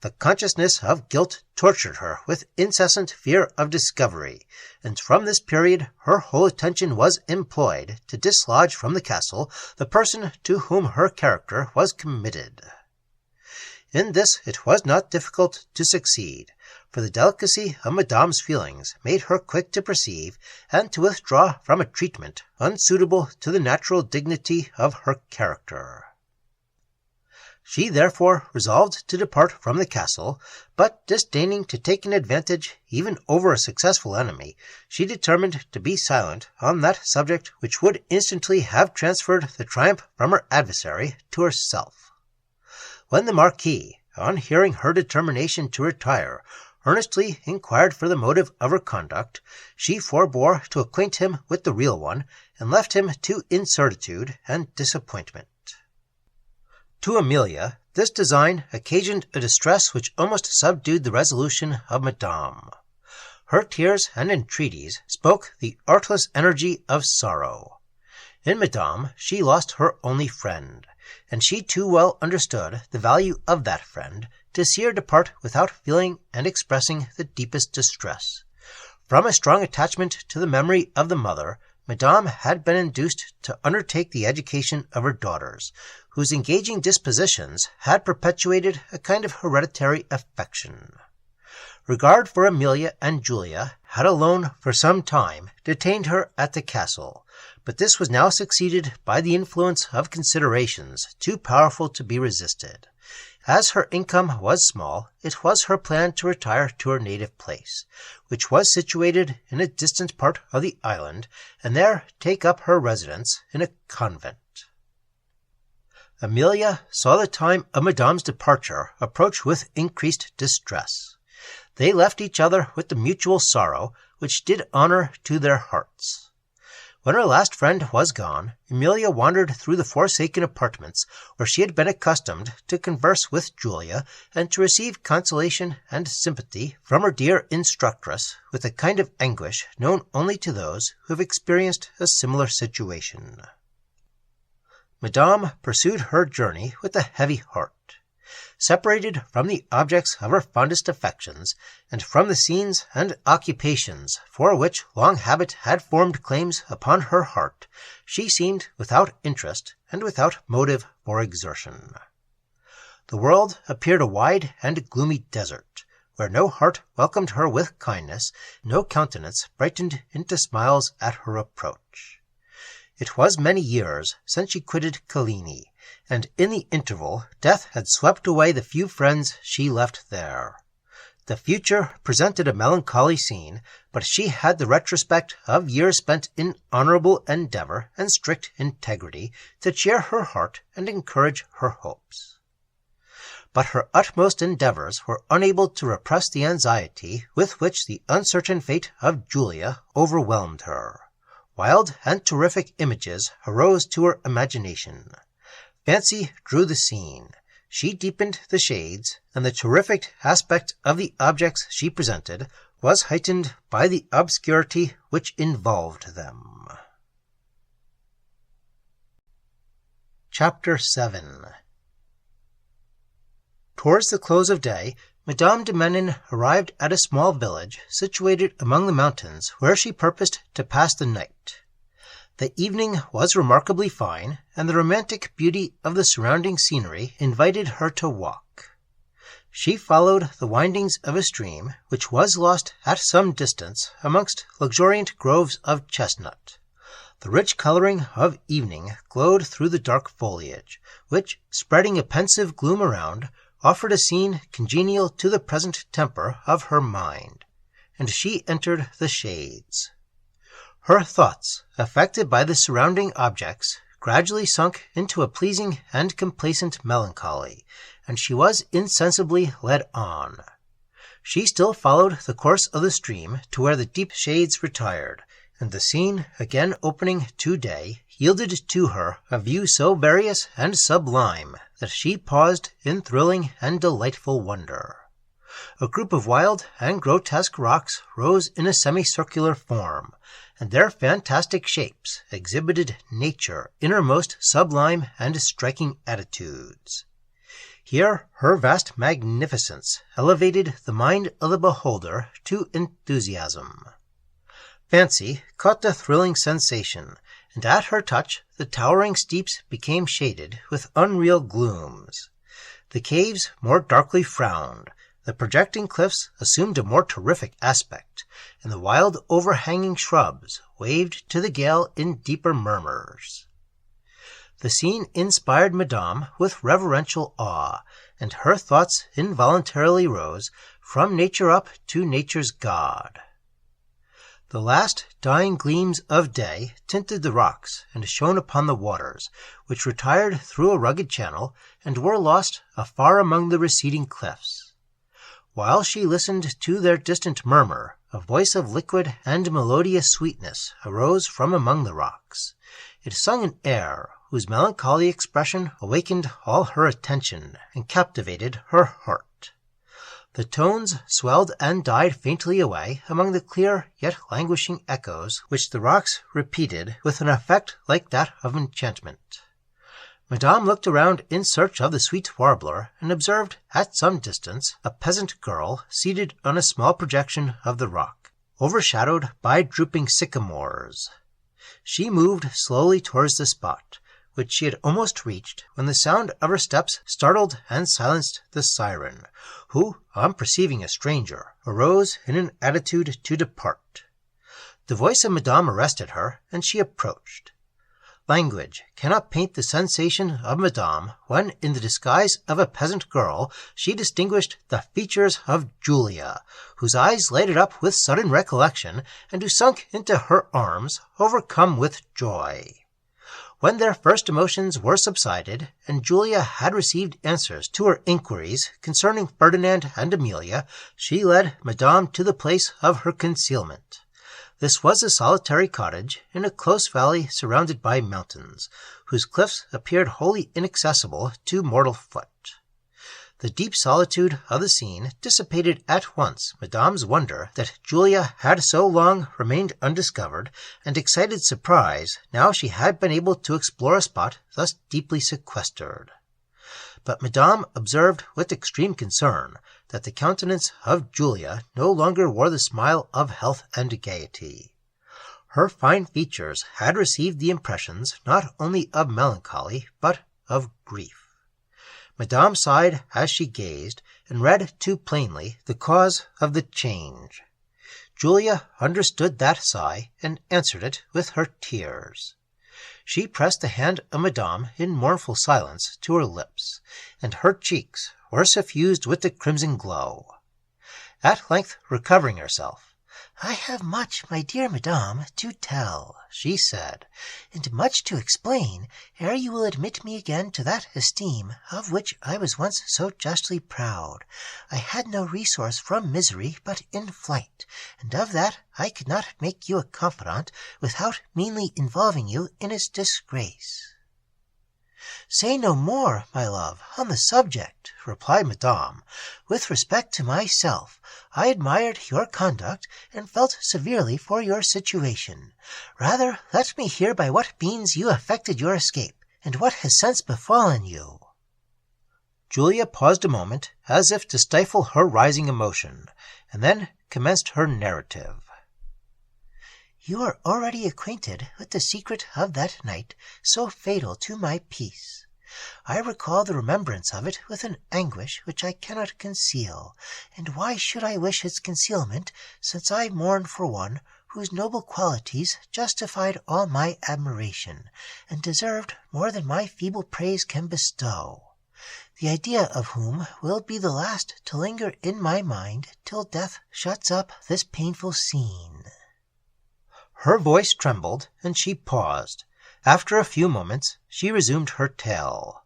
The consciousness of guilt tortured her with incessant fear of discovery, and from this period her whole attention was employed to dislodge from the castle the person to whom her character was committed. In this it was not difficult to succeed, for the delicacy of Madame's feelings made her quick to perceive and to withdraw from a treatment unsuitable to the natural dignity of her character. She therefore resolved to depart from the castle, but disdaining to take an advantage even over a successful enemy, she determined to be silent on that subject which would instantly have transferred the triumph from her adversary to herself. When the Marquis, on hearing her determination to retire, earnestly inquired for the motive of her conduct, she forbore to acquaint him with the real one, and left him to incertitude and disappointment. To Amelia, this design occasioned a distress which almost subdued the resolution of Madame. Her tears and entreaties spoke the artless energy of sorrow. In Madame she lost her only friend, and she too well understood the value of that friend to see her depart without feeling and expressing the deepest distress. From a strong attachment to the memory of the mother, Madame had been induced to undertake the education of her daughters, whose engaging dispositions had perpetuated a kind of hereditary affection. Regard for Amelia and Julia had alone for some time detained her at the castle, but this was now succeeded by the influence of considerations too powerful to be resisted. As her income was small, it was her plan to retire to her native place, which was situated in a distant part of the island, and there take up her residence in a convent. Emilia saw the time of Madame's departure approach with increased distress. They left each other with the mutual sorrow which did honor to their hearts. When her last friend was gone, Emilia wandered through the forsaken apartments where she had been accustomed to converse with Julia and to receive consolation and sympathy from her dear instructress with a kind of anguish known only to those who have experienced a similar situation. Madame pursued her journey with a heavy heart. Separated from the objects of her fondest affections, and from the scenes and occupations for which long habit had formed claims upon her heart, she seemed without interest and without motive for exertion. The world appeared a wide and gloomy desert, where no heart welcomed her with kindness, no countenance brightened into smiles at her approach. It was many years since she quitted Cellini, and in the interval death had swept away the few friends she left there. The future presented a melancholy scene, but she had the retrospect of years spent in honorable endeavor and strict integrity to cheer her heart and encourage her hopes. But her utmost endeavors were unable to repress the anxiety with which the uncertain fate of Julia overwhelmed her. Wild and terrific images arose to her imagination. Fancy drew the scene. She deepened the shades, and the terrific aspect of the objects she presented was heightened by the obscurity which involved them. Chapter 7. Towards the close of day, Madame de Menin arrived at a small village situated among the mountains where she purposed to pass the night. The evening was remarkably fine, and the romantic beauty of the surrounding scenery invited her to walk. She followed the windings of a stream which was lost at some distance amongst luxuriant groves of chestnut. The rich coloring of evening glowed through the dark foliage, which, spreading a pensive gloom around, offered a scene congenial to the present temper of her mind, and she entered the shades. Her thoughts, affected by the surrounding objects, gradually sunk into a pleasing and complacent melancholy, and she was insensibly led on. She still followed the course of the stream to where the deep shades retired, and the scene, again opening to day, yielded to her a view so various and sublime that she paused in thrilling and delightful wonder. A group of wild and grotesque rocks rose in a semicircular form, and their fantastic shapes exhibited nature in her most sublime and striking attitudes. Here her vast magnificence elevated the mind of the beholder to enthusiasm. Fancy caught the thrilling sensation, and at her touch the towering steeps became shaded with unreal glooms. The caves more darkly frowned, the projecting cliffs assumed a more terrific aspect, and the wild overhanging shrubs waved to the gale in deeper murmurs. The scene inspired Madame with reverential awe, and her thoughts involuntarily rose from nature up to nature's God. The last dying gleams of day tinted the rocks and shone upon the waters, which retired through a rugged channel and were lost afar among the receding cliffs. While she listened to their distant murmur, a voice of liquid and melodious sweetness arose from among the rocks. It sung an air whose melancholy expression awakened all her attention and captivated her heart. The tones swelled and died faintly away among the clear yet languishing echoes which the rocks repeated with an effect like that of enchantment. Madame looked around in search of the sweet warbler, and observed at some distance a peasant girl seated on a small projection of the rock, overshadowed by drooping sycamores. She moved slowly towards the spot, which she had almost reached, when the sound of her steps startled and silenced the siren, who, on perceiving a stranger, arose in an attitude to depart. The voice of Madame arrested her, and she approached. Language cannot paint the sensation of Madame when, in the disguise of a peasant girl, she distinguished the features of Julia, whose eyes lighted up with sudden recollection, and who sunk into her arms, overcome with joy. When their first emotions were subsided, and Julia had received answers to her inquiries concerning Ferdinand and Amelia, she led Madame to the place of her concealment. This was a solitary cottage in a close valley surrounded by mountains, whose cliffs appeared wholly inaccessible to mortal foot. The deep solitude of the scene dissipated at once Madame's wonder that Julia had so long remained undiscovered, and excited surprise now she had been able to explore a spot thus deeply sequestered. But Madame observed with extreme concern that the countenance of Julia no longer wore the smile of health and gaiety. Her fine features had received the impressions not only of melancholy, but of grief. Madame sighed as she gazed, and read too plainly the cause of the change. Julia understood that sigh, and answered it with her tears. She pressed the hand of Madame in mournful silence to her lips, and her cheeks were suffused with the crimson glow. At length recovering herself, "I have much, my dear Madame, to tell," she said, "and much to explain, ere you will admit me again to that esteem of which I was once so justly proud. I had no resource from misery but in flight, and of that I could not make you a confidant without meanly involving you in its disgrace." "Say no more, my love, on the subject," replied Madame. "With respect to myself, I admired your conduct, and felt severely for your situation. Rather let me hear by what means you effected your escape, and what has since befallen you." Julia paused a moment, as if to stifle her rising emotion, and then commenced her narrative. "You are already acquainted with the secret of that night, so fatal to my peace. I recall the remembrance of it with an anguish which I cannot conceal. And why should I wish its concealment, since I mourn for one whose noble qualities justified all my admiration, and deserved more than my feeble praise can bestow, the idea of whom will be the last to linger in my mind till death shuts up this painful scene." Her voice trembled, and she paused. After a few moments she resumed her tale.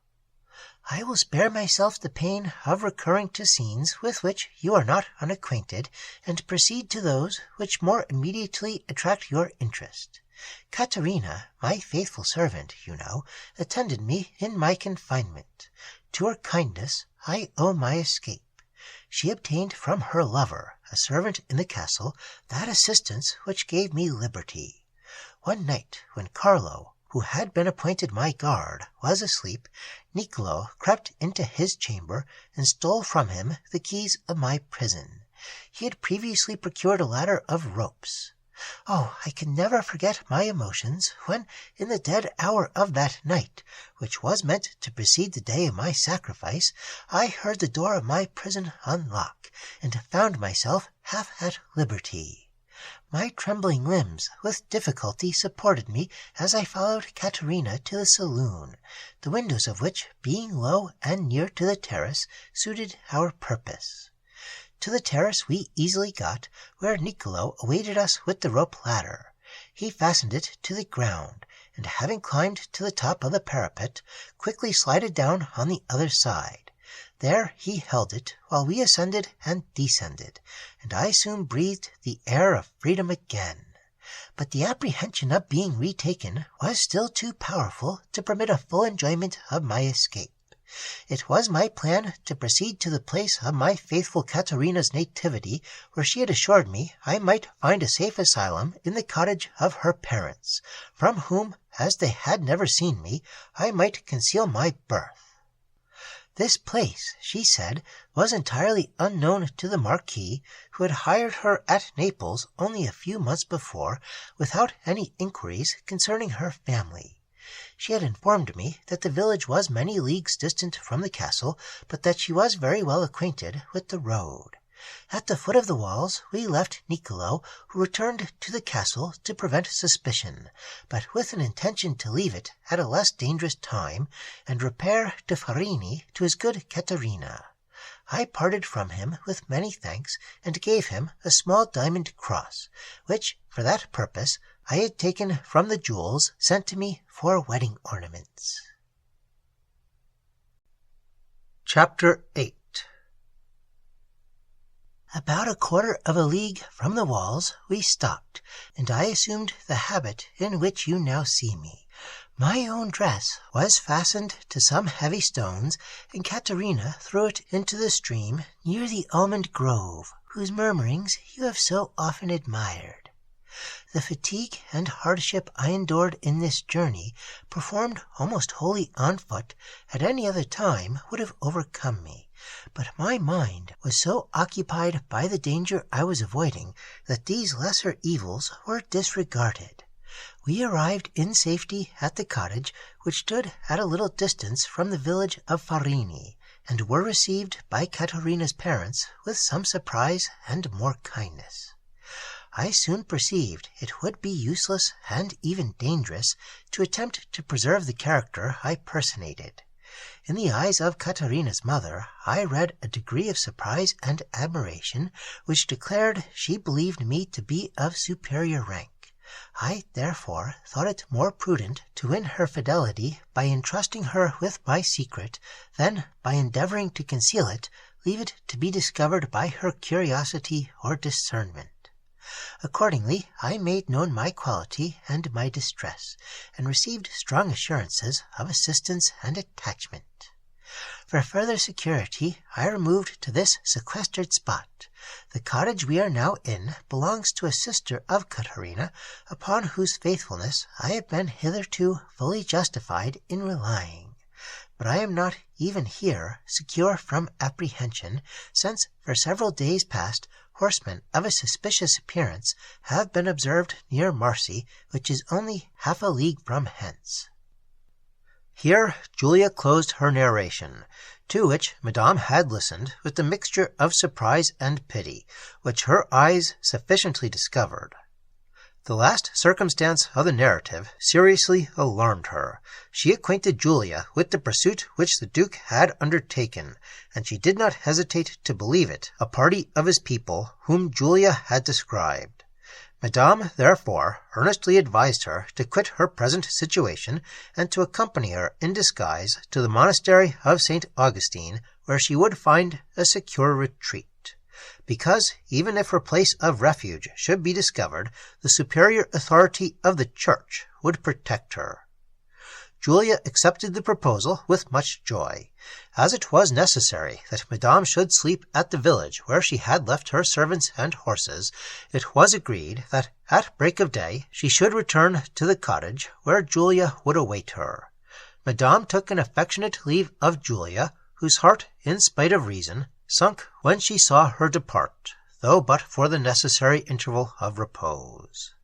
"I will spare myself the pain of recurring to scenes with which you are not unacquainted, and proceed to those which more immediately attract your interest. Caterina, my faithful servant, you know, attended me in my confinement. To her kindness I owe my escape. She obtained from her lover, a servant in the castle, that assistance which gave me liberty. One night, when Carlo, who had been appointed my guard, was asleep, Niccolo crept into his chamber and stole from him the keys of my prison. He had previously procured a ladder of ropes. Oh, I can never forget my emotions when, in the dead hour of that night, which was meant to precede the day of my sacrifice, I heard the door of my prison unlock, and found myself half at liberty. My trembling limbs with difficulty supported me as I followed Caterina to the saloon, the windows of which, being low and near to the terrace, suited our purpose. To the terrace we easily got, where Niccolo awaited us with the rope ladder. He fastened it to the ground, and having climbed to the top of the parapet, quickly slided down on the other side. There he held it while we ascended and descended, and I soon breathed the air of freedom again. But the apprehension of being retaken was still too powerful to permit a full enjoyment of my escape. It was my plan to proceed to the place of my faithful Caterina's nativity, where she had assured me I might find a safe asylum in the cottage of her parents, from whom, as they had never seen me, I might conceal my birth. This place, she said, was entirely unknown to the Marquis, who had hired her at Naples only a few months before, without any inquiries concerning her family. She had informed me that the village was many leagues distant from the castle, but that she was very well acquainted with the road. At the foot of the walls we left Niccolo, who returned to the castle to prevent suspicion, but with an intention to leave it at a less dangerous time, and repair to Farini to his good Caterina. I parted from him with many thanks, and gave him a small diamond cross, which, for that purpose, I had taken from the jewels sent to me for wedding ornaments. Chapter 8. About a quarter of a league from the walls we stopped, and I assumed the habit in which you now see me. My own dress was fastened to some heavy stones, and Caterina threw it into the stream near the almond grove, whose murmurings you have so often admired. The fatigue and hardship I endured in this journey, performed almost wholly on foot, at any other time would have overcome me, but my mind was so occupied by the danger I was avoiding that these lesser evils were disregarded. We arrived in safety at the cottage, which stood at a little distance from the village of Farini, and were received by Caterina's parents with some surprise and more kindness. I soon perceived it would be useless and even dangerous to attempt to preserve the character I personated. In the eyes of Caterina's mother I read a degree of surprise and admiration which declared she believed me to be of superior rank. I therefore thought it more prudent to win her fidelity by entrusting her with my secret than, by endeavoring to conceal it, leave it to be discovered by her curiosity or discernment. Accordingly, I made known my quality and my distress, and received strong assurances of assistance and attachment. For further security, I removed to this sequestered spot. The cottage we are now in belongs to a sister of Caterina, upon whose faithfulness I have been hitherto fully justified in relying. But I am not even here secure from apprehension, since for several days past horsemen of a suspicious appearance have been observed near Marcy, which is only half a league from hence. Here Julia closed her narration, to which Madame had listened with the mixture of surprise and pity, which her eyes sufficiently discovered. The last circumstance of the narrative seriously alarmed her. She acquainted Julia with the pursuit which the Duke had undertaken, and she did not hesitate to believe it a party of his people whom Julia had described. Madame, therefore, earnestly advised her to quit her present situation, and to accompany her in disguise to the monastery of St. Augustine, where she would find a secure retreat. Because, even if her place of refuge should be discovered, the superior authority of the Church would protect her. Julia accepted the proposal with much joy. As it was necessary that Madame should sleep at the village where she had left her servants and horses, it was agreed that at break of day she should return to the cottage, where Julia would await her. Madame took an affectionate leave of Julia, whose heart, in spite of reason, sunk when she saw her depart, though but for the necessary interval of repose.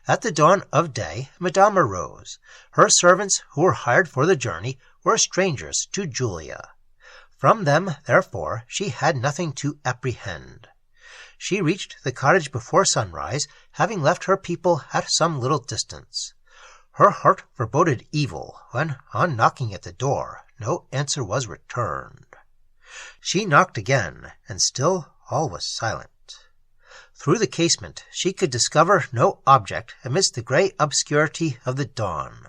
At the dawn of day, Madame arose. Her servants, who were hired for the journey, were strangers to Julia. From them, therefore, she had nothing to apprehend. She reached the cottage before sunrise, having left her people at some little distance. Her heart foreboded evil when, on knocking at the door, no answer was returned. She knocked again, and still all was silent. Through the casement she could discover no object amidst the grey obscurity of the dawn.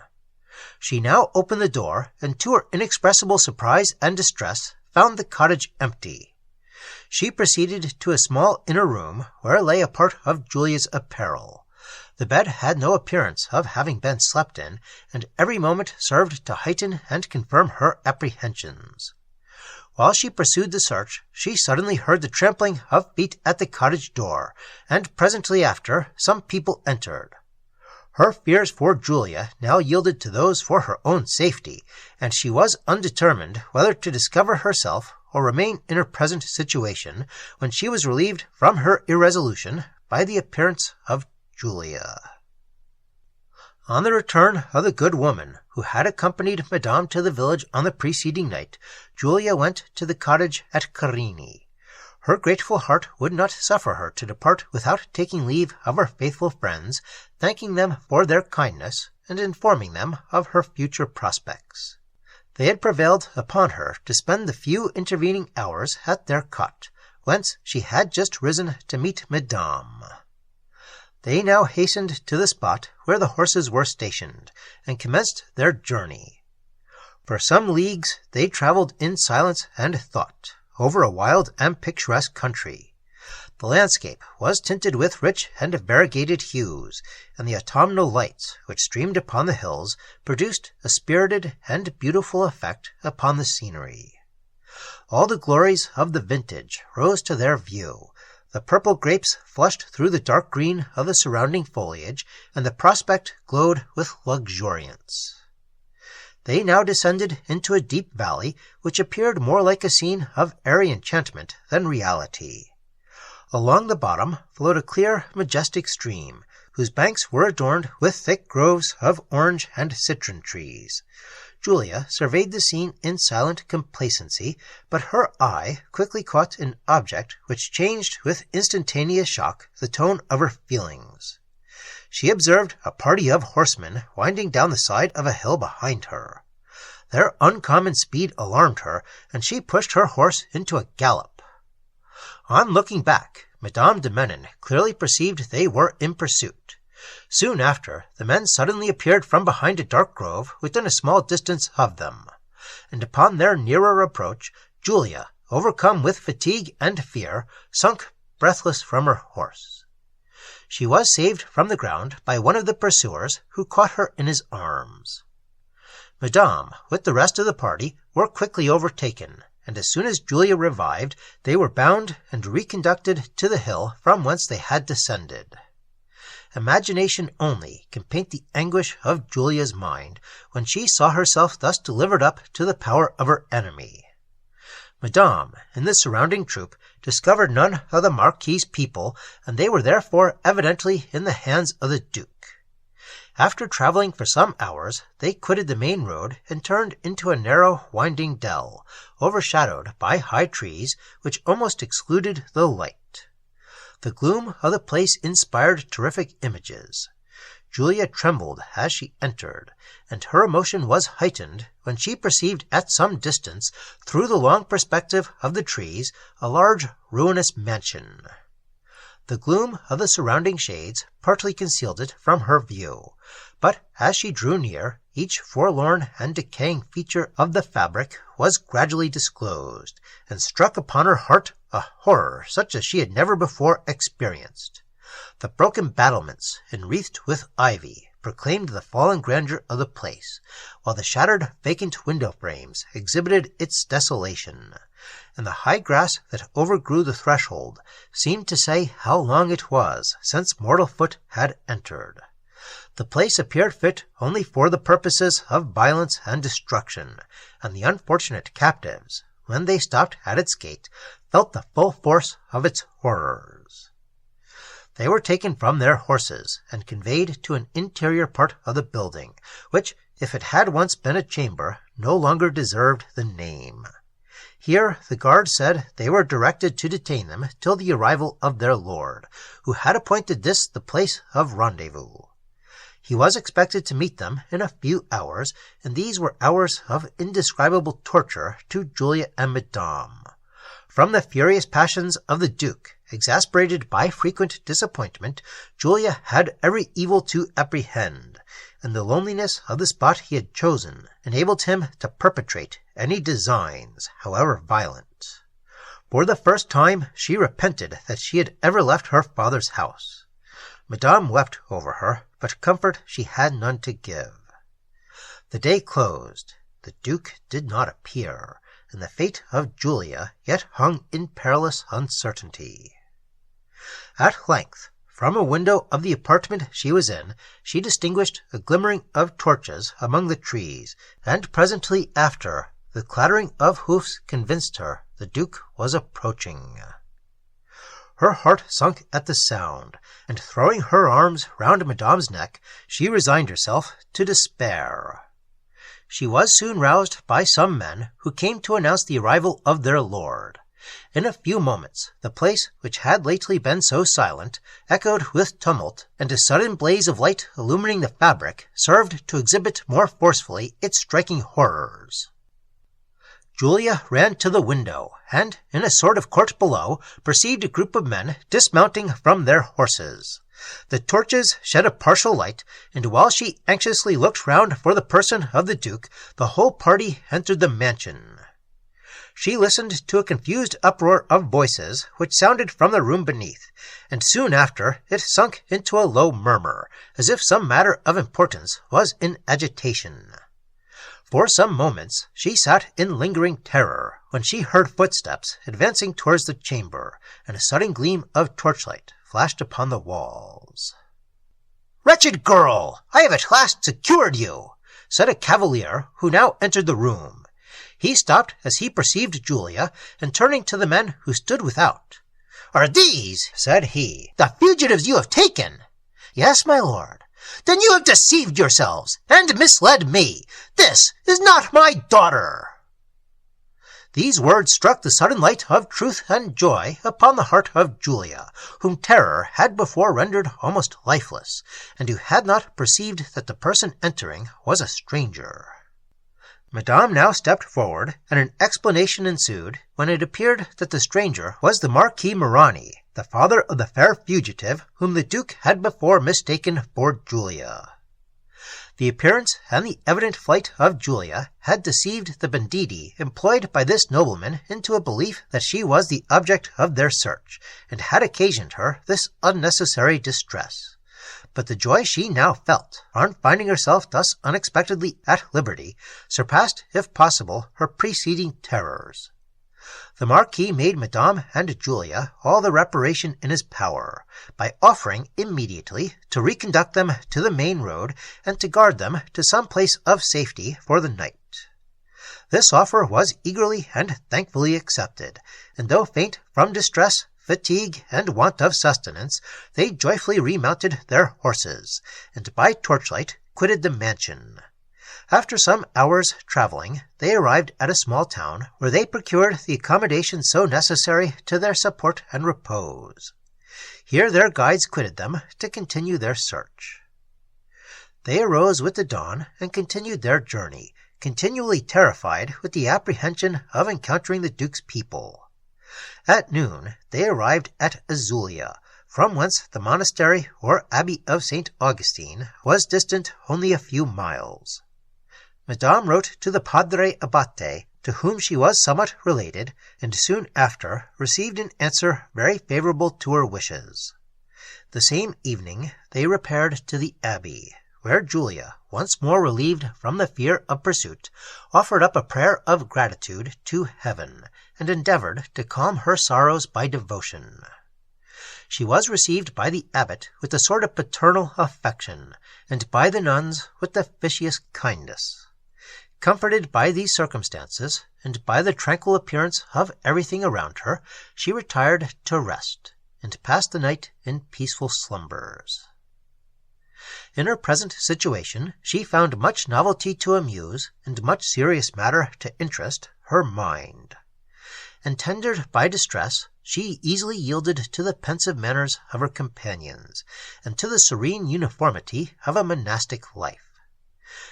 She now opened the door, and to her inexpressible surprise and distress found the cottage empty. She proceeded to a small inner room, where lay a part of Julia's apparel. The bed had no appearance of having been slept in, and every moment served to heighten and confirm her apprehensions. While she pursued the search, she suddenly heard the trampling of feet at the cottage door, and presently after some people entered. Her fears for Julia now yielded to those for her own safety, and she was undetermined whether to discover herself or remain in her present situation, when she was relieved from her irresolution by the appearance of Julia. On the return of the good woman, who had accompanied Madame to the village on the preceding night, Julia went to the cottage at Carini. Her grateful heart would not suffer her to depart without taking leave of her faithful friends, thanking them for their kindness, and informing them of her future prospects. They had prevailed upon her to spend the few intervening hours at their cot, whence she had just risen to meet Madame. They now hastened to the spot where the horses were stationed, and commenced their journey. For some leagues they travelled in silence and thought, over a wild and picturesque country. The landscape was tinted with rich and variegated hues, and the autumnal lights which streamed upon the hills produced a spirited and beautiful effect upon the scenery. All the glories of the vintage rose to their view. The purple grapes flushed through the dark green of the surrounding foliage, and the prospect glowed with luxuriance. They now descended into a deep valley, which appeared more like a scene of airy enchantment than reality. Along the bottom flowed a clear, majestic stream, whose banks were adorned with thick groves of orange and citron trees. Julia surveyed the scene in silent complacency, but her eye quickly caught an object which changed with instantaneous shock the tone of her feelings. She observed a party of horsemen winding down the side of a hill behind her. Their uncommon speed alarmed her, and she pushed her horse into a gallop. On looking back, Madame de Menon clearly perceived they were in pursuit. Soon after, the men suddenly appeared from behind a dark grove within a small distance of them, and upon their nearer approach, Julia, overcome with fatigue and fear, sunk breathless from her horse. She was saved from the ground by one of the pursuers, who caught her in his arms. Madame, with the rest of the party, were quickly overtaken, and as soon as Julia revived, they were bound and reconducted to the hill from whence they had descended. Imagination only can paint the anguish of Julia's mind when she saw herself thus delivered up to the power of her enemy. Madame, in the surrounding troop, discovered none of the Marquis's people, and they were therefore evidently in the hands of the Duke. After travelling for some hours, they quitted the main road and turned into a narrow, winding dell, overshadowed by high trees, which almost excluded the light. The gloom of the place inspired terrific images. Julia trembled as she entered, and her emotion was heightened when she perceived at some distance, through the long perspective of the trees, a large ruinous mansion. The gloom of the surrounding shades partly concealed it from her view, but as she drew near, each forlorn and decaying feature of the fabric was gradually disclosed, and struck upon her heart a horror such as she had never before experienced. The broken battlements, enwreathed with ivy, proclaimed the fallen grandeur of the place, while the shattered vacant window frames exhibited its desolation, and the high grass that overgrew the threshold seemed to say how long it was since mortal foot had entered. The place appeared fit only for the purposes of violence and destruction, and the unfortunate captives, when they stopped at its gate, felt the full force of its horrors. They were taken from their horses and conveyed to an interior part of the building, which, if it had once been a chamber, no longer deserved the name. Here the guard said they were directed to detain them till the arrival of their lord, who had appointed this the place of rendezvous. He was expected to meet them in a few hours, and these were hours of indescribable torture to Julia and Madame. From the furious passions of the Duke, exasperated by frequent disappointment, Julia had every evil to apprehend, and the loneliness of the spot he had chosen enabled him to perpetrate any designs, however violent. For the first time she repented that she had ever left her father's house. Madame wept over her, but comfort she had none to give. The day closed. The Duke did not appear, and the fate of Julia yet hung in perilous uncertainty. At length, from a window of the apartment she was in, she distinguished a glimmering of torches among the trees, and presently after, the clattering of hoofs convinced her the Duke was approaching. Her heart sunk at the sound, and throwing her arms round Madame's neck, she resigned herself to despair. She was soon roused by some men who came to announce the arrival of their lord. In a few moments, the place, which had lately been so silent, echoed with tumult, and a sudden blaze of light illumining the fabric served to exhibit more forcefully its striking horrors. Julia ran to the window, and, in a sort of court below, perceived a group of men dismounting from their horses. The torches shed a partial light, and while she anxiously looked round for the person of the Duke, the whole party entered the mansion. She listened to a confused uproar of voices, which sounded from the room beneath, and soon after it sunk into a low murmur, as if some matter of importance was in agitation. For some moments she sat in lingering terror, when she heard footsteps advancing towards the chamber, and a sudden gleam of torchlight flashed upon the walls. "Wretched girl, I have at last secured you," said a cavalier who now entered the room. He stopped as he perceived Julia, and turning to the men who stood without, "Are these," said he, "the fugitives you have taken?" "Yes, my lord." "Then you have deceived yourselves, and misled me. This is not my daughter." These words struck the sudden light of truth and joy upon the heart of Julia, whom terror had before rendered almost lifeless, and who had not perceived that the person entering was a stranger. Madame now stepped forward, and an explanation ensued, when it appeared that the stranger was the Marquis Morani, the father of the fair fugitive whom the Duke had before mistaken for Julia. The appearance and the evident flight of Julia had deceived the banditti employed by this nobleman into a belief that she was the object of their search, and had occasioned her this unnecessary distress. But the joy she now felt, on finding herself thus unexpectedly at liberty, surpassed, if possible, her preceding terrors. The Marquis made Madame and Julia all the reparation in his power, by offering immediately to reconduct them to the main road, and to guard them to some place of safety for the night. This offer was eagerly and thankfully accepted, and though faint from distress, fatigue, and want of sustenance, they joyfully remounted their horses, and by torchlight quitted the mansion. After some hours' travelling, they arrived at a small town, where they procured the accommodation so necessary to their support and repose. Here their guides quitted them to continue their search. They arose with the dawn, and continued their journey, continually terrified with the apprehension of encountering the Duke's people. At noon they arrived at Azulia, from whence the monastery or abbey of St. Augustine was distant only a few miles. Madame wrote to the Padre Abate, to whom she was somewhat related, and soon after received an answer very favourable to her wishes. The same evening they repaired to the abbey, where Julia, once more relieved from the fear of pursuit, offered up a prayer of gratitude to heaven, and endeavoured to calm her sorrows by devotion. She was received by the abbot with a sort of paternal affection, and by the nuns with the officious kindness. Comforted by these circumstances, and by the tranquil appearance of everything around her, she retired to rest, and passed the night in peaceful slumbers. In her present situation she found much novelty to amuse, and much serious matter to interest, her mind. Entendered by distress, she easily yielded to the pensive manners of her companions, and to the serene uniformity of a monastic life.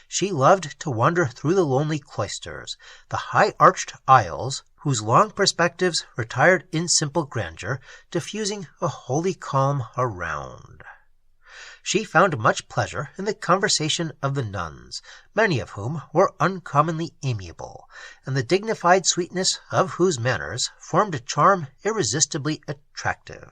She loved to wander through the lonely cloisters, the high-arched aisles, whose long perspectives retired in simple grandeur, diffusing a holy calm around. She found much pleasure in the conversation of the nuns, many of whom were uncommonly amiable, and the dignified sweetness of whose manners formed a charm irresistibly attractive.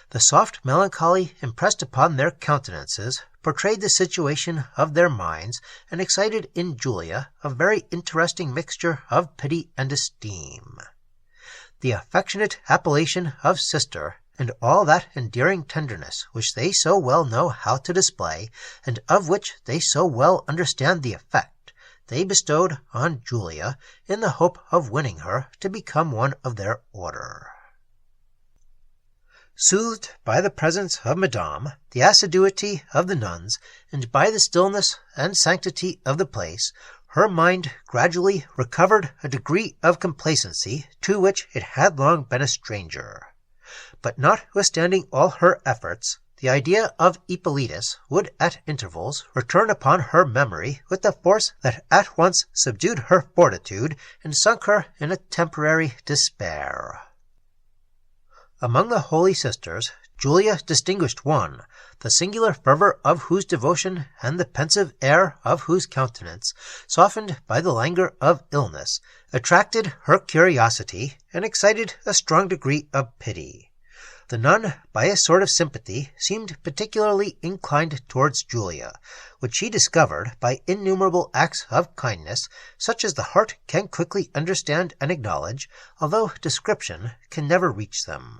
The soft melancholy impressed upon their countenances portrayed the situation of their minds, and excited in Julia a very interesting mixture of pity and esteem. The affectionate appellation of sister, and all that endearing tenderness which they so well know how to display, and of which they so well understand the effect, they bestowed on Julia, in the hope of winning her to become one of their order. Soothed by the presence of Madame, the assiduity of the nuns, and by the stillness and sanctity of the place, her mind gradually recovered a degree of complacency to which it had long been a stranger. But notwithstanding all her efforts, the idea of Ippolitus would at intervals return upon her memory with a force that at once subdued her fortitude and sunk her in a temporary despair. Among the holy sisters, Julia distinguished one, the singular fervour of whose devotion and the pensive air of whose countenance, softened by the languor of illness, attracted her curiosity and excited a strong degree of pity. The nun, by a sort of sympathy, seemed particularly inclined towards Julia, which she discovered by innumerable acts of kindness, such as the heart can quickly understand and acknowledge, although description can never reach them.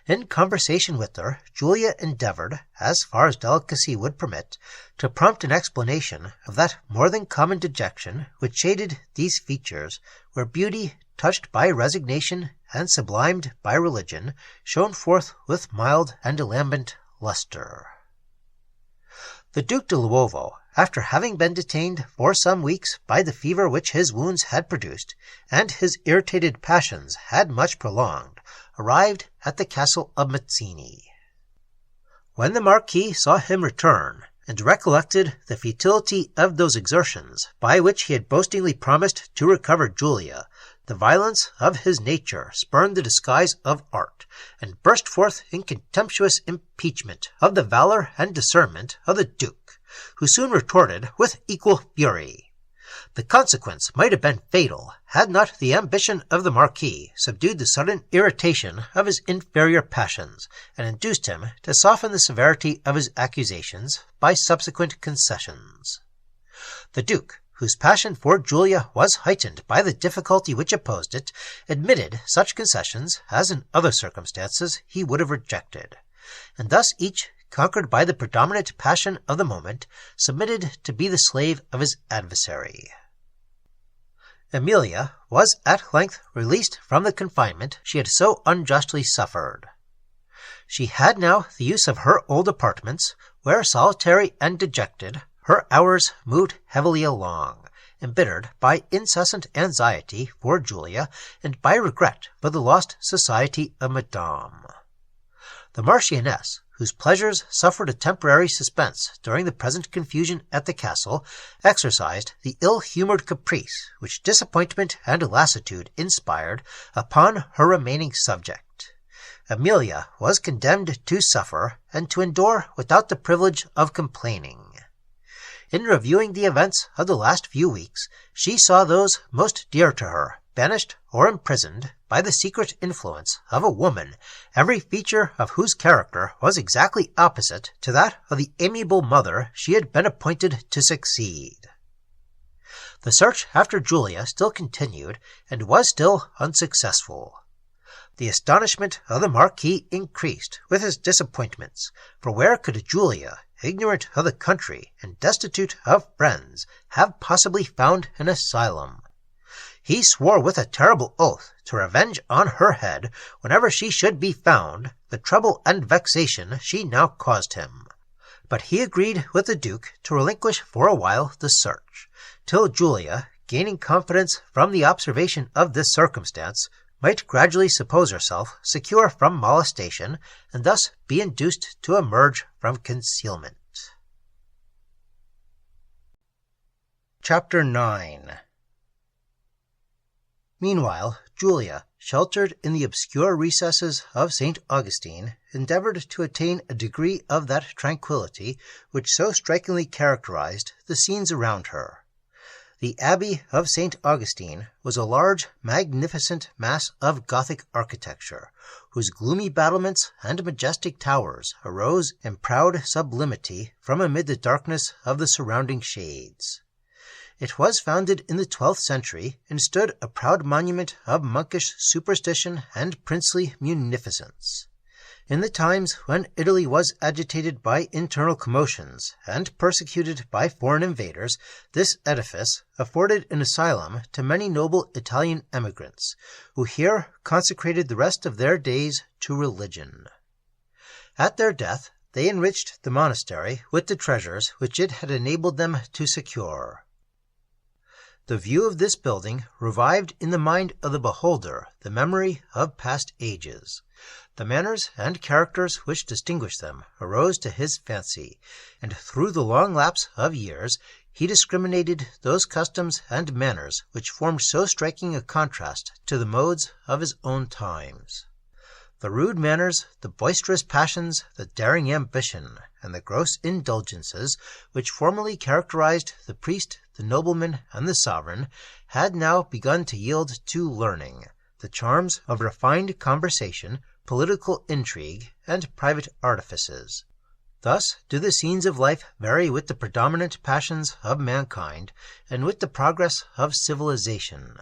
In conversation with her, Julia endeavoured, as far as delicacy would permit, to prompt an explanation of that more than common dejection which shaded these features, where beauty, touched by resignation and sublimed by religion, shone forth with mild and lambent lustre. The Duke de Luovo, after having been detained for some weeks by the fever which his wounds had produced, and his irritated passions had much prolonged, arrived at the castle of Mazzini. When the Marquis saw him return, and recollected the futility of those exertions by which he had boastingly promised to recover Julia, the violence of his nature spurned the disguise of art, and burst forth in contemptuous impeachment of the valour and discernment of the Duke, who soon retorted with equal fury. The consequence might have been fatal, had not the ambition of the Marquis subdued the sudden irritation of his inferior passions, and induced him to soften the severity of his accusations by subsequent concessions. The Duke, whose passion for Julia was heightened by the difficulty which opposed it, admitted such concessions as in other circumstances he would have rejected, and thus each, conquered by the predominant passion of the moment, submitted to be the slave of his adversary. Emilia was at length released from the confinement she had so unjustly suffered. She had now the use of her old apartments, where, solitary and dejected, her hours moved heavily along, embittered by incessant anxiety for Julia and by regret for the lost society of Madame. The Marchioness, whose pleasures suffered a temporary suspense during the present confusion at the castle, exercised the ill-humoured caprice which disappointment and lassitude inspired upon her remaining subject. Emilia was condemned to suffer and to endure without the privilege of complaining. In reviewing the events of the last few weeks, she saw those most dear to her banished or imprisoned by the secret influence of a woman, every feature of whose character was exactly opposite to that of the amiable mother she had been appointed to succeed. The search after Julia still continued, and was still unsuccessful. The astonishment of the Marquis increased with his disappointments, for where could Julia, ignorant of the country and destitute of friends, have possibly found an asylum? He swore with a terrible oath to revenge on her head, whenever she should be found, the trouble and vexation she now caused him. But he agreed with the Duke to relinquish for a while the search, till Julia, gaining confidence from the observation of this circumstance, might gradually suppose herself secure from molestation, and thus be induced to emerge from concealment. Chapter 9. Meanwhile, Julia, sheltered in the obscure recesses of St. Augustine, endeavoured to attain a degree of that tranquillity which so strikingly characterized the scenes around her. The Abbey of St. Augustine was a large, magnificent mass of Gothic architecture, whose gloomy battlements and majestic towers arose in proud sublimity from amid the darkness of the surrounding shades. It was founded in the 12th century, and stood a proud monument of monkish superstition and princely munificence. In the times when Italy was agitated by internal commotions, and persecuted by foreign invaders, this edifice afforded an asylum to many noble Italian emigrants, who here consecrated the rest of their days to religion. At their death, they enriched the monastery with the treasures which it had enabled them to secure. The view of this building revived in the mind of the beholder the memory of past ages. The manners and characters which distinguished them arose to his fancy, and through the long lapse of years he discriminated those customs and manners which formed so striking a contrast to the modes of his own times. The rude manners, the boisterous passions, the daring ambition, and the gross indulgences which formerly characterized the priest, the nobleman, and the sovereign, had now begun to yield to learning, the charms of refined conversation, political intrigue, and private artifices. Thus do the scenes of life vary with the predominant passions of mankind, and with the progress of civilization.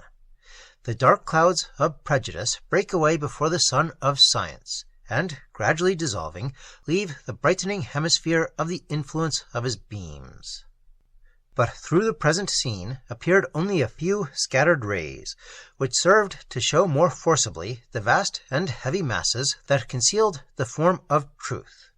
The dark clouds of prejudice break away before the sun of science, and, gradually dissolving, leave the brightening hemisphere of the influence of his beams. But through the present scene appeared only a few scattered rays, which served to show more forcibly the vast and heavy masses that concealed the form of truth.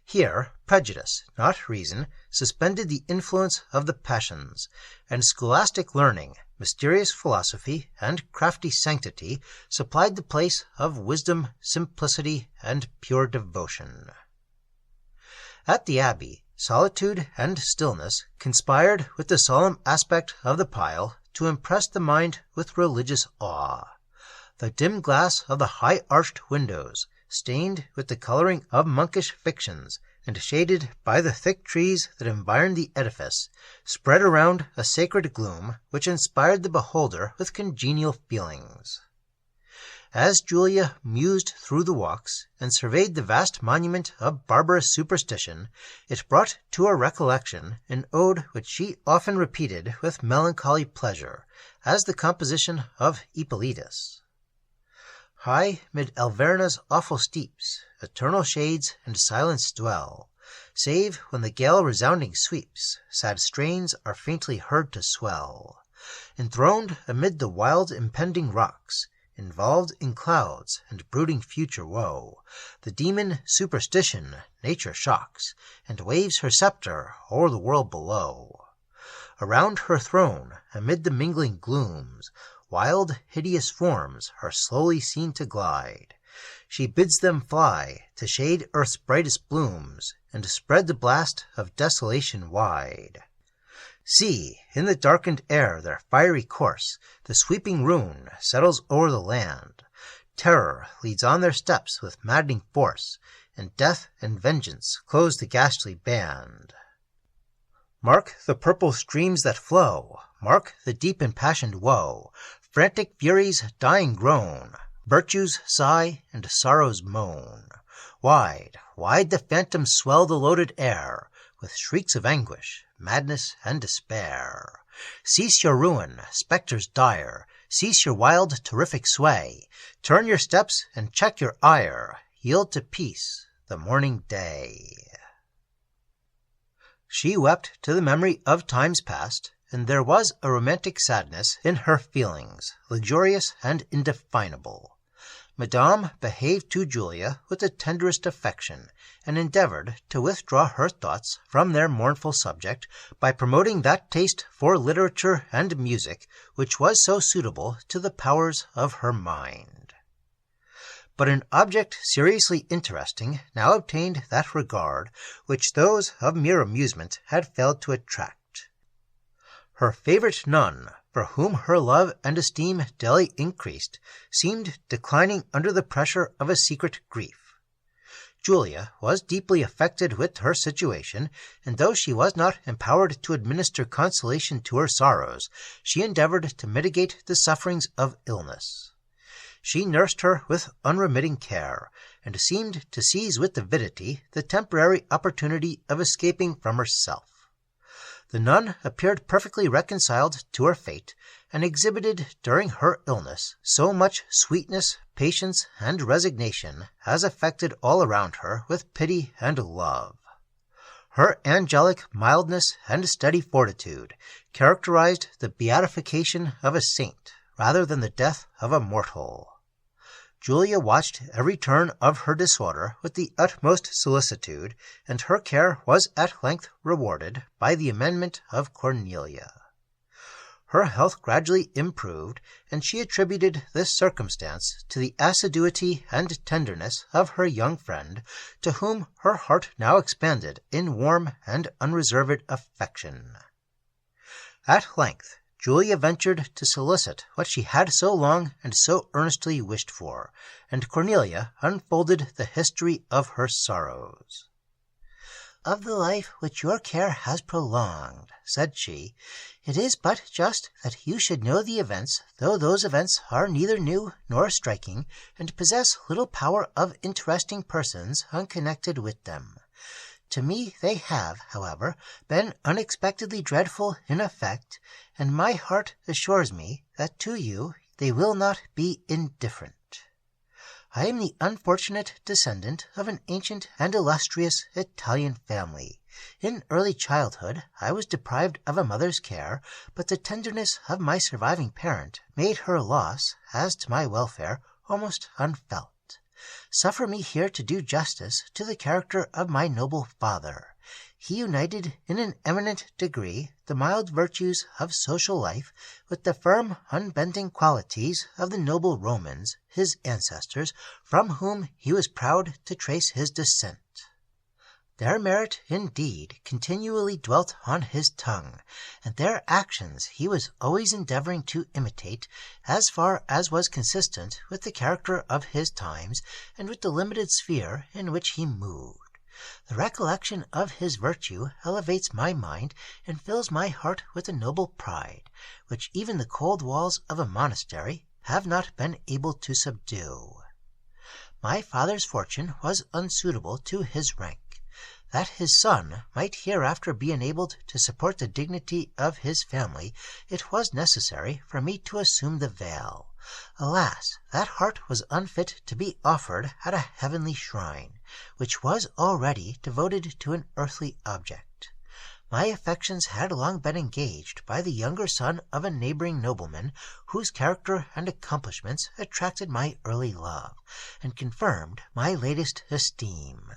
Here prejudice, not reason, suspended the influence of the passions, and scholastic learning, mysterious philosophy, and crafty sanctity supplied the place of wisdom, simplicity, and pure devotion. At the abbey, solitude and stillness conspired with the solemn aspect of the pile to impress the mind with religious awe. The dim glass of the high-arched windows, stained with the coloring of monkish fictions, and shaded by the thick trees that environed the edifice, spread around a sacred gloom which inspired the beholder with congenial feelings. As Julia mused through the walks, and surveyed the vast monument of barbarous superstition, it brought to her recollection an ode which she often repeated with melancholy pleasure, as the composition of Hippolytus. High mid Alverna's awful steeps, eternal shades and silence dwell, save when the gale resounding sweeps, sad strains are faintly heard to swell. Enthroned amid the wild impending rocks, involved in clouds and brooding future woe, the demon superstition nature shocks, and waves her sceptre o'er the world below. Around her throne, amid the mingling glooms, wild, hideous forms are slowly seen to glide. She bids them fly to shade earth's brightest blooms, and to spread the blast of desolation wide. See, in the darkened air their fiery course, the sweeping ruin settles o'er the land. Terror leads on their steps with maddening force, and death and vengeance close the ghastly band. Mark the purple streams that flow, mark the deep impassioned woe, frantic fury's dying groan, virtue's sigh and sorrow's moan. Wide, wide the phantoms swell the loaded air, with shrieks of anguish, madness, and despair. Cease your ruin, spectres dire, cease your wild, terrific sway, turn your steps and check your ire, yield to peace the morning day. She wept to the memory of times past, and there was a romantic sadness in her feelings, luxurious and indefinable. Madame behaved to Julia with the tenderest affection, and endeavored to withdraw her thoughts from their mournful subject by promoting that taste for literature and music which was so suitable to the powers of her mind. But an object seriously interesting now obtained that regard which those of mere amusement had failed to attract. Her favorite nun, for whom her love and esteem daily increased, seemed declining under the pressure of a secret grief. Julia was deeply affected with her situation, and though she was not empowered to administer consolation to her sorrows, she endeavored to mitigate the sufferings of illness. She nursed her with unremitting care, and seemed to seize with avidity the temporary opportunity of escaping from herself. The nun appeared perfectly reconciled to her fate, and exhibited during her illness so much sweetness, patience, and resignation as affected all around her with pity and love. Her angelic mildness and steady fortitude characterized the beatification of a saint rather than the death of a mortal. Julia watched every turn of her disorder with the utmost solicitude, and her care was at length rewarded by the amendment of Cornelia. Her health gradually improved, and she attributed this circumstance to the assiduity and tenderness of her young friend, to whom her heart now expanded in warm and unreserved affection. At length Julia ventured to solicit what she had so long and so earnestly wished for, and Cornelia unfolded the history of her sorrows. "Of the life which your care has prolonged," said she, "it is but just that you should know the events, though those events are neither new nor striking, and possess little power of interesting persons unconnected with them. To me they have, however, been unexpectedly dreadful in effect, and my heart assures me that to you they will not be indifferent. I am the unfortunate descendant of an ancient and illustrious Italian family. In early childhood I was deprived of a mother's care, but the tenderness of my surviving parent made her loss, as to my welfare, almost unfelt. Suffer me here to do justice to the character of my noble father. He united in an eminent degree the mild virtues of social life with the firm, unbending qualities of the noble Romans, his ancestors, from whom he was proud to trace his descent. Their merit, indeed, continually dwelt on his tongue, and their actions he was always endeavoring to imitate, as far as was consistent with the character of his times and with the limited sphere in which he moved. The recollection of his virtue elevates my mind and fills my heart with a noble pride, which even the cold walls of a monastery have not been able to subdue. My father's fortune was unsuitable to his rank. That his son might hereafter be enabled to support the dignity of his family, it was necessary for me to assume the veil. Alas, that heart was unfit to be offered at a heavenly shrine, which was already devoted to an earthly object. My affections had long been engaged by the younger son of a neighboring nobleman, whose character and accomplishments attracted my early love, and confirmed my latest esteem.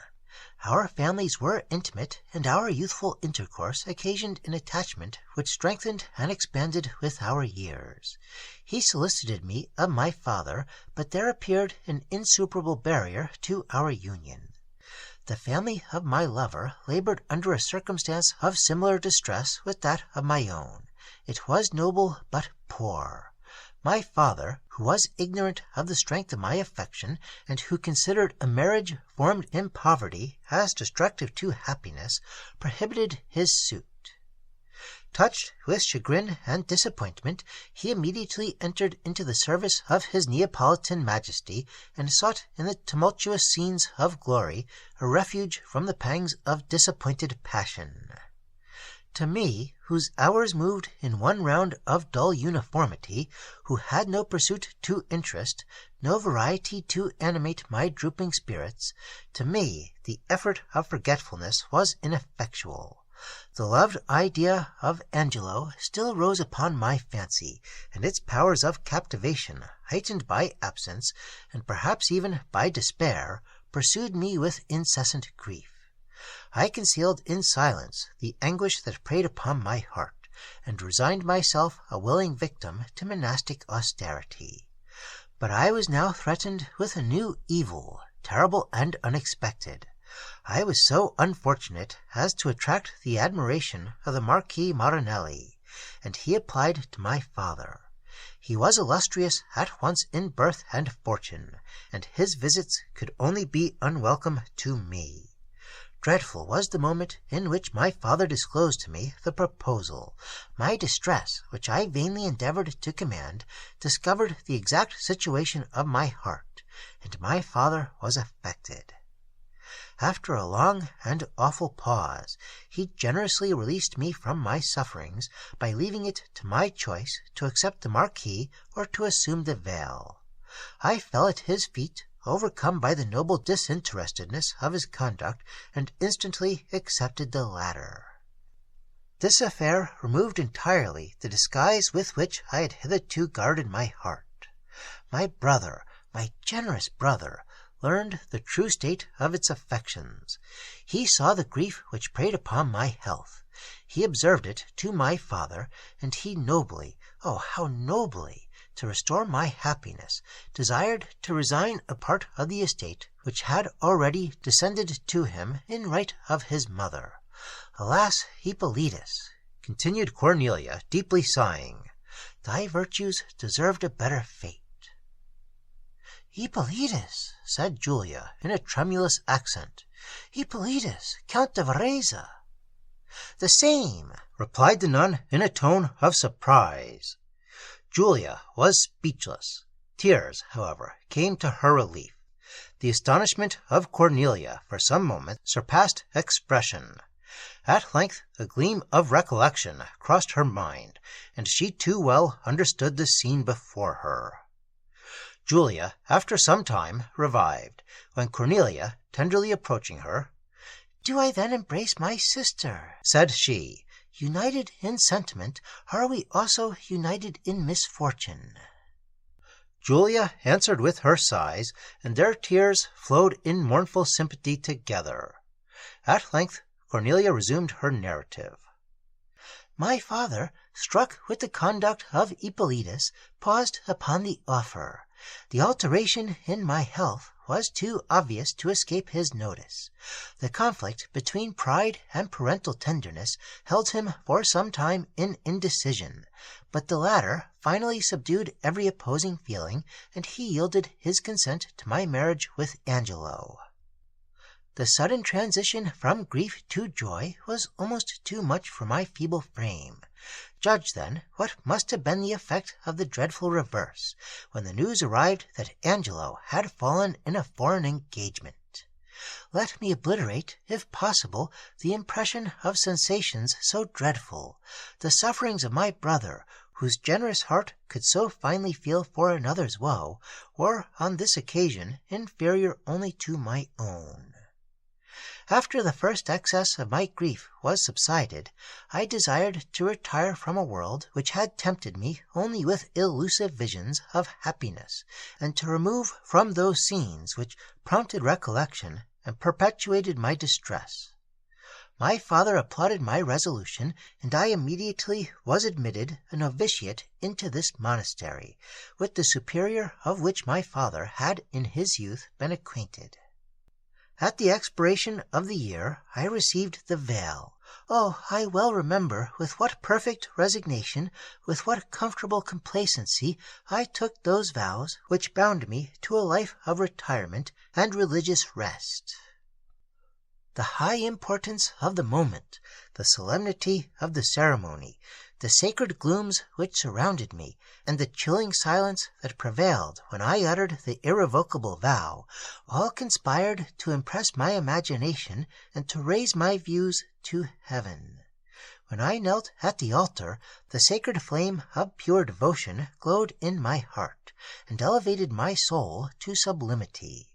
Our families were intimate, and our youthful intercourse occasioned an attachment which strengthened and expanded with our years. He solicited me of my father, but there appeared an insuperable barrier to our union. The family of my lover labored under a circumstance of similar distress with that of my own. It was noble, but poor. My father, who was ignorant of the strength of my affection, and who considered a marriage formed in poverty as destructive to happiness, prohibited his suit. Touched with chagrin and disappointment, he immediately entered into the service of his Neapolitan majesty, and sought in the tumultuous scenes of glory a refuge from the pangs of disappointed passion. To me, whose hours moved in one round of dull uniformity, who had no pursuit to interest, no variety to animate my drooping spirits, to me the effort of forgetfulness was ineffectual. The loved idea of Angelo still rose upon my fancy, and its powers of captivation, heightened by absence, and perhaps even by despair, pursued me with incessant grief. I concealed in silence the anguish that preyed upon my heart, and resigned myself a willing victim to monastic austerity. But I was now threatened with a new evil, terrible and unexpected. I was so unfortunate as to attract the admiration of the Marquis Marinelli, and he applied to my father. He was illustrious at once in birth and fortune, and his visits could only be unwelcome to me. Dreadful was the moment in which my father disclosed to me the proposal. My distress, which I vainly endeavored to command, discovered the exact situation of my heart, and my father was affected. After a long and awful pause, he generously released me from my sufferings by leaving it to my choice to accept the Marquis or to assume the veil. I fell at his feet, overcome by the noble disinterestedness of his conduct, and instantly accepted the latter. This affair removed entirely the disguise with which I had hitherto guarded my heart. My brother, my generous brother, learned the true state of its affections. He saw the grief which preyed upon my health, He observed it to my father, and he nobly, oh, how nobly, to restore my happiness, desired to resign a part of the estate which had already descended to him in right of his mother. Alas, Hippolytus, continued Cornelia, deeply sighing, thy virtues deserved a better fate. Hippolytus, said Julia in a tremulous accent, Hippolytus, Count of Varese. The same, replied the nun in a tone of surprise. Julia was speechless. Tears, however, came to her relief. The astonishment of Cornelia for some moments surpassed expression. At length a gleam of recollection crossed her mind, and she too well understood the scene before her. Julia, after some time, revived, when Cornelia, tenderly approaching her, Do I then embrace my sister? said she. United in sentiment, are we also united in misfortune? Julia answered with her sighs, and their tears flowed in mournful sympathy together. At length Cornelia resumed her narrative. My father, struck with the conduct of Hippolytus, paused upon the offer. The alteration in my health was too obvious to escape his notice. The conflict between pride and parental tenderness held him for some time in indecision, but the latter finally subdued every opposing feeling, and he yielded his consent to my marriage with Angelo. The sudden transition from grief to joy was almost too much for my feeble frame. Judge, then, what must have been the effect of the dreadful reverse, when the news arrived that Angelo had fallen in a foreign engagement. Let me obliterate, if possible, the impression of sensations so dreadful. The sufferings of my brother, whose generous heart could so finely feel for another's woe, were on this occasion inferior only to my own. After the first excess of my grief was subsided, I desired to retire from a world which had tempted me only with illusive visions of happiness, and to remove from those scenes which prompted recollection and perpetuated my distress. My father applauded my resolution, and I immediately was admitted a novitiate into this monastery, with the superior of which my father had in his youth been acquainted. At the expiration of the year I received the veil. Oh, I well remember with what perfect resignation, with what comfortable complacency I took those vows which bound me to a life of retirement and religious rest. The high importance of the moment, the solemnity of the ceremony, the sacred glooms which surrounded me, and the chilling silence that prevailed when I uttered the irrevocable vow, all conspired to impress my imagination and to raise my views to heaven. When I knelt at the altar, the sacred flame of pure devotion glowed in my heart, and elevated my soul to sublimity.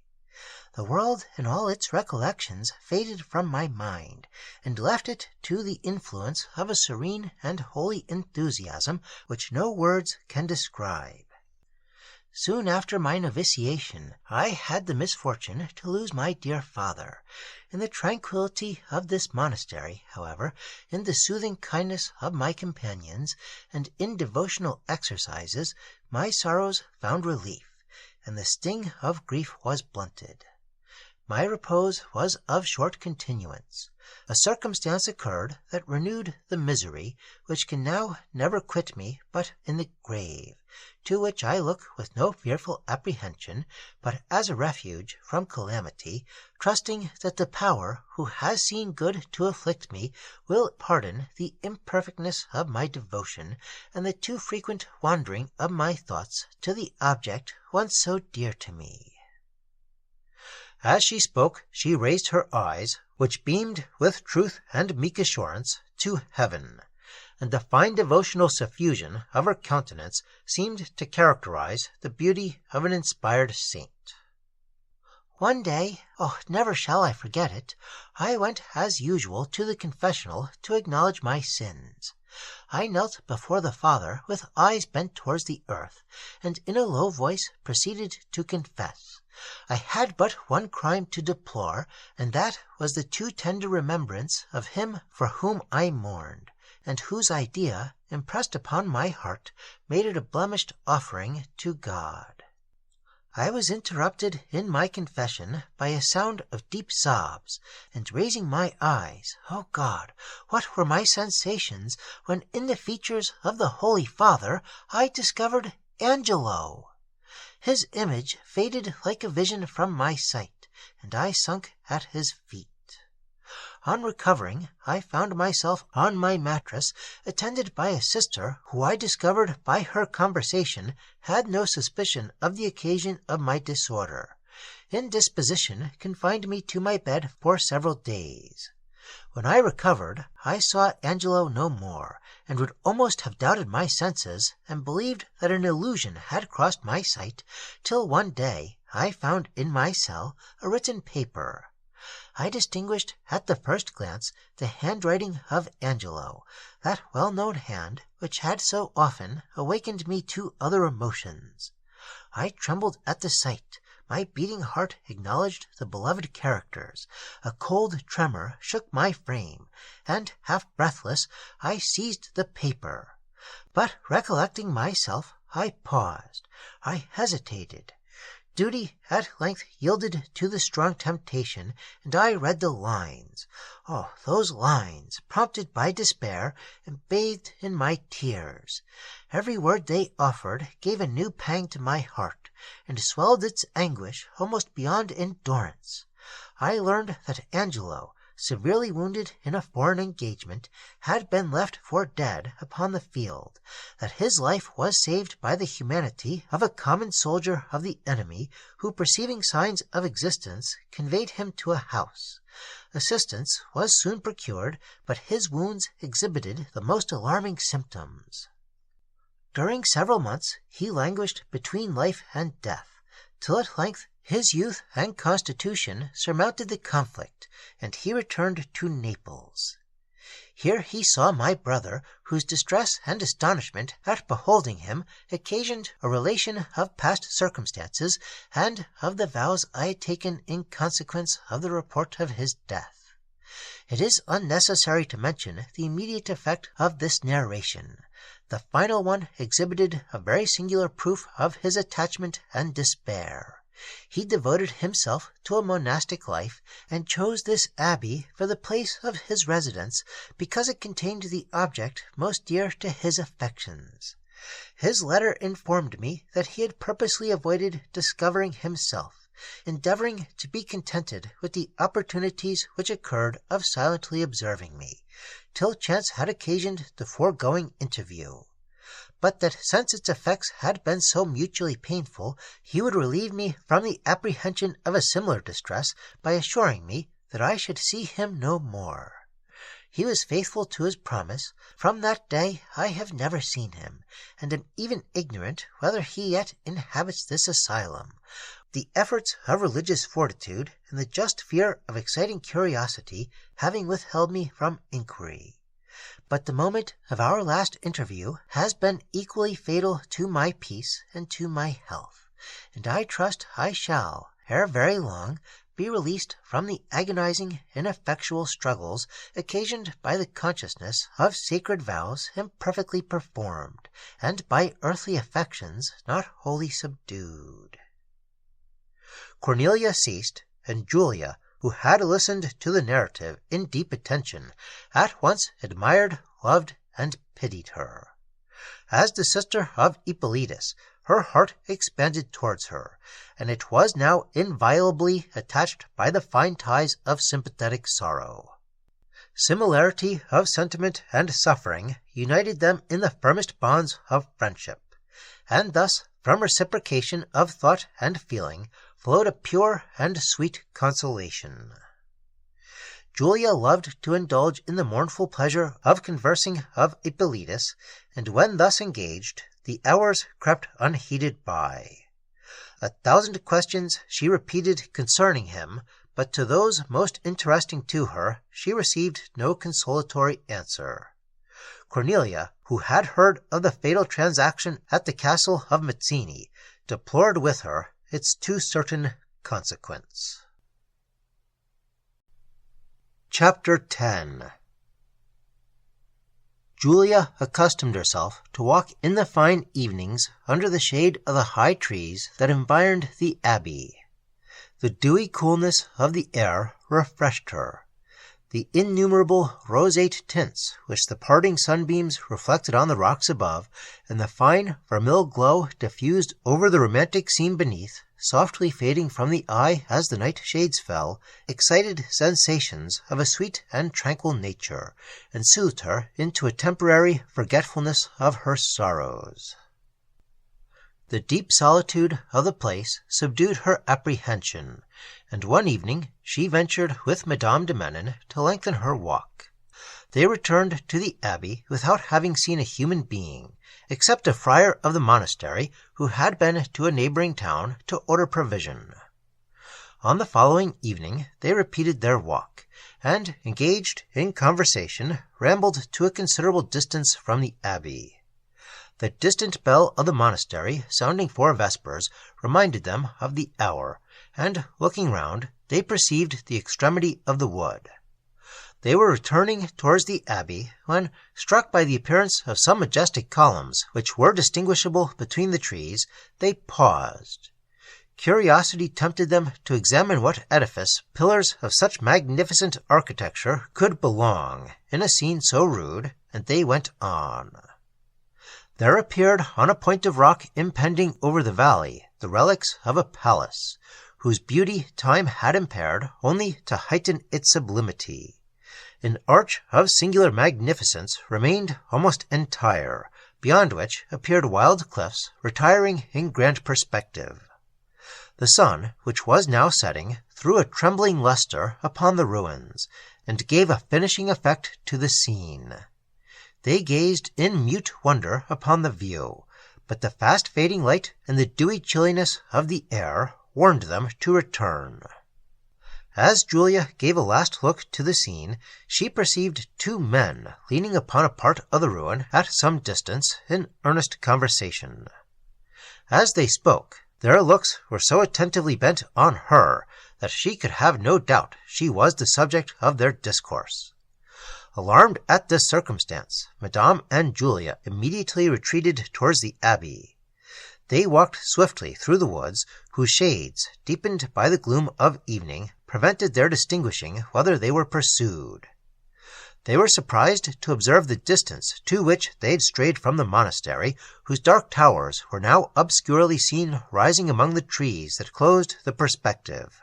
The world and all its recollections faded from my mind, and left it to the influence of a serene and holy enthusiasm which no words can describe. Soon after my novitiation, I had the misfortune to lose my dear father. In the tranquillity of this monastery, however, in the soothing kindness of my companions, and in devotional exercises, my sorrows found relief, and the sting of grief was blunted. My repose was of short continuance. A circumstance occurred that renewed the misery, which can now never quit me but in the grave, to which I look with no fearful apprehension, but as a refuge from calamity, trusting that the Power who has seen good to afflict me will pardon the imperfectness of my devotion, and the too frequent wandering of my thoughts to the object once so dear to me. As she spoke, she raised her eyes, which beamed with truth and meek assurance, to heaven, and the fine devotional suffusion of her countenance seemed to characterize the beauty of an inspired saint. One day, never shall I forget it, I went as usual to the confessional to acknowledge my sins. I knelt before the Father with eyes bent towards the earth, and in a low voice proceeded to confess. I had but one crime to deplore, and that was the too tender remembrance of him for whom I mourned, and whose idea, impressed upon my heart, made it a blemished offering to God. I was interrupted in my confession by a sound of deep sobs, and raising my eyes, O God, what were my sensations when in the features of the Holy Father I discovered Angelo! His image faded like a vision from my sight, and I sunk at his feet. On recovering, I found myself on my mattress, attended by a sister who I discovered by her conversation had no suspicion of the occasion of my disorder. Indisposition confined me to my bed for several days. When I recovered, I saw Angelo no more, and would almost have doubted my senses, and believed that an illusion had crossed my sight, till one day I found in my cell a written paper. I distinguished at the first glance the handwriting of Angelo, that well-known hand which had so often awakened me to other emotions. I trembled at the sight. My beating heart acknowledged the beloved characters. A cold tremor shook my frame, and, half breathless, I seized the paper. But recollecting myself, I paused. I hesitated. Duty at length yielded to the strong temptation, and I read the lines. Oh, those lines, prompted by despair, and bathed in my tears. Every word they offered gave a new pang to my heart, and swelled its anguish almost beyond endurance. I learned that Angelo, severely wounded in a foreign engagement, had been left for dead upon the field, that his life was saved by the humanity of a common soldier of the enemy, who, perceiving signs of existence, conveyed him to a house. Assistance was soon procured, but his wounds exhibited the most alarming symptoms. During several months he languished between life and death, till at length his youth and constitution surmounted the conflict, and he returned to Naples. Here he saw my brother, whose distress and astonishment at beholding him occasioned a relation of past circumstances, and of the vows I had taken in consequence of the report of his death. It is unnecessary to mention the immediate effect of this narration. The final one exhibited a very singular proof of his attachment and despair. He devoted himself to a monastic life, and chose this abbey for the place of his residence because it contained the object most dear to his affections. His letter informed me that he had purposely avoided discovering himself, endeavoring to be contented with the opportunities which occurred of silently observing me, till chance had occasioned the foregoing interview, but that since its effects had been so mutually painful, he would relieve me from the apprehension of a similar distress by assuring me that I should see him no more. He was faithful to his promise. From that day I have never seen him, and am even ignorant whether he yet inhabits this asylum. The efforts of religious fortitude and the just fear of exciting curiosity having withheld me from inquiry. But the moment of our last interview has been equally fatal to my peace and to my health, and I trust I shall, ere very long, be released from the agonizing, ineffectual struggles occasioned by the consciousness of sacred vows imperfectly performed, and by earthly affections not wholly subdued. Cornelia ceased, and Julia, who had listened to the narrative in deep attention, at once admired, loved, and pitied her. As the sister of Ippolitus, her heart expanded towards her, and it was now inviolably attached by the fine ties of sympathetic sorrow. Similarity of sentiment and suffering united them in the firmest bonds of friendship, and thus, from reciprocation of thought and feeling, flowed a pure and sweet consolation. Julia loved to indulge in the mournful pleasure of conversing of Ippolitus, and when thus engaged, the hours crept unheeded by. 1,000 questions she repeated concerning him, but to those most interesting to her she received no consolatory answer. Cornelia, who had heard of the fatal transaction at the castle of Mazzini, deplored with her its too certain consequence. Chapter 10. Julia accustomed herself to walk in the fine evenings under the shade of the high trees that environed the abbey. The dewy coolness of the air refreshed her. The innumerable roseate tints which the parting sunbeams reflected on the rocks above, and the fine vermilion glow diffused over the romantic scene beneath, softly fading from the eye as the night shades fell, excited sensations of a sweet and tranquil nature, and soothed her into a temporary forgetfulness of her sorrows. The deep solitude of the place subdued her apprehension, and one evening she ventured with Madame de Menon to lengthen her walk. They returned to the abbey without having seen a human being, except a friar of the monastery who had been to a neighboring town to order provision. On the following evening they repeated their walk, and, engaged in conversation, rambled to a considerable distance from the abbey. The distant bell of the monastery, sounding for vespers, reminded them of the hour, and, looking round, they perceived the extremity of the wood. They were returning towards the abbey, when, struck by the appearance of some majestic columns which were distinguishable between the trees, they paused. Curiosity tempted them to examine what edifice pillars of such magnificent architecture could belong in a scene so rude, and they went on. There appeared on a point of rock impending over the valley the relics of a palace, whose beauty time had impaired only to heighten its sublimity. An arch of singular magnificence remained almost entire, beyond which appeared wild cliffs retiring in grand perspective. The sun, which was now setting, threw a trembling lustre upon the ruins, and gave a finishing effect to the scene. They gazed in mute wonder upon the view, but the fast-fading light and the dewy chilliness of the air warned them to return. As Julia gave a last look to the scene, she perceived two men leaning upon a part of the ruin at some distance in earnest conversation. As they spoke, their looks were so attentively bent on her that she could have no doubt she was the subject of their discourse. Alarmed at this circumstance, Madame and Julia immediately retreated towards the abbey. They walked swiftly through the woods, whose shades, deepened by the gloom of evening, prevented their distinguishing whether they were pursued. They were surprised to observe the distance to which they had strayed from the monastery, whose dark towers were now obscurely seen rising among the trees that closed the perspective.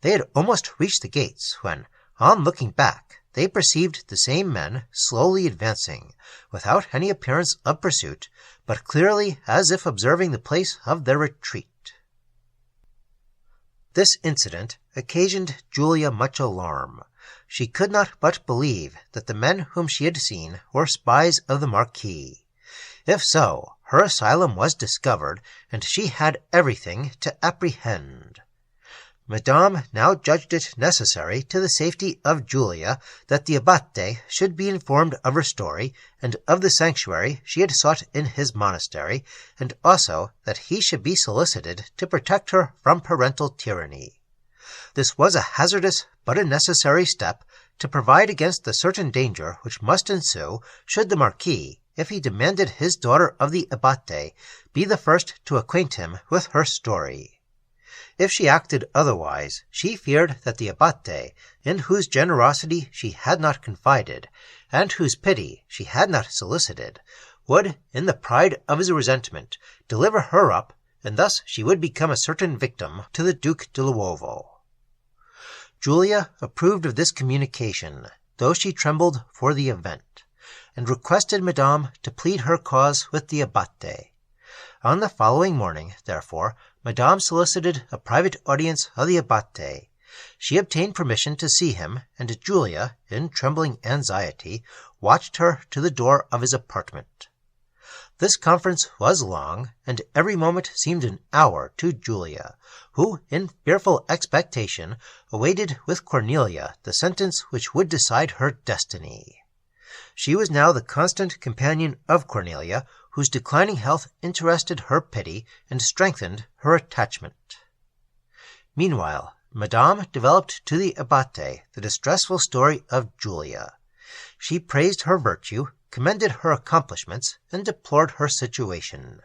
They had almost reached the gates when, on looking back, they perceived the same men slowly advancing, without any appearance of pursuit, but clearly as if observing the place of their retreat. This incident occasioned Julia much alarm. She could not but believe that the men whom she had seen were spies of the Marquis. If so, her asylum was discovered, and she had everything to apprehend. Madame now judged it necessary to the safety of Julia that the Abate should be informed of her story, and of the sanctuary she had sought in his monastery, and also that he should be solicited to protect her from parental tyranny. This was a hazardous but a necessary step to provide against the certain danger which must ensue should the Marquis, if he demanded his daughter of the Abate, be the first to acquaint him with her story. If she acted otherwise, she feared that the Abate, in whose generosity she had not confided, and whose pity she had not solicited, would, in the pride of his resentment, deliver her up, and thus she would become a certain victim to the Duke de Luovo. Julia approved of this communication, though she trembled for the event, and requested Madame to plead her cause with the Abate. On the following morning, therefore, Madame solicited a private audience of the Abate. She obtained permission to see him, and Julia, in trembling anxiety, watched her to the door of his apartment. This conference was long, and every moment seemed an hour to Julia, who, in fearful expectation, awaited with Cornelia the sentence which would decide her destiny. She was now the constant companion of Cornelia, whose declining health interested her pity and strengthened her attachment. Meanwhile, Madame developed to the Abate the distressful story of Julia. She praised her virtue, commended her accomplishments, and deplored her situation.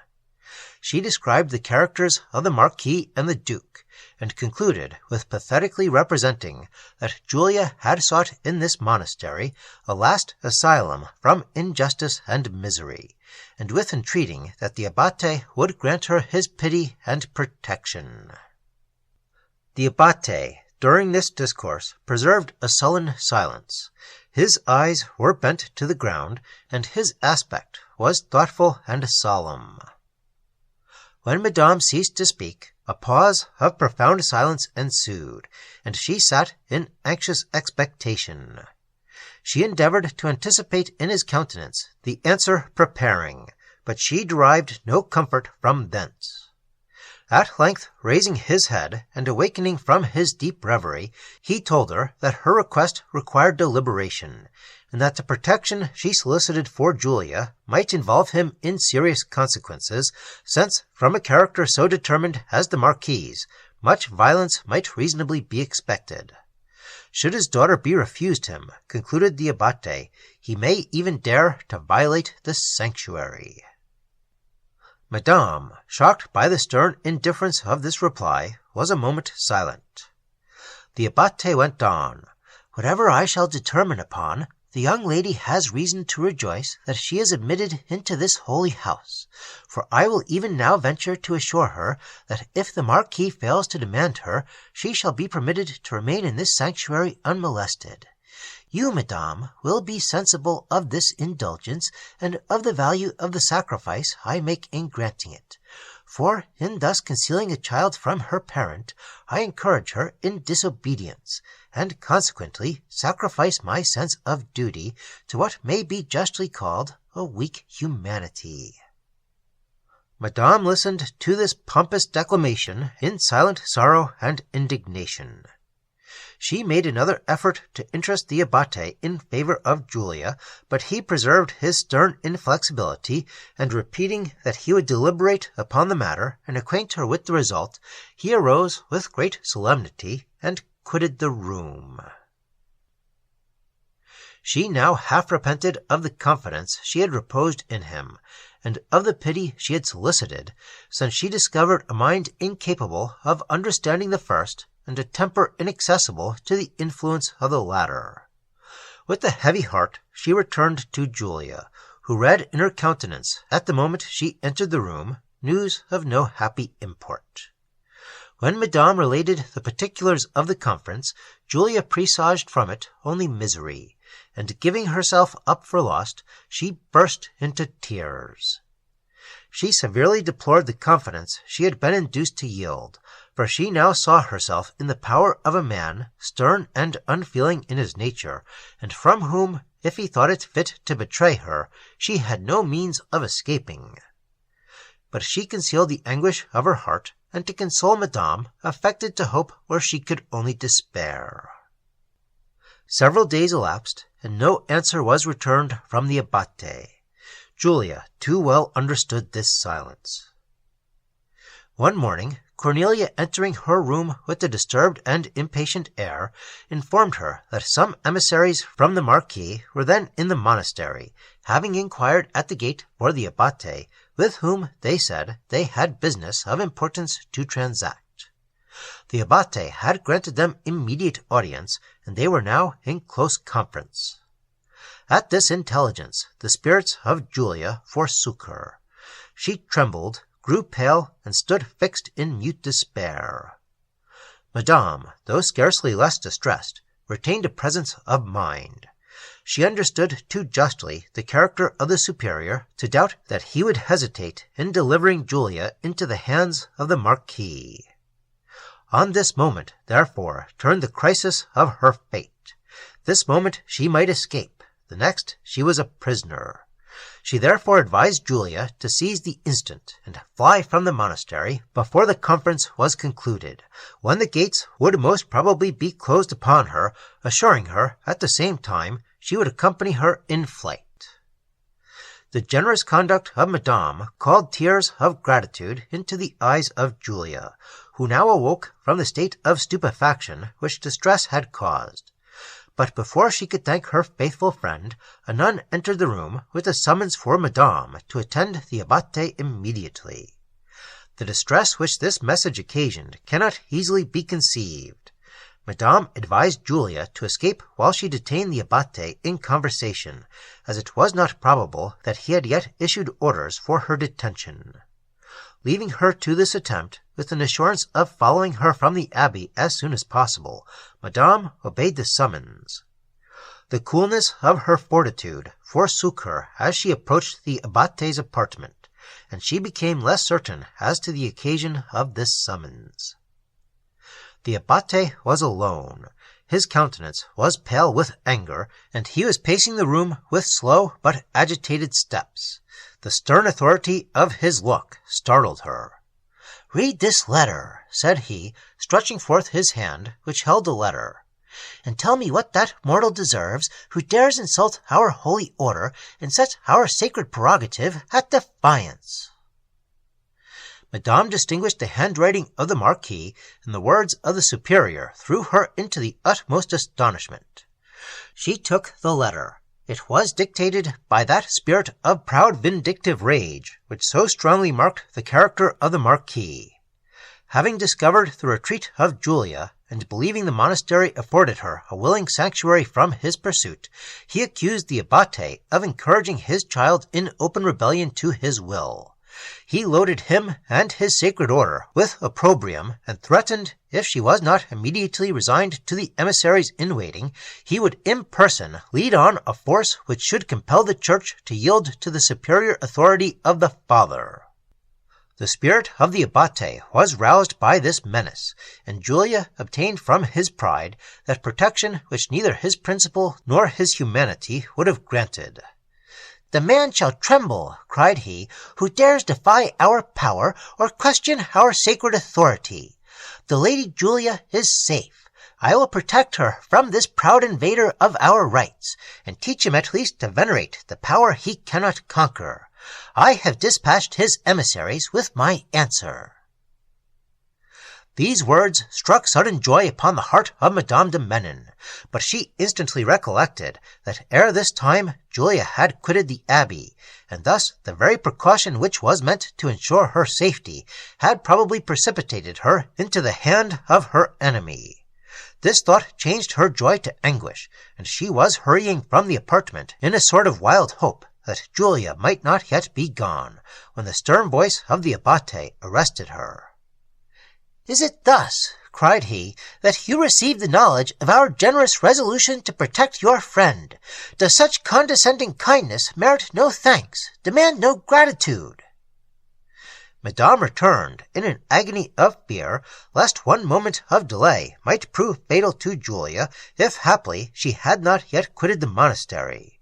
She described the characters of the Marquis and the Duke, and concluded with pathetically representing that Julia had sought in this monastery a last asylum from injustice and misery, and with entreating that the Abate would grant her his pity and protection. The Abate, during this discourse, preserved a sullen silence. His eyes were bent to the ground, and his aspect was thoughtful and solemn. When Madame ceased to speak, a pause of profound silence ensued, and she sat in anxious expectation. She endeavored to anticipate in his countenance the answer preparing, but she derived no comfort from thence. At length, raising his head, and awakening from his deep reverie, he told her that her request required deliberation, and that the protection she solicited for Julia might involve him in serious consequences, since, from a character so determined as the Marquis's, much violence might reasonably be expected. Should his daughter be refused him, concluded the Abate, he may even dare to violate the sanctuary. Madame, shocked by the stern indifference of this reply, was a moment silent. The Abate went on. "Whatever I shall determine upon, the young lady has reason to rejoice that she is admitted into this holy house, for I will even now venture to assure her that if the Marquis fails to demand her, she shall be permitted to remain in this sanctuary unmolested. You, Madame, will be sensible of this indulgence, and of the value of the sacrifice I make in granting it. For, in thus concealing a child from her parent, I encourage her in disobedience, and consequently sacrifice my sense of duty to what may be justly called a weak humanity." Madame listened to this pompous declamation in silent sorrow and indignation. She made another effort to interest the Abate in favor of Julia, but he preserved his stern inflexibility, and repeating that he would deliberate upon the matter and acquaint her with the result, he arose with great solemnity and quitted the room. She now half repented of the confidence she had reposed in him, and of the pity she had solicited, since she discovered a mind incapable of understanding the first, and a temper inaccessible to the influence of the latter. With a heavy heart she returned to Julia, who read in her countenance, at the moment she entered the room, news of no happy import. When Madame related the particulars of the conference, Julia presaged from it only misery, and giving herself up for lost, she burst into tears. She severely deplored the confidence she had been induced to yield, for she now saw herself in the power of a man stern and unfeeling in his nature, and from whom, if he thought it fit to betray her, she had no means of escaping. But she concealed the anguish of her heart, and to console Madame, affected to hope where she could only despair. Several days elapsed, and no answer was returned from the Abate. Julia too well understood this silence. One morning, Cornelia, entering her room with a disturbed and impatient air, informed her that some emissaries from the Marquis were then in the monastery, having inquired at the gate for the Abate, with whom, they said, they had business of importance to transact. The Abate had granted them immediate audience, and they were now in close conference. At this intelligence, the spirits of Julia forsook her. She trembled, grew pale, and stood fixed in mute despair. Madame, though scarcely less distressed, retained a presence of mind. She understood too justly the character of the superior to doubt that he would hesitate in delivering Julia into the hands of the Marquis. On this moment, therefore, turned the crisis of her fate. This moment she might escape. The next she was a prisoner. She therefore advised Julia to seize the instant and fly from the monastery before the conference was concluded, when the gates would most probably be closed upon her, assuring her at the same time she would accompany her in flight. The generous conduct of Madame called tears of gratitude into the eyes of Julia, who now awoke from the state of stupefaction which distress had caused. But before she could thank her faithful friend, a nun entered the room with a summons for Madame to attend the Abate immediately. The distress which this message occasioned cannot easily be conceived. Madame advised Julia to escape while she detained the Abate in conversation, as it was not probable that he had yet issued orders for her detention. Leaving her to this attempt, with an assurance of following her from the abbey as soon as possible, Madame obeyed the summons. The coolness of her fortitude forsook her as she approached the Abate's apartment, and she became less certain as to the occasion of this summons. The Abate was alone. His countenance was pale with anger, and he was pacing the room with slow but agitated steps. The stern authority of his look startled her. "Read this letter," said he, stretching forth his hand, which held the letter, "and tell me what that mortal deserves who dares insult our holy order and sets our sacred prerogative at defiance." Madame distinguished the handwriting of the Marquis, and the words of the superior threw her into the utmost astonishment. She took the letter. It was dictated by that spirit of proud vindictive rage which so strongly marked the character of the Marquis. Having discovered the retreat of Julia, and believing the monastery afforded her a willing sanctuary from his pursuit, he accused the Abate of encouraging his child in open rebellion to his will. He loaded him and his sacred order with opprobrium, and threatened, if she was not immediately resigned to the emissaries in waiting, he would in person lead on a force which should compel the Church to yield to the superior authority of the Father. The spirit of the Abate was roused by this menace, and Julia obtained from his pride that protection which neither his principle nor his humanity would have granted. "The man shall tremble," cried he, "who dares defy our power or question our sacred authority. The Lady Julia is safe. I will protect her from this proud invader of our rights, and teach him at least to venerate the power he cannot conquer. I have dispatched his emissaries with my answer." These words struck sudden joy upon the heart of Madame de Menon, but she instantly recollected that ere this time Julia had quitted the abbey, and thus the very precaution which was meant to ensure her safety had probably precipitated her into the hand of her enemy. This thought changed her joy to anguish, and she was hurrying from the apartment in a sort of wild hope that Julia might not yet be gone, when the stern voice of the Abate arrested her. "Is it thus," cried he, "that you receive the knowledge of our generous resolution to protect your friend? Does such condescending kindness merit no thanks, demand no gratitude?" Madame returned in an agony of fear, lest one moment of delay might prove fatal to Julia, if haply she had not yet quitted the monastery.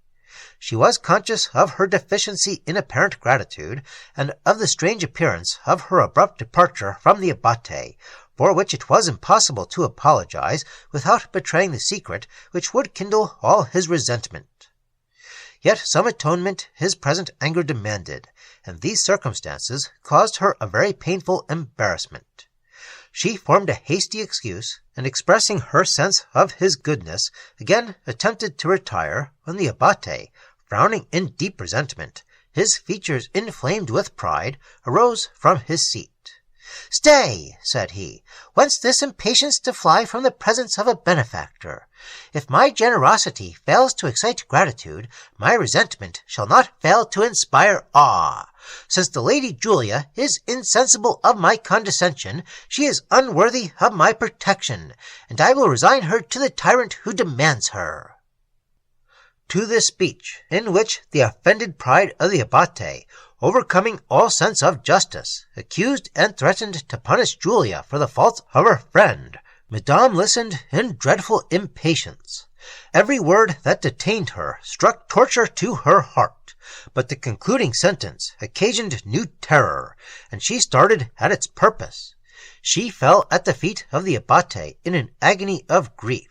She was conscious of her deficiency in apparent gratitude, and of the strange appearance of her abrupt departure from the Abate, for which it was impossible to apologize without betraying the secret which would kindle all his resentment. Yet some atonement his present anger demanded, and these circumstances caused her a very painful embarrassment. She formed a hasty excuse, and expressing her sense of his goodness, again attempted to retire, when the Abate, frowning in deep resentment, his features inflamed with pride, arose from his seat. "Stay," said he, "whence this impatience to fly from the presence of a benefactor? If my generosity fails to excite gratitude, my resentment shall not fail to inspire awe. Since the Lady Julia is insensible of my condescension, she is unworthy of my protection, and I will resign her to the tyrant who demands her." To this speech, in which the offended pride of the Abate, overcoming all sense of justice, accused and threatened to punish Julia for the faults of her friend, Madame listened in dreadful impatience. Every word that detained her struck torture to her heart, but the concluding sentence occasioned new terror, and she started at its purpose. She fell at the feet of the Abate in an agony of grief.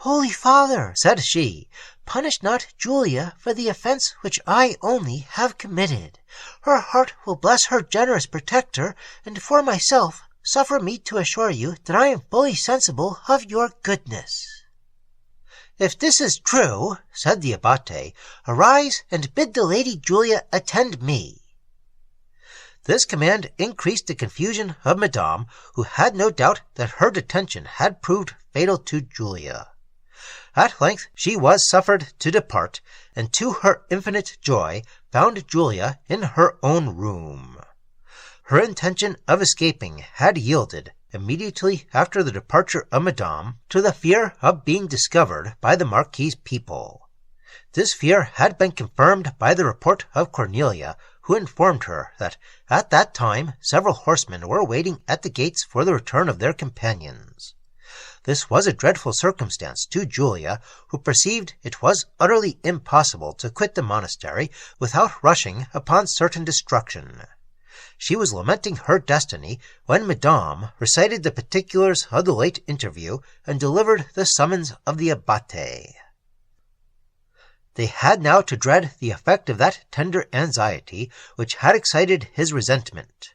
Holy Father, said she, punish not Julia for the offence which I only have committed. Her heart will bless her generous protector, and for myself suffer me to assure you that I am fully sensible of your goodness. If this is true, said the Abate, arise and bid the Lady Julia attend me. This command increased the confusion of Madame, who had no doubt that her detention had proved fatal to Julia. At length she was suffered to depart, and to her infinite joy found Julia in her own room. Her intention of escaping had yielded, immediately after the departure of Madame, to the fear of being discovered by the Marquis's people. This fear had been confirmed by the report of Cornelia, who informed her that at that time several horsemen were waiting at the gates for the return of their companions. This was a dreadful circumstance to Julia, who perceived it was utterly impossible to quit the monastery without rushing upon certain destruction. She was lamenting her destiny when Madame recited the particulars of the late interview and delivered the summons of the Abate. They had now to dread the effect of that tender anxiety which had excited his resentment,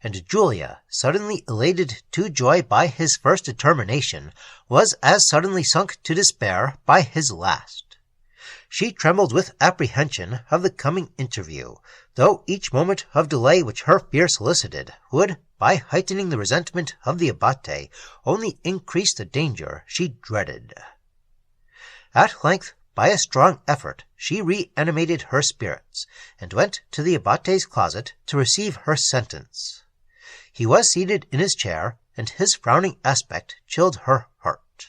and Julia, suddenly elated to joy by his first determination, was as suddenly sunk to despair by his last. She trembled with apprehension of the coming interview, though each moment of delay which her fear solicited would, by heightening the resentment of the Abate, only increase the danger she dreaded. At length, by a strong effort, she reanimated her spirits, and went to the Abate's closet to receive her sentence. He was seated in his chair, and his frowning aspect chilled her heart.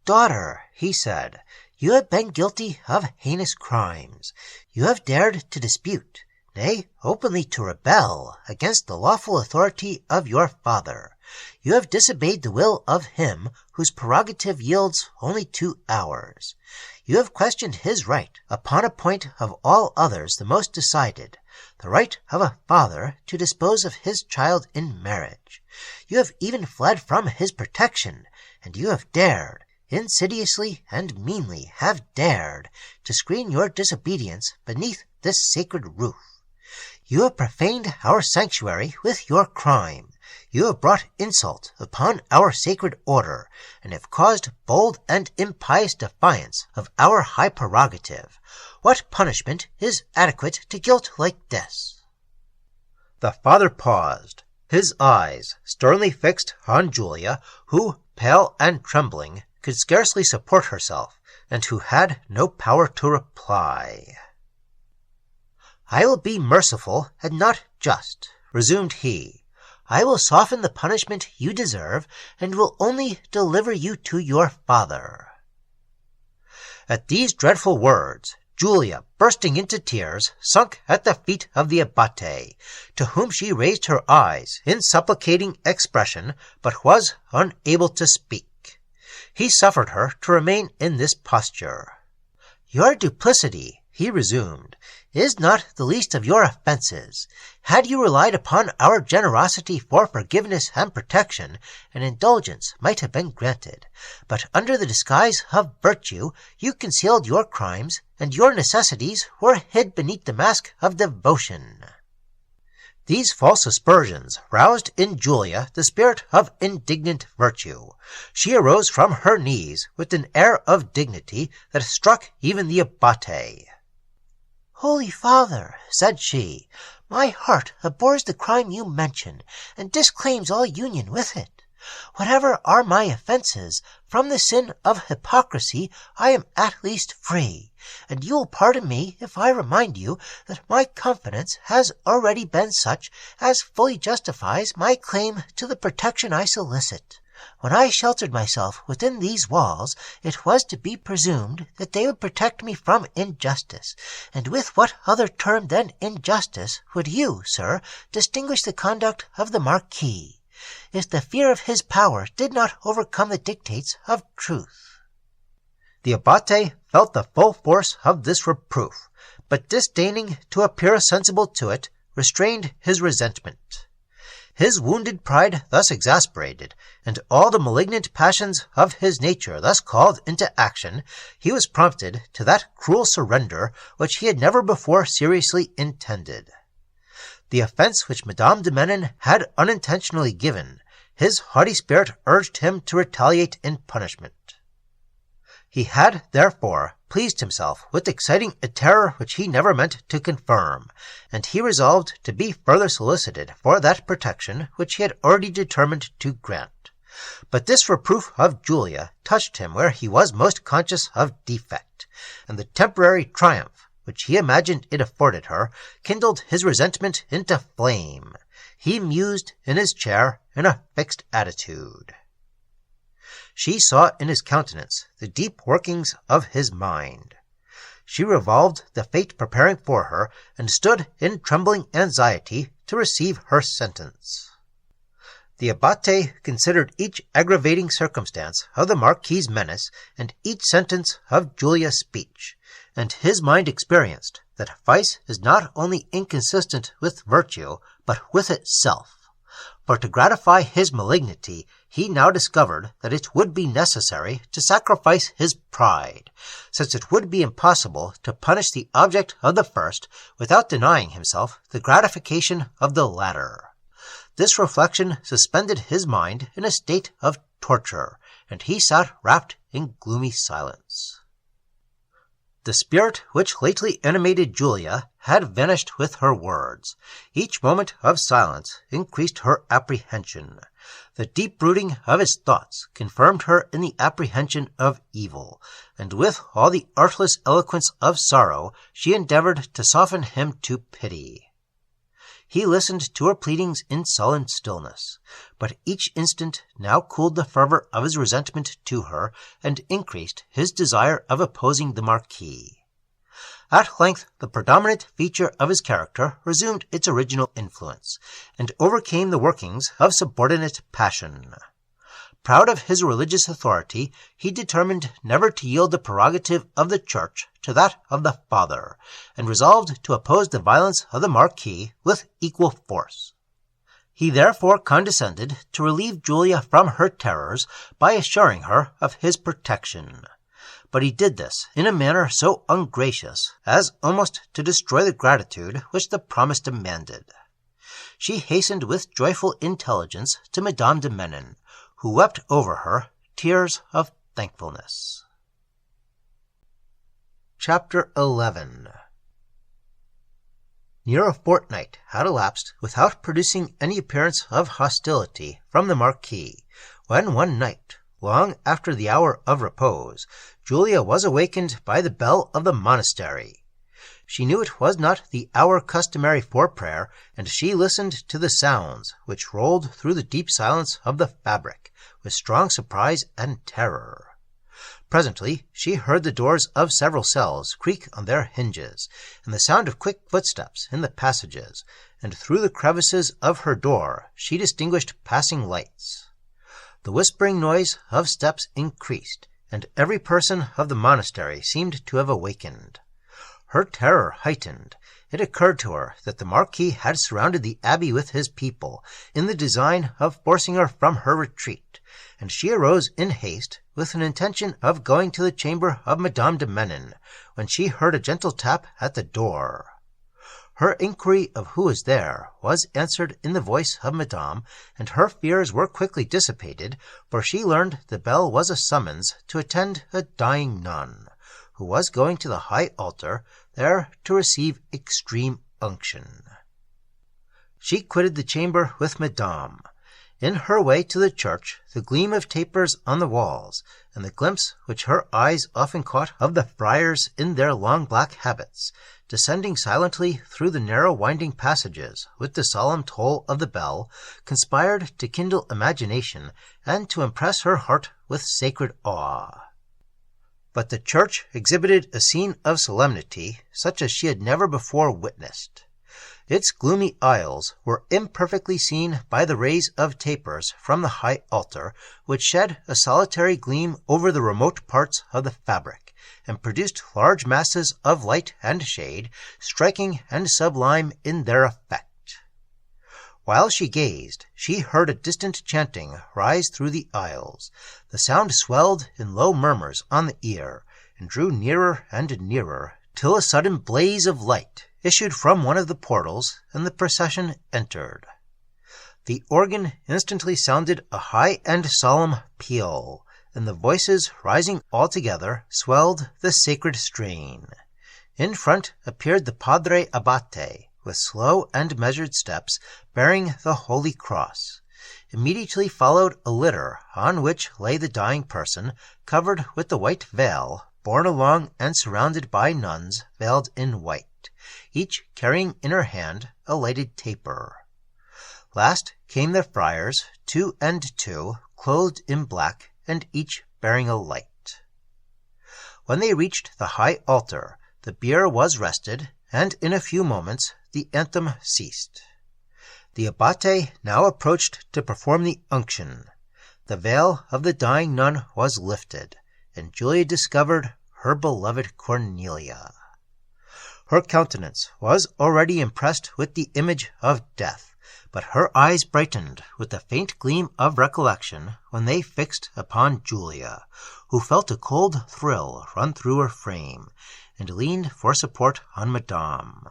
"Daughter," he said, "you have been guilty of heinous crimes. You have dared to dispute, nay, openly to rebel, against the lawful authority of your father. You have disobeyed the will of him whose prerogative yields only to ours. You have questioned his right upon a point of all others the most decided, the right of a father to dispose of his child in marriage. You have even fled from his protection, and you have dared, insidiously and meanly have dared, to screen your disobedience beneath this sacred roof. You have profaned our sanctuary with your crime. You have brought insult upon our sacred order, and have caused bold and impious defiance of our high prerogative. What punishment is adequate to guilt like this?" The father paused, his eyes sternly fixed on Julia, who, pale and trembling, could scarcely support herself, and who had no power to reply. "I will be merciful and not just," resumed he. "I will soften the punishment you deserve, and will only deliver you to your father." At these dreadful words, Julia, bursting into tears, sunk at the feet of the Abate, to whom she raised her eyes in supplicating expression, but was unable to speak. He suffered her to remain in this posture. "Your duplicity," he resumed, "is not the least of your offences. Had you relied upon our generosity for forgiveness and protection, an indulgence might have been granted. But under the disguise of virtue you concealed your crimes, and your necessities were hid beneath the mask of devotion." These false aspersions roused in Julia the spirit of indignant virtue. She arose from her knees with an air of dignity that struck even the Abate. "Holy Father," said she, "my heart abhors the crime you mention, and disclaims all union with it. Whatever are my offences, from the sin of hypocrisy I am at least free, and you will pardon me if I remind you that my confidence has already been such as fully justifies my claim to the protection I solicit. When I sheltered myself within these walls, it was to be presumed that they would protect me from injustice, and with what other term than injustice would you, sir, distinguish the conduct of the Marquis, if the fear of his power did not overcome the dictates of truth?" The Abate felt the full force of this reproof, but disdaining to appear sensible to it, restrained his resentment. His wounded pride thus exasperated, and all the malignant passions of his nature thus called into action, he was prompted to that cruel surrender which he had never before seriously intended. The offence which Madame de Menon had unintentionally given, his haughty spirit urged him to retaliate in punishment. He had, therefore, pleased himself with exciting a terror which he never meant to confirm, and he resolved to be further solicited for that protection which he had already determined to grant. But this reproof of Julia touched him where he was most conscious of defect, and the temporary triumph which he imagined it afforded her kindled his resentment into flame. He mused in his chair in a fixed attitude. She saw in his countenance the deep workings of his mind. She revolved the fate preparing for her, and stood in trembling anxiety to receive her sentence. The Abate considered each aggravating circumstance of the Marquis's menace and each sentence of Julia's speech, and his mind experienced that vice is not only inconsistent with virtue, but with itself. For to gratify his malignity, he now discovered that it would be necessary to sacrifice his pride, since it would be impossible to punish the object of the first without denying himself the gratification of the latter. This reflection suspended his mind in a state of torture, and he sat wrapped in gloomy silence. The spirit which lately animated Julia had vanished with her words. Each moment of silence increased her apprehension. The deep brooding of his thoughts confirmed her in the apprehension of evil, and with all the artless eloquence of sorrow she endeavored to soften him to pity. He listened to her pleadings in sullen stillness, but each instant now cooled the fervor of his resentment to her, and increased his desire of opposing the Marquis. At length the predominant feature of his character resumed its original influence, and overcame the workings of subordinate passion. Proud of his religious authority, he determined never to yield the prerogative of the Church to that of the Father, and resolved to oppose the violence of the Marquis with equal force. He therefore condescended to relieve Julia from her terrors by assuring her of his protection. But he did this in a manner so ungracious as almost to destroy the gratitude which the promise demanded. She hastened with joyful intelligence to Madame de Menon, who wept over her tears of thankfulness. Chapter 11. Near a fortnight had elapsed without producing any appearance of hostility from the Marquis, when one night, long after the hour of repose, Julia was awakened by the bell of the monastery. She knew it was not the hour customary for prayer, and she listened to the sounds which rolled through the deep silence of the fabric, with strong surprise and terror. Presently she heard the doors of several cells creak on their hinges, and the sound of quick footsteps in the passages, and through the crevices of her door she distinguished passing lights. The whispering noise of steps increased, and every person of the monastery seemed to have awakened. Her terror heightened. It occurred to her that the Marquis had surrounded the abbey with his people, in the design of forcing her from her retreat, and she arose in haste, with an intention of going to the chamber of Madame de Menon, when she heard a gentle tap at the door. Her inquiry of who was there was answered in the voice of Madame, and her fears were quickly dissipated, for she learned the bell was a summons to attend a dying nun, who was going to the high altar, there to receive extreme unction. She quitted the chamber with Madame. In her way to the church, the gleam of tapers on the walls, and the glimpse which her eyes often caught of the friars in their long black habits, descending silently through the narrow winding passages with the solemn toll of the bell, conspired to kindle imagination and to impress her heart with sacred awe. But the church exhibited a scene of solemnity such as she had never before witnessed. Its gloomy aisles were imperfectly seen by the rays of tapers from the high altar, which shed a solitary gleam over the remote parts of the fabric, and produced large masses of light and shade, striking and sublime in their effect. While she gazed, she heard a distant chanting rise through the aisles. The sound swelled in low murmurs on the ear, and drew nearer and nearer, till a sudden blaze of light issued from one of the portals, and the procession entered. The organ instantly sounded a high and solemn peal, and the voices, rising all together, swelled the sacred strain. In front appeared the Padre Abate, with slow and measured steps, bearing the Holy Cross. Immediately followed a litter, on which lay the dying person, covered with the white veil, borne along and surrounded by nuns veiled in white, each carrying in her hand a lighted taper. Last came the friars, 2 and 2, clothed in black, and each bearing a light. When they reached the high altar, the bier was rested, and in a few moments the anthem ceased. The Abate now approached to perform the unction. The veil of the dying nun was lifted, and Julia discovered her beloved Cornelia. Her countenance was already impressed with the image of death, but her eyes brightened with a faint gleam of recollection when they fixed upon Julia, who felt a cold thrill run through her frame, and leaned for support on Madame.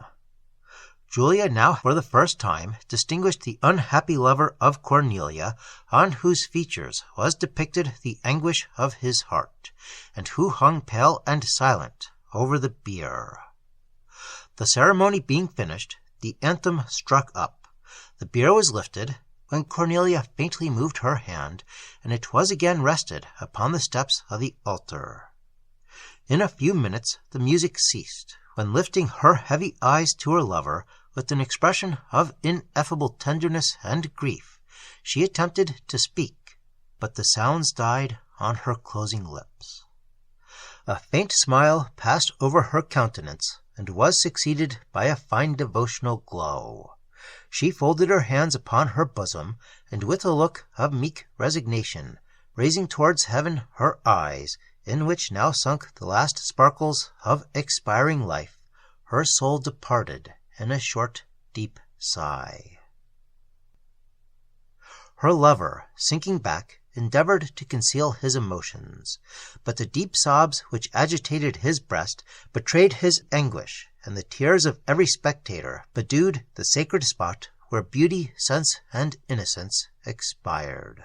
Julia now for the first time distinguished the unhappy lover of Cornelia, on whose features was depicted the anguish of his heart, and who hung pale and silent over the bier. The ceremony being finished, the anthem struck up. The bier was lifted, when Cornelia faintly moved her hand, and it was again rested upon the steps of the altar. In a few minutes the music ceased, when lifting her heavy eyes to her lover, with an expression of ineffable tenderness and grief, she attempted to speak, but the sounds died on her closing lips. A faint smile passed over her countenance, and was succeeded by a fine devotional glow. She folded her hands upon her bosom, and with a look of meek resignation, raising towards heaven her eyes, in which now sunk the last sparkles of expiring life, her soul departed in a short, deep sigh. Her lover, sinking back, endeavored to conceal his emotions, but the deep sobs which agitated his breast betrayed his anguish, and the tears of every spectator bedewed the sacred spot where beauty, sense, and innocence expired.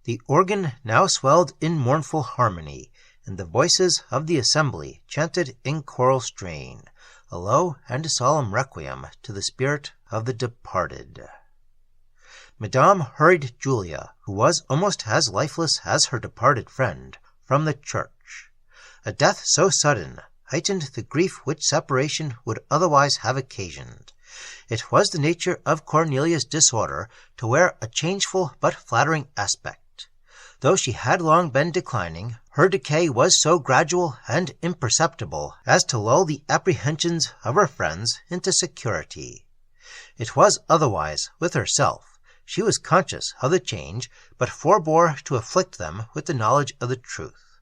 The organ now swelled in mournful harmony, and the voices of the assembly chanted in choral strain, a low and solemn requiem to the spirit of the departed. Madame hurried Julia, who was almost as lifeless as her departed friend, from the church. A death so sudden heightened the grief which separation would otherwise have occasioned. It was the nature of Cornelia's disorder to wear a changeful but flattering aspect. Though she had long been declining, her decay was so gradual and imperceptible as to lull the apprehensions of her friends into security. It was otherwise with herself. She was conscious of the change, but forbore to afflict them with the knowledge of the truth.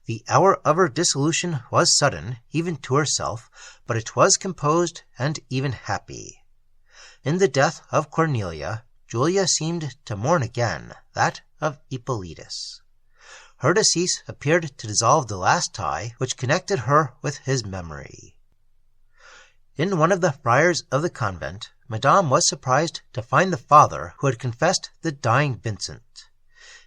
The hour of her dissolution was sudden, even to herself, but it was composed and even happy. In the death of Cornelia, Julia seemed to mourn again that of Ippolitus. Her decease appeared to dissolve the last tie which connected her with his memory. In one of the friars of the convent, Madame was surprised to find the father who had confessed the dying Vincent.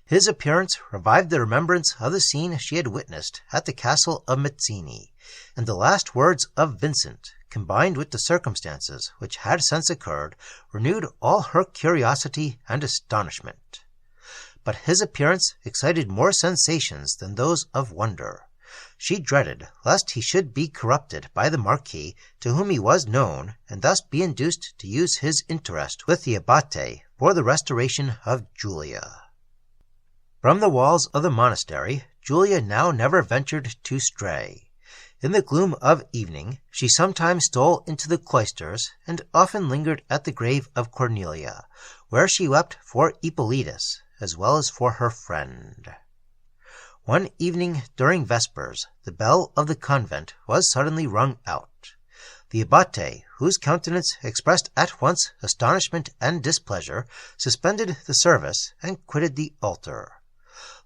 His appearance revived the remembrance of the scene she had witnessed at the castle of Mazzini, and the last words of Vincent, combined with the circumstances which had since occurred, renewed all her curiosity and astonishment. But his appearance excited more sensations than those of wonder. She dreaded lest he should be corrupted by the Marquis, to whom he was known, and thus be induced to use his interest with the Abate for the restoration of Julia. From the walls of the monastery, Julia now never ventured to stray. In the gloom of evening, she sometimes stole into the cloisters, and often lingered at the grave of Cornelia, where she wept for Ippolitus, as well as for her friend. One evening during vespers, the bell of the convent was suddenly rung out. The Abate, whose countenance expressed at once astonishment and displeasure, suspended the service and quitted the altar.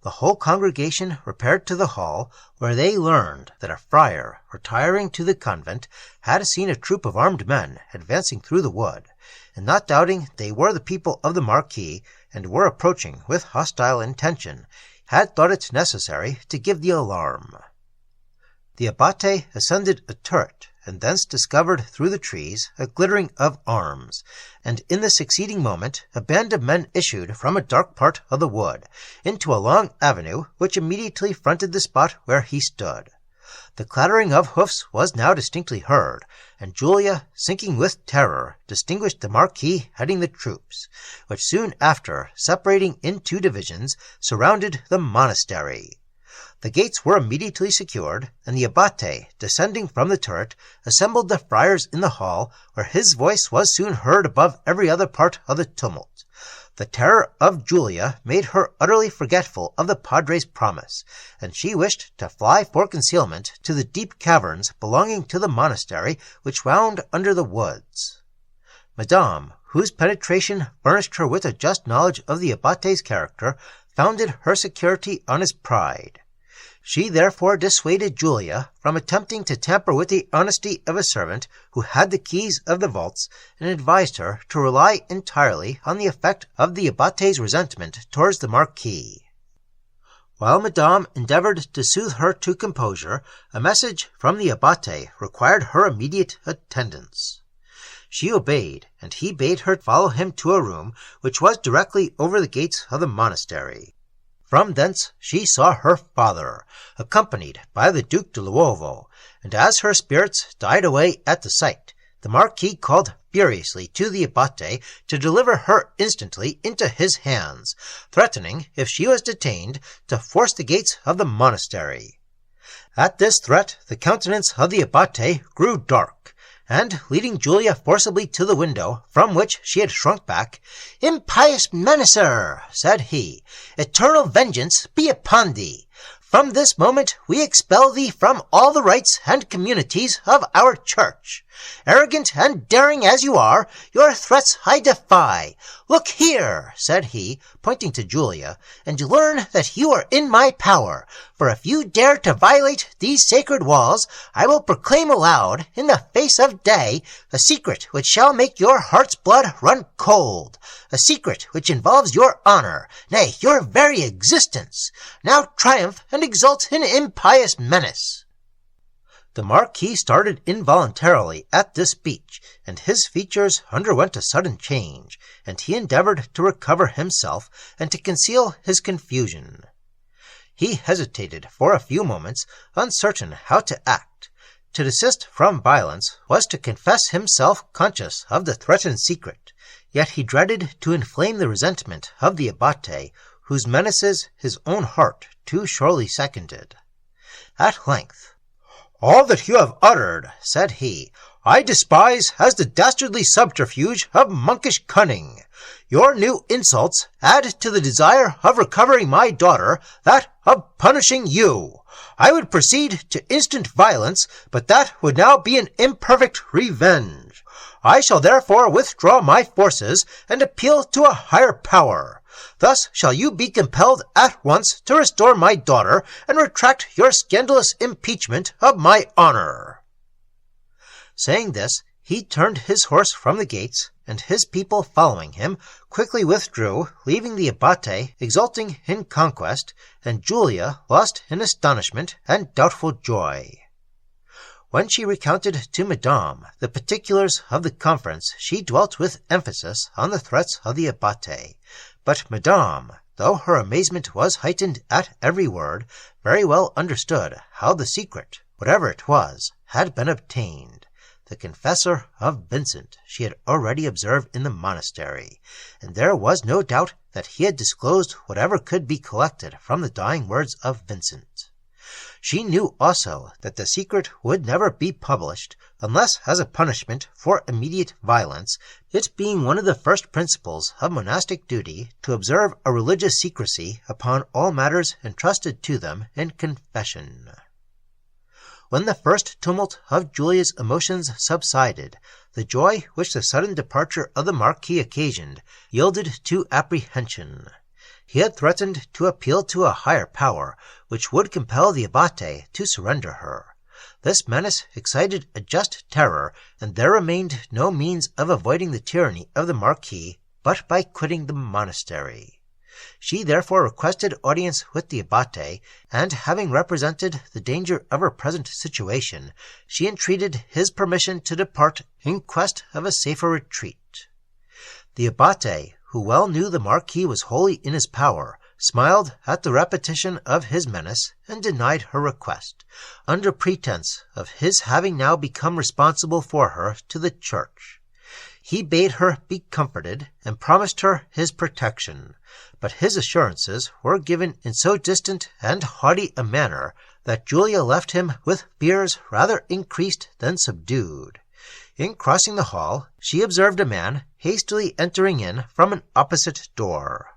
The whole congregation repaired to the hall, where they learned that a friar, retiring to the convent, had seen a troop of armed men advancing through the wood, and not doubting they were the people of the Marquis, and were approaching with hostile intention, had thought it necessary to give the alarm. The Abate ascended a turret, and thence discovered through the trees a glittering of arms, and in the succeeding moment a band of men issued from a dark part of the wood into a long avenue which immediately fronted the spot where he stood. The clattering of hoofs was now distinctly heard, and Julia, sinking with terror, distinguished the Marquis heading the troops, which soon after, separating in two divisions, surrounded the monastery. The gates were immediately secured, and the Abate, descending from the turret, assembled the friars in the hall, where his voice was soon heard above every other part of the tumult. The terror of Julia made her utterly forgetful of the Padre's promise, and she wished to fly for concealment to the deep caverns belonging to the monastery which wound under the woods. Madame, whose penetration furnished her with a just knowledge of the Abate's character, founded her security on his pride. She therefore dissuaded Julia from attempting to tamper with the honesty of a servant who had the keys of the vaults, and advised her to rely entirely on the effect of the Abate's resentment towards the Marquis. While Madame endeavoured to soothe her to composure, a message from the Abate required her immediate attendance. She obeyed, and he bade her follow him to a room which was directly over the gates of the monastery. From thence she saw her father, accompanied by the Duke de Luovo, and as her spirits died away at the sight, the Marquis called furiously to the Abate to deliver her instantly into his hands, threatening, if she was detained, to force the gates of the monastery. At this threat the countenance of the Abate grew dark, and, leading Julia forcibly to the window, from which she had shrunk back, "Impious menacer," said he, "eternal vengeance be upon thee! From this moment we expel thee from all the rights and communities of our church. Arrogant and daring as you are, your threats I defy. Look here," said he, pointing to Julia, "and learn that you are in my power, for if you dare to violate these sacred walls, I will proclaim aloud, in the face of day, a secret which shall make your heart's blood run cold, a secret which involves your honor, nay, your very existence. Now triumph and exult in impious menace." The Marquis started involuntarily at this speech, and his features underwent a sudden change, and he endeavoured to recover himself and to conceal his confusion. He hesitated for a few moments, uncertain how to act. To desist from violence was to confess himself conscious of the threatened secret, yet he dreaded to inflame the resentment of the Abate, whose menaces his own heart too surely seconded. At length, "All that you have uttered," said he, "I despise as the dastardly subterfuge of monkish cunning. Your new insults add to the desire of recovering my daughter that of punishing you. I would proceed to instant violence, but that would now be an imperfect revenge. I shall therefore withdraw my forces and appeal to a higher power. Thus shall you be compelled at once to restore my daughter and retract your scandalous impeachment of my honor." Saying this, he turned his horse from the gates, and his people following him quickly withdrew, leaving the Abate exulting in conquest, and Julia lost in astonishment and doubtful joy. When she recounted to Madame the particulars of the conference, she dwelt with emphasis on the threats of the Abate, but Madame, though her amazement was heightened at every word, very well understood how the secret, whatever it was, had been obtained. The confessor of Vincent she had already observed in the monastery, and there was no doubt that he had disclosed whatever could be collected from the dying words of Vincent. She knew also that the secret would never be published unless as a punishment for immediate violence, it being one of the first principles of monastic duty to observe a religious secrecy upon all matters entrusted to them in confession. when the first tumult of Julia's emotions subsided, the joy which the sudden departure of the Marquis occasioned yielded to apprehension. He had threatened to appeal to a higher power, which would compel the Abate to surrender her. This menace excited a just terror, and there remained no means of avoiding the tyranny of the Marquis but by quitting the monastery. She therefore requested audience with the Abate, and having represented the danger of her present situation, she entreated his permission to depart in quest of a safer retreat. The Abate, who well knew the Marquis was wholly in his power, smiled at the repetition of his menace and denied her request, under pretense of his having now become responsible for her to the Church. He bade her be comforted and promised her his protection, but his assurances were given in so distant and haughty a manner that Julia left him with fears rather increased than subdued. In crossing the hall, she observed a man hastily entering in from an opposite door.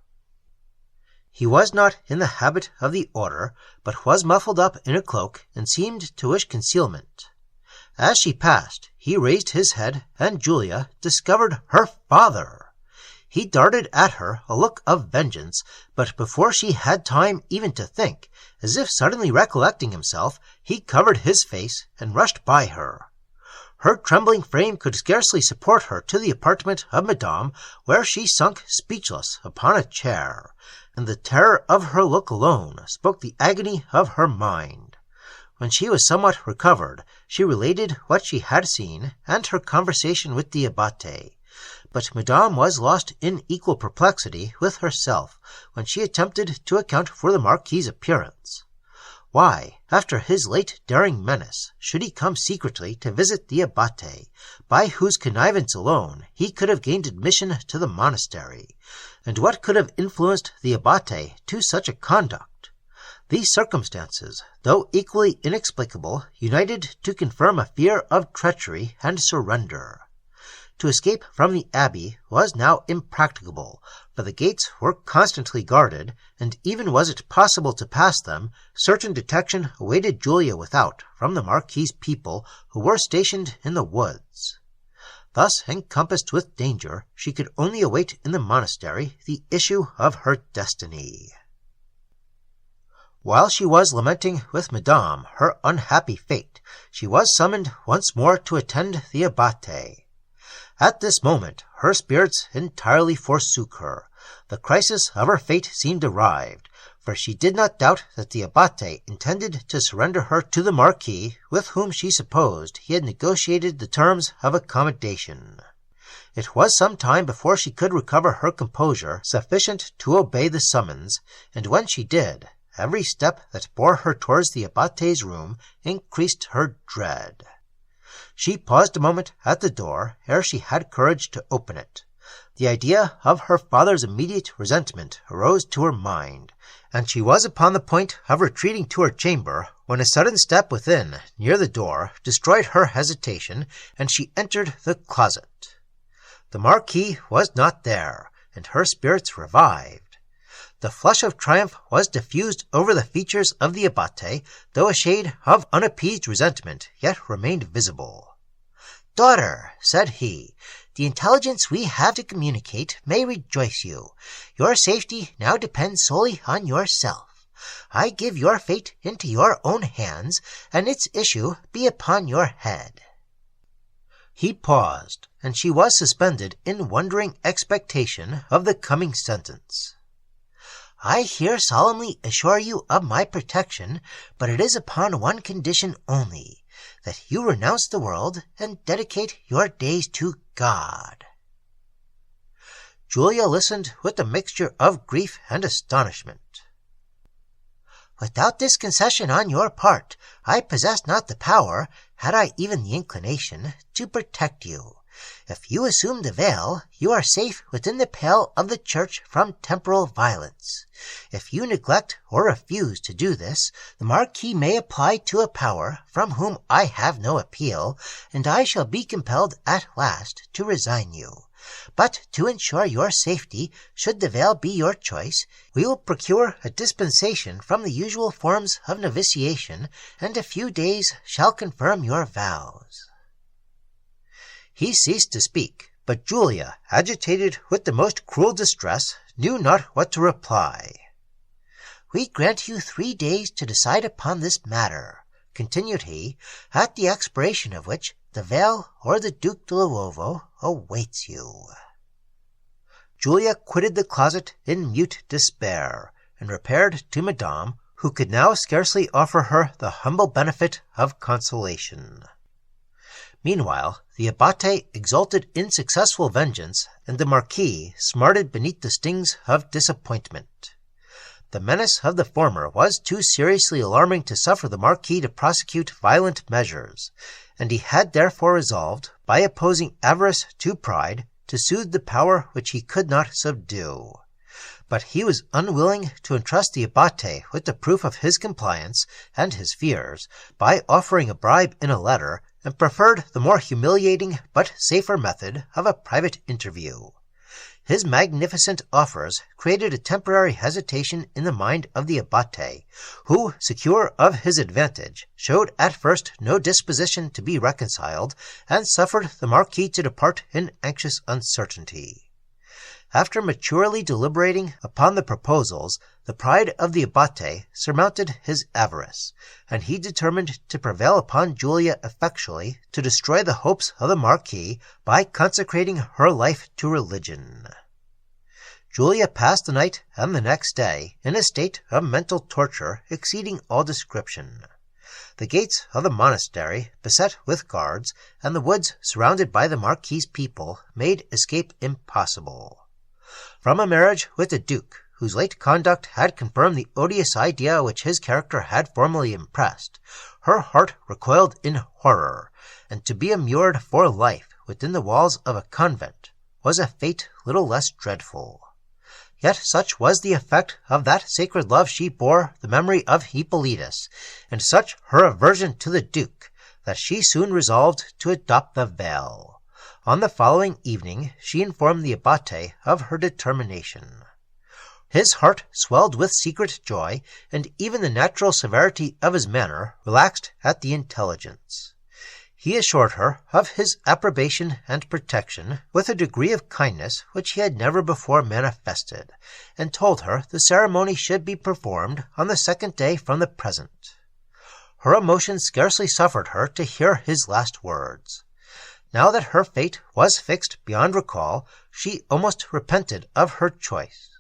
He was not in the habit of the order, but was muffled up in a cloak and seemed to wish concealment. As she passed, he raised his head, and Julia discovered her father. He darted at her a look of vengeance, but before she had time even to think, as if suddenly recollecting himself, he covered his face and rushed by her. Her trembling frame could scarcely support her to the apartment of Madame, where she sunk speechless upon a chair, and the terror of her look alone spoke the agony of her mind. When she was somewhat recovered, she related what she had seen, and her conversation with the Abate. But Madame was lost in equal perplexity with herself when she attempted to account for the Marquis's appearance. Why, after his late daring menace, should he come secretly to visit the Abate, by whose connivance alone he could have gained admission to the monastery? And what could have influenced the Abate to such a conduct? These circumstances, though equally inexplicable, united to confirm a fear of treachery and surrender. To escape from the abbey was now impracticable, for the gates were constantly guarded, and even was it possible to pass them, certain detection awaited Julia without from the Marquis's people, who were stationed in the woods. Thus encompassed with danger, she could only await in the monastery the issue of her destiny. While she was lamenting with Madame her unhappy fate, she was summoned once more to attend the Abate. At this moment her spirits entirely forsook her. The crisis of her fate seemed arrived, for she did not doubt that the Abate intended to surrender her to the Marquis, with whom she supposed he had negotiated the terms of accommodation. It was some time before she could recover her composure sufficient to obey the summons, and when she did, every step that bore her towards the Abate's room increased her dread. She paused a moment at the door ere she had courage to open it. The idea of her father's immediate resentment arose to her mind, and she was upon the point of retreating to her chamber when a sudden step within, near the door, destroyed her hesitation, and she entered the closet. The Marquis was not there, and her spirits revived. The flush of triumph was diffused over the features of the Abate, though a shade of unappeased resentment yet remained visible. "Daughter," said he, "the intelligence we have to communicate may rejoice you. Your safety now depends solely on yourself. I give your fate into your own hands, and its issue be upon your head." He paused, and she was suspended in wondering expectation of the coming sentence. "I here solemnly assure you of my protection, but it is upon one condition only, that you renounce the world and dedicate your days to God." Julia listened with a mixture of grief and astonishment. "Without this concession on your part, I possess not the power, had I even the inclination, to protect you. If you assume the veil, you are safe within the pale of the church from temporal violence. If you neglect or refuse to do this, the Marquis may apply to a power from whom I have no appeal, and I shall be compelled at last to resign you. But to ensure your safety, should the veil be your choice, we will procure a dispensation from the usual forms of novitiation, and a few days shall confirm your vows." He ceased to speak, but Julia, agitated with the most cruel distress, knew not what to reply. "We grant you 3 days to decide upon this matter," continued he, "at the expiration of which the veil or the Duke de Luovo awaits you." Julia quitted the closet in mute despair, and repaired to Madame, who could now scarcely offer her the humble benefit of consolation. Meanwhile, the Abate exulted in successful vengeance, and the Marquis smarted beneath the stings of disappointment. The menace of the former was too seriously alarming to suffer the Marquis to prosecute violent measures, and he had therefore resolved, by opposing avarice to pride, to soothe the power which he could not subdue. But he was unwilling to entrust the Abate with the proof of his compliance and his fears, by offering a bribe in a letter, and preferred the more humiliating but safer method of a private interview. His magnificent offers created a temporary hesitation in the mind of the Abate, who, secure of his advantage, showed at first no disposition to be reconciled, and suffered the Marquis to depart in anxious uncertainty. After maturely deliberating upon the proposals, the pride of the Abate surmounted his avarice, and he determined to prevail upon Julia effectually to destroy the hopes of the Marquis by consecrating her life to religion. Julia passed the night and the next day in a state of mental torture exceeding all description. The gates of the monastery, beset with guards, and the woods surrounded by the Marquis's people, made escape impossible. From a marriage with the Duke, whose late conduct had confirmed the odious idea which his character had formerly impressed, her heart recoiled in horror, and to be immured for life within the walls of a convent was a fate little less dreadful. Yet such was the effect of that sacred love she bore the memory of Hippolytus, and such her aversion to the Duke, that she soon resolved to adopt the veil. On the following evening she informed the Abate of her determination. His heart swelled with secret joy, and even the natural severity of his manner relaxed at the intelligence. He assured her of his approbation and protection with a degree of kindness which he had never before manifested, and told her the ceremony should be performed on the 2nd day from the present. Her emotion scarcely suffered her to hear his last words. Now that her fate was fixed beyond recall, she almost repented of her choice.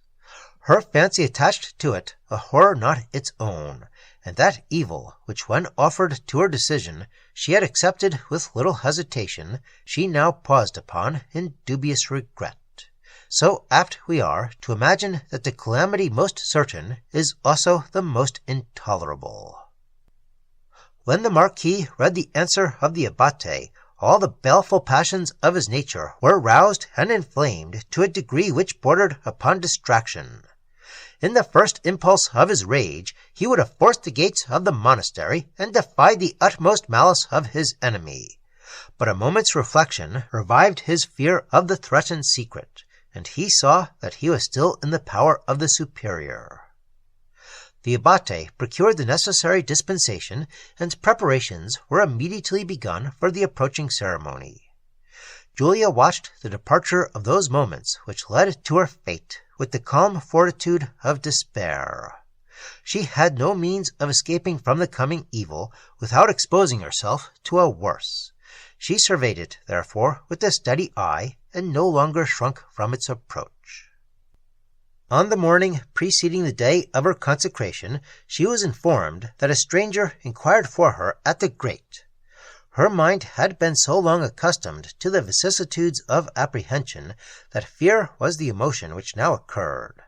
Her fancy attached to it a horror not its own, and that evil which, when offered to her decision, she had accepted with little hesitation, she now paused upon in dubious regret. So apt we are to imagine that the calamity most certain is also the most intolerable. When the Marquis read the answer of the Abate, all the baleful passions of his nature were roused and inflamed to a degree which bordered upon distraction. In the first impulse of his rage, he would have forced the gates of the monastery and defied the utmost malice of his enemy. But a moment's reflection revived his fear of the threatened secret, and he saw that he was still in the power of the superior. The Abate procured the necessary dispensation, and preparations were immediately begun for the approaching ceremony. Julia watched the departure of those moments which led to her fate with the calm fortitude of despair. She had no means of escaping from the coming evil without exposing herself to a worse. She surveyed it, therefore, with a steady eye, and no longer shrunk from its approach. On the morning preceding the day of her consecration, she was informed that a stranger inquired for her at the grate. Her mind had been so long accustomed to the vicissitudes of apprehension that fear was the emotion which now occurred.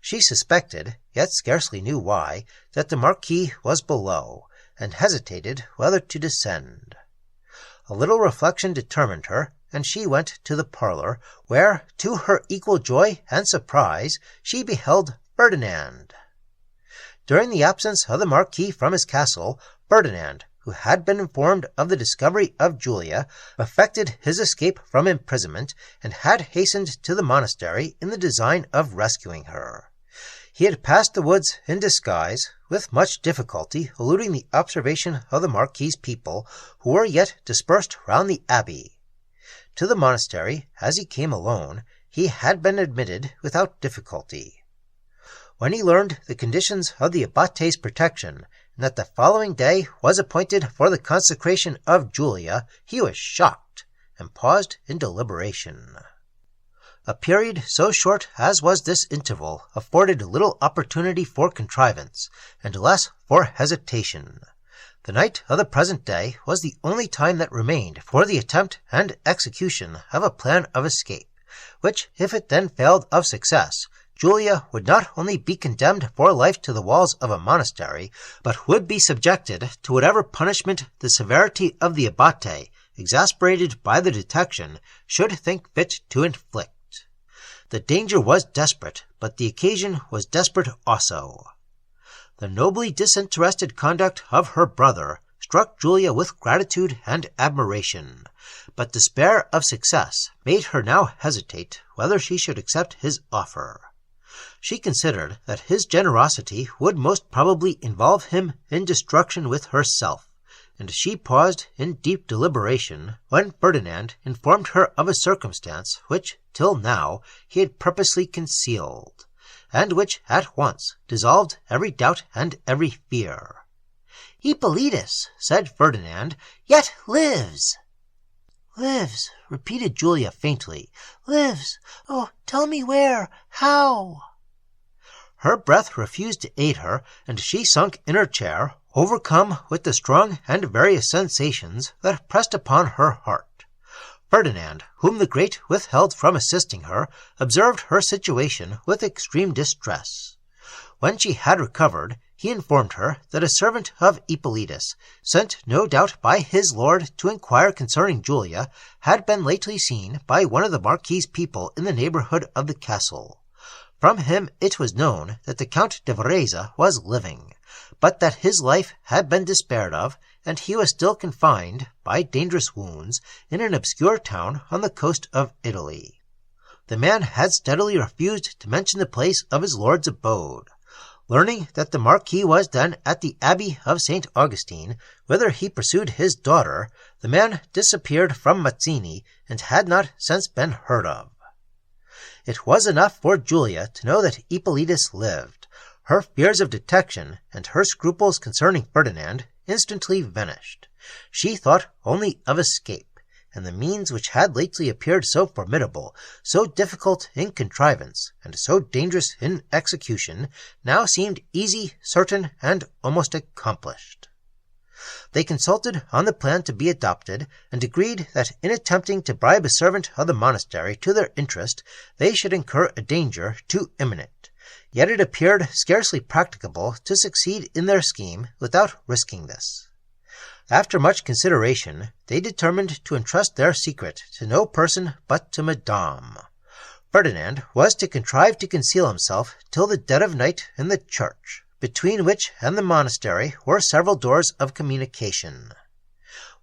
She suspected, yet scarcely knew why, that the Marquis was below, and hesitated whether to descend. A little reflection determined her, and she went to the parlour, where, to her equal joy and surprise, she beheld Ferdinand. During the absence of the Marquis from his castle, Ferdinand, who had been informed of the discovery of Julia, effected his escape from imprisonment, and had hastened to the monastery in the design of rescuing her. He had passed the woods in disguise, with much difficulty eluding the observation of the Marquis's people, who were yet dispersed round the abbey. To the monastery, as he came alone, he had been admitted without difficulty. When he learned the conditions of the abbate's protection, and that the following day was appointed for the consecration of Julia, he was shocked, and paused in deliberation. A period so short as was this interval afforded little opportunity for contrivance, and less for hesitation. The night of the present day was the only time that remained for the attempt and execution of a plan of escape, which, if it then failed of success, Julia would not only be condemned for life to the walls of a monastery, but would be subjected to whatever punishment the severity of the abbate, exasperated by the detection, should think fit to inflict. The danger was desperate, but the occasion was desperate also. The nobly disinterested conduct of her brother struck Julia with gratitude and admiration, but despair of success made her now hesitate whether she should accept his offer. She considered that his generosity would most probably involve him in destruction with herself, and she paused in deep deliberation when Ferdinand informed her of a circumstance which, till now, he had purposely concealed, and which at once dissolved every doubt and every fear. "Hippolytus," said Ferdinand, "yet lives." "Lives," repeated Julia faintly. "Lives. Oh, tell me where, how?" Her breath refused to aid her, and she sunk in her chair, overcome with the strong and various sensations that pressed upon her heart. Ferdinand, whom the grate withheld from assisting her, observed her situation with extreme distress. When she had recovered, he informed her that a servant of Hippolytus, sent no doubt by his lord to inquire concerning Julia, had been lately seen by one of the Marquis's people in the neighbourhood of the castle. From him it was known that the Count de Varese was living, but that his life had been despaired of, and he was still confined, by dangerous wounds, in an obscure town on the coast of Italy. The man had steadily refused to mention the place of his lord's abode. Learning that the Marquis was then at the Abbey of St. Augustine, whither he pursued his daughter, the man disappeared from Mazzini, and had not since been heard of. It was enough for Julia to know that Hippolytus lived. Her fears of detection and her scruples concerning Ferdinand instantly vanished. She thought only of escape, and the means which had lately appeared so formidable, so difficult in contrivance, and so dangerous in execution, now seemed easy, certain, and almost accomplished. They consulted on the plan to be adopted, and agreed that in attempting to bribe a servant of the monastery to their interest, they should incur a danger too imminent. Yet it appeared scarcely practicable to succeed in their scheme without risking this. After much consideration, they determined to entrust their secret to no person but to Madame. Ferdinand was to contrive to conceal himself till the dead of night in the church, between which and the monastery were several doors of communication.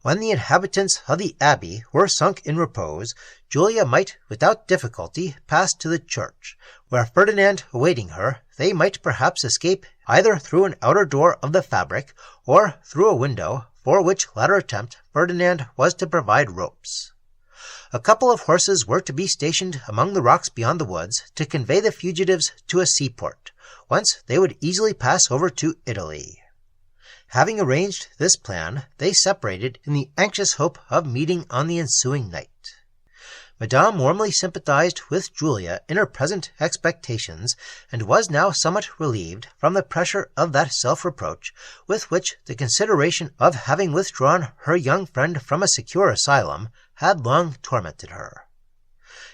When the inhabitants of the abbey were sunk in repose, Julia might without difficulty pass to the church, where Ferdinand awaiting her, they might perhaps escape either through an outer door of the fabric, or through a window, for which latter attempt Ferdinand was to provide ropes. A couple of horses were to be stationed among the rocks beyond the woods to convey the fugitives to a seaport, whence they would easily pass over to Italy. Having arranged this plan, they separated in the anxious hope of meeting on the ensuing night. Madame warmly sympathized with Julia in her present expectations, and was now somewhat relieved from the pressure of that self-reproach with which the consideration of having withdrawn her young friend from a secure asylum had long tormented her.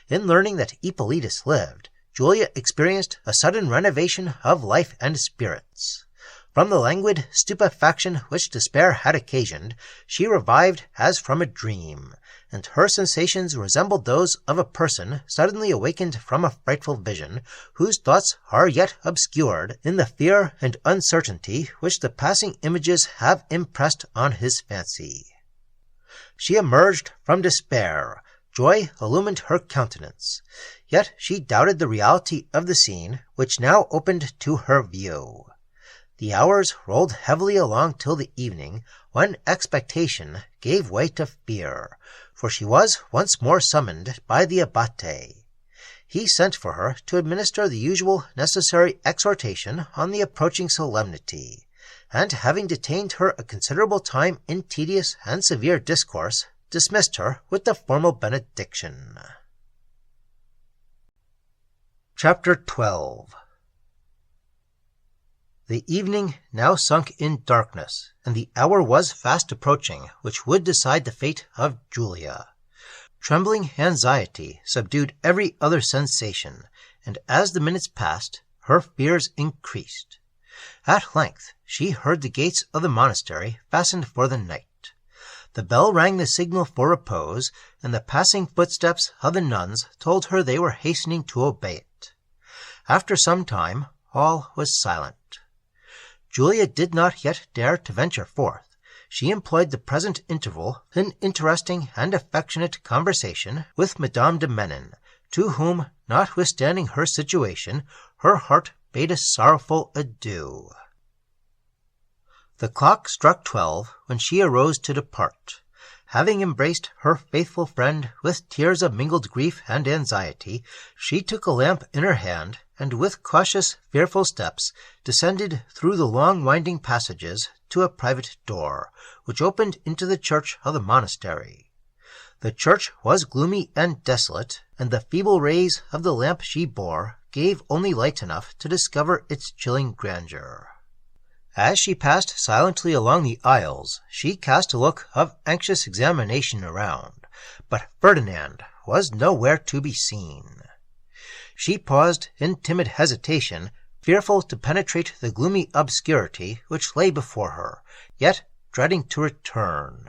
In learning that Hippolytus lived, Julia experienced a sudden renovation of life and spirits. From the languid stupefaction which despair had occasioned, she revived as from a dream, and her sensations resembled those of a person suddenly awakened from a frightful vision, whose thoughts are yet obscured in the fear and uncertainty which the passing images have impressed on his fancy. She emerged from despair. Joy illumined her countenance. Yet she doubted the reality of the scene which now opened to her view. The hours rolled heavily along till the evening, when expectation gave way to fear, for she was once more summoned by the Abate. He sent for her to administer the usual necessary exhortation on the approaching solemnity, and having detained her a considerable time in tedious and severe discourse, dismissed her with the formal benediction. Chapter 12. The evening now sunk in darkness, and the hour was fast approaching which would decide the fate of Julia. Trembling anxiety subdued every other sensation, and as the minutes passed, her fears increased. At length she heard the gates of the monastery fastened for the night. The bell rang the signal for repose, and the passing footsteps of the nuns told her they were hastening to obey it. After some time all was silent. Julia did not yet dare to venture forth. She employed the present interval in interesting and affectionate conversation with Madame de Menin, to whom, notwithstanding her situation, her heart bade a sorrowful adieu. The clock struck 12 when she arose to depart. Having embraced her faithful friend with tears of mingled grief and anxiety, she took a lamp in her hand, and with cautious, fearful steps, descended through the long winding passages to a private door, which opened into the church of the monastery. The church was gloomy and desolate, and the feeble rays of the lamp she bore gave only light enough to discover its chilling grandeur. As she passed silently along the aisles, she cast a look of anxious examination around, but Ferdinand was nowhere to be seen. She paused in timid hesitation, fearful to penetrate the gloomy obscurity which lay before her, yet dreading to return.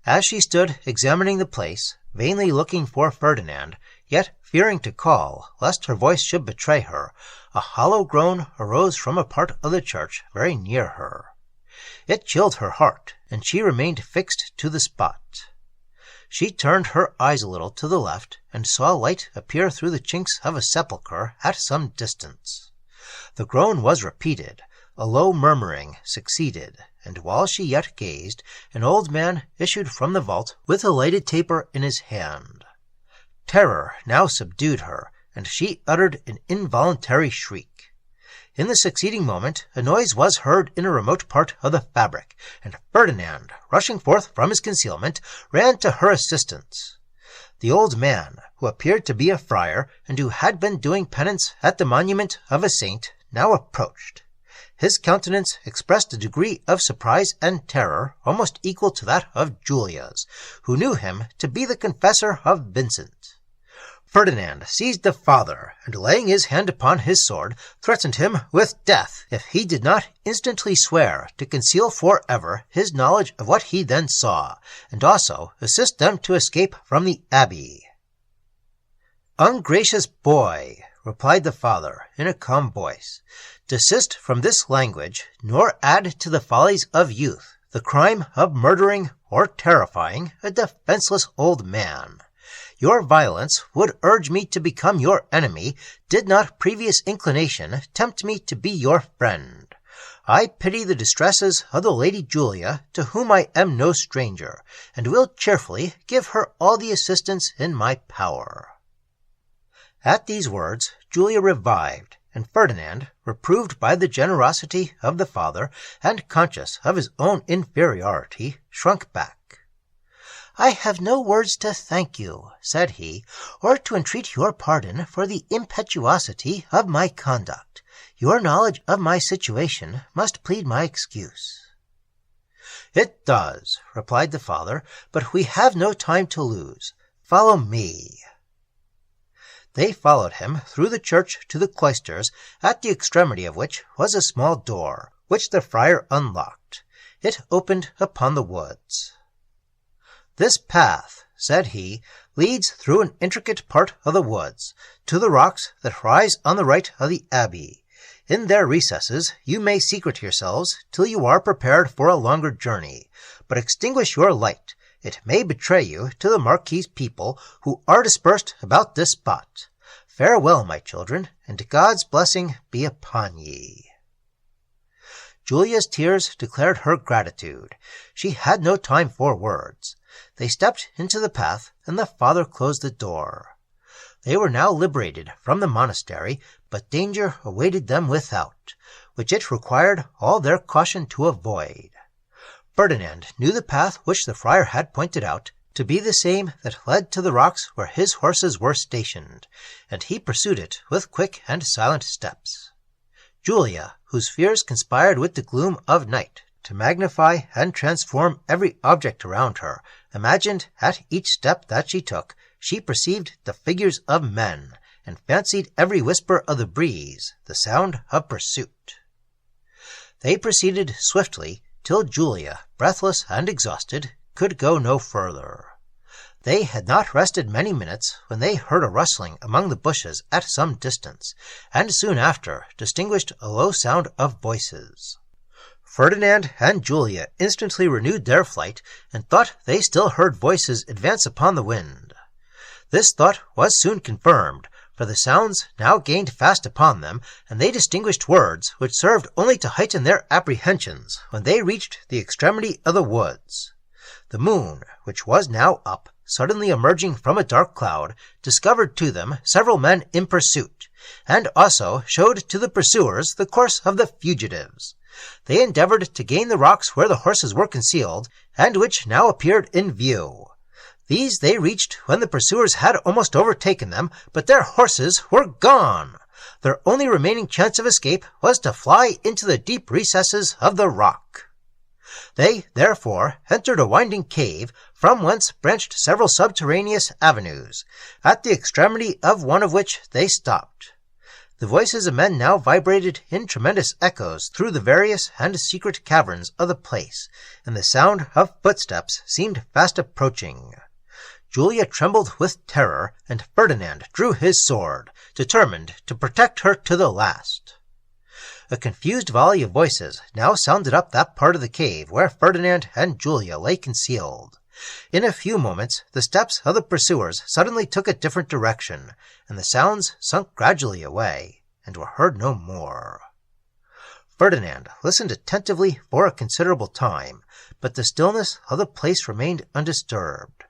As she stood examining the place, vainly looking for Ferdinand, yet fearing to call, lest her voice should betray her, a hollow groan arose from a part of the church very near her. It chilled her heart, and she remained fixed to the spot. She turned her eyes a little to the left, and saw light appear through the chinks of a sepulchre at some distance. The groan was repeated, a low murmuring succeeded, and while she yet gazed, an old man issued from the vault with a lighted taper in his hand. Terror now subdued her, and she uttered an involuntary shriek. In the succeeding moment a noise was heard in a remote part of the fabric, and Ferdinand, rushing forth from his concealment, ran to her assistance. The old man, who appeared to be a friar, and who had been doing penance at the monument of a saint, now approached. His countenance expressed a degree of surprise and terror almost equal to that of Julia's, who knew him to be the confessor of Vincent. Ferdinand seized the father, and laying his hand upon his sword, threatened him with death if he did not instantly swear to conceal forever his knowledge of what he then saw, and also assist them to escape from the abbey. "Ungracious boy," replied the father in a calm voice, "desist from this language, nor add to the follies of youth the crime of murdering or terrifying a defenseless old man. Your violence would urge me to become your enemy, did not previous inclination tempt me to be your friend. I pity the distresses of the Lady Julia, to whom I am no stranger, and will cheerfully give her all the assistance in my power." At these words Julia revived, and Ferdinand, reproved by the generosity of the father, and conscious of his own inferiority, shrunk back. "I have no words to thank you," said he, "or to entreat your pardon for the impetuosity of my conduct. Your knowledge of my situation must plead my excuse." "It does," replied the father, "but we have no time to lose. Follow me." They followed him through the church to the cloisters, at the extremity of which was a small door, which the friar unlocked. It opened upon the woods. "This path," said he, "leads through an intricate part of the woods, to the rocks that rise on the right of the abbey. In their recesses you may secret yourselves till you are prepared for a longer journey, but extinguish your light. It may betray you to the Marquis's people, who are dispersed about this spot. Farewell, my children, and God's blessing be upon ye." Julia's tears declared her gratitude. She had no time for words. They stepped into the path, and the father closed the door. They were now liberated from the monastery, but danger awaited them without, which it required all their caution to avoid. Ferdinand knew the path which the friar had pointed out to be the same that led to the rocks where his horses were stationed, and he pursued it with quick and silent steps. Julia, whose fears conspired with the gloom of night to magnify and transform every object around her, imagined at each step that she took she perceived the figures of men, and fancied every whisper of the breeze the sound of pursuit. They proceeded swiftly till Julia, breathless and exhausted, could go no further. They had not rested many minutes when they heard a rustling among the bushes at some distance, and soon after distinguished a low sound of voices. Ferdinand and Julia instantly renewed their flight, and thought they still heard voices advance upon the wind. This thought was soon confirmed, for the sounds now gained fast upon them, and they distinguished words which served only to heighten their apprehensions when they reached the extremity of the woods. The moon, which was now up, suddenly emerging from a dark cloud, discovered to them several men in pursuit, and also showed to the pursuers the course of the fugitives. They endeavored to gain the rocks where the horses were concealed, and which now appeared in view. These they reached when the pursuers had almost overtaken them, but their horses were gone. Their only remaining chance of escape was to fly into the deep recesses of the rock. They, therefore, entered a winding cave, from whence branched several subterraneous avenues, at the extremity of one of which they stopped. The voices of men now vibrated in tremendous echoes through the various and secret caverns of the place, and the sound of footsteps seemed fast approaching. Julia trembled with terror, and Ferdinand drew his sword, determined to protect her to the last. A confused volley of voices now sounded up that part of the cave where Ferdinand and Julia lay concealed. In a few moments the steps of the pursuers suddenly took a different direction, and the sounds sunk gradually away, and were heard no more. Ferdinand listened attentively for a considerable time, but the stillness of the place remained undisturbed.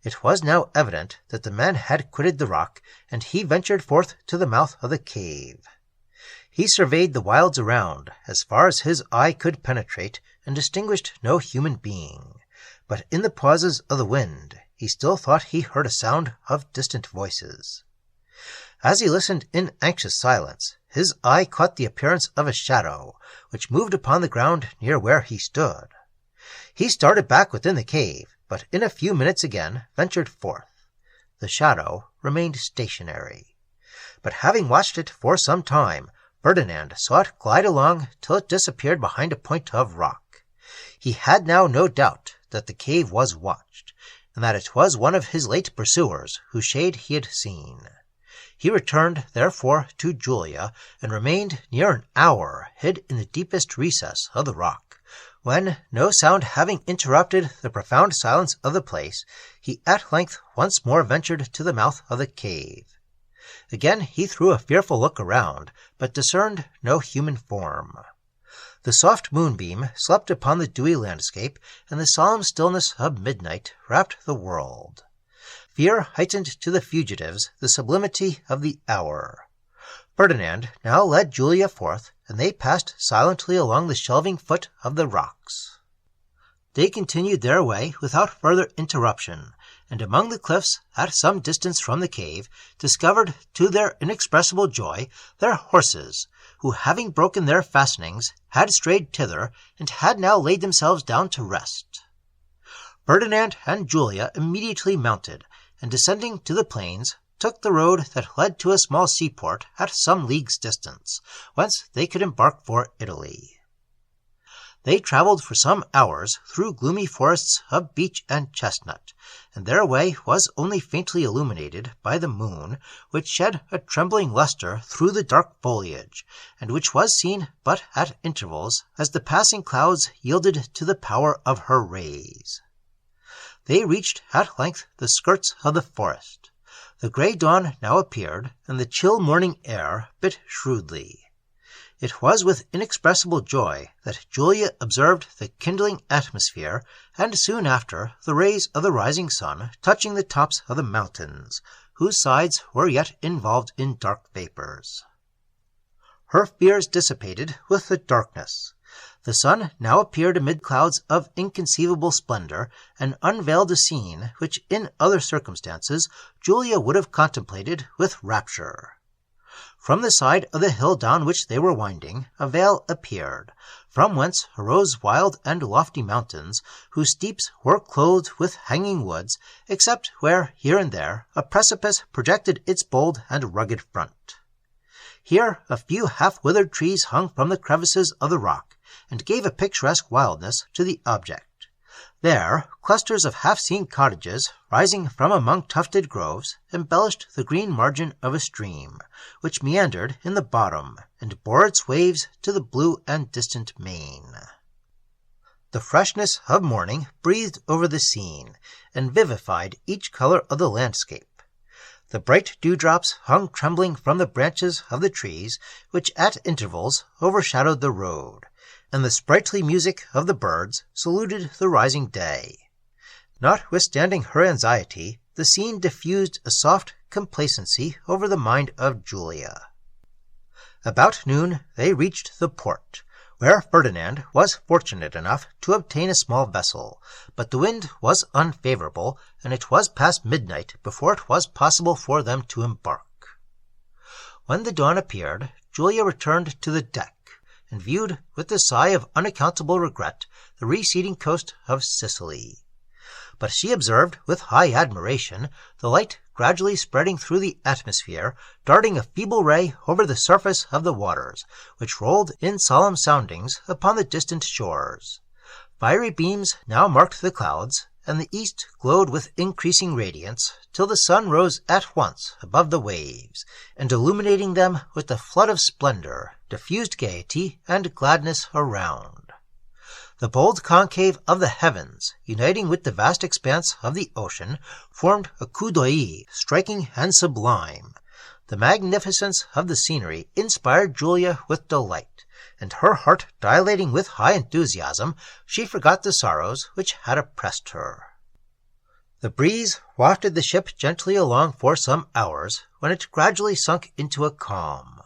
It was now evident that the men had quitted the rock, and he ventured forth to the mouth of the cave. He surveyed the wilds around, as far as his eye could penetrate, and distinguished no human being. But in the pauses of the wind he still thought he heard a sound of distant voices. As he listened in anxious silence, his eye caught the appearance of a shadow, which moved upon the ground near where he stood. He started back within the cave, but in a few minutes again ventured forth. The shadow remained stationary. But having watched it for some time, Ferdinand saw it glide along till it disappeared behind a point of rock. He had now no doubt that the cave was watched, and that it was one of his late pursuers whose shade he had seen. He returned, therefore, to Julia, and remained near an hour hid in the deepest recess of the rock, when, no sound having interrupted the profound silence of the place, he at length once more ventured to the mouth of the cave. Again he threw a fearful look around, but discerned no human form. The soft moonbeam slept upon the dewy landscape, and the solemn stillness of midnight wrapped the world. Fear heightened to the fugitives the sublimity of the hour. Ferdinand now led Julia forth, and they passed silently along the shelving foot of the rocks. They continued their way without further interruption, and among the cliffs, at some distance from the cave, discovered, to their inexpressible joy, their horses, who, having broken their fastenings, had strayed thither, and had now laid themselves down to rest. Ferdinand and Julia immediately mounted, and descending to the plains, took the road that led to a small seaport at some leagues' distance, whence they could embark for Italy. They travelled for some hours through gloomy forests of beech and chestnut, and their way was only faintly illuminated by the moon, which shed a trembling lustre through the dark foliage, and which was seen but at intervals as the passing clouds yielded to the power of her rays. They reached at length the skirts of the forest. The grey dawn now appeared, and the chill morning air bit shrewdly. It was with inexpressible joy that Julia observed the kindling atmosphere, and soon after the rays of the rising sun touching the tops of the mountains, whose sides were yet involved in dark vapours. Her fears dissipated with the darkness. The sun now appeared amid clouds of inconceivable splendor, and unveiled a scene which in other circumstances Julia would have contemplated with rapture. From the side of the hill down which they were winding, a vale appeared, from whence arose wild and lofty mountains, whose steeps were clothed with hanging woods, except where, here and there, a precipice projected its bold and rugged front. Here a few half-withered trees hung from the crevices of the rock, and gave a picturesque wildness to the object. There, clusters of half-seen cottages, rising from among tufted groves, embellished the green margin of a stream, which meandered in the bottom, and bore its waves to the blue and distant main. The freshness of morning breathed over the scene, and vivified each colour of the landscape. The bright dewdrops hung trembling from the branches of the trees, which at intervals overshadowed the road, and the sprightly music of the birds saluted the rising day. Notwithstanding her anxiety, the scene diffused a soft complacency over the mind of Julia. About noon they reached the port, where Ferdinand was fortunate enough to obtain a small vessel, but the wind was unfavourable, and it was past midnight before it was possible for them to embark. When the dawn appeared, Julia returned to the deck, and viewed with a sigh of unaccountable regret the receding coast of Sicily. But she observed with high admiration the light gradually spreading through the atmosphere, darting a feeble ray over the surface of the waters, which rolled in solemn soundings upon the distant shores. Fiery beams now marked the clouds, and the east glowed with increasing radiance, till the sun rose at once above the waves, and illuminating them with a flood of splendor, diffused gaiety and gladness around. The bold concave of the heavens, uniting with the vast expanse of the ocean, formed a coup d'oeil striking and sublime. The magnificence of the scenery inspired Julia with delight, and her heart dilating with high enthusiasm, she forgot the sorrows which had oppressed her. The breeze wafted the ship gently along for some hours, when it gradually sunk into a calm.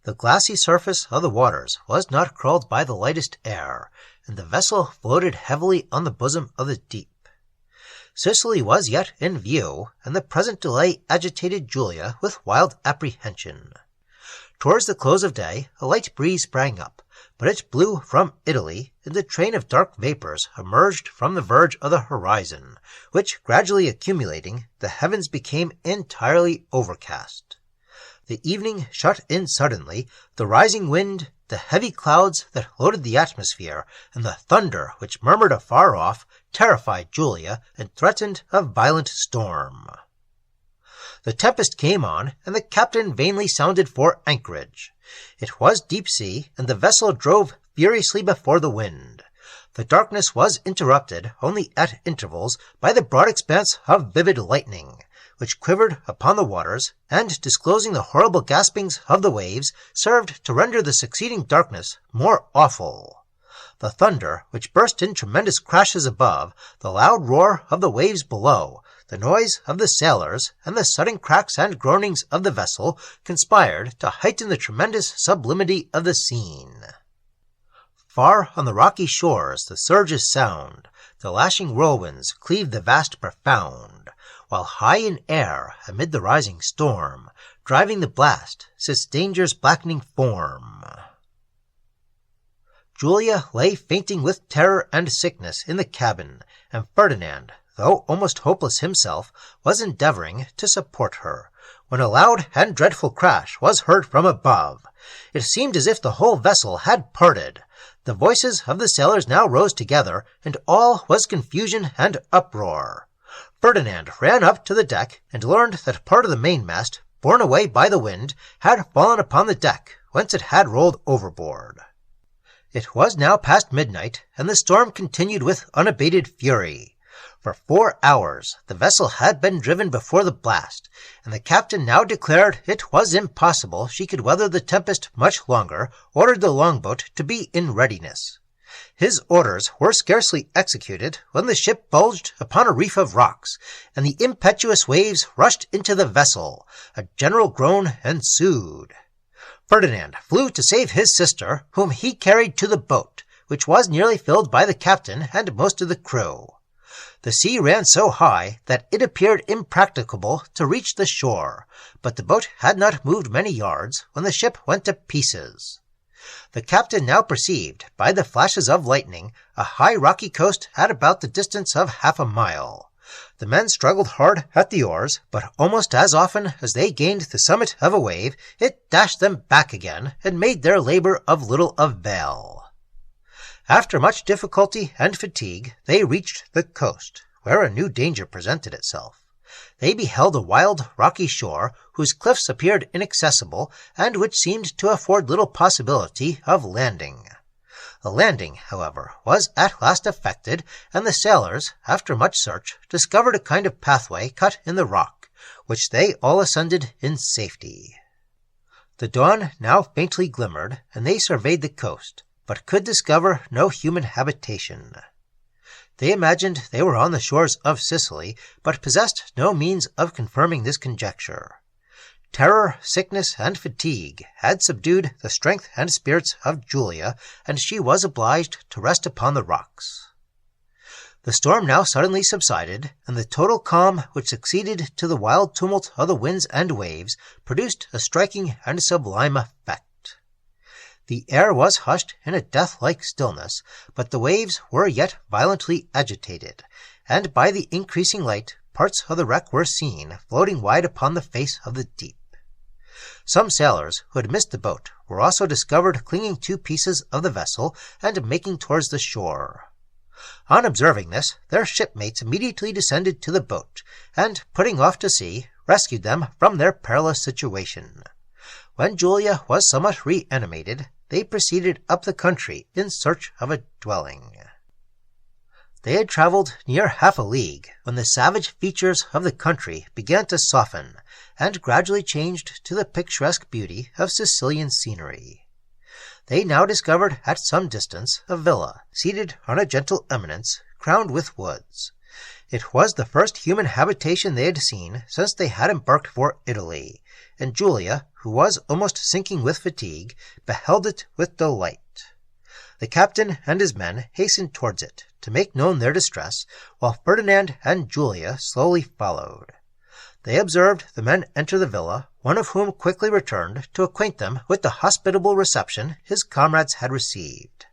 The glassy surface of the waters was not curled by the lightest air, and the vessel floated heavily on the bosom of the deep. Sicily was yet in view, and the present delay agitated Julia with wild apprehension. Towards the close of day a light breeze sprang up, but it blew from Italy, and a train of dark vapours emerged from the verge of the horizon, which, gradually accumulating, the heavens became entirely overcast. The evening shut in suddenly, the rising wind, the heavy clouds that loaded the atmosphere, and the thunder which murmured afar off, terrified Julia and threatened a violent storm. The tempest came on, and the captain vainly sounded for anchorage. It was deep sea, and the vessel drove furiously before the wind. The darkness was interrupted only at intervals by the broad expanse of vivid lightning, which quivered upon the waters, and, disclosing the horrible gaspings of the waves, served to render the succeeding darkness more awful. The thunder, which burst in tremendous crashes above, the loud roar of the waves below, the noise of the sailors, and the sudden cracks and groanings of the vessel, conspired to heighten the tremendous sublimity of the scene. Far on the rocky shores the surges sound, the lashing whirlwinds cleave the vast profound, while high in air, amid the rising storm, driving the blast, sits danger's blackening form. Julia lay fainting with terror and sickness in the cabin, and Ferdinand, though almost hopeless himself, was endeavouring to support her, when a loud and dreadful crash was heard from above. It seemed as if the whole vessel had parted. The voices of the sailors now rose together, and all was confusion and uproar. Ferdinand ran up to the deck and learned that part of the mainmast, borne away by the wind, had fallen upon the deck, whence it had rolled overboard. It was now past midnight, and the storm continued with unabated fury. For 4 hours the vessel had been driven before the blast, and the captain now declared it was impossible she could weather the tempest much longer, ordered the longboat to be in readiness. His orders were scarcely executed when the ship bulged upon a reef of rocks, and the impetuous waves rushed into the vessel. A general groan ensued. Ferdinand flew to save his sister, whom he carried to the boat, which was nearly filled by the captain and most of the crew. The sea ran so high that it appeared impracticable to reach the shore, but the boat had not moved many yards when the ship went to pieces. The captain now perceived, by the flashes of lightning, a high rocky coast at about the distance of 1/2 mile. The men struggled hard at the oars, but almost as often as they gained the summit of a wave, it dashed them back again, and made their labor of little avail. After much difficulty and fatigue, they reached the coast, where a new danger presented itself. They beheld a wild, rocky shore, whose cliffs appeared inaccessible, and which seemed to afford little possibility of landing. The landing, however, was at last effected, and the sailors, after much search, discovered a kind of pathway cut in the rock, which they all ascended in safety. The dawn now faintly glimmered, and they surveyed the coast, but could discover no human habitation. They imagined they were on the shores of Sicily, but possessed no means of confirming this conjecture. Terror, sickness, and fatigue had subdued the strength and spirits of Julia, and she was obliged to rest upon the rocks. The storm now suddenly subsided, and the total calm which succeeded to the wild tumult of the winds and waves produced a striking and sublime effect. The air was hushed in a death-like stillness, but the waves were yet violently agitated, and by the increasing light parts of the wreck were seen, floating wide upon the face of the deep. Some sailors who had missed the boat were also discovered clinging to pieces of the vessel and making towards the shore. On observing this, their shipmates immediately descended to the boat, and, putting off to sea, rescued them from their perilous situation. When Julia was somewhat reanimated, they proceeded up the country in search of a dwelling. They had travelled near 1/2 league when the savage features of the country began to soften, and gradually changed to the picturesque beauty of Sicilian scenery. They now discovered at some distance a villa, seated on a gentle eminence, crowned with woods. It was the first human habitation they had seen since they had embarked for Italy, and Julia, who was almost sinking with fatigue, beheld it with delight. The captain and his men hastened towards it, to make known their distress, while Ferdinand and Julia slowly followed. They observed the men enter the villa, one of whom quickly returned to acquaint them with the hospitable reception his comrades had received.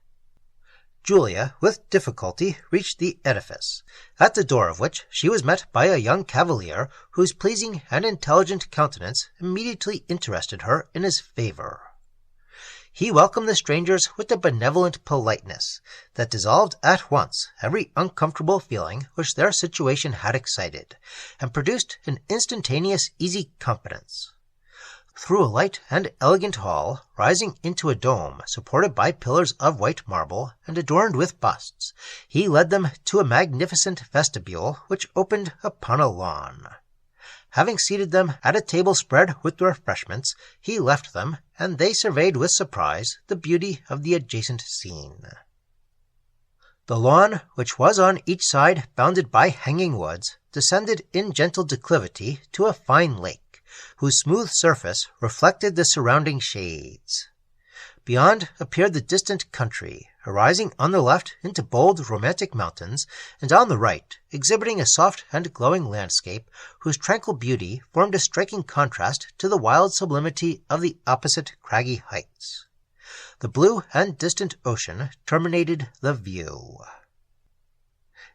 Julia, with difficulty, reached the edifice, at the door of which she was met by a young cavalier whose pleasing and intelligent countenance immediately interested her in his favor. He welcomed the strangers with a benevolent politeness that dissolved at once every uncomfortable feeling which their situation had excited, and produced an instantaneous easy confidence. Through a light and elegant hall, rising into a dome supported by pillars of white marble and adorned with busts, he led them to a magnificent vestibule which opened upon a lawn. Having seated them at a table spread with refreshments, he left them, and they surveyed with surprise the beauty of the adjacent scene. The lawn, which was on each side bounded by hanging woods, descended in gentle declivity to a fine lake, whose smooth surface reflected the surrounding shades. Beyond appeared the distant country, arising on the left into bold romantic mountains, and on the right exhibiting a soft and glowing landscape whose tranquil beauty formed a striking contrast to the wild sublimity of the opposite craggy heights. The blue and distant ocean terminated the view.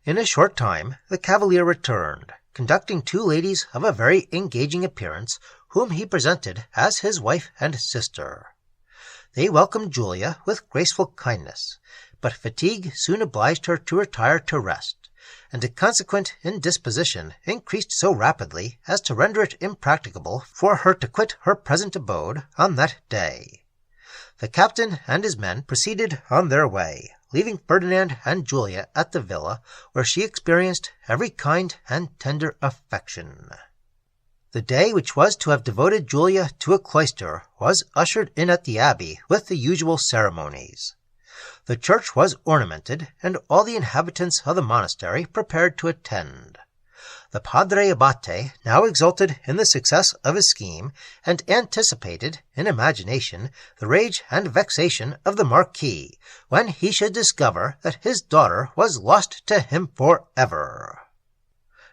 In a short time the cavalier returned, conducting 2 ladies of a very engaging appearance, whom he presented as his wife and sister. They welcomed Julia with graceful kindness, but fatigue soon obliged her to retire to rest, and a consequent indisposition increased so rapidly as to render it impracticable for her to quit her present abode on that day. The captain and his men proceeded on their way, leaving Ferdinand and Julia at the villa, where she experienced every kind and tender affection. The day which was to have devoted Julia to a cloister was ushered in at the abbey with the usual ceremonies. The church was ornamented, and all the inhabitants of the monastery prepared to attend. The Padre Abate now exulted in the success of his scheme, and anticipated, in imagination, the rage and vexation of the Marquis, when he should discover that his daughter was lost to him for ever.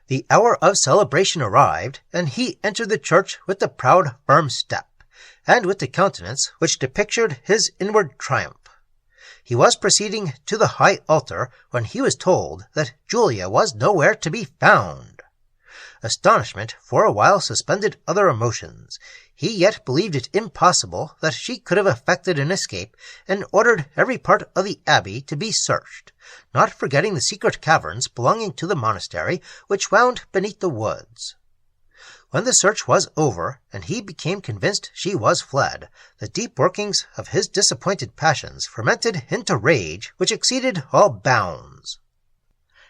The hour of celebration arrived, and he entered the church with the proud, firm step, and with the countenance which depictured his inward triumph. He was proceeding to the high altar when he was told that Julia was nowhere to be found. Astonishment for a while suspended other emotions. He yet believed it impossible that she could have effected an escape, and ordered every part of the abbey to be searched, not forgetting the secret caverns belonging to the monastery which wound beneath the woods. When the search was over, and he became convinced she was fled, the deep workings of his disappointed passions fermented into rage which exceeded all bounds.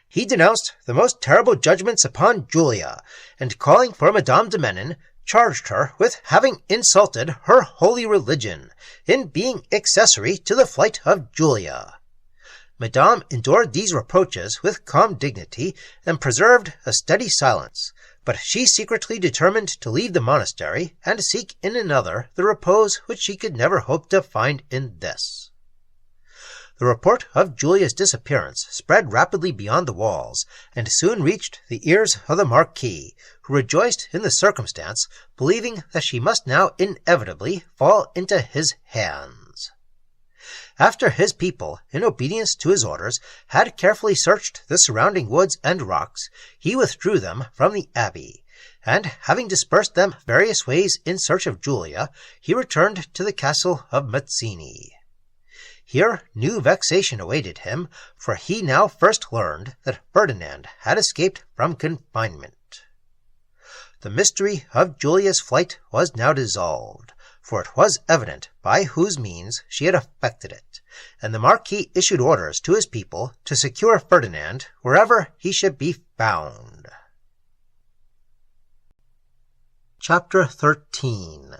He denounced the most terrible judgments upon Julia, and calling for Madame de Menin, charged her with having insulted her holy religion, in being accessory to the flight of Julia. Madame endured these reproaches with calm dignity, and preserved a steady silence, but she secretly determined to leave the monastery, and seek in another the repose which she could never hope to find in this. The report of Julia's disappearance spread rapidly beyond the walls, and soon reached the ears of the Marquis, who rejoiced in the circumstance, believing that she must now inevitably fall into his hands. After his people, in obedience to his orders, had carefully searched the surrounding woods and rocks, he withdrew them from the abbey, and, having dispersed them various ways in search of Julia, he returned to the castle of Mazzini. Here new vexation awaited him, for he now first learned that Ferdinand had escaped from confinement. The mystery of Julia's flight was now dissolved, for it was evident by whose means she had effected it, and the Marquis issued orders to his people to secure Ferdinand wherever he should be found. Chapter 13.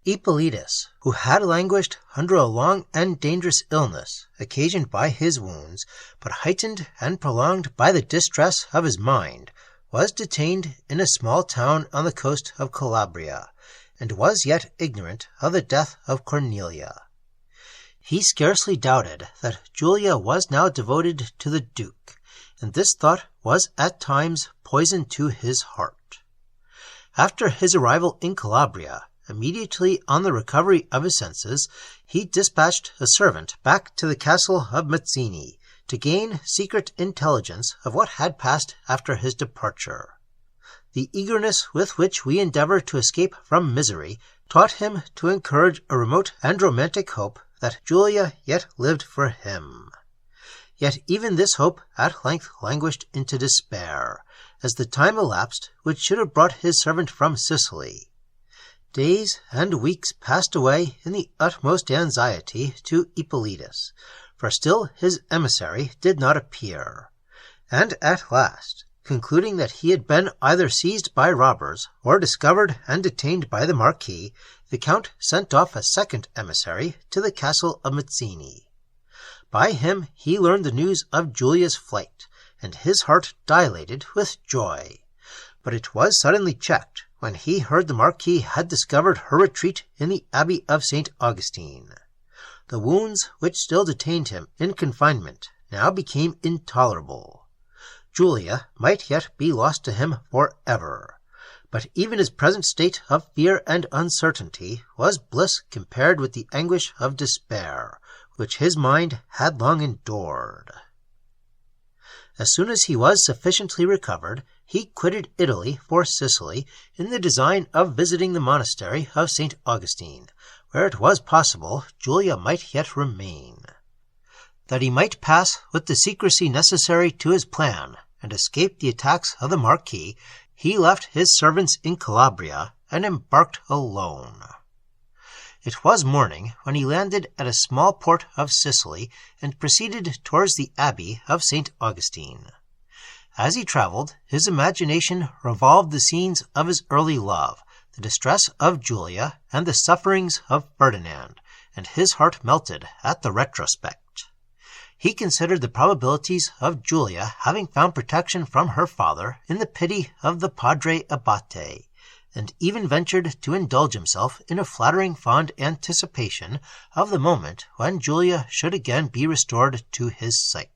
Ippolitus, who had languished under a long and dangerous illness occasioned by his wounds, but heightened and prolonged by the distress of his mind, was detained in a small town on the coast of Calabria, and was yet ignorant of the death of Cornelia. He scarcely doubted that Julia was now devoted to the Duke, and this thought was at times poison to his heart. After his arrival in Calabria, immediately on the recovery of his senses, he dispatched a servant back to the castle of Mazzini to gain secret intelligence of what had passed after his departure. The eagerness with which we endeavor to escape from misery taught him to encourage a remote and romantic hope that Julia yet lived for him. Yet even this hope at length languished into despair, as the time elapsed which should have brought his servant from Sicily. Days and weeks passed away in the utmost anxiety to Ippolitus, for still his emissary did not appear, and at last, concluding that he had been either seized by robbers or discovered and detained by the Marquis, the Count sent off a second emissary to the castle of Mazzini. By him he learned the news of Julia's flight, and his heart dilated with joy. But it was suddenly checked when he heard the Marquis had discovered her retreat in the Abbey of St. Augustine. The wounds which still detained him in confinement now became intolerable. Julia might yet be lost to him for ever, but even his present state of fear and uncertainty was bliss compared with the anguish of despair, which his mind had long endured. As soon as he was sufficiently recovered, he quitted Italy for Sicily in the design of visiting the monastery of St. Augustine, where it was possible Julia might yet remain. That he might pass with the secrecy necessary to his plan and escape the attacks of the Marquis, he left his servants in Calabria and embarked alone. It was morning when he landed at a small port of Sicily and proceeded towards the Abbey of St. Augustine. As he traveled, his imagination revolved the scenes of his early love, the distress of Julia, and the sufferings of Ferdinand, and his heart melted at the retrospect. He considered the probabilities of Julia having found protection from her father in the pity of the Padre Abate, and even ventured to indulge himself in a flattering fond anticipation of the moment when Julia should again be restored to his sight.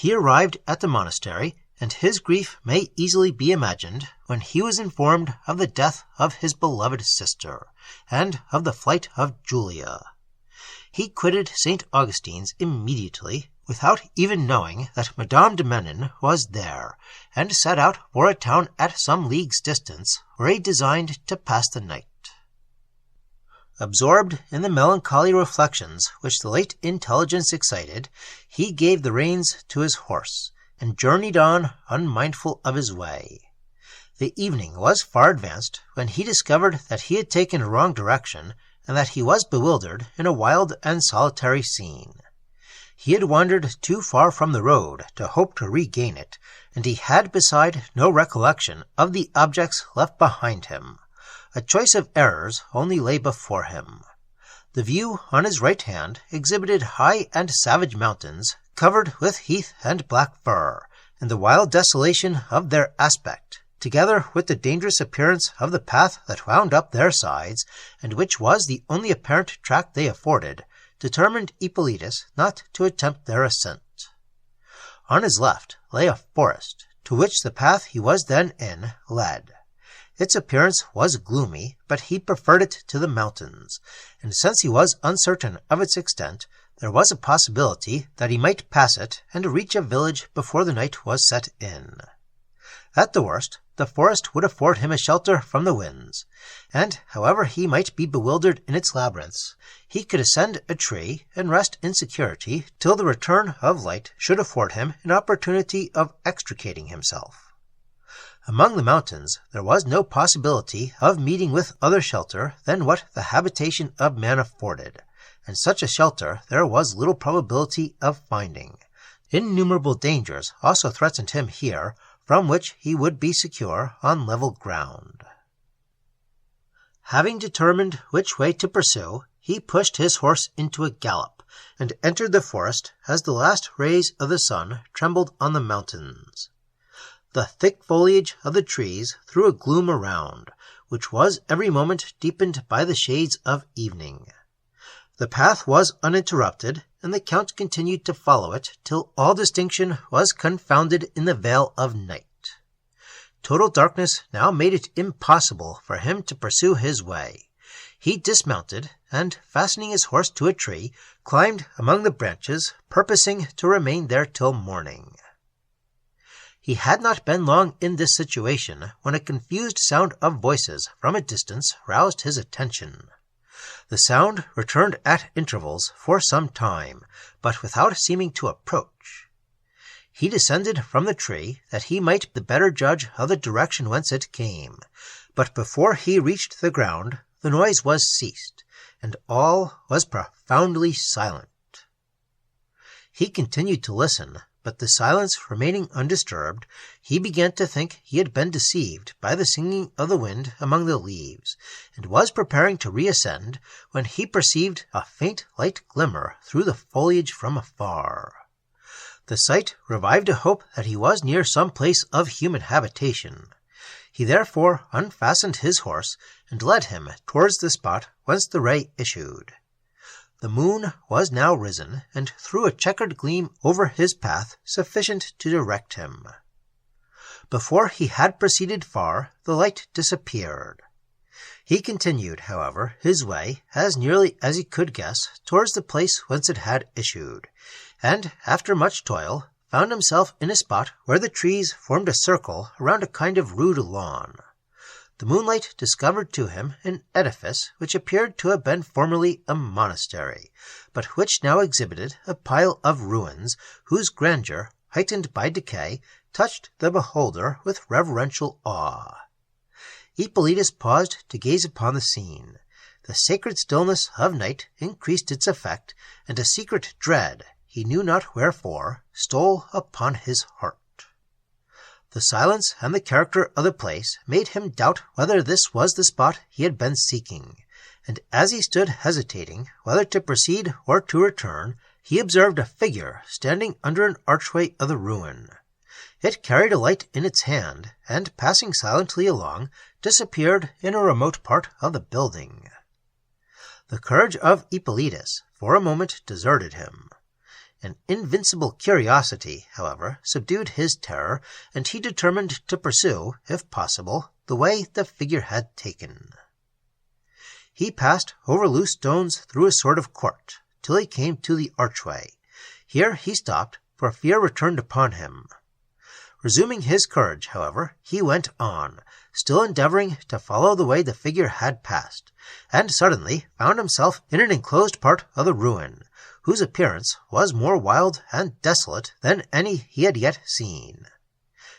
He arrived at the monastery, and his grief may easily be imagined when he was informed of the death of his beloved sister, and of the flight of Julia. He quitted St. Augustine's immediately, without even knowing that Madame de Menin was there, and set out for a town at some leagues' distance, where he designed to pass the night. Absorbed in the melancholy reflections which the late intelligence excited, he gave the reins to his horse, and journeyed on unmindful of his way. The evening was far advanced when he discovered that he had taken a wrong direction, and that he was bewildered in a wild and solitary scene. He had wandered too far from the road to hope to regain it, and he had beside no recollection of the objects left behind him. A choice of errors only lay before him. The view on his right hand exhibited high and savage mountains, covered with heath and black fir, and the wild desolation of their aspect, together with the dangerous appearance of the path that wound up their sides, and which was the only apparent track they afforded, determined Hippolytus not to attempt their ascent. On his left lay a forest, to which the path he was then in led. Its appearance was gloomy, but he preferred it to the mountains, and since he was uncertain of its extent, there was a possibility that he might pass it and reach a village before the night was set in. At the worst, the forest would afford him a shelter from the winds, and, however he might be bewildered in its labyrinths, he could ascend a tree and rest in security till the return of light should afford him an opportunity of extricating himself. Among the mountains there was no possibility of meeting with other shelter than what the habitation of man afforded, and such a shelter there was little probability of finding. Innumerable dangers also threatened him here, from which he would be secure on level ground. Having determined which way to pursue, he pushed his horse into a gallop, and entered the forest as the last rays of the sun trembled on the mountains. The thick foliage of the trees threw a gloom around, which was every moment deepened by the shades of evening. The path was uninterrupted, and the Count continued to follow it till all distinction was confounded in the veil of night. Total darkness now made it impossible for him to pursue his way. He dismounted, and, fastening his horse to a tree, climbed among the branches, purposing to remain there till morning. He had not been long in this situation when a confused sound of voices from a distance roused his attention. The sound returned at intervals for some time, but without seeming to approach. He descended from the tree that he might the better judge of the direction whence it came, but before he reached the ground the noise was ceased, and all was profoundly silent. He continued to listen, but the silence remaining undisturbed, he began to think he had been deceived by the singing of the wind among the leaves, and was preparing to reascend, when he perceived a faint light glimmer through the foliage from afar. The sight revived a hope that he was near some place of human habitation. He therefore unfastened his horse, and led him towards the spot whence the ray issued. The moon was now risen, and threw a checkered gleam over his path sufficient to direct him. Before he had proceeded far, the light disappeared. He continued, however, his way, as nearly as he could guess, towards the place whence it had issued, and, after much toil, found himself in a spot where the trees formed a circle around a kind of rude lawn. The moonlight discovered to him an edifice which appeared to have been formerly a monastery, but which now exhibited a pile of ruins whose grandeur, heightened by decay, touched the beholder with reverential awe. Hippolytus paused to gaze upon the scene. The sacred stillness of night increased its effect, and a secret dread, he knew not wherefore, stole upon his heart. The silence and the character of the place made him doubt whether this was the spot he had been seeking, and as he stood hesitating whether to proceed or to return, he observed a figure standing under an archway of the ruin. It carried a light in its hand, and passing silently along, disappeared in a remote part of the building. The courage of Hippolytus for a moment deserted him. An invincible curiosity, however, subdued his terror, and he determined to pursue, if possible, the way the figure had taken. He passed over loose stones through a sort of court, till he came to the archway. Here he stopped, for fear returned upon him. Resuming his courage, however, he went on, still endeavoring to follow the way the figure had passed, and suddenly found himself in an enclosed part of the ruin, whose appearance was more wild and desolate than any he had yet seen.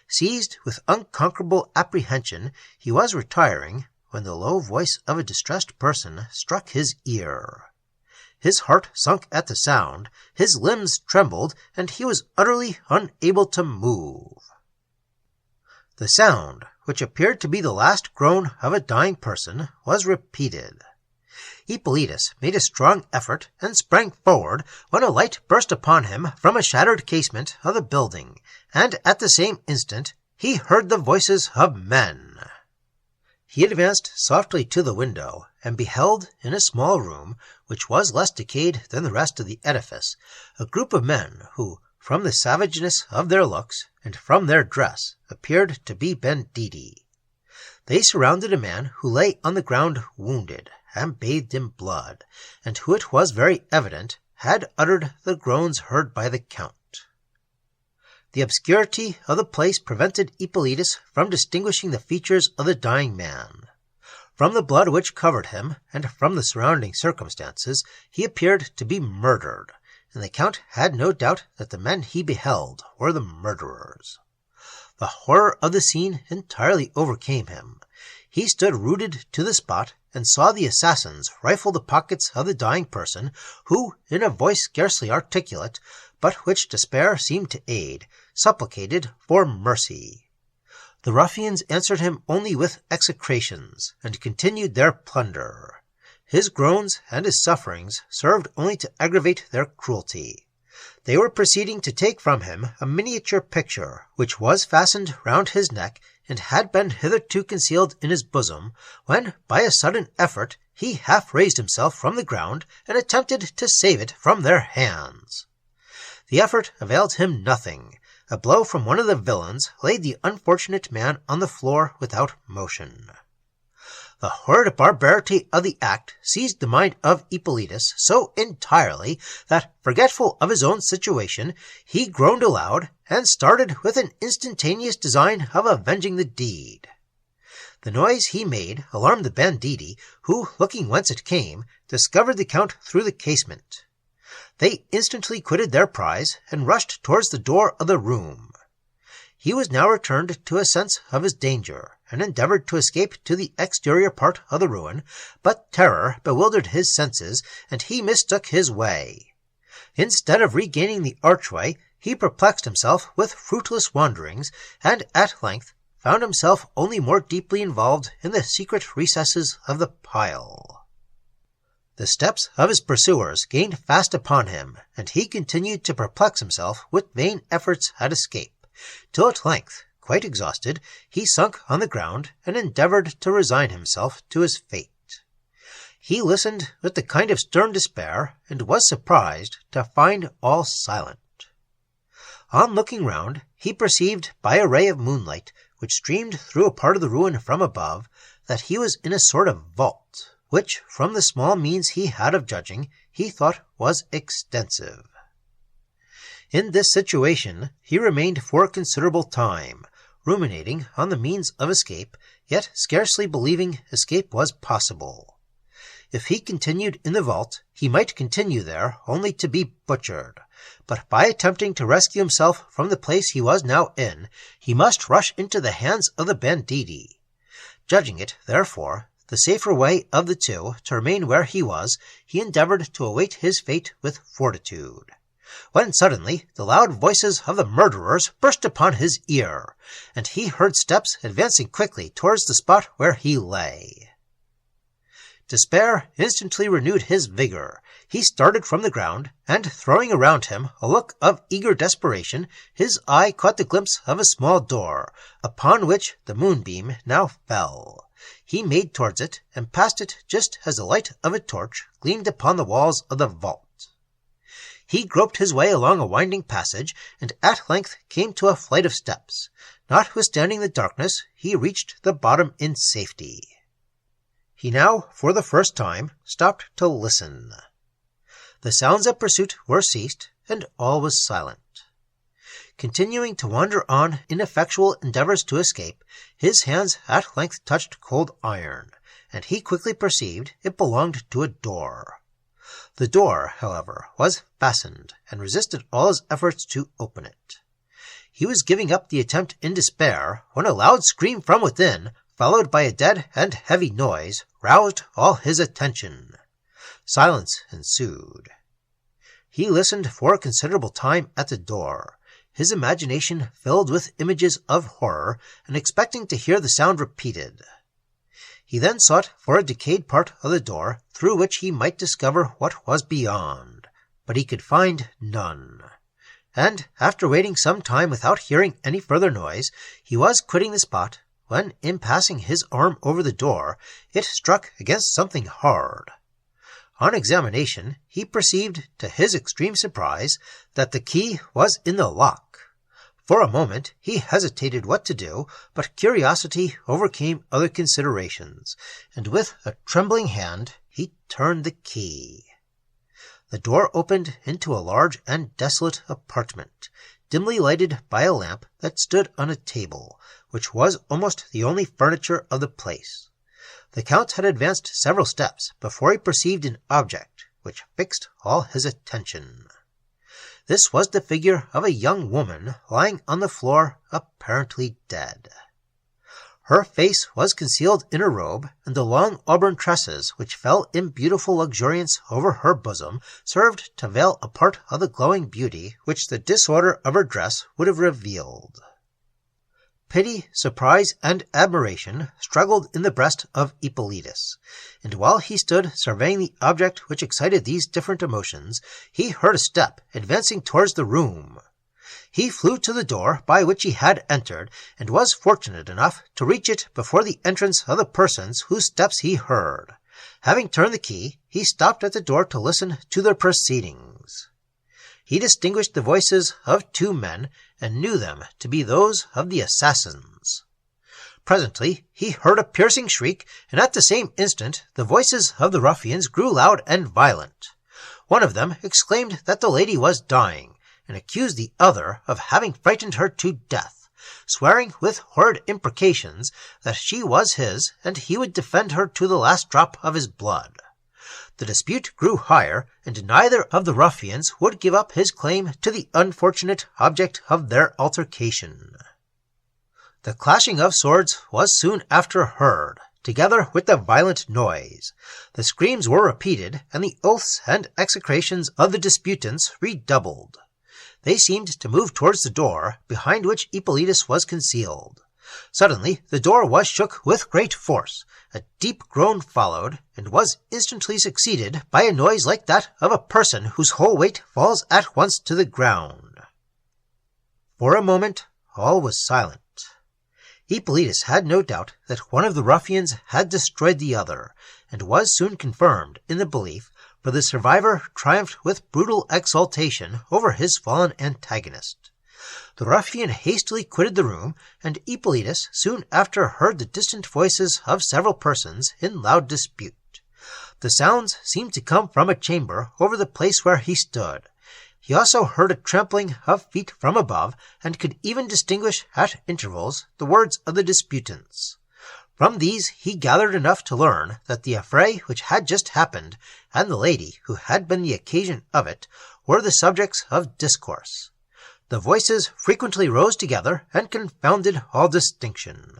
Seized with unconquerable apprehension, he was retiring, when the low voice of a distressed person struck his ear. His heart sunk at the sound, his limbs trembled, and he was utterly unable to move. The sound, which appeared to be the last groan of a dying person, was repeated. Hippolytus made a strong effort and sprang forward, when a light burst upon him from a shattered casement of the building, and at the same instant he heard the voices of men. He advanced softly to the window, and beheld in a small room, which was less decayed than the rest of the edifice, a group of men who, from the savageness of their looks and from their dress, appeared to be banditti. They surrounded a man who lay on the ground wounded, and bathed in blood, and who it was very evident had uttered the groans heard by the Count. The obscurity of the place prevented Hippolytus from distinguishing the features of the dying man. From the blood which covered him, and from the surrounding circumstances, he appeared to be murdered, and the Count had no doubt that the men he beheld were the murderers. The horror of the scene entirely overcame him. He stood rooted to the spot, and saw the assassins rifle the pockets of the dying person, who, in a voice scarcely articulate, but which despair seemed to aid, supplicated for mercy. The ruffians answered him only with execrations, and continued their plunder. His groans and his sufferings served only to aggravate their cruelty. They were proceeding to take from him a miniature picture, which was fastened round his neck, and had been hitherto concealed in his bosom, when, by a sudden effort, he half raised himself from the ground, and attempted to save it from their hands. The effort availed him nothing. A blow from one of the villains laid the unfortunate man on the floor without motion. The horrid barbarity of the act seized the mind of Hippolytus so entirely that, forgetful of his own situation, he groaned aloud, and started with an instantaneous design of avenging the deed. The noise he made alarmed the banditti, who, looking whence it came, discovered the Count through the casement. They instantly quitted their prize, and rushed towards the door of the room. He was now returned to a sense of his danger, and endeavored to escape to the exterior part of the ruin, but terror bewildered his senses, and he mistook his way. Instead of regaining the archway, he perplexed himself with fruitless wanderings, and at length found himself only more deeply involved in the secret recesses of the pile. The steps of his pursuers gained fast upon him, and he continued to perplex himself with vain efforts at escape, till at length, quite exhausted, he sunk on the ground, and endeavored to resign himself to his fate. He listened with a kind of stern despair, and was surprised to find all silent. On looking round, he perceived by a ray of moonlight, which streamed through a part of the ruin from above, that he was in a sort of vault, which, from the small means he had of judging, he thought was extensive. In this situation he remained for a considerable time, ruminating on the means of escape, yet scarcely believing escape was possible. If he continued in the vault, he might continue there only to be butchered, but by attempting to rescue himself from the place he was now in, he must rush into the hands of the banditti. Judging it, therefore, the safer way of the two to remain where he was, he endeavored to await his fate with fortitude, when suddenly the loud voices of the murderers burst upon his ear, and he heard steps advancing quickly towards the spot where he lay. Despair instantly renewed his vigor. He started from the ground, and throwing around him a look of eager desperation, his eye caught the glimpse of a small door, upon which the moonbeam now fell. He made towards it, and passed it just as the light of a torch gleamed upon the walls of the vault. He groped his way along a winding passage, and at length came to a flight of steps. Notwithstanding the darkness, he reached the bottom in safety. He now, for the first time, stopped to listen. The sounds of pursuit were ceased, and all was silent. Continuing to wander on ineffectual endeavors to escape, his hands at length touched cold iron, and he quickly perceived it belonged to a door. The door, however, was fastened, and resisted all his efforts to open it. He was giving up the attempt in despair, when a loud scream from within, followed by a dead and heavy noise, roused all his attention. Silence ensued. He listened for a considerable time at the door, his imagination filled with images of horror, and expecting to hear the sound repeated. He then sought for a decayed part of the door through which he might discover what was beyond, but he could find none. And, after waiting some time without hearing any further noise, he was quitting the spot, when, in passing his arm over the door, it struck against something hard. On examination, he perceived, to his extreme surprise, that the key was in the lock. For a moment he hesitated what to do, but curiosity overcame other considerations, and with a trembling hand he turned the key. The door opened into a large and desolate apartment, dimly lighted by a lamp that stood on a table, which was almost the only furniture of the place. The Count had advanced several steps before he perceived an object which fixed all his attention. This was the figure of a young woman lying on the floor, apparently dead. Her face was concealed in a robe, and the long auburn tresses which fell in beautiful luxuriance over her bosom served to veil a part of the glowing beauty which the disorder of her dress would have revealed. Pity, surprise, and admiration struggled in the breast of Ippolitus, and while he stood surveying the object which excited these different emotions, he heard a step advancing towards the room. He flew to the door by which he had entered, and was fortunate enough to reach it before the entrance of the persons whose steps he heard. Having turned the key, he stopped at the door to listen to their proceedings. He distinguished the voices of two men, and knew them to be those of the assassins. Presently he heard a piercing shriek, and at the same instant the voices of the ruffians grew loud and violent. One of them exclaimed that the lady was dying, and accused the other of having frightened her to death, swearing with horrid imprecations that she was his, and he would defend her to the last drop of his blood. The dispute grew higher, and neither of the ruffians would give up his claim to the unfortunate object of their altercation. The clashing of swords was soon after heard, together with the violent noise. The screams were repeated, and the oaths and execrations of the disputants redoubled. They seemed to move towards the door, behind which Ippolitus was concealed. Suddenly the door was shook with great force. A deep groan followed, and was instantly succeeded by a noise like that of a person whose whole weight falls at once to the ground. For a moment all was silent. Ippolitus had no doubt that one of the ruffians had destroyed the other, and was soon confirmed in the belief, for the survivor triumphed with brutal exultation over his fallen antagonist. The ruffian hastily quitted the room, and Ippolitus soon after heard the distant voices of several persons in loud dispute. The sounds seemed to come from a chamber over the place where he stood. He also heard a trampling of feet from above, and could even distinguish at intervals the words of the disputants. From these he gathered enough to learn that the affray which had just happened, and the lady who had been the occasion of it, were the subjects of discourse. The voices frequently rose together and confounded all distinction.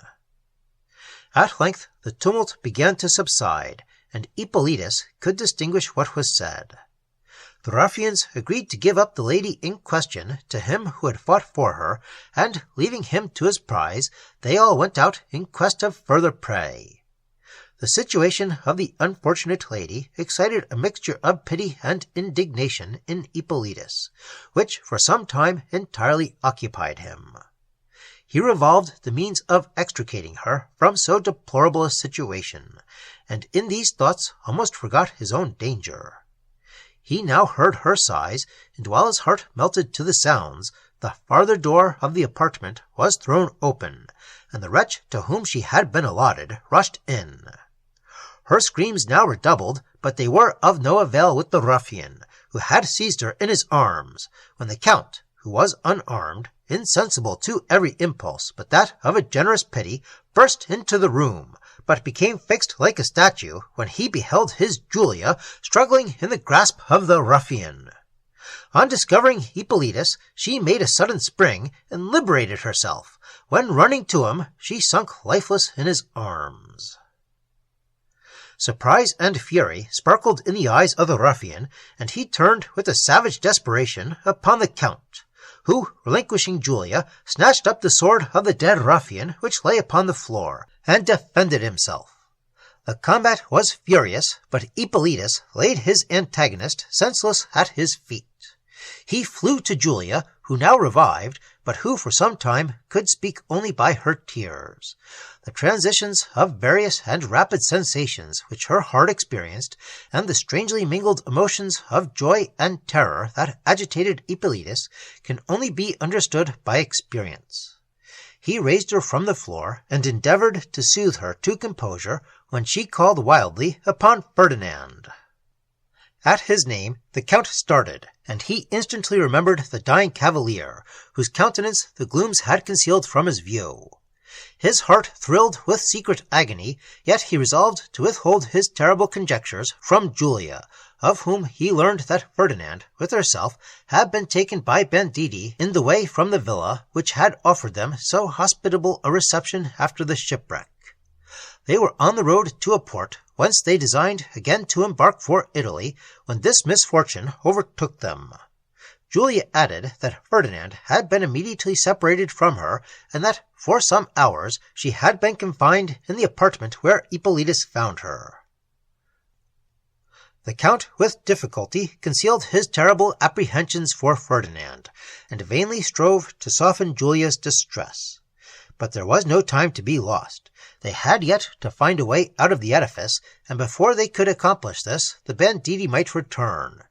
At length the tumult began to subside, and Ippolitus could distinguish what was said. The ruffians agreed to give up the lady in question to him who had fought for her, and, leaving him to his prize, they all went out in quest of further prey. The situation of the unfortunate lady excited a mixture of pity and indignation in Ippolitus, which for some time entirely occupied him. He revolved the means of extricating her from so deplorable a situation, and in these thoughts almost forgot his own danger. He now heard her sighs, and while his heart melted to the sounds, the farther door of the apartment was thrown open, and the wretch to whom she had been allotted rushed in. Her screams now redoubled, but they were of no avail with the ruffian, who had seized her in his arms, when the Count, who was unarmed, insensible to every impulse but that of a generous pity, burst into the room, but became fixed like a statue when he beheld his Julia struggling in the grasp of the ruffian. On discovering Ippolitus, she made a sudden spring and liberated herself, when running to him she sunk lifeless in his arms. Surprise and fury sparkled in the eyes of the ruffian, and he turned with a savage desperation upon the Count, who, relinquishing Julia, snatched up the sword of the dead ruffian which lay upon the floor, and defended himself. The combat was furious, but Ippolitus laid his antagonist senseless at his feet. He flew to Julia, who now revived, but who for some time could speak only by her tears. The transitions of various and rapid sensations which her heart experienced, and the strangely mingled emotions of joy and terror that agitated Ippolitus, can only be understood by experience. He raised her from the floor, and endeavored to soothe her to composure, when she called wildly upon Ferdinand. At his name the Count started, and he instantly remembered the dying cavalier, whose countenance the glooms had concealed from his view. His heart thrilled with secret agony, yet he resolved to withhold his terrible conjectures from Julia, of whom he learned that Ferdinand, with herself, had been taken by banditti in the way from the villa which had offered them so hospitable a reception after the shipwreck. They were on the road to a port, whence they designed again to embark for Italy, when this misfortune overtook them. Julia added that Ferdinand had been immediately separated from her, and that for some hours she had been confined in the apartment where Ippolitus found her. The Count with difficulty concealed his terrible apprehensions for Ferdinand, and vainly strove to soften Julia's distress. But there was no time to be lost. They had yet to find a way out of the edifice, and before they could accomplish this, the banditti might return.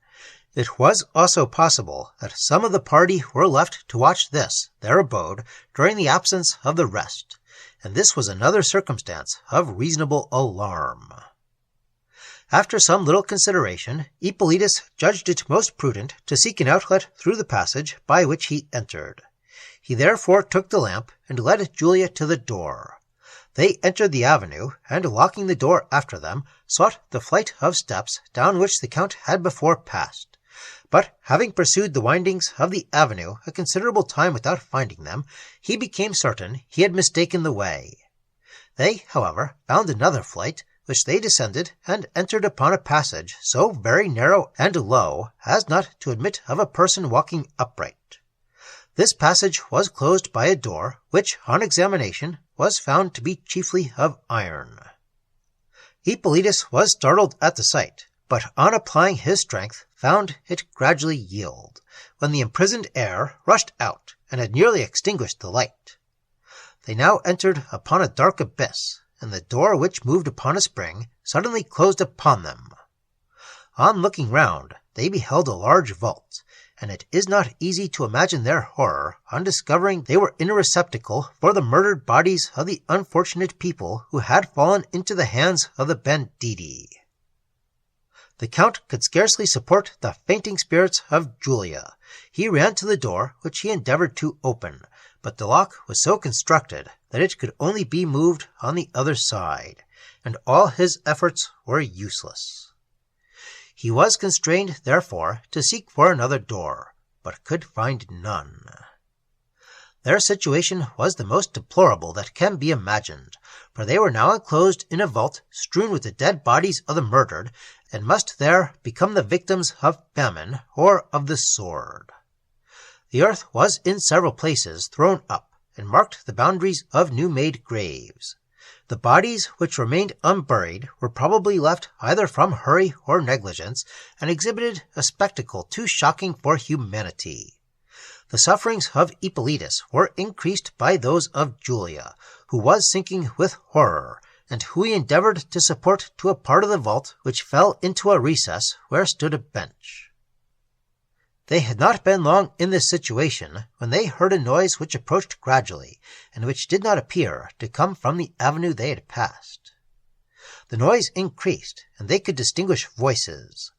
It was also possible that some of the party were left to watch this, their abode, during the absence of the rest, and this was another circumstance of reasonable alarm. After some little consideration, Ippolitus judged it most prudent to seek an outlet through the passage by which he entered. He therefore took the lamp and led Julia to the door. They entered the avenue, and locking the door after them, sought the flight of steps down which the Count had before passed. But having pursued the windings of the avenue a considerable time without finding them, he became certain he had mistaken the way. They, however, found another flight, which they descended, and entered upon a passage so very narrow and low as not to admit of a person walking upright. This passage was closed by a door, which, on examination, was found to be chiefly of iron. Ippolitus was startled at the sight, but on applying his strength found it gradually yield, when the imprisoned air rushed out, and had nearly extinguished the light. They now entered upon a dark abyss, and the door, which moved upon a spring, suddenly closed upon them. On looking round, they beheld a large vault, and it is not easy to imagine their horror on discovering they were in a receptacle for the murdered bodies of the unfortunate people who had fallen into the hands of the banditti. The Count could scarcely support the fainting spirits of Julia. He ran to the door, which he endeavored to open, but the lock was so constructed that it could only be moved on the other side, and all his efforts were useless. He was constrained, therefore, to seek for another door, but could find none. Their situation was the most deplorable that can be imagined, for they were now enclosed in a vault strewn with the dead bodies of the murdered, and must there become the victims of famine or of the sword. The earth was in several places thrown up, and marked the boundaries of new-made graves. The bodies which remained unburied were probably left either from hurry or negligence, and exhibited a spectacle too shocking for humanity. The sufferings of Ippolitus were increased by those of Julia, who was sinking with horror, and who he endeavored to support to a part of the vault which fell into a recess where stood a bench. They had not been long in this situation when they heard a noise which approached gradually, and which did not appear to come from the avenue they had passed. The noise increased, and they could distinguish voices.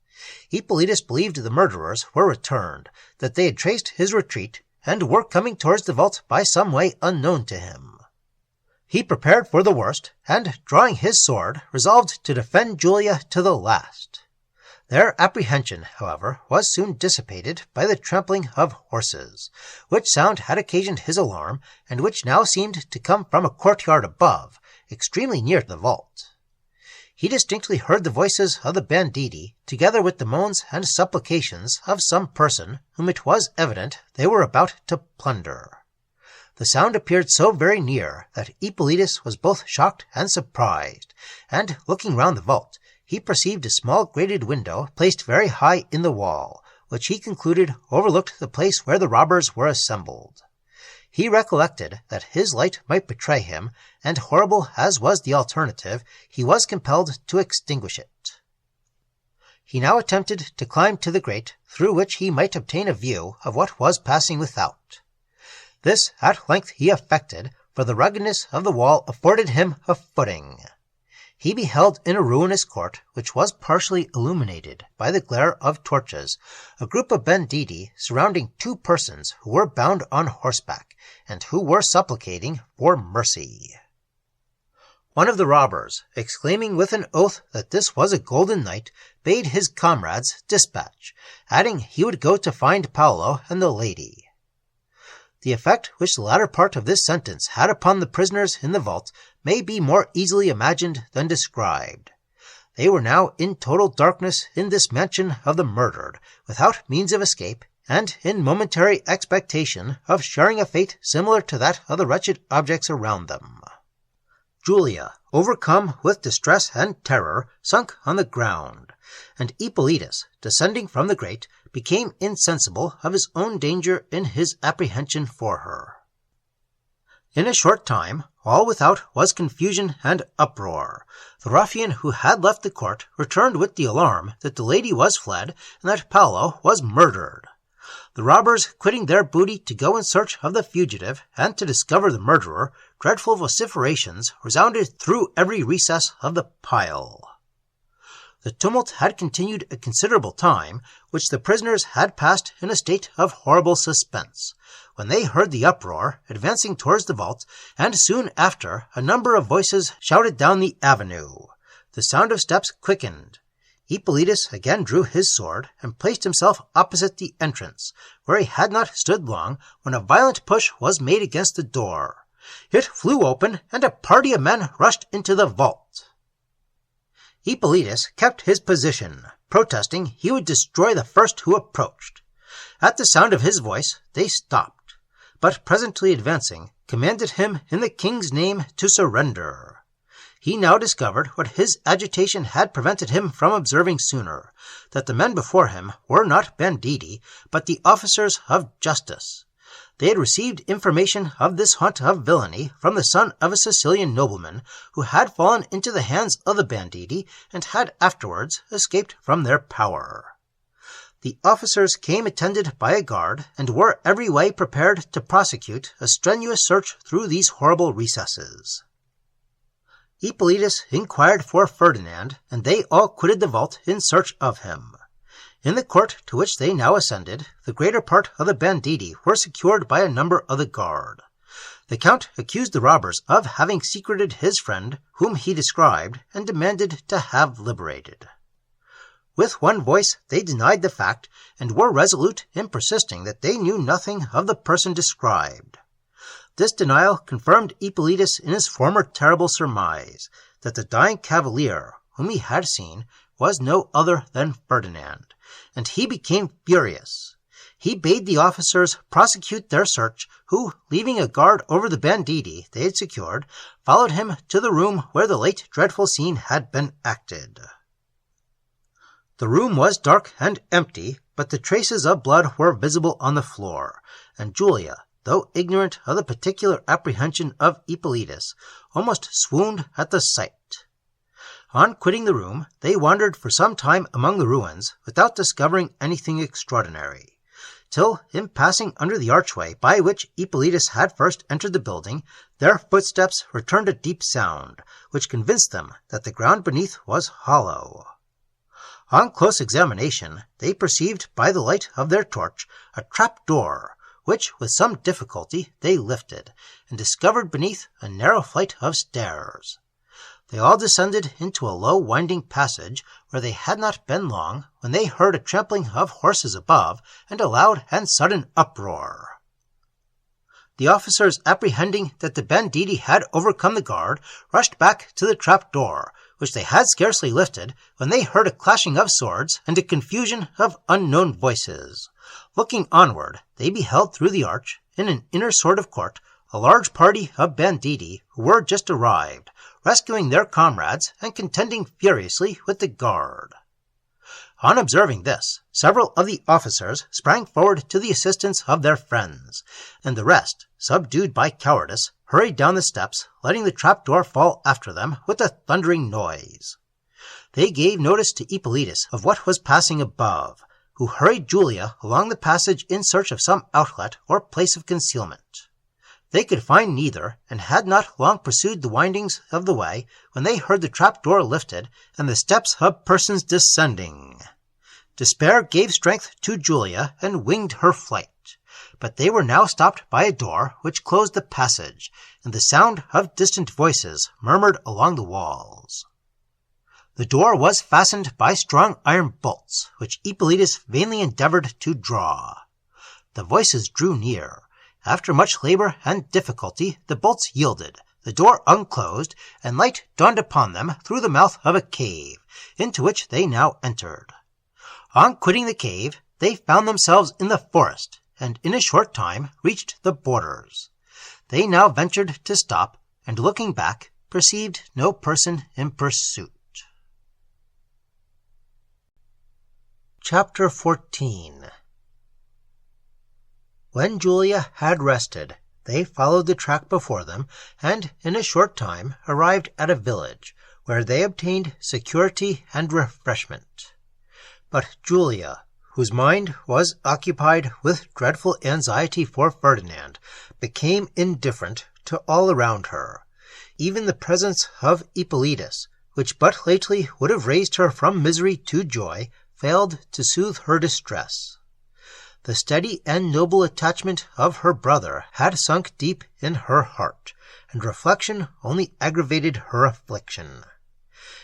Ippolitus believed the murderers were returned, that they had traced his retreat, and were coming towards the vault by some way unknown to him. He prepared for the worst, and, drawing his sword, resolved to defend Julia to the last. Their apprehension, however, was soon dissipated by the trampling of horses, which sound had occasioned his alarm, and which now seemed to come from a courtyard above, extremely near the vault. He distinctly heard the voices of the banditti, together with the moans and supplications of some person whom it was evident they were about to plunder. The sound appeared so very near that Ippolitus was both shocked and surprised, and, looking round the vault, he perceived a small grated window placed very high in the wall, which he concluded overlooked the place where the robbers were assembled. He recollected that his light might betray him, and horrible as was the alternative, he was compelled to extinguish it. He now attempted to climb to the grate, through which he might obtain a view of what was passing without. This at length he effected, for the ruggedness of the wall afforded him a footing. He beheld in a ruinous court, which was partially illuminated by the glare of torches, a group of banditti surrounding two persons who were bound on horseback, and who were supplicating for mercy. One of the robbers, exclaiming with an oath that this was a golden night, bade his comrades dispatch, adding he would go to find Paolo and the lady. The effect which the latter part of this sentence had upon the prisoners in the vault may be more easily imagined than described. They were now in total darkness in this mansion of the murdered, without means of escape, and in momentary expectation of sharing a fate similar to that of the wretched objects around them. Julia, overcome with distress and terror, sunk on the ground, and Ippolitus, descending from the grate, became insensible of his own danger in his apprehension for her. In a short time, all without was confusion and uproar. The ruffian who had left the court returned with the alarm that the lady was fled and that Paolo was murdered. The robbers, quitting their booty to go in search of the fugitive and to discover the murderer, dreadful vociferations resounded through every recess of the pile. The tumult had continued a considerable time, which the prisoners had passed in a state of horrible suspense, when they heard the uproar advancing towards the vault, and soon after a number of voices shouted down the avenue. The sound of steps quickened. Ippolitus again drew his sword, and placed himself opposite the entrance, where he had not stood long when a violent push was made against the door. It flew open, and a party of men rushed into the vault. Ippolitus kept his position, protesting he would destroy the first who approached. At the sound of his voice they stopped, but presently advancing, commanded him in the king's name to surrender. He now discovered what his agitation had prevented him from observing sooner, that the men before him were not banditti, but the officers of justice. They had received information of this haunt of villainy from the son of a Sicilian nobleman, who had fallen into the hands of the banditti, and had afterwards escaped from their power. The officers came attended by a guard, and were every way prepared to prosecute a strenuous search through these horrible recesses. Ippolitus inquired for Ferdinand, and they all quitted the vault in search of him. In the court to which they now ascended, the greater part of the banditti were secured by a number of the guard. The count accused the robbers of having secreted his friend, whom he described, and demanded to have liberated. With one voice they denied the fact, and were resolute in persisting that they knew nothing of the person described. This denial confirmed Ippolitus in his former terrible surmise, that the dying cavalier, whom he had seen, was no other than Ferdinand, and he became furious. He bade the officers prosecute their search, who, leaving a guard over the banditti they had secured, followed him to the room where the late dreadful scene had been acted. The room was dark and empty, but the traces of blood were visible on the floor, and Julia, though ignorant of the particular apprehension of Ippolitus, almost swooned at the sight. On quitting the room, they wandered for some time among the ruins, without discovering anything extraordinary, till, in passing under the archway by which Ippolitus had first entered the building, their footsteps returned a deep sound, which convinced them that the ground beneath was hollow. On close examination, they perceived by the light of their torch a trap-door, which with some difficulty they lifted, and discovered beneath a narrow flight of stairs. They all descended into a low winding passage, where they had not been long when they heard a trampling of horses above, and a loud and sudden uproar. The officers, apprehending that the banditti had overcome the guard, rushed back to the trap-door, which they had scarcely lifted, when they heard a clashing of swords and a confusion of unknown voices. Looking onward, they beheld through the arch, in an inner sort of court, a large party of banditti who were just arrived, rescuing their comrades and contending furiously with the guard. On observing this, several of the officers sprang forward to the assistance of their friends, and the rest, subdued by cowardice, hurried down the steps, letting the trap-door fall after them with a thundering noise. They gave notice to Ippolitus of what was passing above, who hurried Julia along the passage in search of some outlet or place of concealment. They could find neither, and had not long pursued the windings of the way, when they heard the trap-door lifted, and the steps of persons descending. Despair gave strength to Julia, and winged her flight. But they were now stopped by a door which closed the passage, and the sound of distant voices murmured along the walls. The door was fastened by strong iron bolts, which Ippolitus vainly endeavored to draw. The voices drew near. After much labor and difficulty, the bolts yielded, the door unclosed, and light dawned upon them through the mouth of a cave, into which they now entered. On quitting the cave, they found themselves in the forest, and in a short time reached the borders. They now ventured to stop, and looking back, perceived no person in pursuit. Chapter 14. When Julia had rested, they followed the track before them, and in a short time arrived at a village, where they obtained security and refreshment. But Julia, whose mind was occupied with dreadful anxiety for Ferdinand, became indifferent to all around her. Even the presence of Ippolitus, which but lately would have raised her from misery to joy, failed to soothe her distress. The steady and noble attachment of her brother had sunk deep in her heart, and reflection only aggravated her affliction.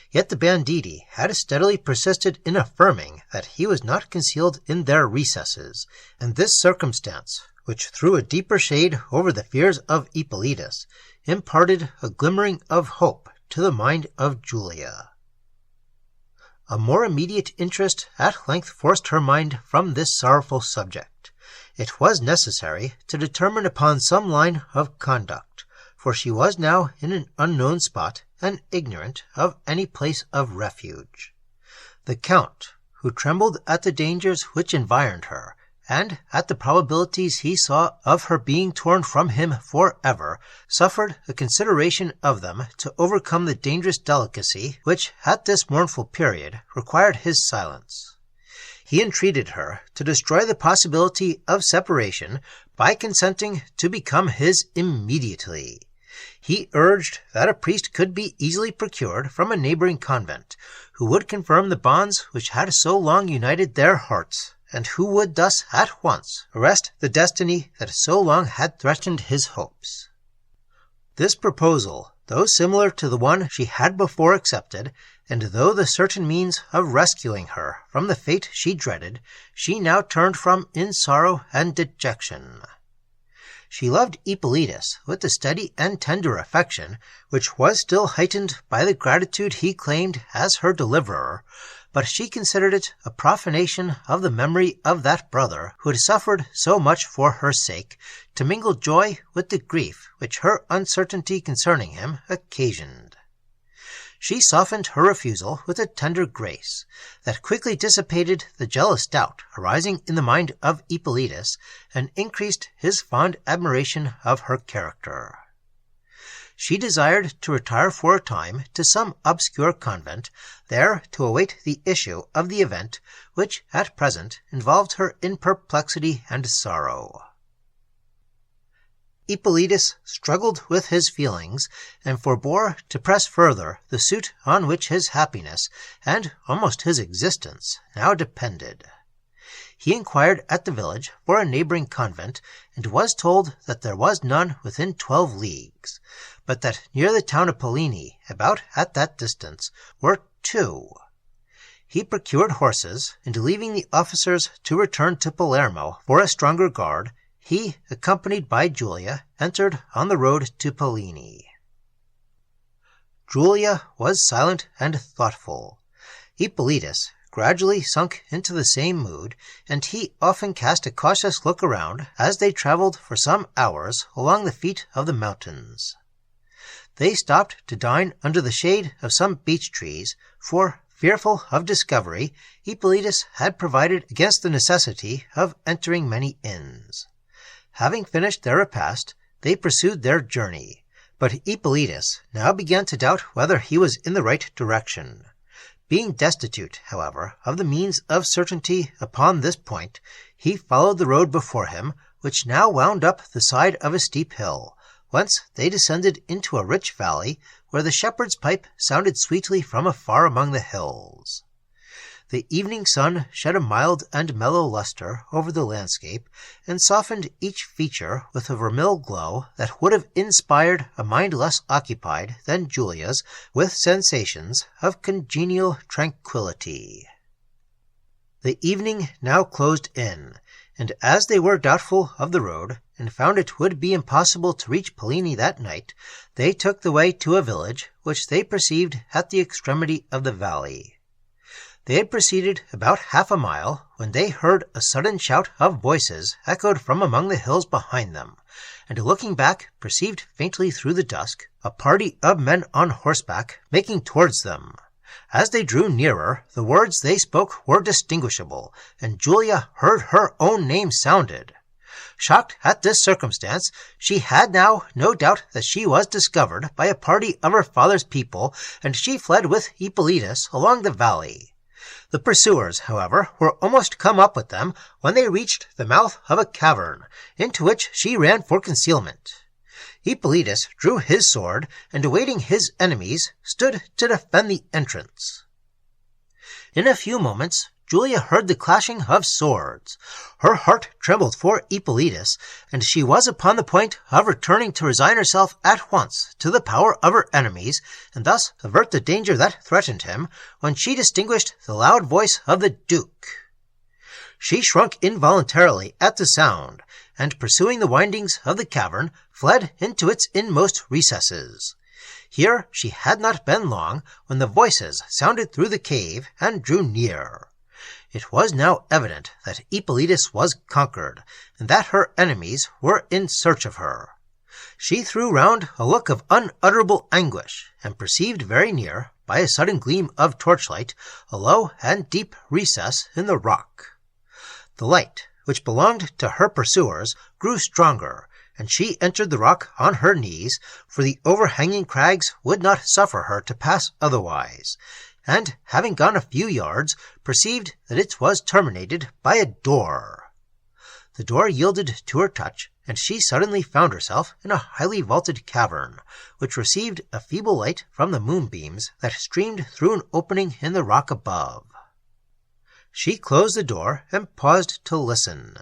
Yet the banditti had steadily persisted in affirming that he was not concealed in their recesses, and this circumstance, which threw a deeper shade over the fears of Ippolitus, imparted a glimmering of hope to the mind of Julia. A more immediate interest at length forced her mind from this sorrowful subject. It was necessary to determine upon some line of conduct, for she was now in an unknown spot and ignorant of any place of refuge. The Count, who trembled at the dangers which environed her, and at the probabilities he saw of her being torn from him for ever, suffered the consideration of them to overcome the dangerous delicacy which, at this mournful period, required his silence. He entreated her to destroy the possibility of separation by consenting to become his immediately. He urged that a priest could be easily procured from a neighboring convent, who would confirm the bonds which had so long united their hearts, and who would thus at once arrest the destiny that so long had threatened his hopes. This proposal, though similar to the one she had before accepted, and though the certain means of rescuing her from the fate she dreaded, she now turned from in sorrow and dejection. She loved Ippolitus with a steady and tender affection, which was still heightened by the gratitude he claimed as her deliverer, but she considered it a profanation of the memory of that brother who had suffered so much for her sake, to mingle joy with the grief which her uncertainty concerning him occasioned. She softened her refusal with a tender grace, that quickly dissipated the jealous doubt arising in the mind of Ippolitus, and increased his fond admiration of her character. She desired to retire for a time to some obscure convent, there to await the issue of the event which at present involved her in perplexity and sorrow. Ippolitus struggled with his feelings, and forbore to press further the suit on which his happiness, and almost his existence, now depended. He inquired at the village for a neighboring convent, and was told that there was none within 12 leagues, but that near the town of Pollini, about at that distance, were 2. He procured horses, and leaving the officers to return to Palermo for a stronger guard, he, accompanied by Julia, entered on the road to Pollini. Julia was silent and thoughtful. Ippolitus gradually sunk into the same mood, and he often cast a cautious look around as they travelled for some hours along the feet of the mountains. They stopped to dine under the shade of some beech trees, for, fearful of discovery, Ippolitus had provided against the necessity of entering many inns. Having finished their repast, they pursued their journey, but Ippolitus now began to doubt whether he was in the right direction. Being destitute, however, of the means of certainty upon this point, he followed the road before him, which now wound up the side of a steep hill, whence they descended into a rich valley, where the shepherd's pipe sounded sweetly from afar among the hills. The evening sun shed a mild and mellow lustre over the landscape, and softened each feature with a vermil glow that would have inspired a mind less occupied than Julia's with sensations of congenial tranquillity. The evening now closed in, and as they were doubtful of the road, and found it would be impossible to reach Pollini that night, they took the way to a village which they perceived at the extremity of the valley. They had proceeded about half a mile when they heard a sudden shout of voices echoed from among the hills behind them, and looking back perceived faintly through the dusk a party of men on horseback making towards them. As they drew nearer, the words they spoke were distinguishable, and Julia heard her own name sounded. Shocked at this circumstance, she had now no doubt that she was discovered by a party of her father's people, and she fled with Ippolitus along the valley. The pursuers, however, were almost come up with them when they reached the mouth of a cavern, into which she ran for concealment. Ippolitus drew his sword, and awaiting his enemies, stood to defend the entrance. In a few moments, Julia heard the clashing of swords. Her heart trembled for Ippolitus, and she was upon the point of returning to resign herself at once to the power of her enemies, and thus avert the danger that threatened him, when she distinguished the loud voice of the Duke. She shrunk involuntarily at the sound, and pursuing the windings of the cavern, fled into its inmost recesses. Here she had not been long when the voices sounded through the cave and drew near. It was now evident that Ippolitus was conquered, and that her enemies were in search of her. She threw round a look of unutterable anguish, and perceived very near, by a sudden gleam of torchlight, a low and deep recess in the rock. The light, which belonged to her pursuers, grew stronger, and she entered the rock on her knees, for the overhanging crags would not suffer her to pass otherwise, and, having gone a few yards, perceived that it was terminated by a door. The door yielded to her touch, and she suddenly found herself in a highly vaulted cavern, which received a feeble light from the moonbeams that streamed through an opening in the rock above. She closed the door and paused to listen.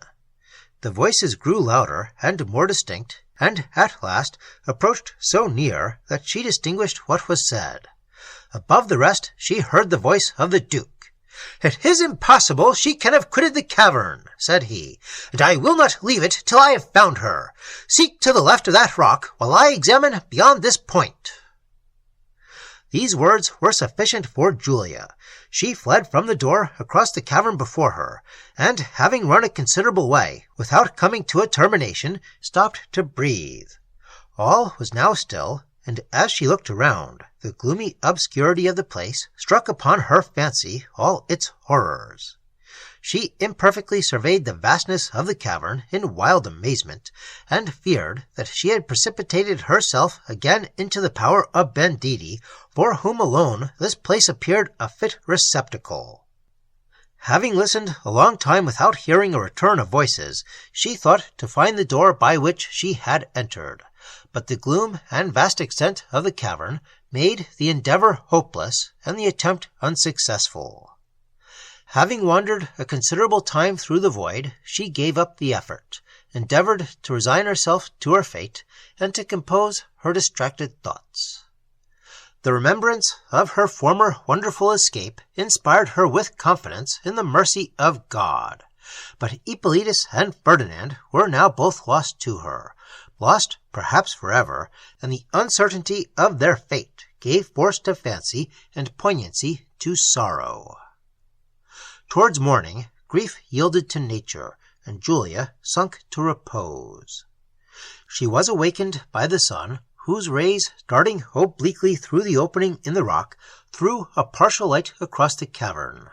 The voices grew louder and more distinct, and at last approached so near that she distinguished what was said. Above the rest she heard the voice of the Duke. "It is impossible she can have quitted the cavern," said he, "and I will not leave it till I have found her. Seek to the left of that rock, while I examine beyond this point." These words were sufficient for Julia. She fled from the door across the cavern before her, and having run a considerable way, without coming to a termination, stopped to breathe. All was now still, and as she looked around, the gloomy obscurity of the place struck upon her fancy all its horrors. She imperfectly surveyed the vastness of the cavern in wild amazement, and feared that she had precipitated herself again into the power of banditti, for whom alone this place appeared a fit receptacle. Having listened a long time without hearing a return of voices, she thought to find the door by which she had entered, but the gloom and vast extent of the cavern made the endeavor hopeless and the attempt unsuccessful. Having wandered a considerable time through the void, she gave up the effort, endeavored to resign herself to her fate, and to compose her distracted thoughts. The remembrance of her former wonderful escape inspired her with confidence in the mercy of God. But Hippolytus and Ferdinand were now both lost to her, lost perhaps forever, and the uncertainty of their fate gave force to fancy and poignancy to sorrow. Towards morning, grief yielded to nature, and Julia sunk to repose. She was awakened by the sun, whose rays, darting obliquely through the opening in the rock, threw a partial light across the cavern.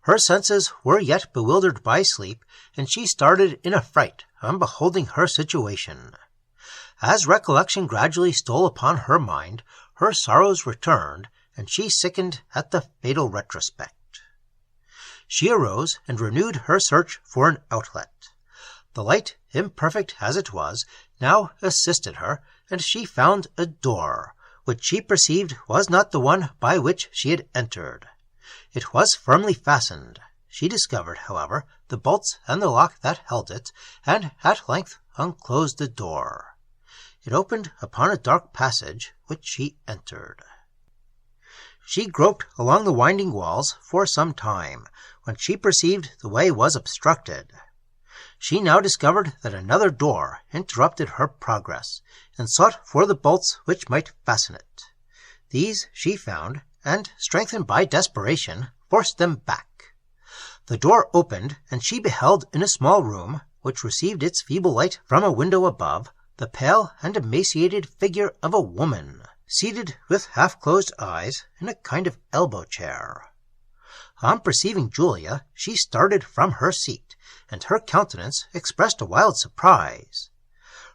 Her senses were yet bewildered by sleep, and she started in affright on beholding her situation. As recollection gradually stole upon her mind, her sorrows returned, and she sickened at the fatal retrospect. She arose and renewed her search for an outlet. The light, imperfect as it was, now assisted her, and she found a door, which she perceived was not the one by which she had entered. It was firmly fastened. She discovered, however, the bolts and the lock that held it, and at length unclosed the door. It opened upon a dark passage, which she entered. She groped along the winding walls for some time, when she perceived the way was obstructed. She now discovered that another door interrupted her progress, and sought for the bolts which might fasten it. These she found, and, strengthened by desperation, forced them back. The door opened, and she beheld in a small room, which received its feeble light from a window above, the pale and emaciated figure of a woman, seated with half-closed eyes in a kind of elbow-chair. On perceiving Julia, she started from her seat, and her countenance expressed a wild surprise.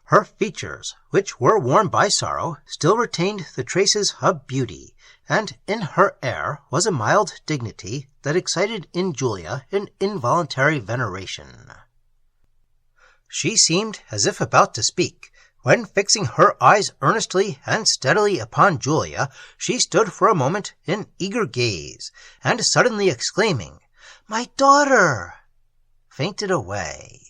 Her features, which were worn by sorrow, still retained the traces of beauty, and in her air was a mild dignity that excited in Julia an involuntary veneration. She seemed as if about to speak, when, fixing her eyes earnestly and steadily upon Julia, she stood for a moment in eager gaze, and suddenly exclaiming, "My daughter!" fainted away.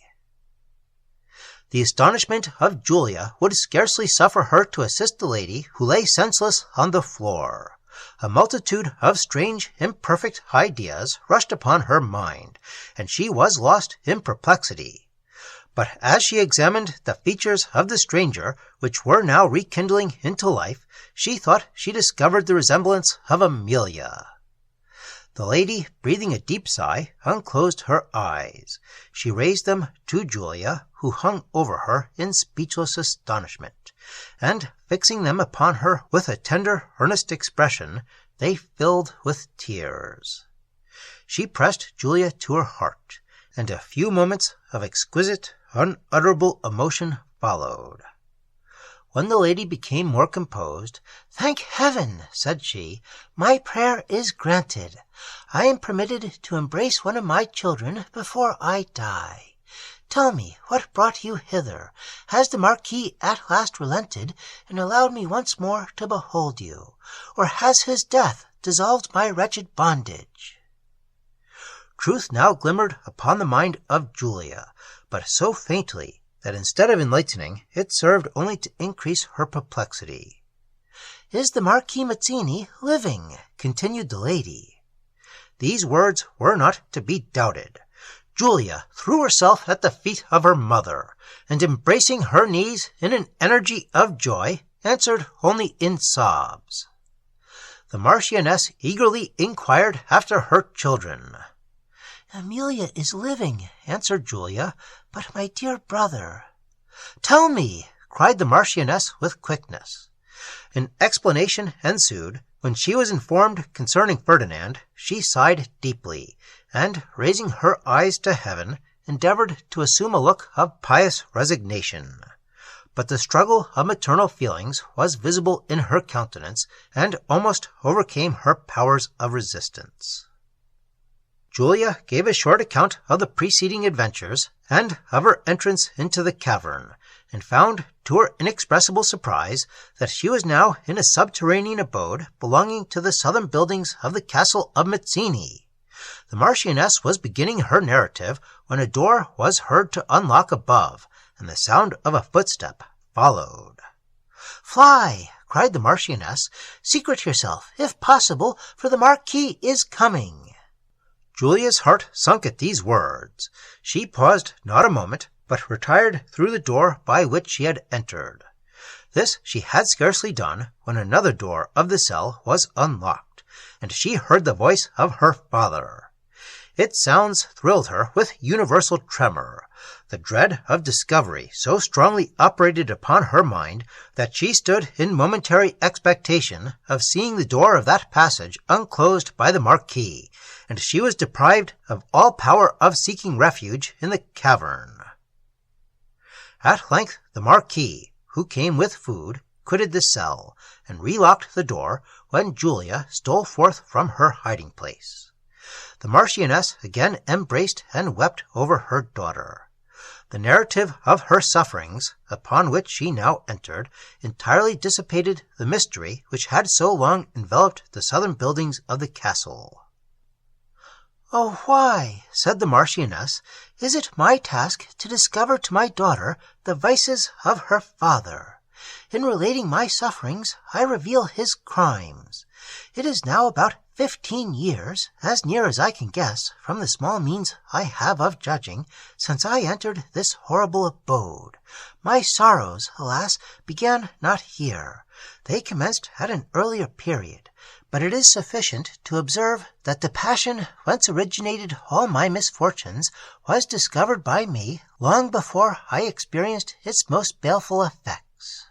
The astonishment of Julia would scarcely suffer her to assist the lady, who lay senseless on the floor. A multitude of strange, imperfect ideas rushed upon her mind, and she was lost in perplexity. But as she examined the features of the stranger, which were now rekindling into life, she thought she discovered the resemblance of Amelia. The lady, breathing a deep sigh, unclosed her eyes. She raised them to Julia, who hung over her in speechless astonishment, and, fixing them upon her with a tender, earnest expression, they filled with tears. She pressed Julia to her heart, and a few moments of exquisite, unutterable emotion followed. When the lady became more composed, "Thank heaven," said she, "my prayer is granted. I am permitted to embrace one of my children before I die. Tell me, what brought you hither? Has the Marquis at last relented, and allowed me once more to behold you? Or has his death dissolved my wretched bondage?" Truth now glimmered upon the mind of Julia, but so faintly that instead of enlightening, it served only to increase her perplexity. "Is the Marquis Mazzini living?" continued the lady. These words were not to be doubted. Julia threw herself at the feet of her mother, and embracing her knees in an energy of joy, answered only in sobs. The Marchioness eagerly inquired after her children. "Amelia is living," answered Julia, "but my dear brother—" "Tell me!" cried the Marchioness with quickness. An explanation ensued. When she was informed concerning Ferdinand, she sighed deeply, and, raising her eyes to heaven, endeavored to assume a look of pious resignation. But the struggle of maternal feelings was visible in her countenance, and almost overcame her powers of resistance. Julia gave a short account of the preceding adventures, and of her entrance into the cavern, and found, to her inexpressible surprise, that she was now in a subterranean abode belonging to the southern buildings of the castle of Mazzini. The Marchioness was beginning her narrative when a door was heard to unlock above, and the sound of a footstep followed. "Fly!" cried the Marchioness. "Secret yourself, if possible, for the Marquis is coming." Julia's heart sunk at these words. She paused not a moment, but retired through the door by which she had entered. This she had scarcely done when another door of the cell was unlocked, and she heard the voice of her father. Its sounds thrilled her with universal tremor. The dread of discovery so strongly operated upon her mind that she stood in momentary expectation of seeing the door of that passage unclosed by the Marquis, and she was deprived of all power of seeking refuge in the cavern. At length the Marquis, who came with food, quitted the cell, and relocked the door when Julia stole forth from her hiding-place. The Marchioness again embraced and wept over her daughter. The narrative of her sufferings, upon which she now entered, entirely dissipated the mystery which had so long enveloped the southern buildings of the castle. "Oh, why," said the Marchioness, "is it my task to discover to my daughter the vices of her father? In relating my sufferings, I reveal his crimes. It is now about 15 years, as near as I can guess, from the small means I have of judging, since I entered this horrible abode. My sorrows, alas, began not here. They commenced at an earlier period, but it is sufficient to observe that the passion whence originated all my misfortunes was discovered by me long before I experienced its most baleful effects.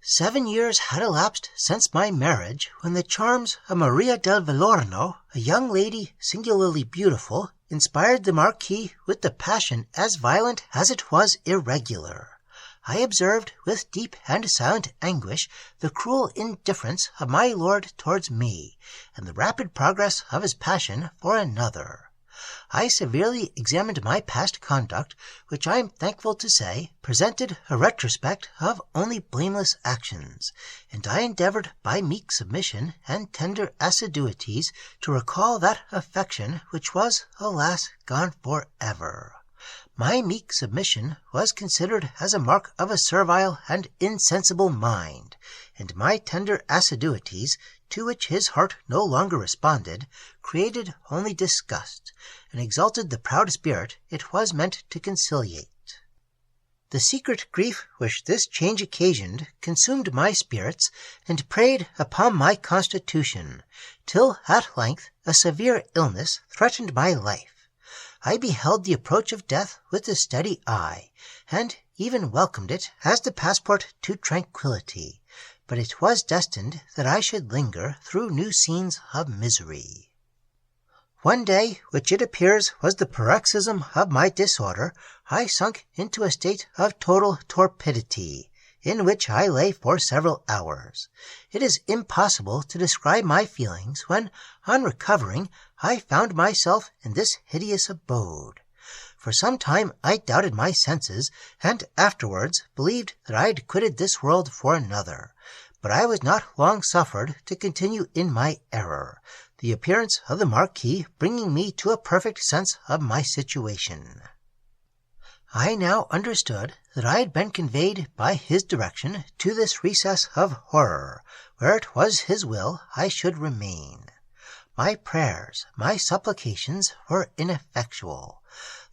7 years had elapsed since my marriage, when the charms of Maria del Vellorno, a young lady singularly beautiful, inspired the Marquis with the passion as violent as it was irregular. I observed with deep and silent anguish the cruel indifference of my lord towards me, and the rapid progress of his passion for another. I severely examined my past conduct, which I am thankful to say presented a retrospect of only blameless actions, and I endeavored by meek submission and tender assiduities to recall that affection which was, alas, gone for ever. My meek submission was considered as a mark of a servile and insensible mind, and my tender assiduities, to which his heart no longer responded, created only disgust, and exalted the proud spirit it was meant to conciliate. The secret grief which this change occasioned consumed my spirits, and preyed upon my constitution, till at length a severe illness threatened my life. I beheld the approach of death with a steady eye, and even welcomed it as the passport to tranquillity, but it was destined that I should linger through new scenes of misery. One day, which it appears was the paroxysm of my disorder, I sunk into a state of total torpidity, in which I lay for several hours. It is impossible to describe my feelings when, on recovering, I found myself in this hideous abode. For some time I doubted my senses, and afterwards believed that I had quitted this world for another. But I was not long suffered to continue in my error, the appearance of the Marquis bringing me to a perfect sense of my situation. I now understood that I had been conveyed by his direction to this recess of horror, where it was his will I should remain. My prayers, my supplications were ineffectual.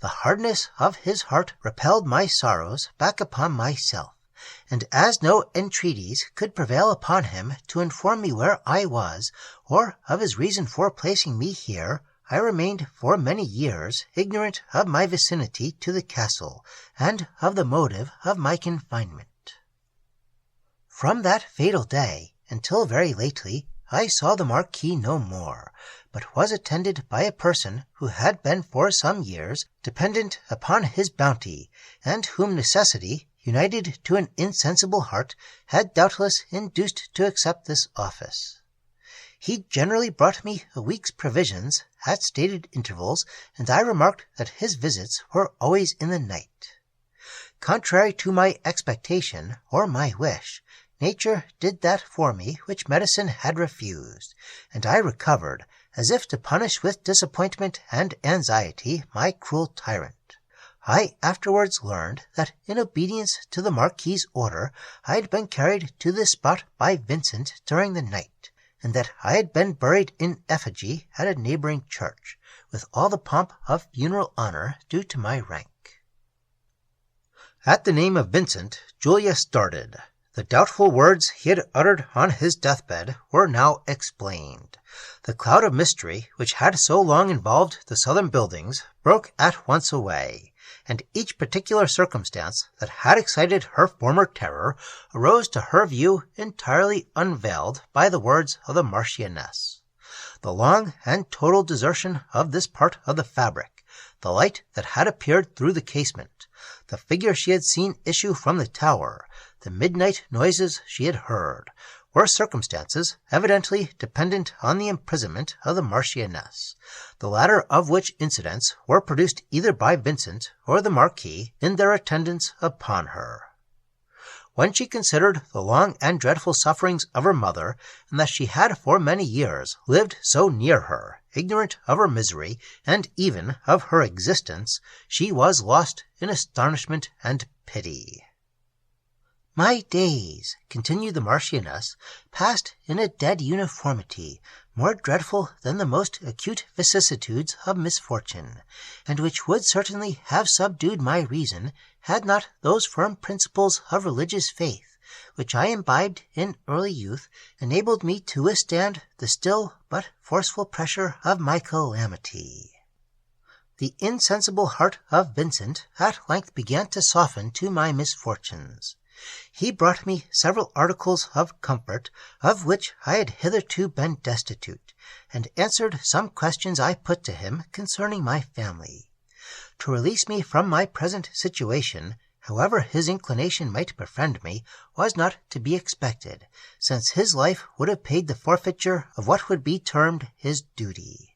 The hardness of his heart repelled my sorrows back upon myself, and as no entreaties could prevail upon him to inform me where I was, or of his reason for placing me here, I remained for many years ignorant of my vicinity to the castle, and of the motive of my confinement. From that fatal day, until very lately, I saw the Marquis no more, but was attended by a person who had been for some years dependent upon his bounty, and whom necessity, united to an insensible heart, had doubtless induced to accept this office. He generally brought me a week's provisions at stated intervals, and I remarked that his visits were always in the night. Contrary to my expectation or my wish, nature did that for me which medicine had refused, and I recovered, as if to punish with disappointment and anxiety my cruel tyrant. I afterwards learned that in obedience to the Marquis's order I had been carried to this spot by Vincent during the night, and that I had been buried in effigy at a neighboring church, with all the pomp of funeral honor due to my rank. At the name of Vincent, Julia started. The doubtful words he had uttered on his deathbed were now explained. The cloud of mystery which had so long involved the southern buildings broke at once away, and each particular circumstance that had excited her former terror arose to her view entirely unveiled by the words of the Marchioness. The long and total desertion of this part of the fabric, the light that had appeared through the casement, the figure she had seen issue from the tower, the midnight noises she had heard, were circumstances evidently dependent on the imprisonment of the Marchioness, the latter of which incidents were produced either by Vincent or the Marquis in their attendance upon her. When she considered the long and dreadful sufferings of her mother, and that she had for many years lived so near her, ignorant of her misery, and even of her existence, she was lost in astonishment and pity. My days, continued the Marchioness, passed in a dead uniformity, more dreadful than the most acute vicissitudes of misfortune, and which would certainly have subdued my reason had not those firm principles of religious faith, which I imbibed in early youth, enabled me to withstand the still but forceful pressure of my calamity. The insensible heart of Vincent at length began to soften to my misfortunes. He brought me several articles of comfort, of which I had hitherto been destitute, and answered some questions I put to him concerning my family. To release me from my present situation, however his inclination might befriend me, was not to be expected, since his life would have paid the forfeiture of what would be termed his duty.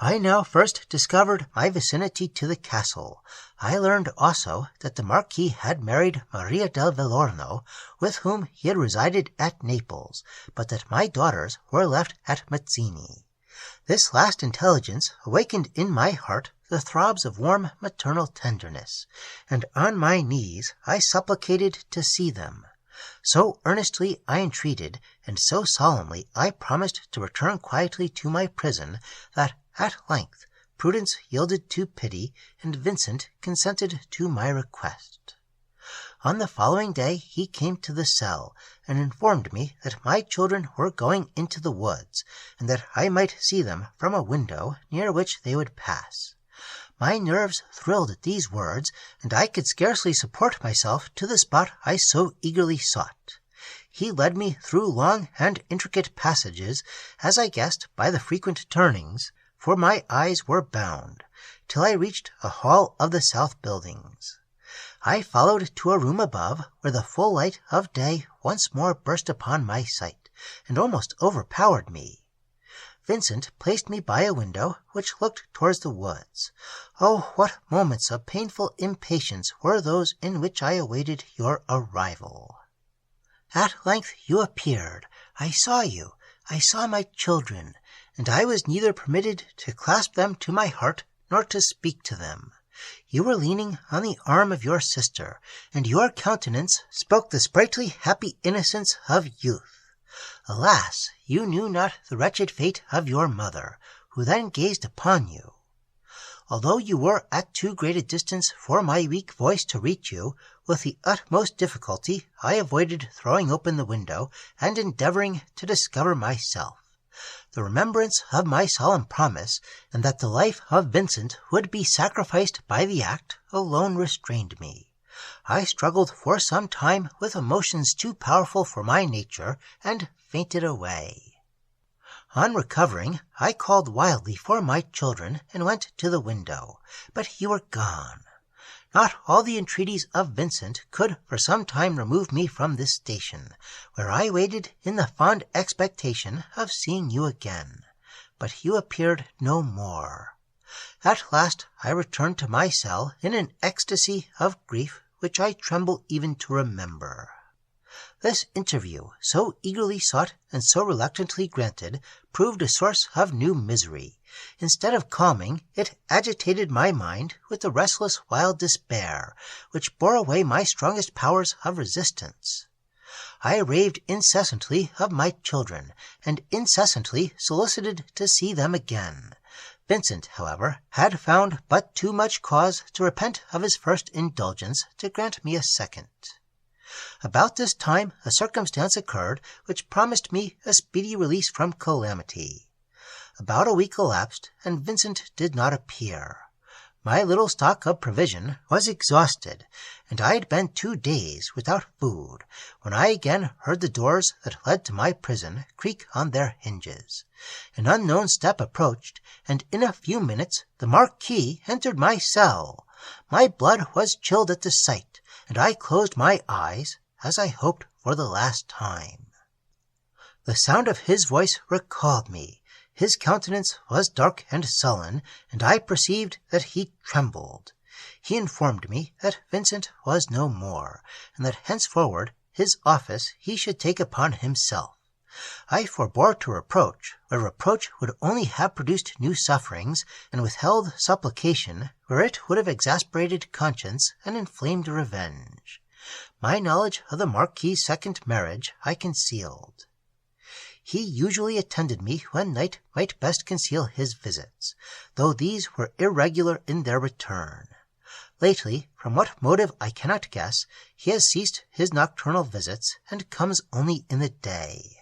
I now first discovered my vicinity to the castle. I learned also that the Marquis had married Maria del Vellorno, with whom he had resided at Naples, but that my daughters were left at Mazzini. This last intelligence awakened in my heart the throbs of warm maternal tenderness, and on my knees I supplicated to see them. So earnestly I entreated, and so solemnly I promised to return quietly to my prison, that at length prudence yielded to pity, and Vincent consented to my request. On the following day he came to the cell, and informed me that my children were going into the woods, and that I might see them from a window near which they would pass. My nerves thrilled at these words, and I could scarcely support myself to the spot I so eagerly sought. He led me through long and intricate passages, as I guessed by the frequent turnings, for my eyes were bound, till I reached a hall of the south buildings. I followed to a room above, where the full light of day once more burst upon my sight, and almost overpowered me. Vincent placed me by a window which looked towards the woods. Oh, what moments of painful impatience were those in which I awaited your arrival! At length you appeared. I saw you. I saw my children, and I was neither permitted to clasp them to my heart nor to speak to them. You were leaning on the arm of your sister, and your countenance spoke the sprightly happy innocence of youth. Alas, you knew not the wretched fate of your mother, who then gazed upon you. Although you were at too great a distance for my weak voice to reach you, with the utmost difficulty I avoided throwing open the window and endeavoring to discover myself. The remembrance of my solemn promise, and that the life of Vincent would be sacrificed by the act, alone restrained me. I struggled for some time with emotions too powerful for my nature, and fainted away. On recovering, I called wildly for my children, and went to the window, but you were gone. Not all the entreaties of Vincent could for some time remove me from this station, where I waited in the fond expectation of seeing you again. But you appeared no more. At last I returned to my cell in an ecstasy of grief which I tremble even to remember. This interview, so eagerly sought and so reluctantly granted, proved a source of new misery. Instead of calming, it agitated my mind with a restless wild despair, which bore away my strongest powers of resistance. I raved incessantly of my children, and incessantly solicited to see them again. Vincent, however, had found but too much cause to repent of his first indulgence to grant me a second. About this time a circumstance occurred which promised me a speedy release from calamity. About a week elapsed, and Vincent did not appear. My little stock of provision was exhausted, and I had been 2 days without food, when I again heard the doors that led to my prison creak on their hinges. An unknown step approached, and in a few minutes the Marquis entered my cell. My blood was chilled at the sight, and I closed my eyes, as I hoped for the last time. The sound of his voice recalled me. His countenance was dark and sullen, and I perceived that he trembled. He informed me that Vincent was no more, and that henceforward his office he should take upon himself. I forbore to reproach, where reproach would only have produced new sufferings, and withheld supplication, where it would have exasperated conscience and inflamed revenge. My knowledge of the Marquis's second marriage I concealed. He usually attended me when night might best conceal his visits, though these were irregular in their return. Lately, from what motive I cannot guess, he has ceased his nocturnal visits, and comes only in the day.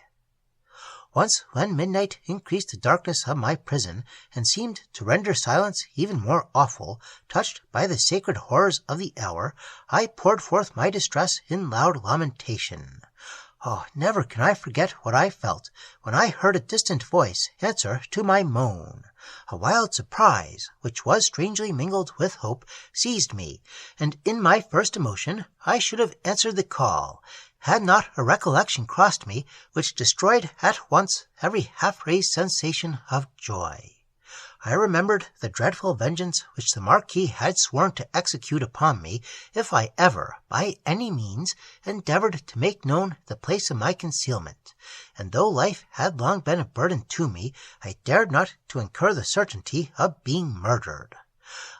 Once, when midnight increased the darkness of my prison, and seemed to render silence even more awful, touched by the sacred horrors of the hour, I poured forth my distress in loud lamentation. Oh, never can I forget what I felt when I heard a distant voice answer to my moan. A wild surprise, which was strangely mingled with hope, seized me, and in my first emotion I should have answered the call, had not a recollection crossed me which destroyed at once every half-raised sensation of joy. I remembered the dreadful vengeance which the Marquis had sworn to execute upon me if I ever, by any means, endeavored to make known the place of my concealment, and though life had long been a burden to me, I dared not to incur the certainty of being murdered.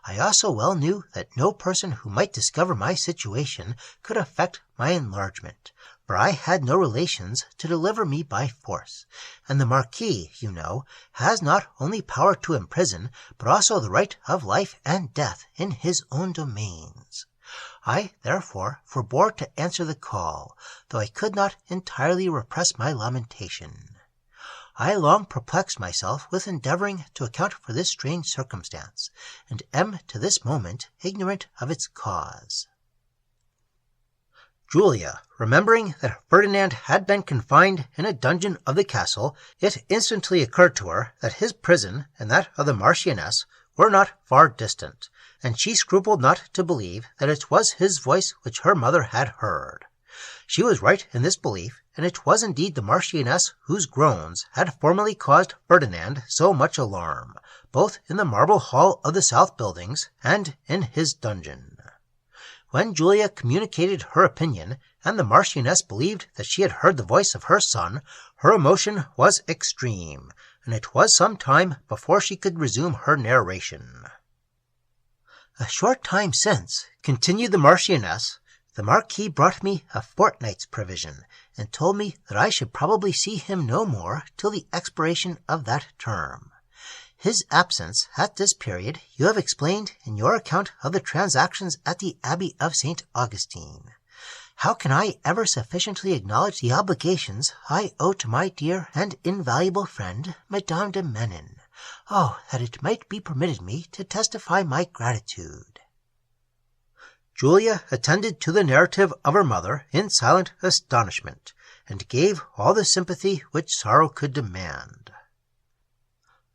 I also well knew that no person who might discover my situation could effect my enlargement, for I had no relations to deliver me by force, and the Marquis, you know, has not only power to imprison, but also the right of life and death in his own domains. I, therefore, forbore to answer the call, though I could not entirely repress my lamentation. I long perplexed myself with endeavoring to account for this strange circumstance, and am to this moment ignorant of its cause. Julia, remembering that Ferdinand had been confined in a dungeon of the castle, it instantly occurred to her that his prison and that of the Marchioness were not far distant, and she scrupled not to believe that it was his voice which her mother had heard. She was right in this belief, and it was indeed the Marchioness whose groans had formerly caused Ferdinand so much alarm, both in the marble hall of the South Buildings and in his dungeon. When Julia communicated her opinion, and the Marchioness believed that she had heard the voice of her son, her emotion was extreme, and it was some time before she could resume her narration. "A short time since," continued the Marchioness, "the Marquis brought me a fortnight's provision, and told me that I should probably see him no more till the expiration of that term. His absence at this period you have explained in your account of the transactions at the Abbey of St. Augustine. How can I ever sufficiently acknowledge the obligations I owe to my dear and invaluable friend, Madame de Menin? Oh, that it might be permitted me to testify my gratitude." Julia attended to the narrative of her mother in silent astonishment, and gave all the sympathy which sorrow could demand.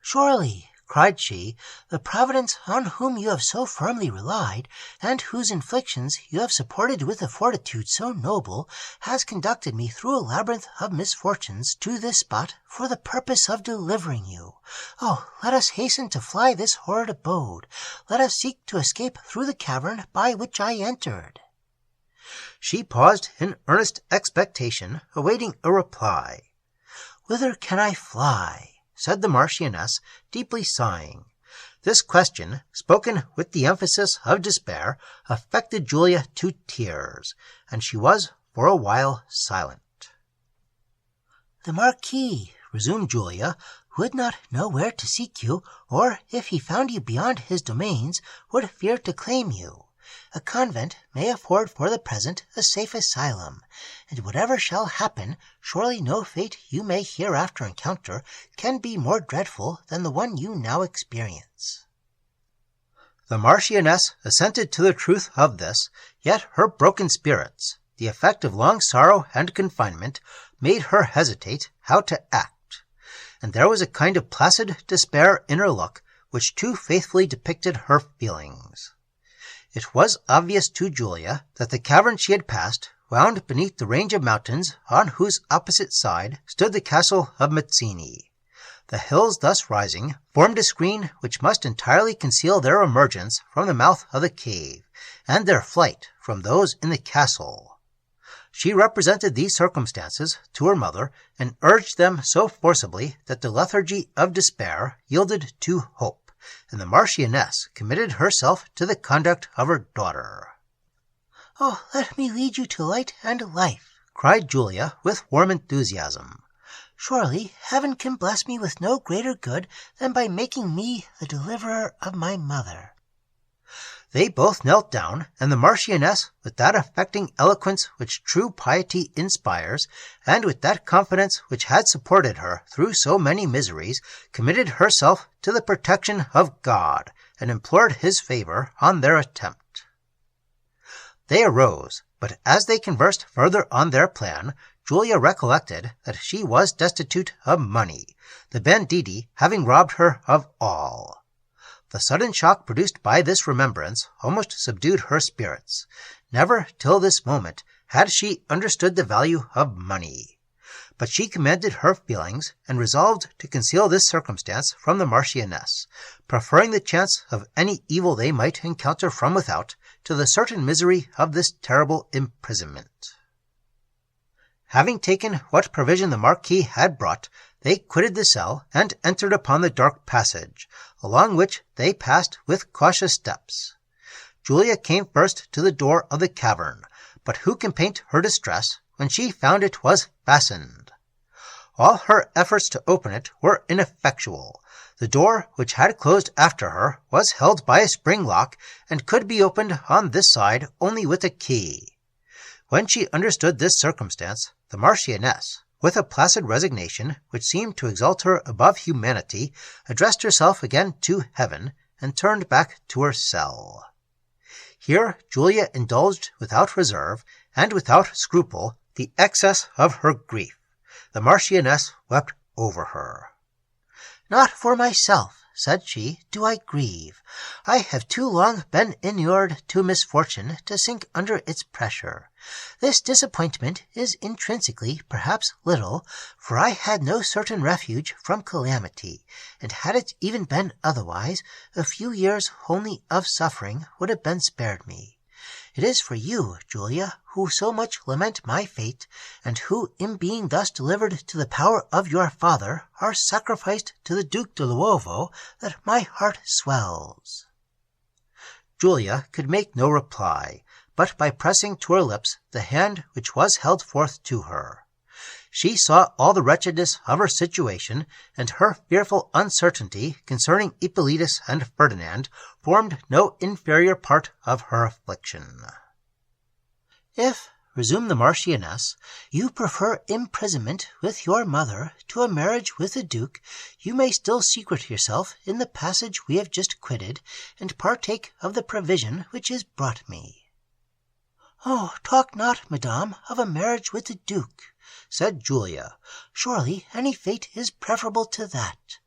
"Surely," cried she, "the Providence on whom you have so firmly relied, and whose inflictions you have supported with a fortitude so noble, has conducted me through a labyrinth of misfortunes to this spot for the purpose of delivering you. Oh, let us hasten to fly this horrid abode. Let us seek to escape through the cavern by which I entered." She paused in earnest expectation, awaiting a reply. "Whither can I fly?" said the Marchioness, deeply sighing. This question, spoken with the emphasis of despair, affected Julia to tears, and she was for a while silent. "The Marquis," resumed Julia, "would not know where to seek you, or, if he found you beyond his domains, would fear to claim you. A convent may afford for the present a safe asylum, and whatever shall happen, surely no fate you may hereafter encounter can be more dreadful than the one you now experience." The Marchioness assented to the truth of this, yet her broken spirits, the effect of long sorrow and confinement, made her hesitate how to act, and there was a kind of placid despair in her look which too faithfully depicted her feelings. It was obvious to Julia that the cavern she had passed wound beneath the range of mountains on whose opposite side stood the castle of Mazzini. The hills thus rising formed a screen which must entirely conceal their emergence from the mouth of the cave, and their flight from those in the castle. She represented these circumstances to her mother, and urged them so forcibly that the lethargy of despair yielded to hope, and the Marchioness committed herself to the conduct of her daughter. "Oh, let me lead you to light and life," cried Julia with warm enthusiasm. "Surely heaven can bless me with no greater good than by making me the deliverer of my mother." They both knelt down, and the Marchioness, with that affecting eloquence which true piety inspires, and with that confidence which had supported her through so many miseries, committed herself to the protection of God, and implored his favor on their attempt. They arose, but as they conversed further on their plan, Julia recollected that she was destitute of money, the banditti having robbed her of all. The sudden shock produced by this remembrance almost subdued her spirits. Never till this moment had she understood the value of money. But she commanded her feelings, and resolved to conceal this circumstance from the Marchioness, preferring the chance of any evil they might encounter from without to the certain misery of this terrible imprisonment. Having taken what provision the Marquis had brought, they quitted the cell and entered upon the dark passage, along which they passed with cautious steps. Julia came first to the door of the cavern, but who can paint her distress when she found it was fastened? All her efforts to open it were ineffectual. The door, which had closed after her, was held by a spring lock, and could be opened on this side only with a key. When she understood this circumstance, the Marchioness, with a placid resignation which seemed to exalt her above humanity, addressed herself again to heaven, and turned back to her cell. Here Julia indulged without reserve, and without scruple, the excess of her grief. The Marchioness wept over her. "Not for myself," said she, do I grieve. I have too long been inured to misfortune to sink under its pressure. This disappointment is intrinsically perhaps little, for I had no certain refuge from calamity, and had it even been otherwise, a few years only of suffering would have been spared me. It is for you, Julia, who so much lament my fate, and who, in being thus delivered to the power of your father, are sacrificed to the Duke de Luovo, that my heart swells. Julia could make no reply, but by pressing to her lips the hand which was held forth to her. She saw all the wretchedness of her situation, and her fearful uncertainty concerning Ippolitus and Ferdinand formed no inferior part of her affliction. If, resumed the Marchioness, you prefer imprisonment with your mother to a marriage with the Duke, you may still secret yourself in the passage we have just quitted, and partake of the provision which is brought me. Oh, talk not, madame, of a marriage with the Duke, said Julia. Surely any fate is preferable to that.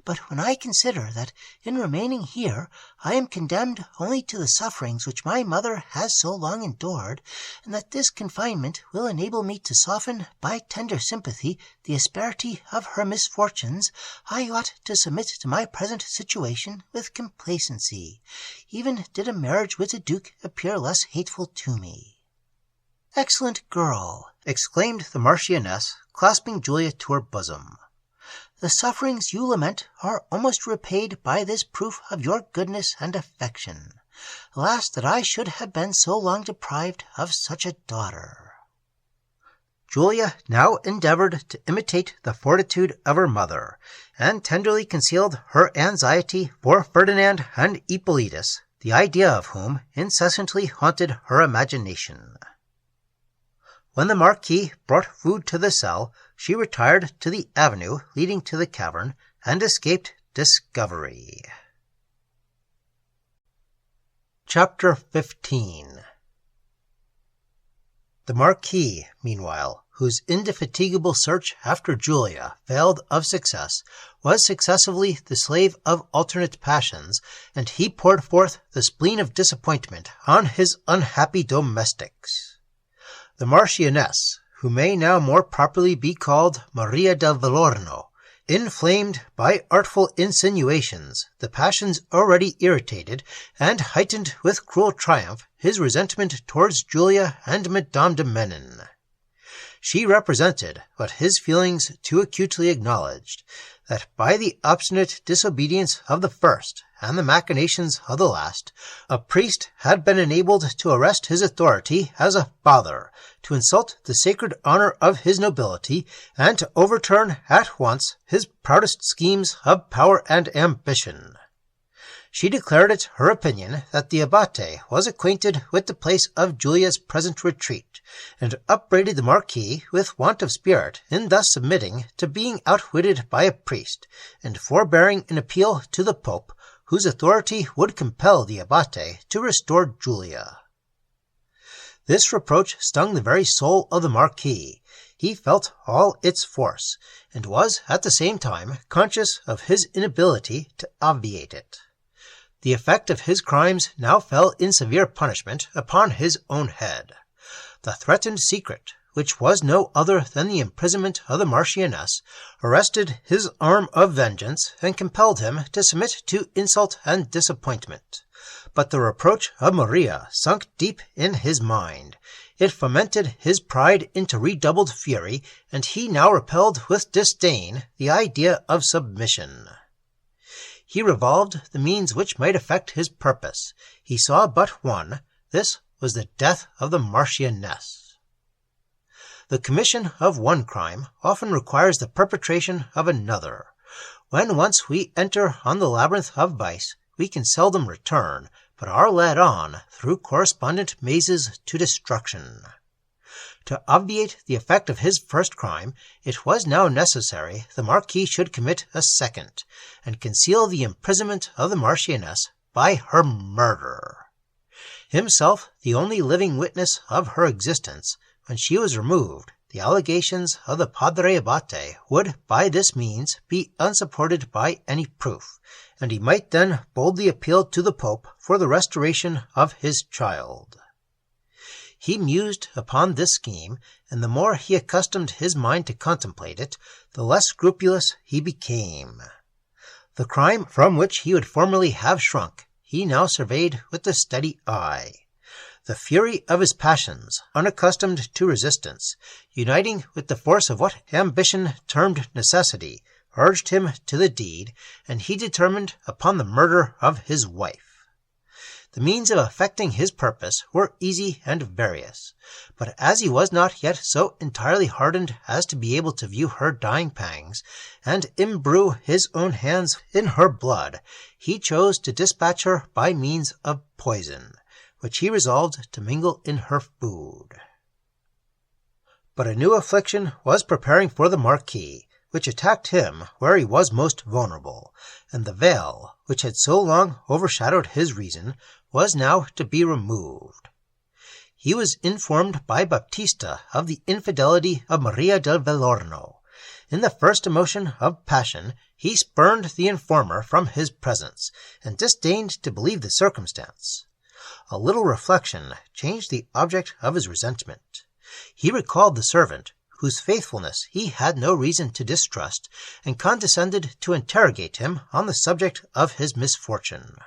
But when I consider that in remaining here I am condemned only to the sufferings which my mother has so long endured, and that this confinement will enable me to soften by tender sympathy the asperity of her misfortunes, I ought to submit to my present situation with complacency, even did a marriage with the Duke appear less hateful to me. Excellent girl, exclaimed the Marchioness, clasping Julia to her bosom. The sufferings you lament are almost repaid by this proof of your goodness and affection. Alas, that I should have been so long deprived of such a daughter. Julia now endeavored to imitate the fortitude of her mother, and tenderly concealed her anxiety for Ferdinand and Ippolitus, the idea of whom incessantly haunted her imagination. When the Marquis brought food to the cell, she retired to the avenue leading to the cavern, and escaped discovery. Chapter 15. The Marquis, meanwhile, whose indefatigable search after Julia failed of success, was successively the slave of alternate passions, and he poured forth the spleen of disappointment on his unhappy domestics. The Marchioness, who may now more properly be called Maria del Vellorno, inflamed by artful insinuations the passions already irritated, and heightened with cruel triumph his resentment towards Julia and Madame de Menin. She represented what his feelings too acutely acknowledged, that by the obstinate disobedience of the first and the machinations of the last, a priest had been enabled to arrest his authority as a father, to insult the sacred honor of his nobility, and to overturn at once his proudest schemes of power and ambition. She declared it her opinion that the Abate was acquainted with the place of Julia's present retreat, and upbraided the Marquis with want of spirit in thus submitting to being outwitted by a priest, and forbearing an appeal to the Pope, whose authority would compel the Abate to restore Julia. This reproach stung the very soul of the Marquis. He felt all its force, and was at the same time conscious of his inability to obviate it. The effect of his crimes now fell in severe punishment upon his own head. The threatened secret, which was no other than the imprisonment of the Marchioness, arrested his arm of vengeance, and compelled him to submit to insult and disappointment. But the reproach of Maria sunk deep in his mind. It fomented his pride into redoubled fury, and he now repelled with disdain the idea of submission. He revolved the means which might effect his purpose. He saw but one. This was the death of the Marchioness. The commission of one crime often requires the perpetration of another. When once we enter on the labyrinth of vice, we can seldom return, but are led on through correspondent mazes to destruction. To obviate the effect of his first crime, it was now necessary the Marquis should commit a second, and conceal the imprisonment of the Marchioness by her murder. Himself the only living witness of her existence, when she was removed, the allegations of the Padre Abate would by this means be unsupported by any proof, and he might then boldly appeal to the Pope for the restoration of his child. He mused upon this scheme, and the more he accustomed his mind to contemplate it, the less scrupulous he became. The crime from which he would formerly have shrunk, he now surveyed with a steady eye. The fury of his passions, unaccustomed to resistance, uniting with the force of what ambition termed necessity, urged him to the deed, and he determined upon the murder of his wife. The means of effecting his purpose were easy and various, but as he was not yet so entirely hardened as to be able to view her dying pangs, and imbrue his own hands in her blood, he chose to dispatch her by means of poison, which he resolved to mingle in her food. But a new affliction was preparing for the Marquis, which attacked him where he was most vulnerable, and the veil, which had so long overshadowed his reason, was now to be removed. He was informed by Baptista of the infidelity of Maria del Vellorno. In the first emotion of passion, he spurned the informer from his presence, and disdained to believe the circumstance. A little reflection changed the object of his resentment. He recalled the servant, whose faithfulness he had no reason to distrust, and condescended to interrogate him on the subject of his misfortune.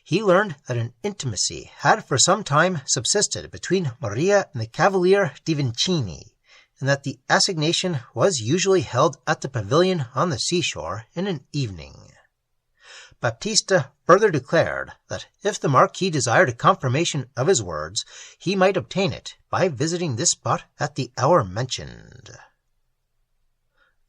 He learned that an intimacy had for some time subsisted between Maria and the Cavalier di Vincini, and that the assignation was usually held at the pavilion on the seashore in an evening. Baptista further declared that if the Marquis desired a confirmation of his words, he might obtain it by visiting this spot at the hour mentioned.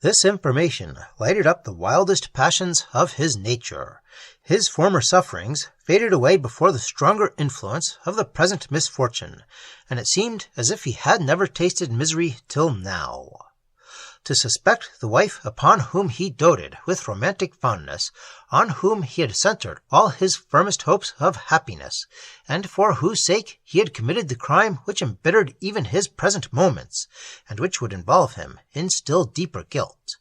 This information lighted up the wildest passions of his nature. His former sufferings faded away before the stronger influence of the present misfortune, and it seemed as if he had never tasted misery till now. To suspect the wife upon whom he doted with romantic fondness, on whom he had centered all his firmest hopes of happiness, and for whose sake he had committed the crime which embittered even his present moments, and which would involve him in still deeper guilt,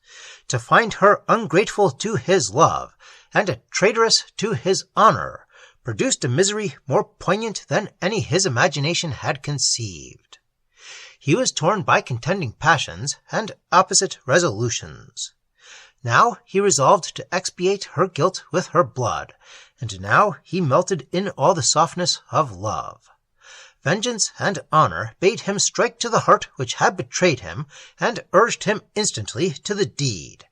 to find her ungrateful to his love, and a traitoress to his honor, produced a misery more poignant than any his imagination had conceived. He was torn by contending passions and opposite resolutions. Now he resolved to expiate her guilt with her blood, and now he melted in all the softness of love. Vengeance and honor bade him strike to the heart which had betrayed him, and urged him instantly to the deed.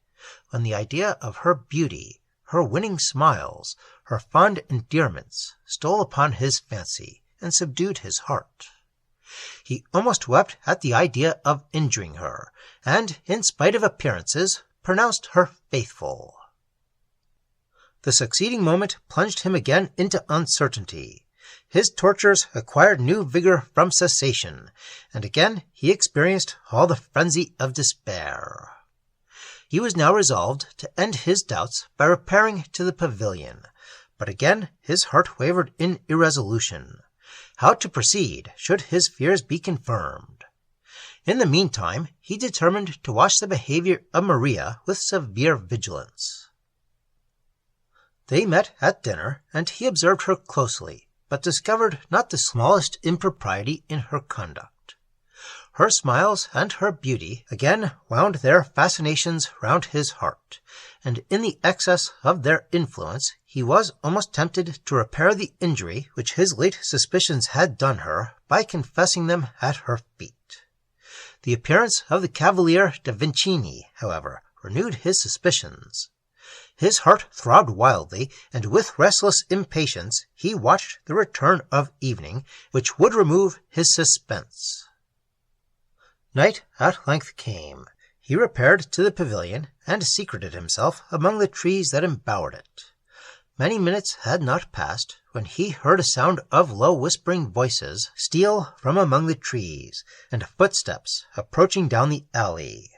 When the idea of her beauty, her winning smiles, her fond endearments stole upon his fancy, and subdued his heart, he almost wept at the idea of injuring her, and, in spite of appearances, pronounced her faithful. The succeeding moment plunged him again into uncertainty. His tortures acquired new vigor from cessation, and again he experienced all the frenzy of despair. He was now resolved to end his doubts by repairing to the pavilion, but again his heart wavered in irresolution. How to proceed should his fears be confirmed? In the meantime, he determined to watch the behavior of Maria with severe vigilance. They met at dinner, and he observed her closely, but discovered not the smallest impropriety in her conduct. Her smiles and her beauty again wound their fascinations round his heart, and in the excess of their influence he was almost tempted to repair the injury which his late suspicions had done her by confessing them at her feet. The appearance of the Cavalier de Vincini, however, renewed his suspicions. His heart throbbed wildly, and with restless impatience he watched the return of evening, which would remove his suspense. Night at length came. He repaired to the pavilion, and secreted himself among the trees that embowered it. Many minutes had not passed when he heard a sound of low whispering voices steal from among the trees, and footsteps approaching down the alley.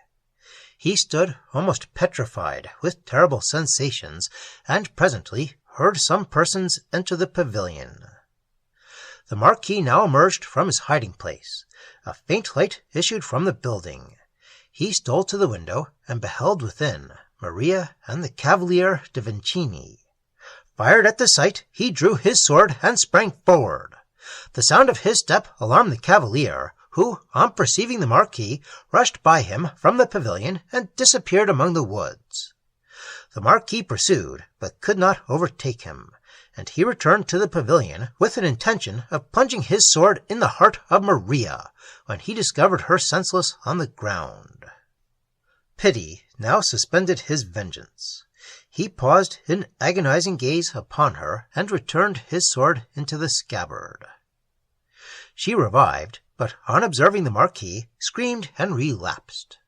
He stood almost petrified with terrible sensations, and presently heard some persons enter the pavilion. The Marquis now emerged from his hiding-place. A faint light issued from the building. He stole to the window and beheld within Maria and the Cavalier de Vincini. Fired at the sight, he drew his sword and sprang forward. The sound of his step alarmed the Cavalier, who, on perceiving the Marquis, rushed by him from the pavilion and disappeared among the woods. The Marquis pursued, but could not overtake him, and he returned to the pavilion with an intention of plunging his sword in the heart of Maria, when he discovered her senseless on the ground. Pity now suspended his vengeance. He paused in agonizing gaze upon her, and returned his sword into the scabbard. She revived, but on observing the Marquis, screamed and relapsed.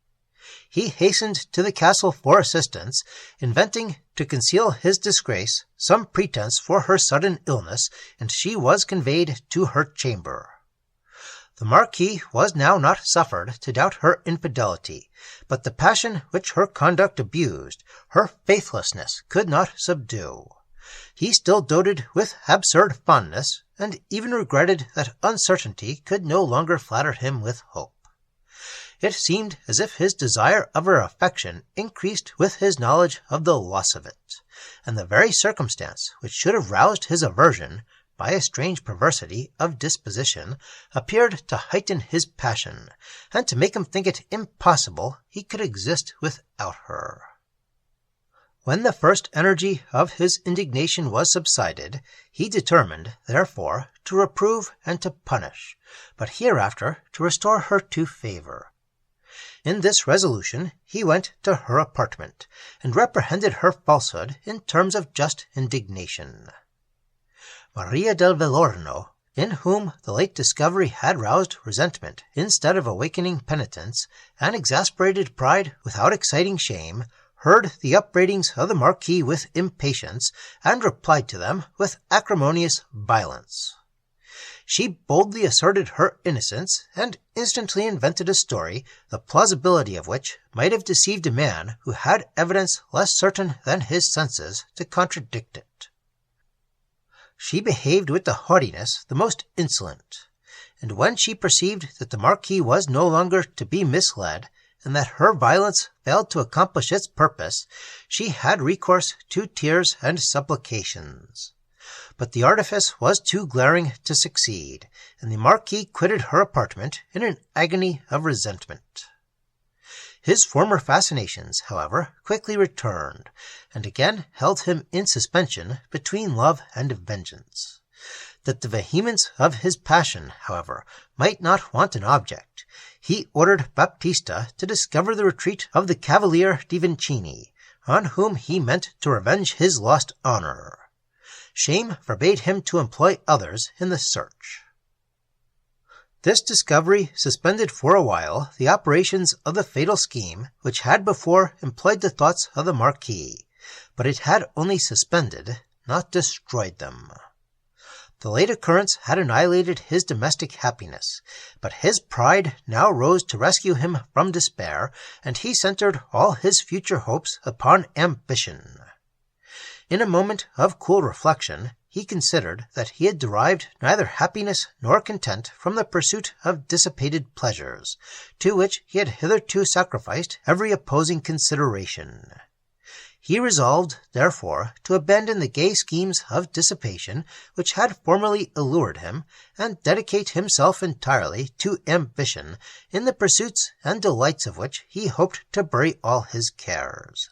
He hastened to the castle for assistance, inventing, to conceal his disgrace, some pretence for her sudden illness, and she was conveyed to her chamber. The Marquis was now not suffered to doubt her infidelity, but the passion which her conduct abused, her faithlessness could not subdue. He still doted with absurd fondness, and even regretted that uncertainty could no longer flatter him with hope. It seemed as if his desire of her affection increased with his knowledge of the loss of it, and the very circumstance which should have roused his aversion, by a strange perversity of disposition, appeared to heighten his passion, and to make him think it impossible he could exist without her. When the first energy of his indignation was subsided, he determined, therefore, to reprove and to punish, but hereafter to restore her to favour. In this resolution he went to her apartment, and reprehended her falsehood in terms of just indignation. Maria del Vellorno, in whom the late discovery had roused resentment instead of awakening penitence, and exasperated pride without exciting shame, heard the upbraidings of the Marquis with impatience, and replied to them with acrimonious violence. She boldly asserted her innocence, and instantly invented a story, the plausibility of which might have deceived a man who had evidence less certain than his senses to contradict it. She behaved with the haughtiness the most insolent, and when she perceived that the Marquis was no longer to be misled, and that her violence failed to accomplish its purpose, she had recourse to tears and supplications. But the artifice was too glaring to succeed, and the Marquis quitted her apartment in an agony of resentment. His former fascinations, however, quickly returned, and again held him in suspension between love and vengeance. That the vehemence of his passion, however, might not want an object, he ordered Baptista to discover the retreat of the Cavalier de Vincini, on whom he meant to revenge his lost honour. Shame forbade him to employ others in the search. This discovery suspended for a while the operations of the fatal scheme which had before employed the thoughts of the Marquis, but it had only suspended, not destroyed them. The late occurrence had annihilated his domestic happiness, but his pride now rose to rescue him from despair, and he centred all his future hopes upon ambition. In a moment of cool reflection, he considered that he had derived neither happiness nor content from the pursuit of dissipated pleasures, to which he had hitherto sacrificed every opposing consideration. He resolved, therefore, to abandon the gay schemes of dissipation which had formerly allured him, and dedicate himself entirely to ambition, in the pursuits and delights of which he hoped to bury all his cares.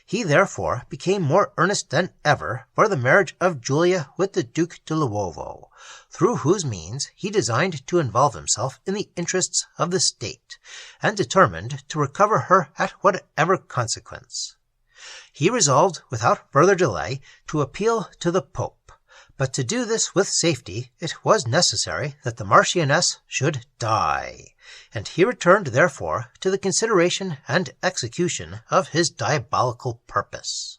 He therefore became more earnest than ever for the marriage of Julia with the Duke de Luovo, through whose means he designed to involve himself in the interests of the state, and determined to recover her at whatever consequence. He resolved, without further delay, to appeal to the Pope, but to do this with safety it was necessary that the Marchioness should die, and he returned therefore to the consideration and execution of his diabolical purpose.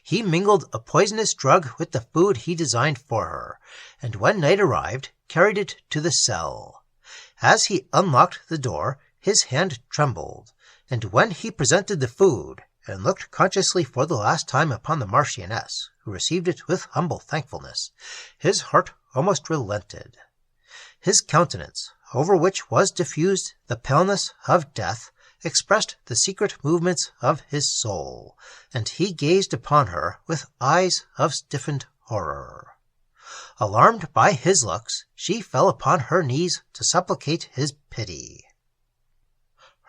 He mingled a poisonous drug with the food he designed for her, and when night arrived, carried it to the cell. As he unlocked the door, his hand trembled, and when he presented the food, and looked consciously for the last time upon the Marchioness, who received it with humble thankfulness, his heart almost relented. His countenance, over which was diffused the paleness of death, expressed the secret movements of his soul, and he gazed upon her with eyes of stiffened horror. Alarmed by his looks, she fell upon her knees to supplicate his pity.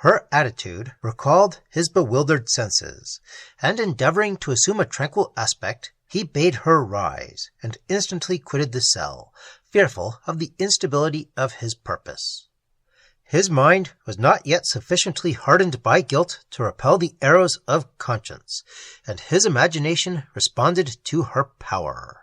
Her attitude recalled his bewildered senses, and endeavoring to assume a tranquil aspect, he bade her rise, and instantly quitted the cell, fearful of the instability of his purpose. His mind was not yet sufficiently hardened by guilt to repel the arrows of conscience, and his imagination responded to her power.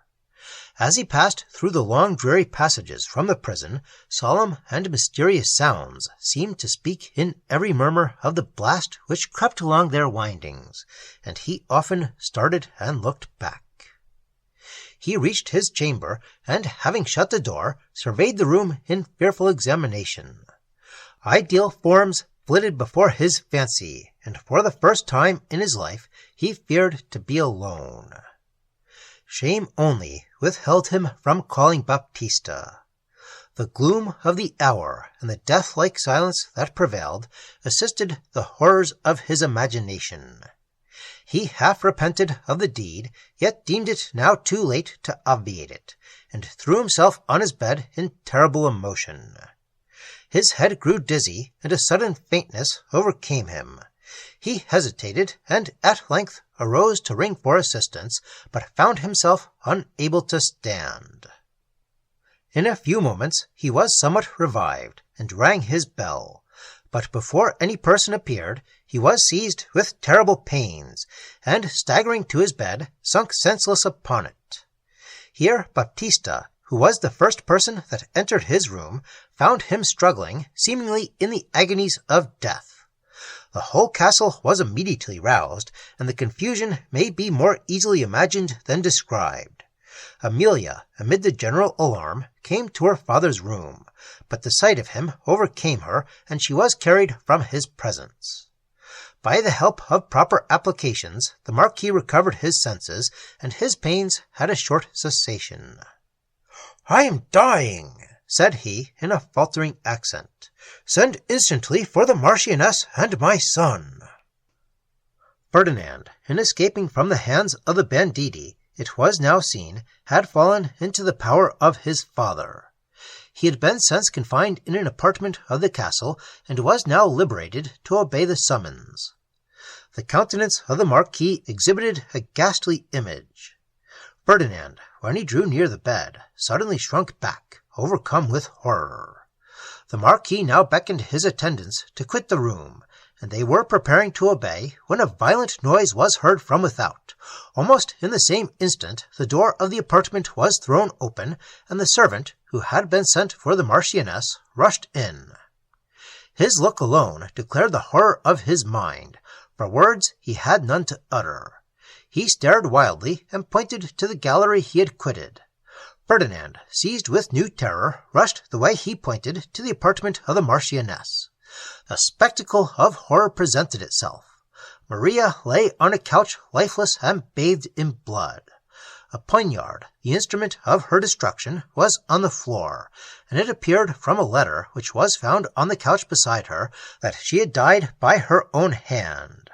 As he passed through the long dreary passages from the prison, solemn and mysterious sounds seemed to speak in every murmur of the blast which crept along their windings, and he often started and looked back. He reached his chamber, and having shut the door, surveyed the room in fearful examination. Ideal forms flitted before his fancy, and for the first time in his life he feared to be alone. Shame only withheld him from calling Baptista. The gloom of the hour and the death-like silence that prevailed assisted the horrors of his imagination. He half repented of the deed, yet deemed it now too late to obviate it, and threw himself on his bed in terrible emotion. His head grew dizzy, and a sudden faintness overcame him. He hesitated, and at length arose to ring for assistance, but found himself unable to stand. In a few moments he was somewhat revived, and rang his bell, but before any person appeared, he was seized with terrible pains, and staggering to his bed, sunk senseless upon it. Here Baptista, who was the first person that entered his room, found him struggling, seemingly in the agonies of death. The whole castle was immediately roused, and the confusion may be more easily imagined than described. Amelia, amid the general alarm, came to her father's room, but the sight of him overcame her, and she was carried from his presence. By the help of proper applications, the Marquis recovered his senses, and his pains had a short cessation. "I am dying," said he, in a faltering accent. "Send instantly for the Marchioness and my son." Ferdinand, in escaping from the hands of the banditti, it was now seen, had fallen into the power of his father. He had been since confined in an apartment of the castle, and was now liberated to obey the summons. The countenance of the Marquis exhibited a ghastly image. Ferdinand, when he drew near the bed, suddenly shrunk back, overcome with horror. The Marquis now beckoned his attendants to quit the room, and they were preparing to obey, when a violent noise was heard from without. Almost in the same instant the door of the apartment was thrown open, and the servant, who had been sent for the Marchioness, rushed in. His look alone declared the horror of his mind. For words he had none to utter. He stared wildly, and pointed to the gallery he had quitted. Ferdinand, seized with new terror, rushed the way he pointed to the apartment of the Marchioness. A spectacle of horror presented itself. Maria lay on a couch lifeless and bathed in blood. A poniard, the instrument of her destruction, was on the floor, and it appeared from a letter which was found on the couch beside her that she had died by her own hand.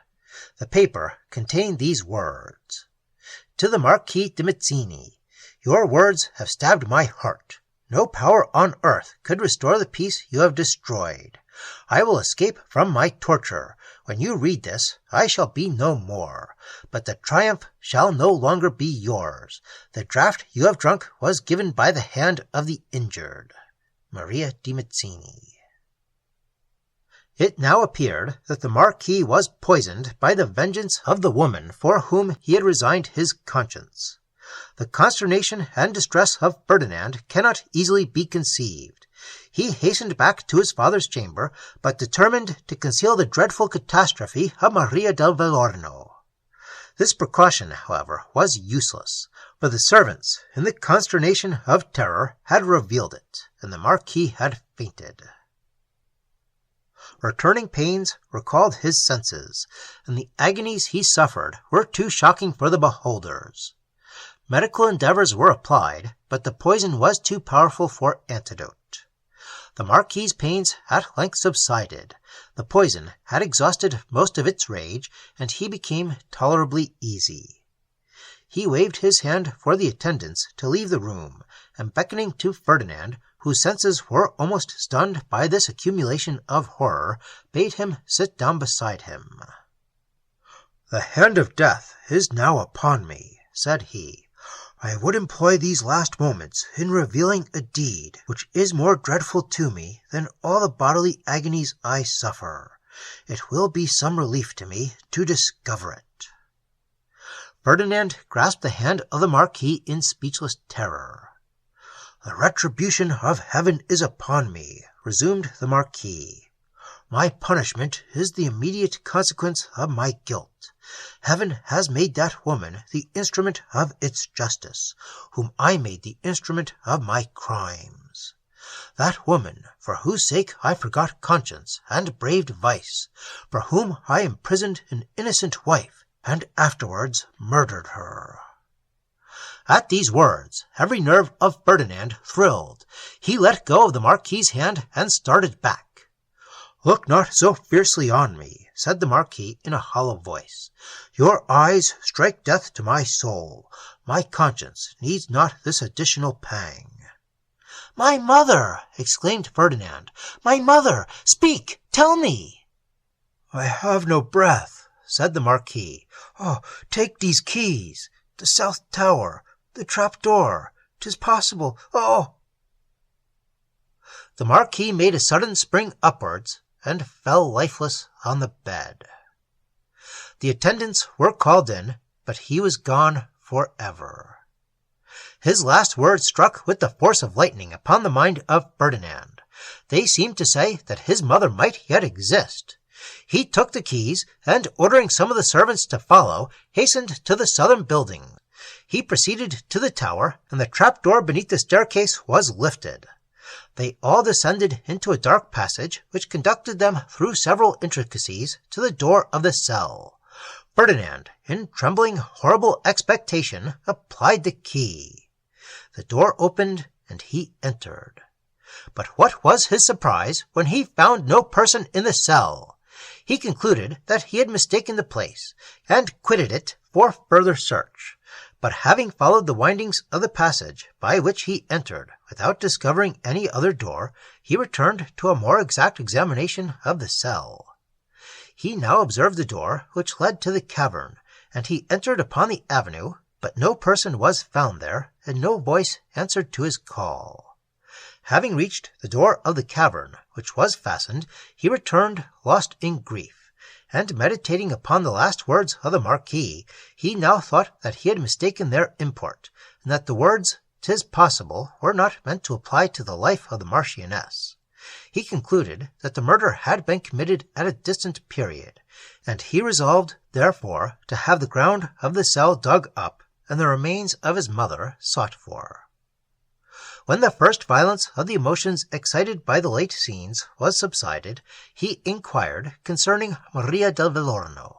The paper contained these words: "To the Marquis de Mazzini, your words have stabbed my heart. No power on earth could restore the peace you have destroyed. I will escape from my torture. When you read this, I shall be no more, but the triumph shall no longer be yours. The draught you have drunk was given by the hand of the injured. Maria de Mazzini." It now appeared that the Marquis was poisoned by the vengeance of the woman for whom he had resigned his conscience. The consternation and distress of Ferdinand cannot easily be conceived. He hastened back to his father's chamber, but determined to conceal the dreadful catastrophe of Maria del Vellorno. This precaution, however, was useless, for the servants, in the consternation of terror, had revealed it, and the Marquis had fainted. Returning pains recalled his senses, and the agonies he suffered were too shocking for the beholders. Medical endeavours were applied, but the poison was too powerful for antidote. The Marquis's pains at length subsided. The poison had exhausted most of its rage, and he became tolerably easy. He waved his hand for the attendants to leave the room, and beckoning to Ferdinand, whose senses were almost stunned by this accumulation of horror, bade him sit down beside him. "The hand of death is now upon me," said he. "I would employ these last moments in revealing a deed which is more dreadful to me than all the bodily agonies I suffer. It will be some relief to me to discover it." Ferdinand grasped the hand of the Marquis in speechless terror. "The retribution of heaven is upon me," resumed the Marquis. "My punishment is the immediate consequence of my guilt. Heaven has made that woman the instrument of its justice, whom I made the instrument of my crimes. That woman, for whose sake I forgot conscience and braved vice, for whom I imprisoned an innocent wife, and afterwards murdered her." At these words, every nerve of Ferdinand thrilled. He let go of the Marquis's hand and started back. "Look not so fiercely on me," said the Marquis in a hollow voice. "Your eyes strike death to my soul. My conscience needs not this additional pang." "My mother!" exclaimed Ferdinand. "My mother! Speak! Tell me!" "I have no breath," said the Marquis. "Oh, take these keys! The south tower! The trap-door! 'Tis possible! Oh!" The Marquis made a sudden spring upwards, and fell lifeless on the bed. The attendants were called in, but he was gone for ever. His last words struck with the force of lightning upon the mind of Ferdinand. They seemed to say that his mother might yet exist. He took the keys, and ordering some of the servants to follow, hastened to the southern building. He proceeded to the tower, and the trap-door beneath the staircase was lifted. They all descended into a dark passage, which conducted them through several intricacies to the door of the cell. Ferdinand, in trembling, horrible expectation, applied the key. The door opened, and he entered. But what was his surprise when he found no person in the cell! He concluded that he had mistaken the place, and quitted it for further search. But having followed the windings of the passage by which he entered, without discovering any other door, he returned to a more exact examination of the cell. He now observed the door which led to the cavern, and he entered upon the avenue, but no person was found there, and no voice answered to his call. Having reached the door of the cavern, which was fastened, he returned lost in grief. And meditating upon the last words of the Marquis, he now thought that he had mistaken their import, and that the words "'tis possible" were not meant to apply to the life of the Marchioness. He concluded that the murder had been committed at a distant period, and he resolved, therefore, to have the ground of the cell dug up, and the remains of his mother sought for. When the first violence of the emotions excited by the late scenes was subsided, he inquired concerning Maria del Vellorno.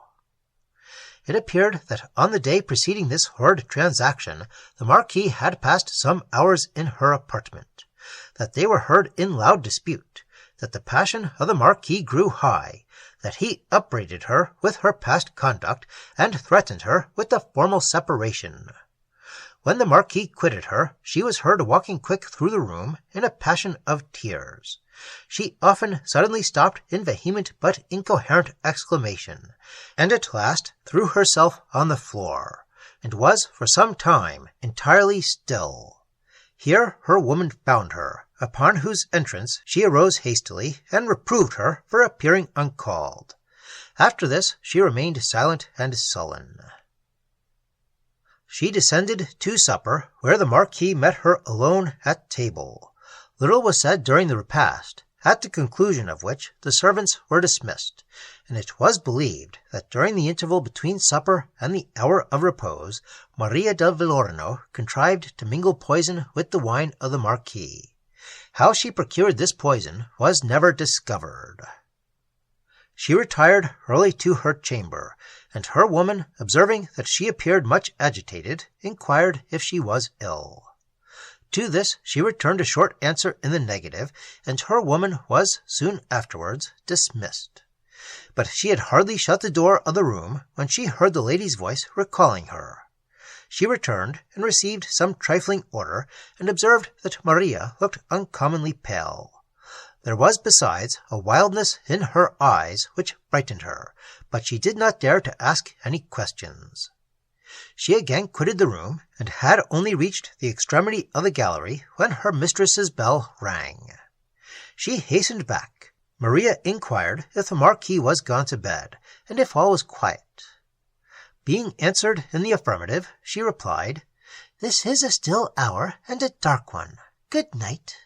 It appeared that on the day preceding this horrid transaction, the Marquis had passed some hours in her apartment, that they were heard in loud dispute, that the passion of the Marquis grew high, that he upbraided her with her past conduct, and threatened her with a formal separation. When the Marquis quitted her, she was heard walking quick through the room in a passion of tears. She often suddenly stopped in vehement but incoherent exclamation, and at last threw herself on the floor, and was for some time entirely still. Here her woman found her, upon whose entrance she arose hastily, and reproved her for appearing uncalled. After this she remained silent and sullen. She descended to supper, where the Marquis met her alone at table. Little was said during the repast, at the conclusion of which the servants were dismissed, and it was believed that during the interval between supper and the hour of repose, Maria del Vellorno contrived to mingle poison with the wine of the Marquis. How she procured this poison was never discovered. she retired early to her chamber, and her woman, observing that she appeared much agitated, inquired if she was ill. To this she returned a short answer in the negative, and her woman was soon afterwards dismissed. But she had hardly shut the door of the room when she heard the lady's voice recalling her. She returned and received some trifling order, and observed that Maria looked uncommonly pale. There was besides a wildness in her eyes which frightened her, but she did not dare to ask any questions. She again quitted the room, and had only reached the extremity of the gallery when her mistress's bell rang. She hastened back. Maria inquired if the Marquis was gone to bed, and if all was quiet. Being answered in the affirmative, she replied, "This is a still hour, and a dark one. Good night."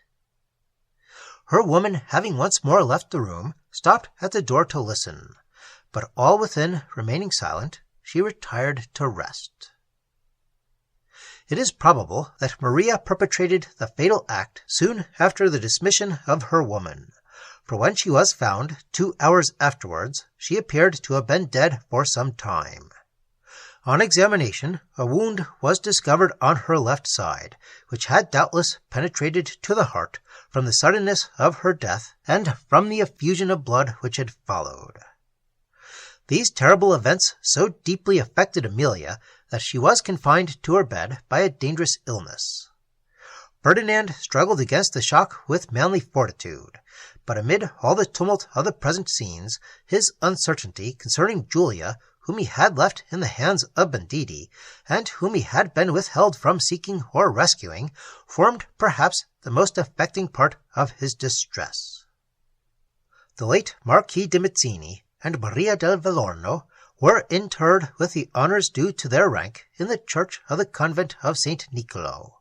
Her woman, having once more left the room, stopped at the door to listen, but all within remaining silent, she retired to rest. It is probable that Maria perpetrated the fatal act soon after the dismission of her woman, for when she was found 2 hours afterwards, she appeared to have been dead for some time. On examination, a wound was discovered on her left side, which had doubtless penetrated to the heart from the suddenness of her death and from the effusion of blood which had followed. These terrible events so deeply affected Amelia that she was confined to her bed by a dangerous illness. Ferdinand struggled against the shock with manly fortitude, but amid all the tumult of the present scenes, his uncertainty concerning Julia, whom he had left in the hands of banditti, and whom he had been withheld from seeking or rescuing, formed perhaps the most affecting part of his distress. The late Marquis de Mazzini and Maria del Vellorno were interred with the honours due to their rank in the church of the convent of St. Nicolo.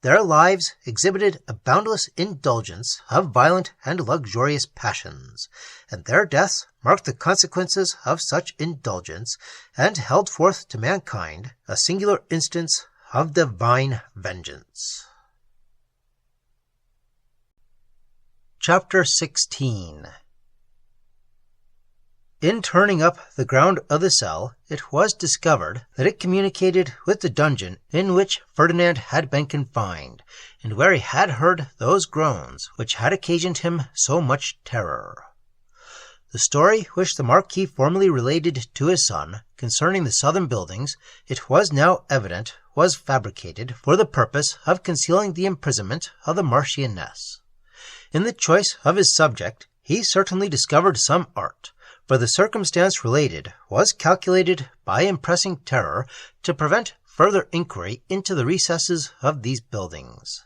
Their lives exhibited a boundless indulgence of violent and luxurious passions, and their deaths marked the consequences of such indulgence, and held forth to mankind a singular instance of divine vengeance. Chapter 16. In turning up the ground of the cell, it was discovered that it communicated with the dungeon in which Ferdinand had been confined, and where he had heard those groans which had occasioned him so much terror. The story which the Marquis formerly related to his son concerning the southern buildings, it was now evident, was fabricated for the purpose of concealing the imprisonment of the Marchioness. In the choice of his subject, he certainly discovered some art, for the circumstance related was calculated by impressing terror to prevent further inquiry into the recesses of these buildings.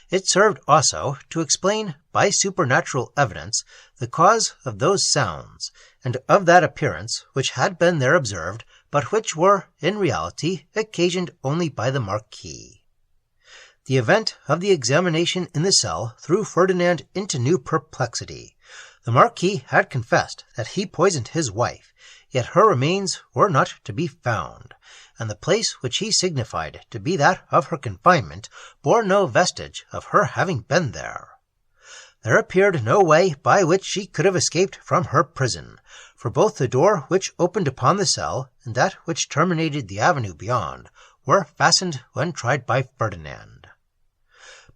It served also to explain by supernatural evidence the cause of those sounds, and of that appearance which had been there observed, but which were in reality occasioned only by the Marquis. The event of the examination in the cell threw Ferdinand into new perplexity. The Marquis had confessed that he poisoned his wife, yet her remains were not to be found, and the place which he signified to be that of her confinement bore no vestige of her having been there. There appeared no way by which she could have escaped from her prison, for both the door which opened upon the cell and that which terminated the avenue beyond were fastened when tried by Ferdinand.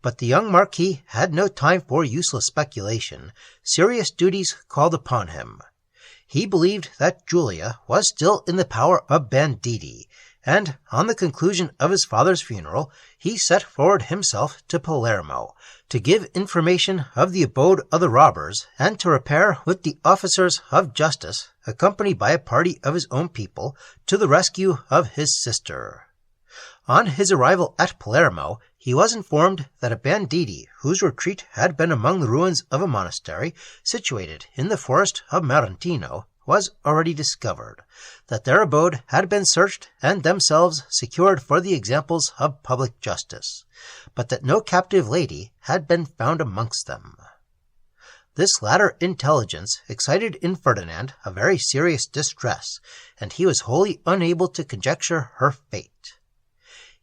But the young Marquis had no time for useless speculation. Serious duties called upon him. He believed that Julia was still in the power of banditti, and on the conclusion of his father's funeral, he set forward himself to Palermo, to give information of the abode of the robbers, and to repair with the officers of justice, accompanied by a party of his own people, to the rescue of his sister. On his arrival at Palermo, he was informed that a banditti whose retreat had been among the ruins of a monastery situated in the forest of Marentino was already discovered, that their abode had been searched and themselves secured for the examples of public justice, but that no captive lady had been found amongst them. This latter intelligence excited in Ferdinand a very serious distress, and he was wholly unable to conjecture her fate.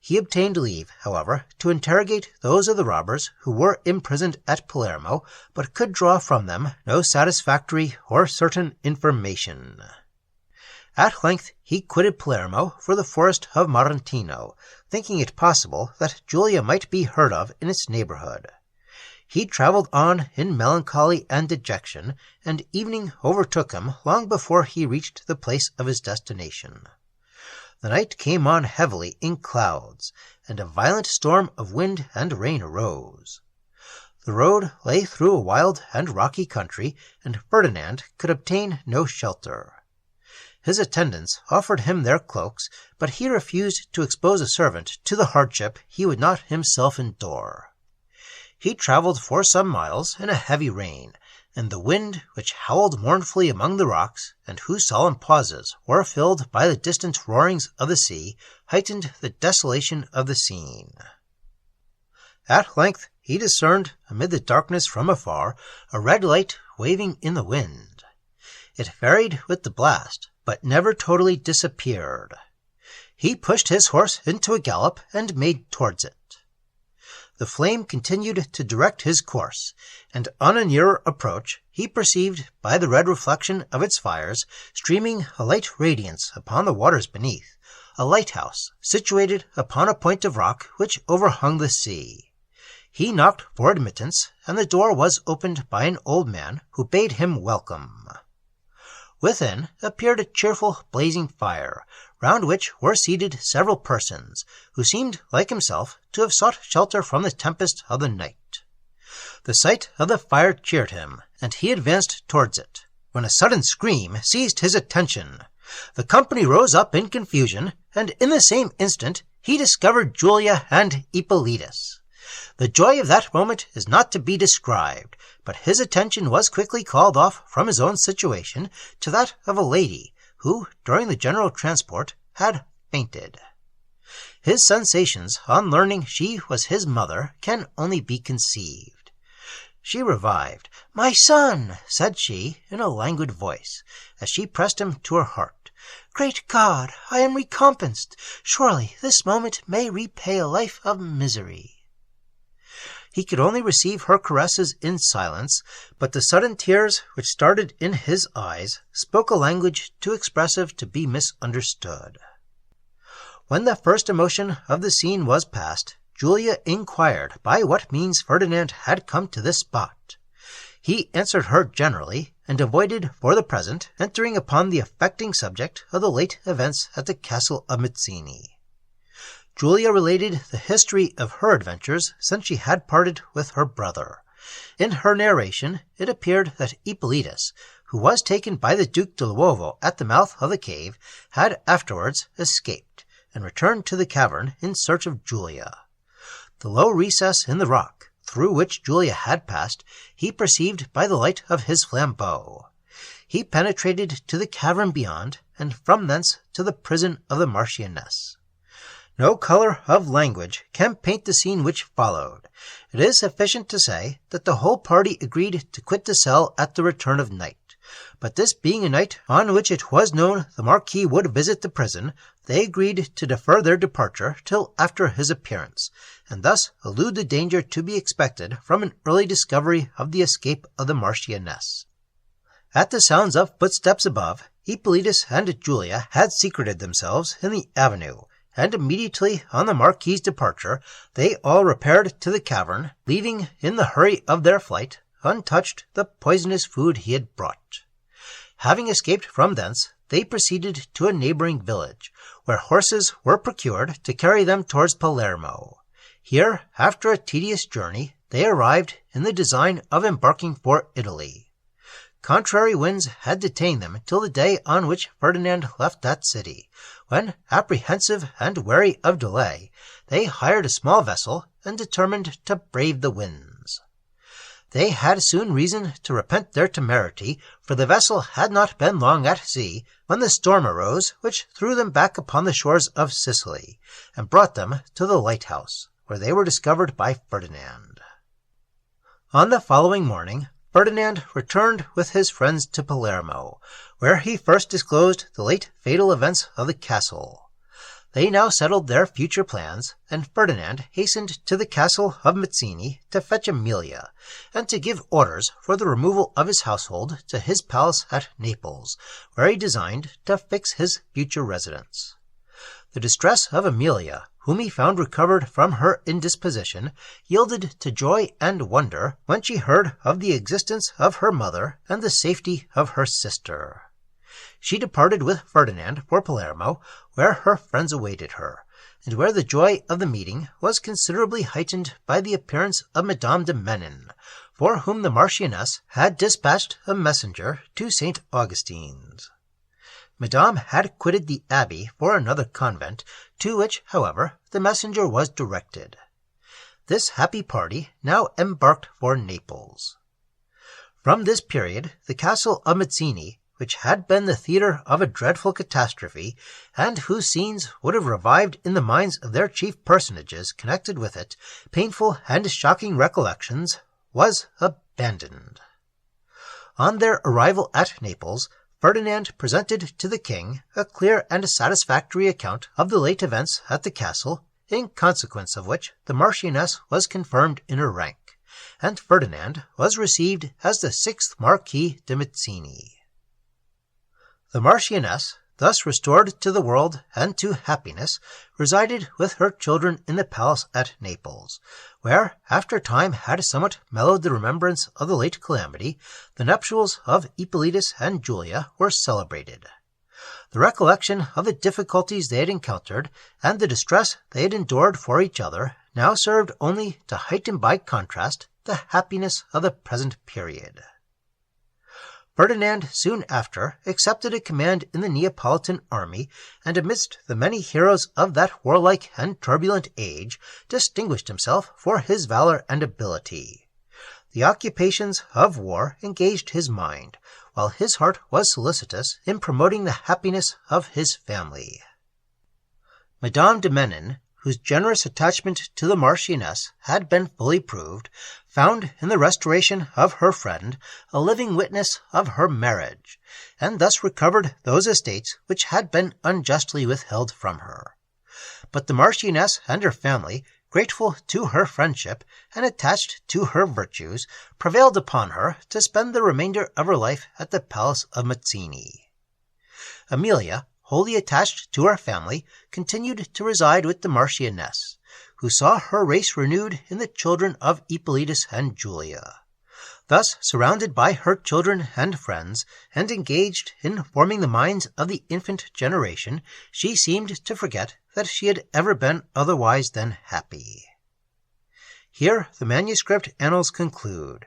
He obtained leave, however, to interrogate those of the robbers who were imprisoned at Palermo, but could draw from them no satisfactory or certain information. At length he quitted Palermo for the forest of Marentino, thinking it possible that Julia might be heard of in its neighborhood. He travelled on in melancholy and dejection, and evening overtook him long before he reached the place of his destination. The night came on heavily in clouds, and a violent storm of wind and rain arose. The road lay through a wild and rocky country, and Ferdinand could obtain no shelter. His attendants offered him their cloaks, but he refused to expose a servant to the hardship he would not himself endure. He travelled for some miles in a heavy rain, and the wind, which howled mournfully among the rocks, and whose solemn pauses were filled by the distant roarings of the sea, heightened the desolation of the scene. At length he discerned, amid the darkness from afar, a red light waving in the wind. It varied with the blast, but never totally disappeared. He pushed his horse into a gallop and made towards it. The flame continued to direct his course, and on a nearer approach he perceived, by the red reflection of its fires, streaming a light radiance upon the waters beneath, a lighthouse situated upon a point of rock which overhung the sea. He knocked for admittance, and the door was opened by an old man, who bade him welcome. Within appeared a cheerful blazing fire, round which were seated several persons, who seemed, like himself, to have sought shelter from the tempest of the night. The sight of the fire cheered him, and he advanced towards it, when a sudden scream seized his attention. The company rose up in confusion, and in the same instant he discovered Julia and Ippolitus. The joy of that moment is not to be described, but his attention was quickly called off from his own situation to that of a lady, who, during the general transport, had fainted. His sensations on learning she was his mother can only be conceived. She revived. "My son," said she, in a languid voice, as she pressed him to her heart. "Great God, I am recompensed. Surely this moment may repay a life of misery." He could only receive her caresses in silence, but the sudden tears which started in his eyes spoke a language too expressive to be misunderstood. When the first emotion of the scene was past, Julia inquired by what means Ferdinand had come to this spot. He answered her generally, and avoided for the present entering upon the affecting subject of the late events at the castle of Mazzini. Julia related the history of her adventures since she had parted with her brother. In her narration it appeared that Ippolitus, who was taken by the Duke de Luovo at the mouth of the cave, had afterwards escaped, and returned to the cavern in search of Julia. The low recess in the rock, through which Julia had passed, he perceived by the light of his flambeau. He penetrated to the cavern beyond, and from thence to the prison of the Marchioness. No colour of language can paint the scene which followed. It is sufficient to say that the whole party agreed to quit the cell at the return of night. But this being a night on which it was known the Marquis would visit the prison, they agreed to defer their departure till after his appearance, and thus elude the danger to be expected from an early discovery of the escape of the Marchioness. At the sounds of footsteps above, Ippolitus and Julia had secreted themselves in the avenue, and immediately on the Marquis's departure they all repaired to the cavern, leaving in the hurry of their flight untouched the poisonous food he had brought. Having escaped from thence, they proceeded to a neighbouring village, where horses were procured to carry them towards Palermo. Here, after a tedious journey, they arrived in the design of embarking for Italy. Contrary winds had detained them till the day on which Ferdinand left that city, when, apprehensive and wary of delay, they hired a small vessel and determined to brave the winds. They had soon reason to repent their temerity, for the vessel had not been long at sea when the storm arose which threw them back upon the shores of Sicily, and brought them to the lighthouse, where they were discovered by Ferdinand. On the following morning, Ferdinand returned with his friends to Palermo, where he first disclosed the late fatal events of the castle. They now settled their future plans, and Ferdinand hastened to the castle of Mazzini to fetch Amelia, and to give orders for the removal of his household to his palace at Naples, where he designed to fix his future residence. The distress of Amelia, whom he found recovered from her indisposition, yielded to joy and wonder when she heard of the existence of her mother and the safety of her sister. She departed with Ferdinand for Palermo, where her friends awaited her, and where the joy of the meeting was considerably heightened by the appearance of Madame de Menin, for whom the Marchioness had dispatched a messenger to St. Augustine's. Madame had quitted the abbey for another convent, to which, however, the messenger was directed. This happy party now embarked for Naples. From this period, the castle of Mazzini, which had been the theatre of a dreadful catastrophe, and whose scenes would have revived in the minds of their chief personages connected with it painful and shocking recollections, was abandoned. On their arrival at Naples, Ferdinand presented to the king a clear and satisfactory account of the late events at the castle, in consequence of which the Marchioness was confirmed in her rank, and Ferdinand was received as the 6th Marquis de Mazzini. The Marchioness, thus restored to the world and to happiness, resided with her children in the palace at Naples, where, after time had somewhat mellowed the remembrance of the late calamity, the nuptials of Ippolitus and Julia were celebrated. The recollection of the difficulties they had encountered, and the distress they had endured for each other, now served only to heighten by contrast the happiness of the present period. Ferdinand soon after accepted a command in the Neapolitan army, and amidst the many heroes of that warlike and turbulent age, distinguished himself for his valor and ability. The occupations of war engaged his mind, while his heart was solicitous in promoting the happiness of his family. Madame de Menin, whose generous attachment to the Marchioness had been fully proved, found in the restoration of her friend a living witness of her marriage, and thus recovered those estates which had been unjustly withheld from her. But the Marchioness and her family, grateful to her friendship and attached to her virtues, prevailed upon her to spend the remainder of her life at the palace of Mazzini. Amelia, wholly attached to her family, continued to reside with the Marchioness, who saw her race renewed in the children of Ippolitus and Julia. Thus, surrounded by her children and friends, and engaged in forming the minds of the infant generation, she seemed to forget that she had ever been otherwise than happy. Here the manuscript annals conclude.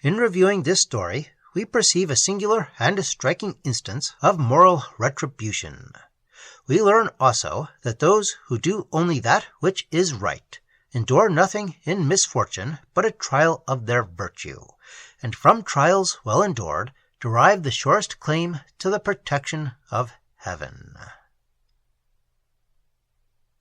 In reviewing this story, we perceive a singular and striking instance of moral retribution. We learn also that those who do only that which is right endure nothing in misfortune but a trial of their virtue, and from trials well endured derive the surest claim to the protection of heaven.